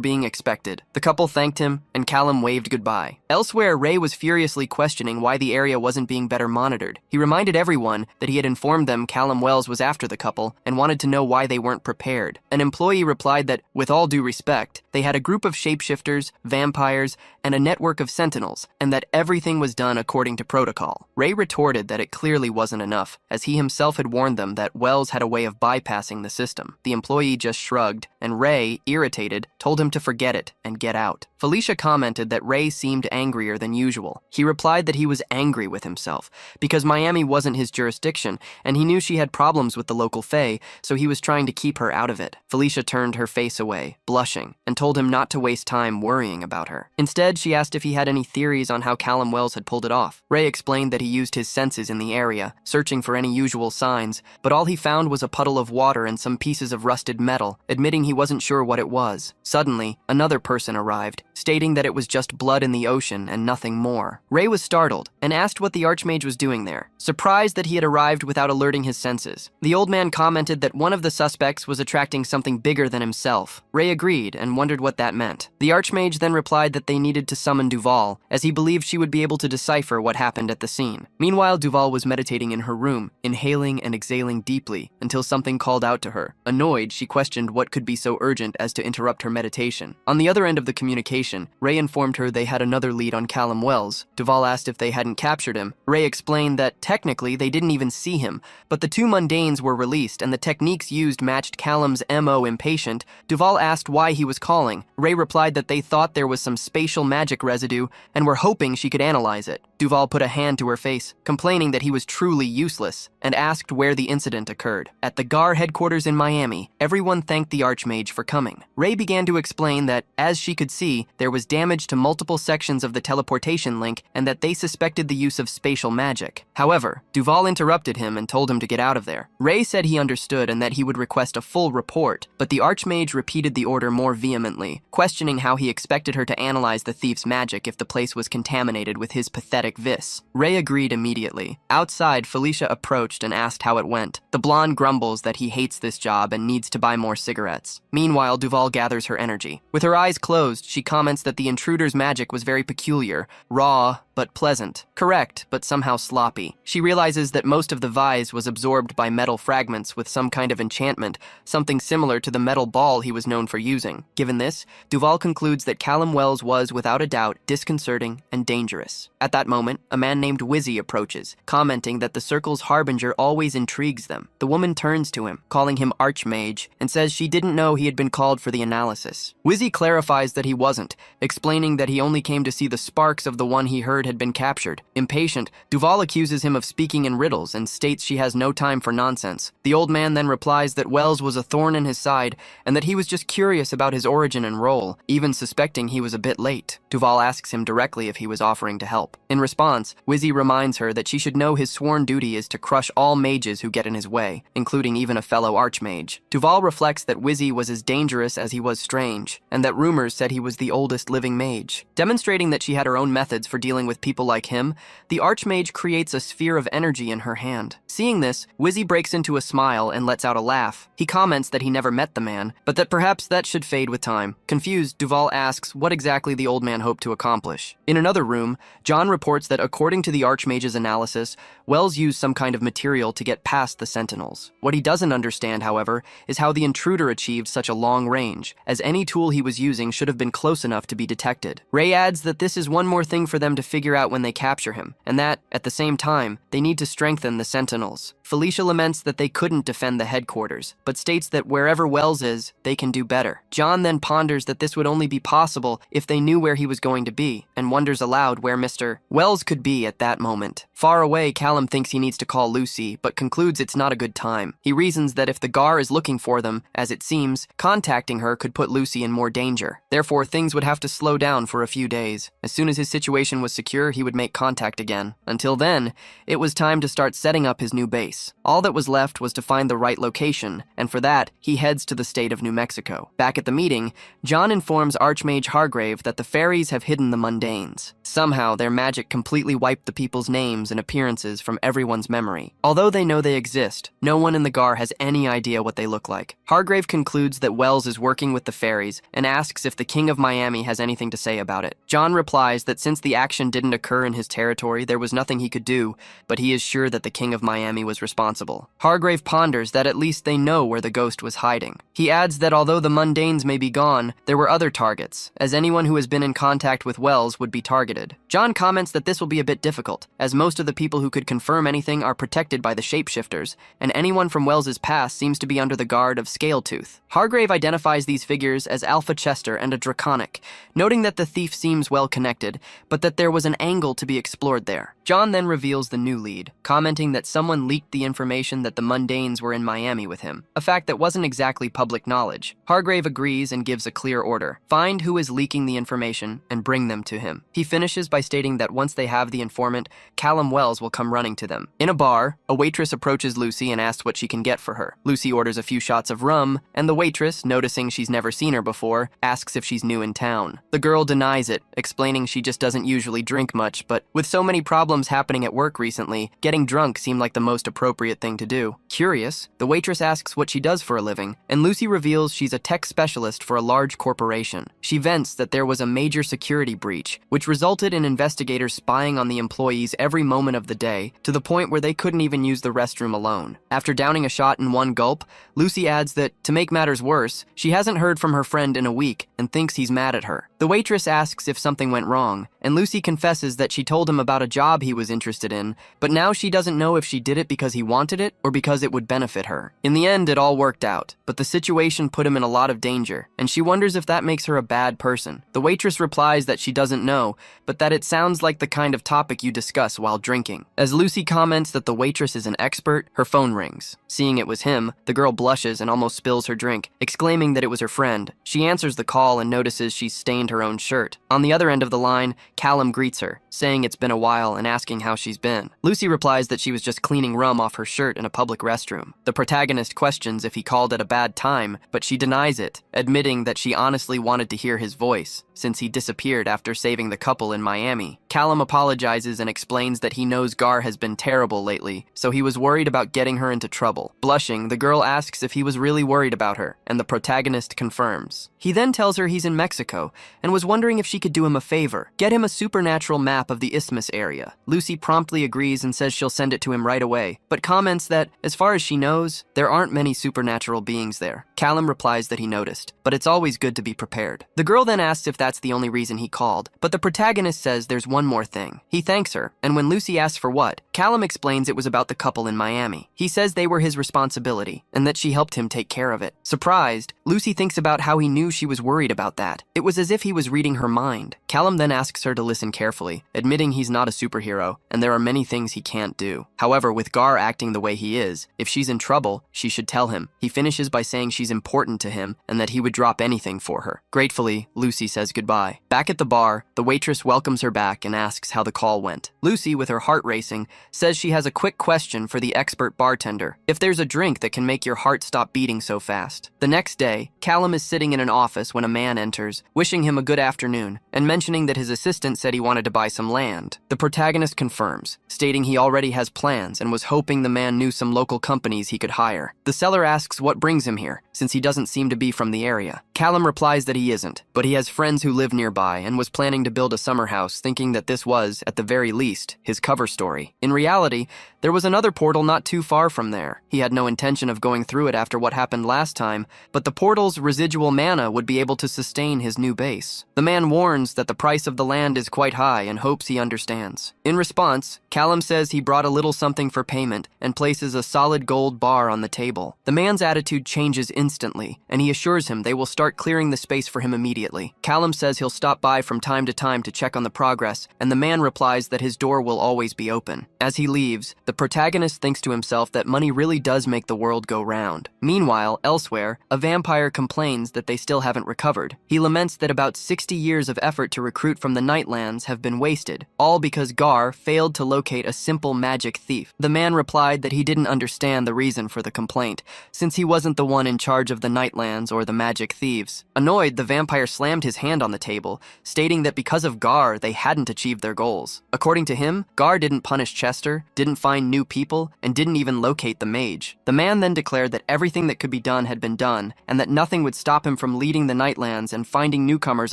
[SPEAKER 1] being expected. The couple thanked him, and Callum waved goodbye. Elsewhere, Ray was furiously questioning why the area wasn't being better monitored. He reminded everyone that he had informed them Callum Wells was after the couple and wanted to know why they weren't prepared. An employee replied that, with all due respect, they had a group of shapeshifters, vampires, and a network of sentinels, and that everything was done according to protocol. Ray retorted that it clearly wasn't enough, as he himself had warned them that Wells had a way of bypassing the system. The employee just shrugged, and Ray, irritated, told him to forget it and get out. Felicia commented that Ray seemed angrier than usual. He replied that he was angry with himself, because Miami wasn't his jurisdiction, and he knew she had problems with the local Fae, so he was trying to keep her out of it. Felicia turned her face away, blushing, and told him not to waste time worrying about her. Instead, she asked if he had any theories on how Callum Wells had pulled it off. Ray explained that he used his senses in the area, searching for any usual signs, but all he found was a puddle of water and some pieces of rusted metal, admitting he wasn't sure what it was. Suddenly, another person arrived, stating that it was just blood in the ocean and nothing more. Ray was startled and asked what the Archmage was doing there, surprised that he had arrived without alerting his senses. The old man commented that one of the suspects was attracting something bigger than himself. Ray agreed and wondered what that meant. The Archmage then replied that they needed to summon Duval, as he believed she would be able to decipher what happened at the scene. Meanwhile, Duval was meditating in her room, inhaling and exhaling deeply, until something called out to her. Annoyed, she questioned what could be so urgent as to interrupt her meditation. On the other end of the communication, Ray informed her they had another lead on Callum Wells. Duval asked if they hadn't captured him. Ray explained that technically they didn't even see him, but the two mundanes were released and the techniques used matched Callum's MO impatient. Duval asked why he was calling. Ray replied that they thought there was some spatial magic residue and were hoping she could analyze it. Duval put a hand to her face, complaining that he was truly useless, and asked where the incident occurred. At the GAR headquarters in Miami, everyone thanked the Archmage for coming. Ray began to explain that, as she could see, there was damage to multiple sections of the teleportation link and that they suspected the use of spatial magic. However, Duval interrupted him and told him to get out of there. Ray said he understood and that he would request a full report, but the Archmage repeated the order more vehemently, questioning how he expected her to analyze the thief's magic if the place was contaminated with his pathetic vis. Ray agreed immediately. Outside, Felicia approached and asked how it went. The blonde grumbles that he hates this job and needs to buy more cigarettes. Meanwhile, Duval gathers her energy. With her eyes closed, she comments that the intruder's magic was very peculiar, raw, but pleasant. Correct, but somehow sloppy. She realizes that most of the vise was absorbed by metal fragments with some kind of enchantment, something similar to the metal ball he was known for using. Given this, Duval concludes that Callum Wells was, without a doubt, disconcerting and dangerous. At that moment, a man named Wizzy approaches, commenting that the Circle's harbinger always intrigues them. The woman turns to him, calling him Archmage, and says she didn't know he had been called for the analysis. Wizzy clarifies that he wasn't, explaining that he only came to see the sparks of the one he heard had been captured. Impatient, Duval accuses him of speaking in riddles and states she has no time for nonsense. The old man then replies that Wells was a thorn in his side and that he was just curious about his origin and role, even suspecting he was a bit late. Duval asks him directly if he was offering to help. In response, Wizzy reminds her that she should know his sworn duty is to crush all mages who get in his way, including even a fellow Archmage. Duval reflects that Wizzy was as dangerous as he was strange, and that rumors said he was the oldest living mage. Demonstrating that she had her own methods for dealing with people like him, the Archmage creates a sphere of energy in her hand. Seeing this, Wizzy breaks into a smile and lets out a laugh. He comments that he never met the man, but that perhaps that should fade with time. Confused, Duval asks what exactly the old man hoped to accomplish. In another room, John reports that according to the Archmage's analysis, Wells used some kind of material to get past the Sentinels. What he doesn't understand, however, is how the intruder achieved such a long range, as any tool he was using should have been close enough to be detected. Ray adds that this is one more thing for them to figure out when they capture him, and that, at the same time, they need to strengthen the Sentinels. Felicia laments that they couldn't defend the headquarters, but states that wherever Wells is, they can do better. John then ponders that this would only be possible if they knew where he was going to be, and wonders aloud where Mr. Wells could be at that moment. Far away, Callum thinks he needs to call Lucy, but concludes it's not a good time. He reasons that if the GAR is looking for them, as it seems, contacting her could put Lucy in more danger. Therefore, things would have to slow down for a few days. As soon as his situation was secure, he would make contact again. Until then, it was time to start setting up his new base. All that was left was to find the right location, and for that, he heads to the state of New Mexico. Back at the meeting, John informs Archmage Hargrave that the fairies have hidden the mundanes. Somehow, their magic completely wiped the people's names and appearances from everyone's memory. Although they know they exist, no one in the GAR has any idea what they look like. Hargrave concludes that Wells is working with the fairies and asks if the King of Miami has anything to say about it. John replies that since the action didn't occur in his territory, there was nothing he could do, but he is sure that the King of Miami was responsible. Hargrave ponders that at least they know where the ghost was hiding. He adds that although the mundanes may be gone, there were other targets, as anyone who has been in contact with Wells would be targeted. John comments that this will be a bit difficult, as most of the people who could confirm anything are protected by the shapeshifters, and anyone from Wells's past seems to be under the guard of Scaletooth. Hargrave identifies these figures as Alpha Chester and a Draconic, noting that the thief seems well connected, but that there was an angle to be explored there. John then reveals the new lead, commenting that someone leaked the information that the mundanes were in Miami with him, a fact that wasn't exactly public knowledge. Hargrave agrees and gives a clear order: find who is leaking the information and bring them to him. He finishes by stating that once they have the informant, Callum Wells will come running to them. In a bar, a waitress approaches Lucy and asks what she can get for her. Lucy orders a few shots of rum, and the waitress, noticing she's never seen her before, asks if she's new in town. The girl denies it, explaining she just doesn't usually drink much, but with so many problems happening at work recently, getting drunk seemed like the most appropriate thing to do. Curious, the waitress asks what she does for a living, and Lucy reveals she's a tech specialist for a large corporation. She vents that there was a major security breach, which resulted in investigators spying on the employees every moment of the day, to the point where they couldn't even use the restroom alone. After downing a shot in one gulp, Lucy adds that, to make matters worse, she hasn't heard from her friend in a week and thinks he's mad at her. The waitress asks if something went wrong, and Lucy confesses that she told him about a job he was interested in, but now she doesn't know if she did it because he wanted it or because it would benefit her. In the end, it all worked out, but the situation put him in a lot of danger, and she wonders if that makes her a bad person. The waitress replies that she doesn't know, but that it sounds like the kind of topic you discuss while drinking. As Lucy comments that the waitress is an expert, her phone rings. Seeing it was him, the girl blushes and almost spills her drink, exclaiming that it was her friend. She answers the call and notices she's stained her own shirt. On the other end of the line, Callum greets her, saying it's been a while and asking how she's been. Lucy replies that she was just cleaning rum off her shirt in a public restroom. The protagonist questions if he called at a bad time, but she denies it, admitting that she honestly wanted to hear his voice, since he disappeared after saving the couple in Miami. Callum apologizes and explains that he knows Gar has been terrible lately, so he was worried about getting her into trouble. Blushing, the girl asks if he was really worried about her, and the protagonist confirms. He then tells her he's in Mexico, and was wondering if she could do him a favor, get him a supernatural map of the Isthmus area. Lucy promptly agrees and says she'll send it to him right away, but comments that, as far as she knows, there aren't many supernatural beings there. Callum replies that he noticed, but it's always good to be prepared. The girl then asks if that's the only reason he called, but the protagonist says there's one more thing. He thanks her, and when Lucy asks for what, Callum explains it was about the couple in Miami. He says they were his responsibility, and that she helped him take care of it. Surprised, Lucy thinks about how he knew she was worried about that. It was as if he was reading her mind. Callum then asks her to listen carefully, admitting he's not a superhero, and there are many things he can't do. However, with Gar acting the way he is, if she's in trouble, she should tell him. He finishes by saying she's important to him, and that he would drop anything for her. Gratefully, Lucy says goodbye. Back at the bar, the waitress welcomes her back and asks how the call went. Lucy, with her heart racing, says she has a quick question for the expert bartender. If there's a drink that can make your heart stop beating so fast. The next day, Callum is sitting in an office when a man enters, wishing him a good afternoon, and mentioning that his assistant said he wanted to buy some land. The protagonist confirms, stating he already has plans and was hoping the man knew some local companies he could hire. The seller asks what brings him here, since he doesn't seem to be from the area. Callum replies that he isn't, but he has friends who live nearby and was planning to build a summer house, thinking that this was, at the very least, his cover story. In reality, there was another portal not too far from there. He had no intention of going through it after what happened last time, but the portal's residual mana would be able to sustain his new base. The man warns that the price of the land is quite high and hopes he understands. In response, Callum says he brought a little something for payment and places a solid gold bar on the table. The man's attitude changes instantly, and he assures him they will start clearing the space for him immediately. Callum says he'll stop by from time to time to check on the progress, and the man replies that his door will always be open. As he leaves, the protagonist thinks to himself that money really does make the world go round. Meanwhile, elsewhere, a vampire complains that they still haven't recovered. He laments that about 60 years of effort to recruit from the Nightlands have been wasted, all because Gar failed to locate a simple magic thief. The man replied that he didn't understand the reason for the complaint, since he wasn't the one in charge of the Nightlands or the magic thieves. Annoyed, the vampire slammed his hand on the table, stating that because of Gar, they hadn't achieved their goals. According to him, Gar didn't punish Chester, didn't find new people, and didn't even locate the mage. The man then declared that everything that could be done had been done, and that nothing would stop him from leading the Nightlands and finding newcomers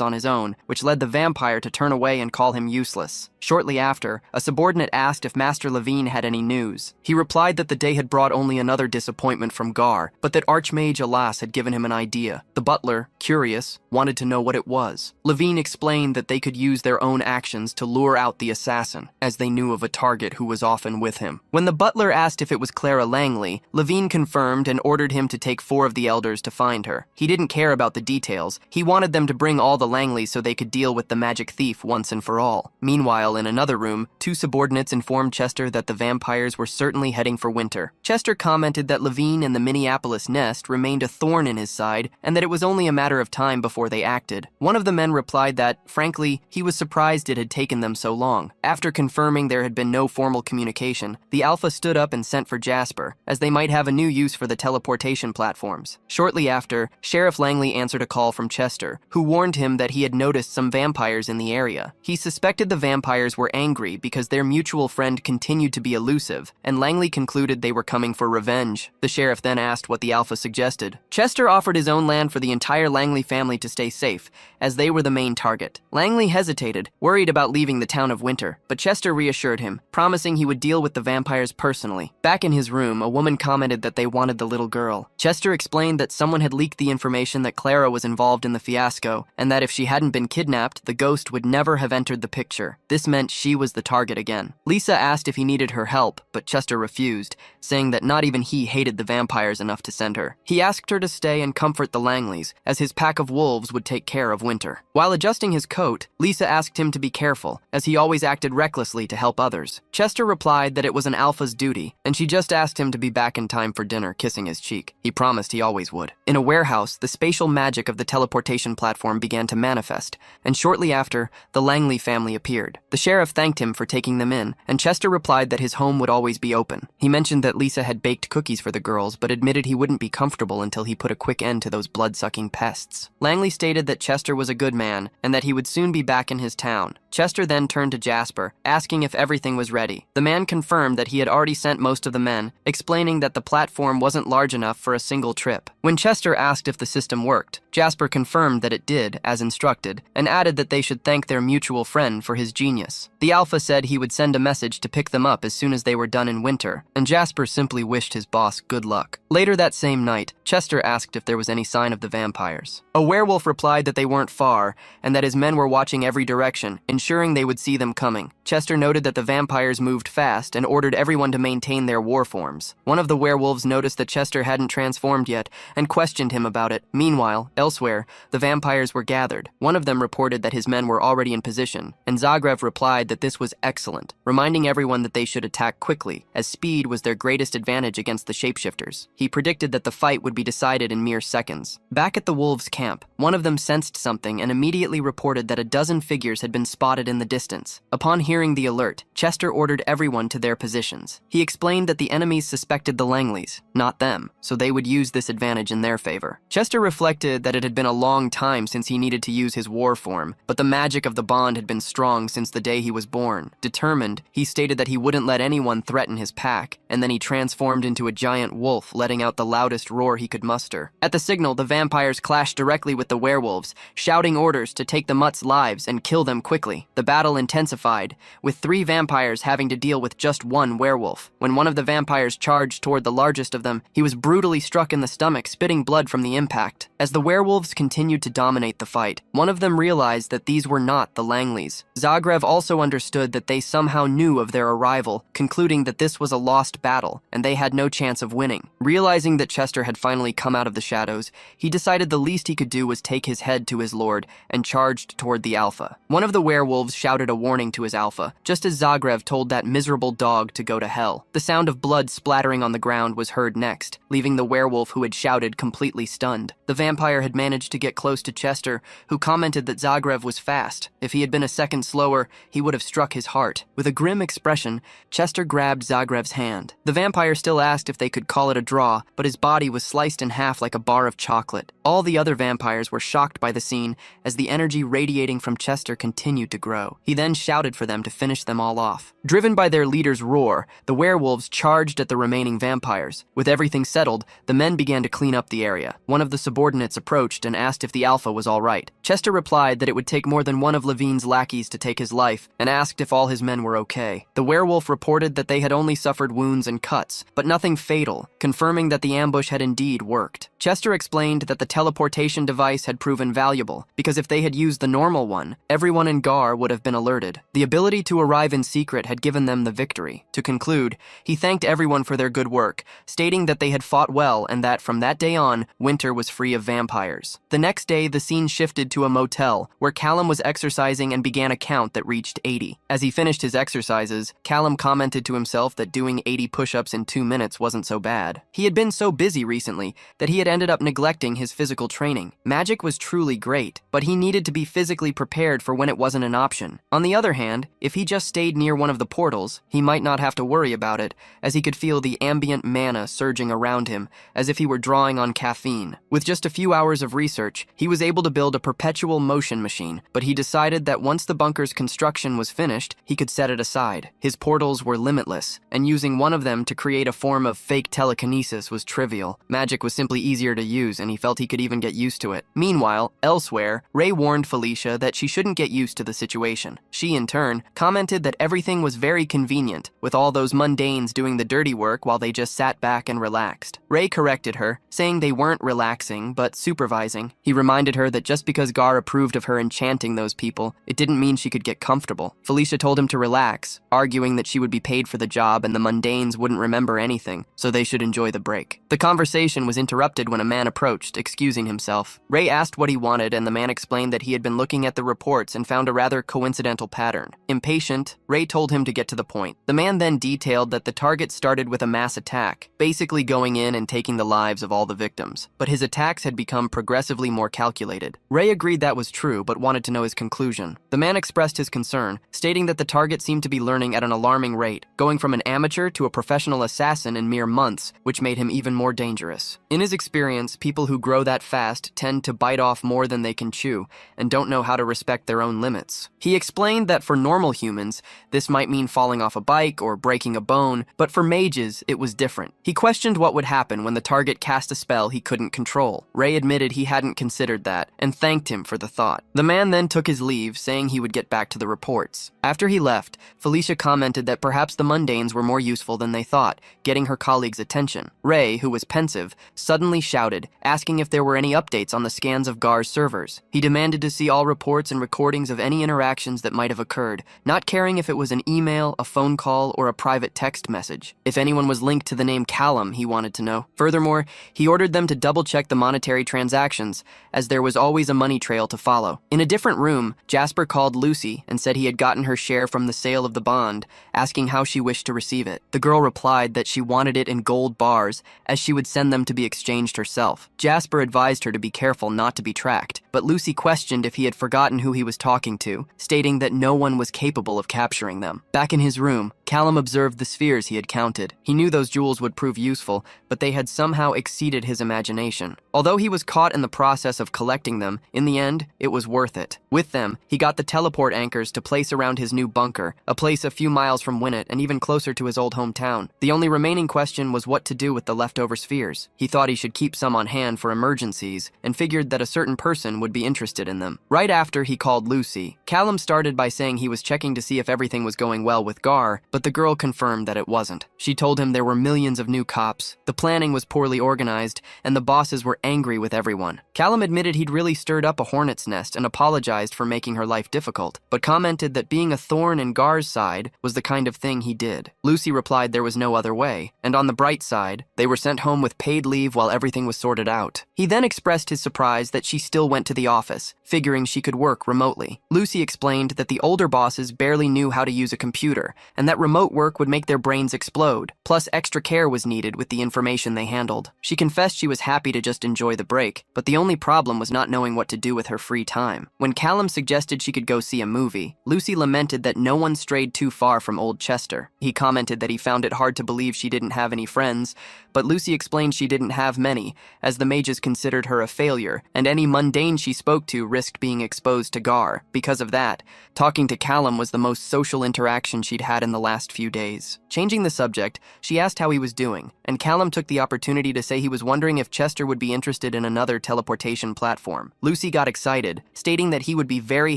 [SPEAKER 1] on his own, which led the vampire to turn away and call him useless. Shortly after, a subordinate asked if Master Levine had any news. He replied that the day had brought only another disappointment from Gar, but that Archmage Alas had given him an idea. The butler, curious, wanted to know what it was. Levine explained that they could use their own actions to lure out the assassin, as they knew of a target who was often with him. When the butler asked if it was Clara Langley, Levine confirmed and ordered him to take 4 of the elders to find her. He didn't care about the details. He wanted them to bring all the Langleys so they could deal with the magic thief once and for all. Meanwhile, in another room, 2 subordinates informed Chester that the vampires were certainly heading for winter. Chester commented that Levine and the Minneapolis nest remained a thorn in his side, and that it was only a matter of time before they acted. One of the men replied that, frankly, he was surprised it had taken them so long. After confirming there had been no formal communication, the Alpha stood up and sent for Jasper, as they might have a new use for the teleportation platforms. Shortly after, Sheriff Langley answered a call from Chester, who warned him that he had noticed some vampires in the area. He suspected the vampires were angry because their mutual friend continued to be elusive, and Langley concluded they were coming for revenge. The sheriff then asked what the Alpha suggested, started. Chester offered his own land for the entire Langley family to stay safe, as they were the main target. Langley hesitated, worried about leaving the town of Winter, but Chester reassured him, promising he would deal with the vampires personally. Back in his room, a woman commented that they wanted the little girl. Chester explained that someone had leaked the information that Clara was involved in the fiasco, and that if she hadn't been kidnapped, the ghost would never have entered the picture. This meant she was the target again. Lisa asked if he needed her help, but Chester refused, saying that not even he hated the vampires enough to send her. He asked her to stay and comfort the Langleys, as his pack of wolves would take care of Winter. While adjusting his coat, Lisa asked him to be careful, as he always acted recklessly to help others. Chester replied that it was an alpha's duty, and she just asked him to be back in time for dinner, kissing his cheek. He promised he always would. In a warehouse, the spatial magic of the teleportation platform began to manifest, and shortly after, the Langley family appeared. The sheriff thanked him for taking them in, and Chester replied that his home would always be open. He mentioned that Lisa had baked cookies for the girls, but admitted he wouldn't be comfortable until he put a quick end to those blood-sucking pests. Langley stated that Chester was a good man, and that he would soon be back in his town. Chester then turned to Jasper, asking if everything was ready. The man confirmed that he had already sent most of the men, explaining that the platform wasn't large enough for a single trip. When Chester asked if the system worked, Jasper confirmed that it did, as instructed, and added that they should thank their mutual friend for his genius. The Alpha said he would send a message to pick them up as soon as they were done in Winter, and Jasper simply wished his boss good luck. Later that same night, Chester asked if there was any sign of the vampires. A werewolf replied that they weren't far, and that his men were watching every direction, ensuring they would see them coming. Chester noted that the vampires moved fast and ordered everyone to maintain their war forms. One of the werewolves noticed that Chester hadn't transformed yet and questioned him about it. Meanwhile, elsewhere, the vampires were gathered. One of them reported that his men were already in position, and Zagreb replied that this was excellent, reminding everyone that they should attack quickly, as speed was their greatest advantage against the shapeshifters. He predicted that the fight would be decided in mere seconds. Back at the wolves' camp, one of them sensed something and immediately reported that a dozen figures had been spotted in the distance. Upon hearing the alert, Chester ordered everyone to their positions. He explained that the enemies suspected the Langleys, not them, so they would use this advantage in their favor. Chester reflected that it had been a long time since he needed to use his war form, but the magic of the bond had been strong since the day he was born. Determined, he stated that he wouldn't let anyone threaten his pack, and then he transformed into a giant wolf, letting out the loudest roar he could muster. At the signal, the vampires clashed directly with the werewolves, shouting orders to take the mutts' lives and kill them quickly. The battle intensified, with 3 vampires having to deal with just one werewolf. When one of the vampires charged toward the largest of them, he was brutally struck in the stomach, spitting blood from the impact. As the werewolves continued to dominate the fight, one of them realized that these were not the Langleys. Zagreb also understood that they somehow knew of their arrival, concluding that this was a lost battle, and they had no chance of winning. Realizing that Chester had finally come out of the shadows, he decided the least he could do was take his head to his lord, and charged toward the Alpha. One of the werewolves shouted a warning to his Alpha, just as Zagreb told that miserable dog to go to hell. The sound of blood splattering on the ground was heard next, leaving the werewolf who had shouted completely stunned. The vampire had managed to get close to Chester, who commented that Zagreb was fast. If he had been a second slower, he would have struck his heart. With a grim expression, Chester grabbed Zagreb's hand. The vampire still asked if they could call it a draw, but his body was sliced in half like a bar of chocolate. All the other vampires were shocked by the scene as the energy radiating from Chester continued to grow. He then shouted for them to finish them all off. Driven by their leader's roar, the werewolves charged at the remaining vampires. With everything settled, the men began to clean up the area. One of the subordinates approached and asked if the Alpha was all right. Chester replied that it would take more than one of Levine's lackeys to take his life, and asked if all his men were okay. The werewolf reported that they had only suffered wounds and cuts, but nothing fatal, confirming that the ambush had indeed worked. Chester explained that the teleportation device had proven valuable, because if they had used the normal one, everyone in Gar would have been alerted. The ability to arrive in secret had given them the victory. To conclude, he thanked everyone for their good work, stating that they had fought well and that from that day on, Winter was free of vampires. The next day, the scene shifted to a motel, where Callum was exercising and began a count that reached 80. As he finished his exercises, Callum commented to himself that doing 80 push-ups in 2 minutes wasn't so bad. He had been so busy recently that he had ended up neglecting his physical training. Magic was truly great, but he needed to be physically prepared for when it wasn't enough an option. On the other hand, if he just stayed near one of the portals, he might not have to worry about it, as he could feel the ambient mana surging around him, as if he were drawing on caffeine. With just a few hours of research, he was able to build a perpetual motion machine, but he decided that once the bunker's construction was finished, he could set it aside. His portals were limitless, and using one of them to create a form of fake telekinesis was trivial. Magic was simply easier to use, and he felt he could even get used to it. Meanwhile, elsewhere, Ray warned Felicia that she shouldn't get used to the situation. She, in turn, commented that everything was very convenient, with all those mundanes doing the dirty work while they just sat back and relaxed. Ray corrected her, saying they weren't relaxing, but supervising. He reminded her that just because Gar approved of her enchanting those people, it didn't mean she could get comfortable. Felicia told him to relax, arguing that she would be paid for the job and the mundanes wouldn't remember anything, so they should enjoy the break. The conversation was interrupted when a man approached, excusing himself. Ray asked what he wanted, and the man explained that he had been looking at the reports and found a rather coincidental pattern. Impatient, Ray told him to get to the point. The man then detailed that the target started with a mass attack, basically going in and taking the lives of all the victims. But his attacks had become progressively more calculated. Ray agreed that was true, but wanted to know his conclusion. The man expressed his concern, stating that the target seemed to be learning at an alarming rate, going from an amateur to a professional assassin in mere months, which made him even more dangerous. In his experience, people who grow that fast tend to bite off more than they can chew, and don't know how to respect their own limits. He explained that for normal humans, this might mean falling off a bike or breaking a bone, but for mages, it was different. He questioned what would happen when the target cast a spell he couldn't control. Ray admitted he hadn't considered that, and thanked him for the thought. The man then took his leave, saying he would get back to the reports. After he left, Felicia commented that perhaps the mundanes were more useful than they thought, getting her colleague's attention. Ray, who was pensive, suddenly shouted, asking if there were any updates on the scans of Gar's servers. He demanded to see all reports and recordings of any interactions that might have occurred, not caring if it was an email, a phone call, or a private text message. If anyone was linked to the name Callum, he wanted to know. Furthermore, he ordered them to double-check the monetary transactions, as there was always a money trail to follow. In a different room, Jasper called Lucy and said he had gotten her share from the sale of the bond, asking how she wished to receive it. The girl replied that she wanted it in gold bars, as she would send them to be exchanged herself. Jasper advised her to be careful not to be tracked, but Lucy questioned if he had forgotten who he was talking to, stating that no one was capable of capturing them. Back in his room, Callum observed the spheres he had counted. He knew those jewels would prove useful, but they had somehow exceeded his imagination. Although he was caught in the process of collecting them, in the end, it was worth it. With them, he got the teleport anchors to place around his new bunker, a place a few miles from Winnet and even closer to his old hometown. The only remaining question was what to do with the leftover spheres. He thought he should keep some on hand for emergencies, and figured that a certain person would be interested in them. Right after he called Lucy, Callum started by saying he was checking to see if everything was going well with Gar, but the girl confirmed that it wasn't. She told him there were millions of new cops, the planning was poorly organized, and the bosses were angry with everyone. Callum admitted he'd really stirred up a hornet's nest and apologized for making her life difficult, but commented that being a thorn in Gar's side was the kind of thing he did. Lucy replied there was no other way, and on the bright side, they were sent home with paid leave while everything was sorted out. He then expressed his surprise that she still went to the office, figuring she could work remotely. Lucy explained that the older bosses barely knew how to use a computer, and that remote work would make their brains explode, plus extra care was needed with the information they handled. She confessed she was happy to just enjoy the break, but the only problem was not knowing what to do with her free time. When Callum suggested she could go see a movie, Lucy lamented that no one strayed too far from Old Chester. He commented that he found it hard to believe she didn't have any friends, but Lucy explained she didn't have many, as the mages considered her a failure, and any mundane she spoke to risked being exposed to Gar. Because of that, talking to Callum was the most social interaction she'd had in the last few days. Changing the subject, she asked how he was doing, and Callum took the opportunity to say he was wondering if Chester would be interested in another teleportation platform. Lucy got excited, stating that he would be very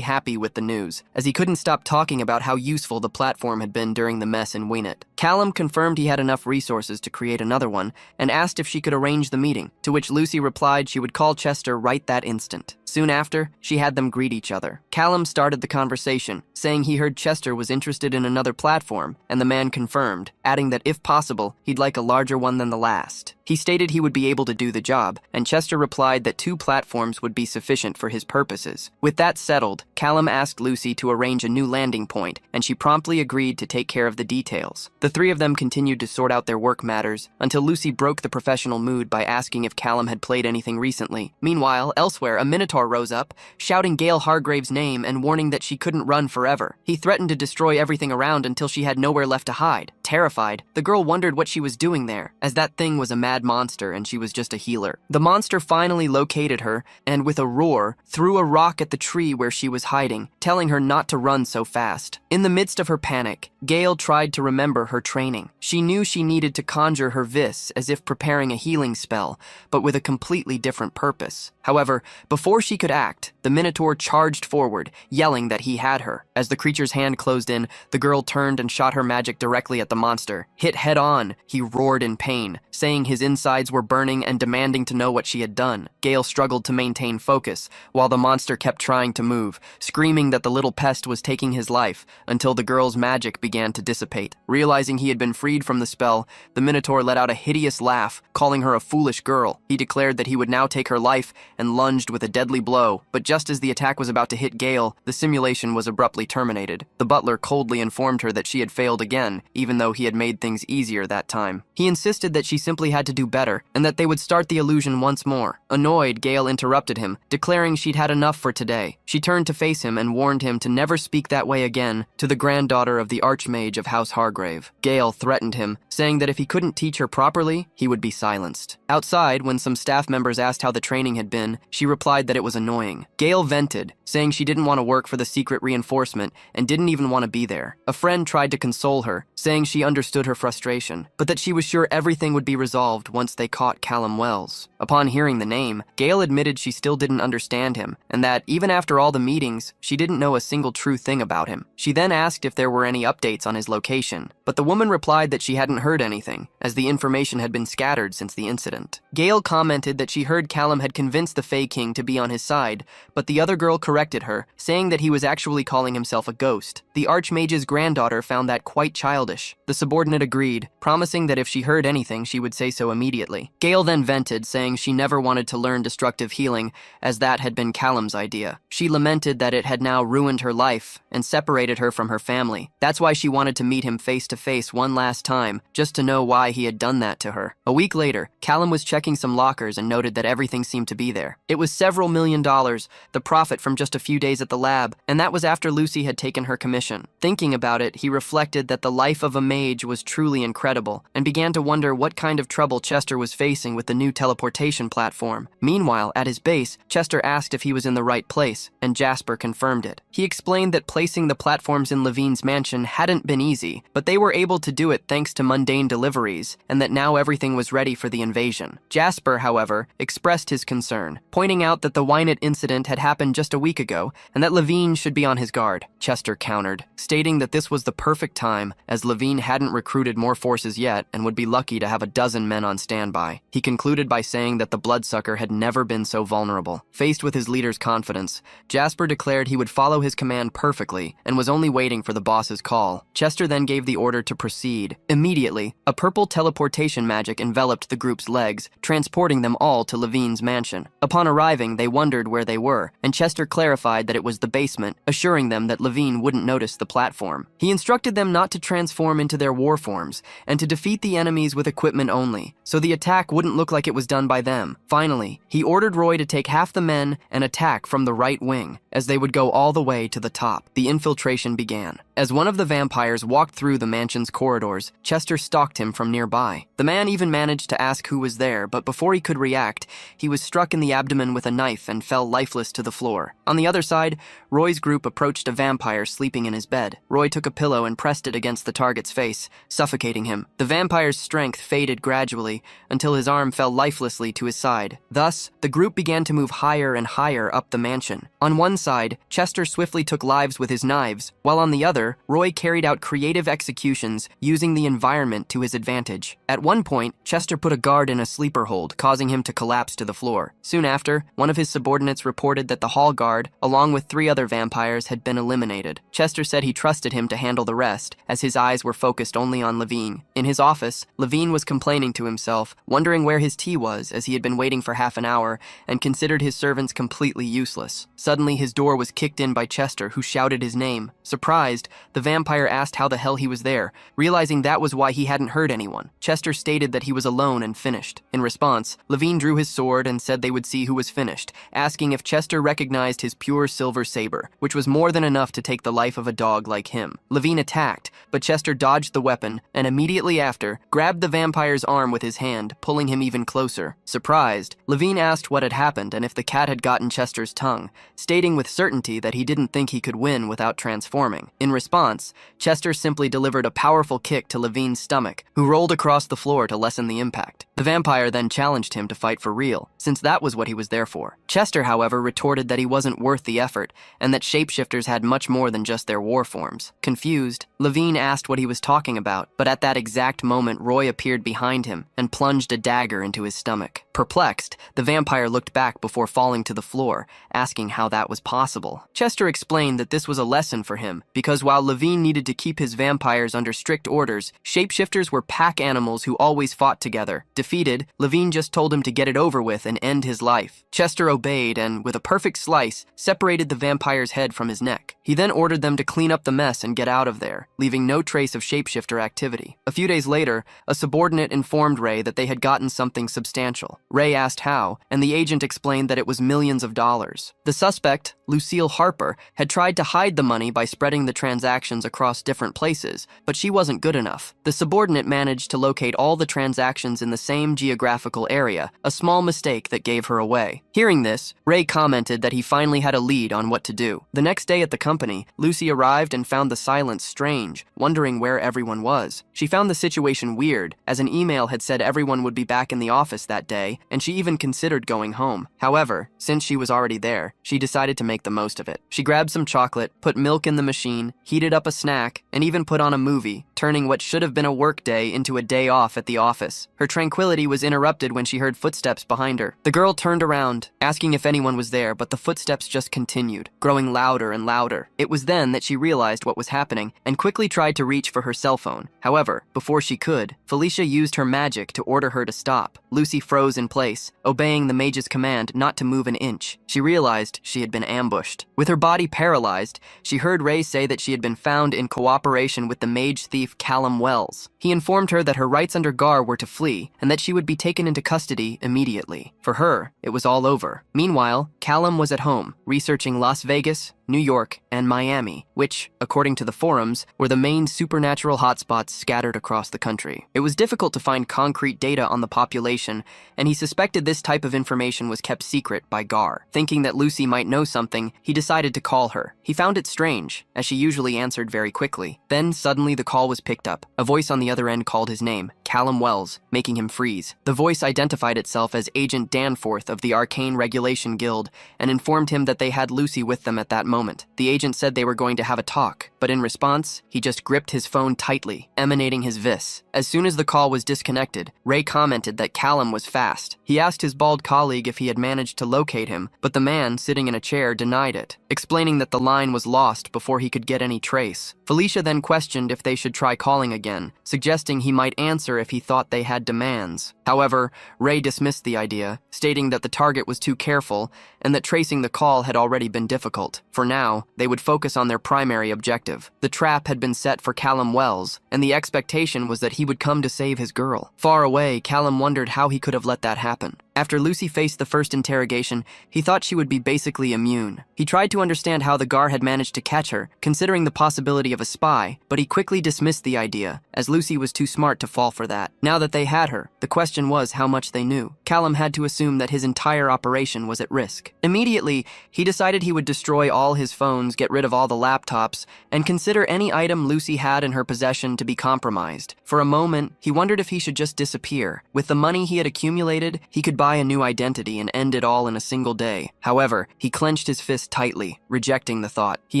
[SPEAKER 1] happy with the news, as he couldn't stop talking about how useful the platform had been during the mess in Winnet. Callum confirmed he had enough resources to create another one, and asked if she could arrange the meeting, to which Lucy replied she would call Chester right that instant. Soon after, she had them greet each other. Callum started the conversation, saying he heard Chester was interested in another platform, and the man confirmed, adding that if possible, he'd like a larger one than the last. He stated he would be able to do the job, and Chester replied that 2 platforms would be sufficient for his purposes. With that settled, Callum asked Lucy to arrange a new landing point, and she promptly agreed to take care of the details. The 3 of them continued to sort out their work matters until Lucy broke the professional mood by asking if Callum had played anything recently. Meanwhile, elsewhere, a Minotaur rose up, shouting Gale Hargrave's name and warning that she couldn't run forever. He threatened to destroy everything around until she had nowhere left to hide. Terrified, the girl wondered what she was doing there, as that thing was a mad monster and she was just a healer. The monster finally located her and, with a roar, threw a rock at the tree where she was hiding, telling her not to run so fast. In the midst of her panic, Gale tried to remember her training. She knew she needed to conjure her vis as if preparing a healing spell, but with a completely different purpose. However, before she could act, the Minotaur charged forward, yelling that he had her. As the creature's hand closed in, the girl turned and shot her magic directly at the monster. Hit head on, he roared in pain, saying his insides were burning and demanding to know what she had done. Gale struggled to maintain focus, while the monster kept trying to move, screaming that the little pest was taking his life, until the girl's magic began to dissipate. Realizing he had been freed from the spell, the Minotaur let out a hideous laugh, calling her a foolish girl. He declared that he would now take her life and lunged with a deadly blow, but just as the attack was about to hit Gale, the simulation was abruptly terminated. The butler coldly informed her that she had failed again, even though he had made things easier that time. He insisted that she simply had to do better, and that they would start the illusion once more. Annoyed, Gale interrupted him, declaring she'd had enough for today. She turned to face him and warned him to never speak that way again to the granddaughter of the Archmage of House Hargrave. Gale threatened him, saying that if he couldn't teach her properly, he would be silenced. Outside, when some staff members asked how the training had been, she replied that it was annoying. Gale vented, saying she didn't want to work for the secret reinforcement and didn't even want to be there. A friend tried to console her, saying she understood her frustration, but that she was sure everything would be resolved once they caught Callum Wells. Upon hearing the name, Gale admitted she still didn't understand him, and that, even after all the meetings, she didn't know a single true thing about him. She then asked if there were any updates on his location, but the woman replied that she hadn't heard anything, as the information had been scattered since the incident. Gale commented that she heard Callum had convinced the Fae King to be on his side, but the other girl corrected her, saying that he was actually calling himself a ghost. The Archmage's granddaughter found that quite childish. The subordinate agreed, promising that if she heard anything, she would say so immediately. Gale then vented, saying she never wanted to learn destructive healing, as that had been Callum's idea. She lamented that it had now ruined her life and separated her from her family. That's why she wanted to meet him face to face one last time, just to know why he had done that to her. A week later, Callum was checking some lockers and noted that everything seemed to be there. It was several $1,000,000, the profit from just a few days at the lab, and that was after Lucy had taken her commission. Thinking about it, he reflected that the life of a mage was truly incredible, and began to wonder what kind of trouble Chester was facing with the new teleportation platform. Meanwhile, at his base, Chester asked if he was in the right place, and Jasper confirmed it. He explained that placing the platforms in Levine's mansion hadn't been easy, but they were able to do it thanks to mundane deliveries, and that now everything was ready for the invasion. Jasper, however, expressed his concern, pointing out that the Wynett incident had happened just a week ago, and that Levine should be on his guard. Chester countered, stating that this was the perfect time, as Levine hadn't recruited more forces yet and would be lucky to have a dozen men on standby. He concluded by saying that the bloodsucker had never been so vulnerable. Faced with his leader's confidence, Jasper declared he would follow his command perfectly and was only waiting for the boss's call. Chester then gave the order to proceed. Immediately, a purple teleportation magic enveloped the group's legs, transporting them all to Levine's mansion. Upon arriving, they wondered where they were, and Chester clarified that it was the basement, assuring them that Levine wouldn't notice the platform. He instructed them not to transform into their war forms, and to defeat the enemies with equipment only, so the attack wouldn't look like it was done by them. Finally, he ordered Roy to take half the men and attack from the right wing, as they would go all the way to the top. The infiltration began. As one of the vampires walked through the mansion's corridors, Chester stalked him from nearby. The man even managed to ask who was there, but before he could react, he was struck in the abdomen with a knife and fell lifeless to the floor. On the other side, Roy's group approached a vampire sleeping in his bed. Roy took a pillow and pressed it against the target's face, suffocating him. The vampire's strength faded gradually until his arm fell lifelessly to his side. Thus, the group began to move higher and higher up the mansion. On one side, Chester swiftly swiftly took lives with his knives, while on the other, Roy carried out creative executions using the environment to his advantage. At one point, Chester put a guard in a sleeper hold, causing him to collapse to the floor. Soon after, one of his subordinates reported that the hall guard, along with 3 other vampires, had been eliminated. Chester said he trusted him to handle the rest, as his eyes were focused only on Levine. In his office, Levine was complaining to himself, wondering where his tea was, as he had been waiting for half an hour and considered his servants completely useless. Suddenly, his door was kicked in by Chester, who shouted his name. Surprised, the vampire asked how the hell he was there, realizing that was why he hadn't heard anyone. Chester stated that he was alone and finished. In response, Levine drew his sword and said they would see who was finished, asking if Chester recognized his pure silver saber, which was more than enough to take the life of a dog like him. Levine attacked, but Chester dodged the weapon and immediately after grabbed the vampire's arm with his hand, pulling him even closer. Surprised, Levine asked what had happened and if the cat had gotten Chester's tongue, stating with certainty that he didn't think he could win without transforming. In response, Chester simply delivered a powerful kick to Levine's stomach, who rolled across the floor to lessen the impact. The vampire then challenged him to fight for real, since that was what he was there for. Chester, however, retorted that he wasn't worth the effort, and that shapeshifters had much more than just their war forms. Confused, Levine asked what he was talking about, but at that exact moment Roy appeared behind him and plunged a dagger into his stomach. Perplexed, the vampire looked back before falling to the floor, asking how that was possible. Chester explained that this was a lesson for him, because while Levine needed to keep his vampires under strict orders, shapeshifters were pack animals who always fought together. Defeated, Levine just told him to get it over with and end his life. Chester obeyed and, with a perfect slice, separated the vampire's head from his neck. He then ordered them to clean up the mess and get out of there, leaving no trace of shapeshifter activity. A few days later, a subordinate informed Ray that they had gotten something substantial. Ray asked how, and the agent explained that it was millions of dollars. The suspect, Lucille Harper, had tried to hide the money by spreading the transactions across different places, but she wasn't good enough. The subordinate managed to locate all the transactions in the same geographical area, a small mistake that gave her away. Hearing this, Ray commented that he finally had a lead on what to do. The next day at the company, Lucy arrived and found the silence strange, wondering where everyone was. She found the situation weird, as an email had said everyone would be back in the office that day, and she even considered going home. However, since she was already there, she decided to make the most of it. She grabbed some chocolate, put milk in the machine, heated up a snack, and even put on a movie, turning what should have been a work day into a day off at the office. Her tranquility was interrupted when she heard footsteps behind her. The girl turned around, asking if anyone was there, but the footsteps just continued, growing louder and louder. It was then that she realized what was happening and quickly tried to reach for her cell phone. However, before she could, Felicia used her magic to order her to stop. Lucy froze in place, obeying the mage's command not to move an inch. She realized she had been ambushed. With her body paralyzed, she heard Ray say that she had been found in cooperation with the mage thief Callum Wells. He informed her that her rights under Gar were to flee, and that she would be taken into custody immediately. For her, it was all over. Meanwhile, Callum was at home, researching Las Vegas, New York, and Miami, which, according to the forums, were the main supernatural hotspots scattered across the country. It was difficult to find concrete data on the population, and he suspected this type of information was kept secret by Gar. Thinking that Lucy might know something, he decided to call her. He found it strange, as she usually answered very quickly. Then, suddenly, the call was picked up. A voice on the other end called his name, Callum Wells, making him freeze. The voice identified itself as Agent Danforth of the Arcane Regulation Guild, and informed him that they had Lucy with them at that moment. The agent said they were going to have a talk, but in response, he just gripped his phone tightly, emanating his vis. As soon as the call was disconnected, Ray commented that Callum was fast. He asked his bald colleague if he had managed to locate him, but the man, sitting in a chair, denied it, explaining that the line was lost before he could get any trace. Felicia then questioned if they should try calling again, suggesting he might answer if he thought they had demands. However, Ray dismissed the idea, stating that the target was too careful and that tracing the call had already been difficult. For now, they would focus on their primary objective. The trap had been set for Callum Wells, and the expectation was that he would come to save his girl. Far away, Callum wondered how he could have let that happen. After Lucy faced the first interrogation, he thought she would be basically immune. He tried to understand how the Gar had managed to catch her, considering the possibility of a spy, but he quickly dismissed the idea, as Lucy was too smart to fall for that. Now that they had her, the question was how much they knew. Callum had to assume that his entire operation was at risk. Immediately, he decided he would destroy all his phones, get rid of all the laptops, and consider any item Lucy had in her possession to be compromised. For a moment, he wondered if he should just disappear. With the money he had accumulated, he could buy a new identity and end it all in a single day. However, he clenched his fist tightly, rejecting the thought. He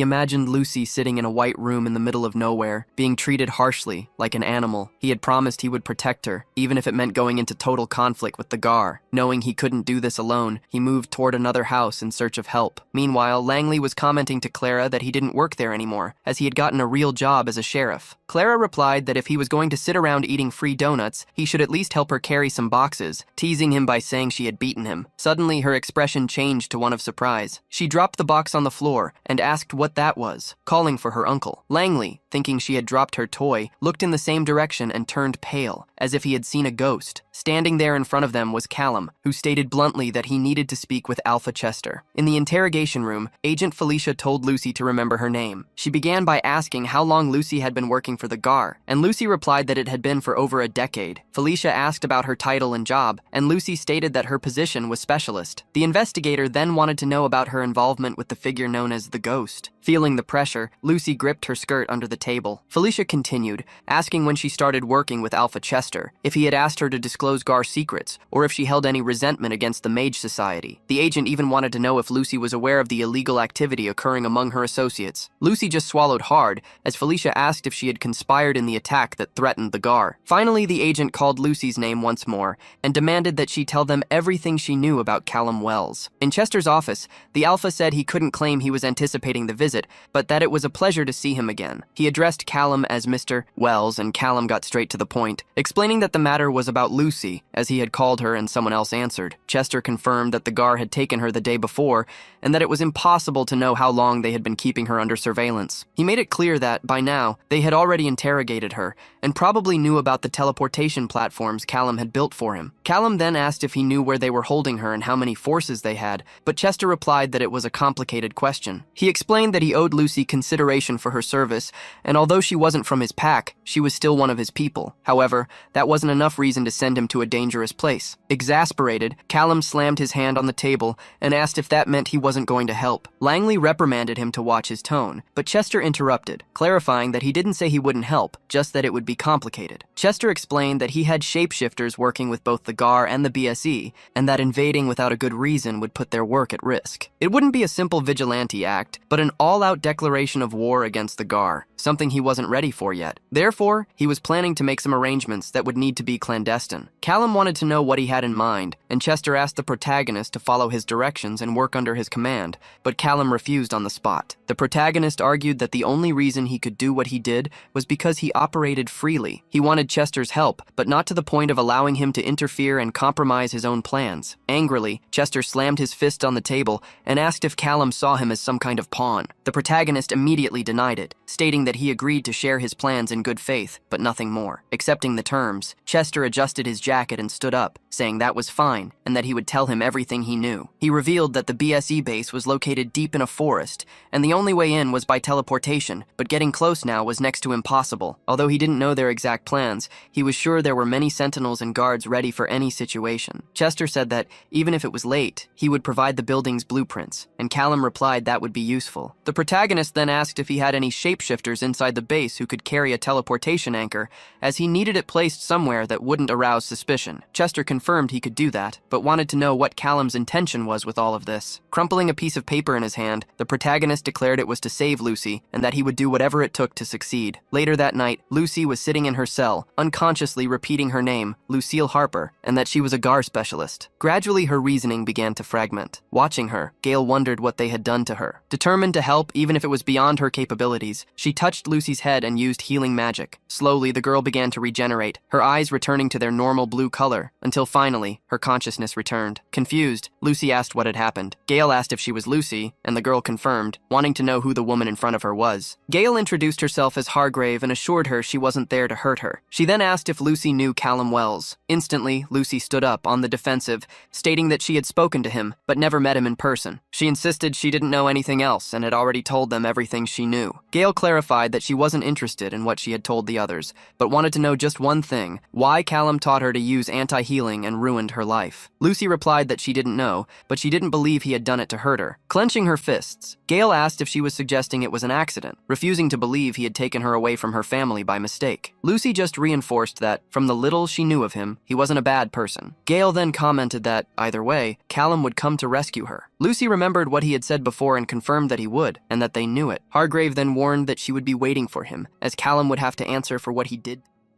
[SPEAKER 1] imagined Lucy sitting in a white room in the middle of nowhere, being treated harshly, like an animal. He had promised he would protect her, even if it meant going into total conflict with the Gar. Knowing he couldn't do this alone, he moved toward another house in search of help. Meanwhile, Langley was commenting to Clara that he didn't work there anymore, as he had gotten a real job as a sheriff. Clara replied that if he was going to sit around eating free donuts, he should at least help her carry some boxes, teasing him by saying she had beaten him. Suddenly, her expression changed to one of surprise. She dropped the box on the floor and asked what that was, calling for her uncle. Langley, thinking she had dropped her toy, looked in the same direction and turned pale, as if he had seen a ghost. Standing there in front of them was Callum, who stated bluntly that he needed to speak with Alpha Chester. In the interrogation room, Agent Felicia told Lucy to remember her name. She began by asking how long Lucy had been working for the Gar, and Lucy replied that it had been for over a decade. Felicia asked about her title and job, and Lucy stated that her position was specialist. The investigator then wanted to know about her involvement with the figure known as the Ghost. Feeling the pressure, Lucy gripped her skirt under the table. Felicia continued, asking when she started working with Alpha Chester, if he had asked her to disclose Gar's secrets, or if she held any resentment against the Mage Society. The agent even wanted to know if Lucy was aware of the illegal activity occurring among her associates. Lucy just swallowed hard, as Felicia asked if she had conspired in the attack that threatened the Gar. Finally, the agent called Lucy's name once more, and demanded that she tell them everything she knew about Callum Wells. In Chester's office, the Alpha said he couldn't claim he was anticipating the visit, but that it was a pleasure to see him again. He addressed Callum as Mr. Wells, and Callum got straight to the point, explaining that the matter was about Lucy, as he had called her and someone else answered. Chester confirmed that the Gar had taken her the day before, and that it was impossible to know how long they had been keeping her under surveillance. He made it clear that, by now, they had already interrogated her, and probably knew about the teleportation platforms Callum had built for him. Callum then asked if he knew where they were holding her and how many forces they had, but Chester replied that it was a complicated question. He explained that he owed Lucy consideration for her service, and although she wasn't from his pack, she was still one of his people. However, that wasn't enough reason to send him to a dangerous place. Exasperated, Callum slammed his hand on the table and asked if that meant he wasn't going to help. Langley reprimanded him to watch his tone, but Chester interrupted, clarifying that he didn't say he wouldn't help, just that it would be complicated. Chester explained that he had shapeshifters working with both the Gar and the BSE, and that invading without a good reason would put their work at risk. It wouldn't be a simple vigilante act, but an all-out declaration of war against the Gar, something he wasn't ready for yet. Therefore, he was planning to make some arrangements that would need to be clandestine. Callum wanted to know what he had in mind, and Chester asked the protagonist to follow his directions and work under his command, but Callum refused on the spot. The protagonist argued that the only reason he could do what he did was because he operated freely. He wanted Chester's help, but not to the point of allowing him to interfere and compromise his own plans. Angrily, Chester slammed his fist on the table and asked if Callum saw him as some kind of pawn. The protagonist immediately denied it, stating that he agreed to share his plans in good faith, but nothing more. Accepting the terms, Chester adjusted his jacket and stood up, saying that was fine, and that he would tell him everything he knew. He revealed that the BSE base was located deep in a forest, and the only way in was by teleportation, but getting close now was next to impossible. Although he didn't know their exact plans, he was sure there were many sentinels and guards ready for any situation. Chester said that, even if it was late, he would provide the building's blueprints, and Callum replied that would be useful. The protagonist then asked if he had any shapeshifters inside the base who could carry a teleportation anchor, as he needed it placed somewhere that wouldn't arouse suspicion. Chester confirmed he could do that, but wanted to know what Callum's intention was with all of this. Crumpling a piece of paper in his hand, the protagonist declared it was to save Lucy, and that he would do whatever it took to succeed. Later that night, Lucy was sitting in her cell, unconsciously repeating her name, Lucille Harper, and that she was a Gar specialist. Gradually, her reasoning began to fragment. Watching her, Gail wondered what they had done to her. Determined to help, even if it was beyond her capabilities, she touched Lucy's head and used healing magic. Slowly, the girl began to regenerate, her eyes returning to their normal blue color, until finally, her consciousness returned. Confused, Lucy asked what had happened. Gail asked if she was Lucy, and the girl confirmed, wanting to know who the woman in front of her was. Gail introduced herself as Hargrave and assured her she wasn't there to hurt her. She then asked if Lucy knew Callum Wells. Instantly, Lucy stood up, on the defensive, stating that she had spoken to him, but never met him in person. She insisted she didn't know anything else and had already already told them everything she knew. Gale clarified that she wasn't interested in what she had told the others, but wanted to know just one thing: why Callum taught her to use anti-healing and ruined her life. Lucy replied that she didn't know, but she didn't believe he had done it to hurt her. Clenching her fists, Gale asked if she was suggesting it was an accident, refusing to believe he had taken her away from her family by mistake. Lucy just reinforced that, from the little she knew of him, he wasn't a bad person. Gale then commented that, either way, Callum would come to rescue her. Lucy remembered what he had said before and confirmed that he would, and that they knew it. Hargrave then warned that she would be waiting for him, as Callum would have to answer for what he did.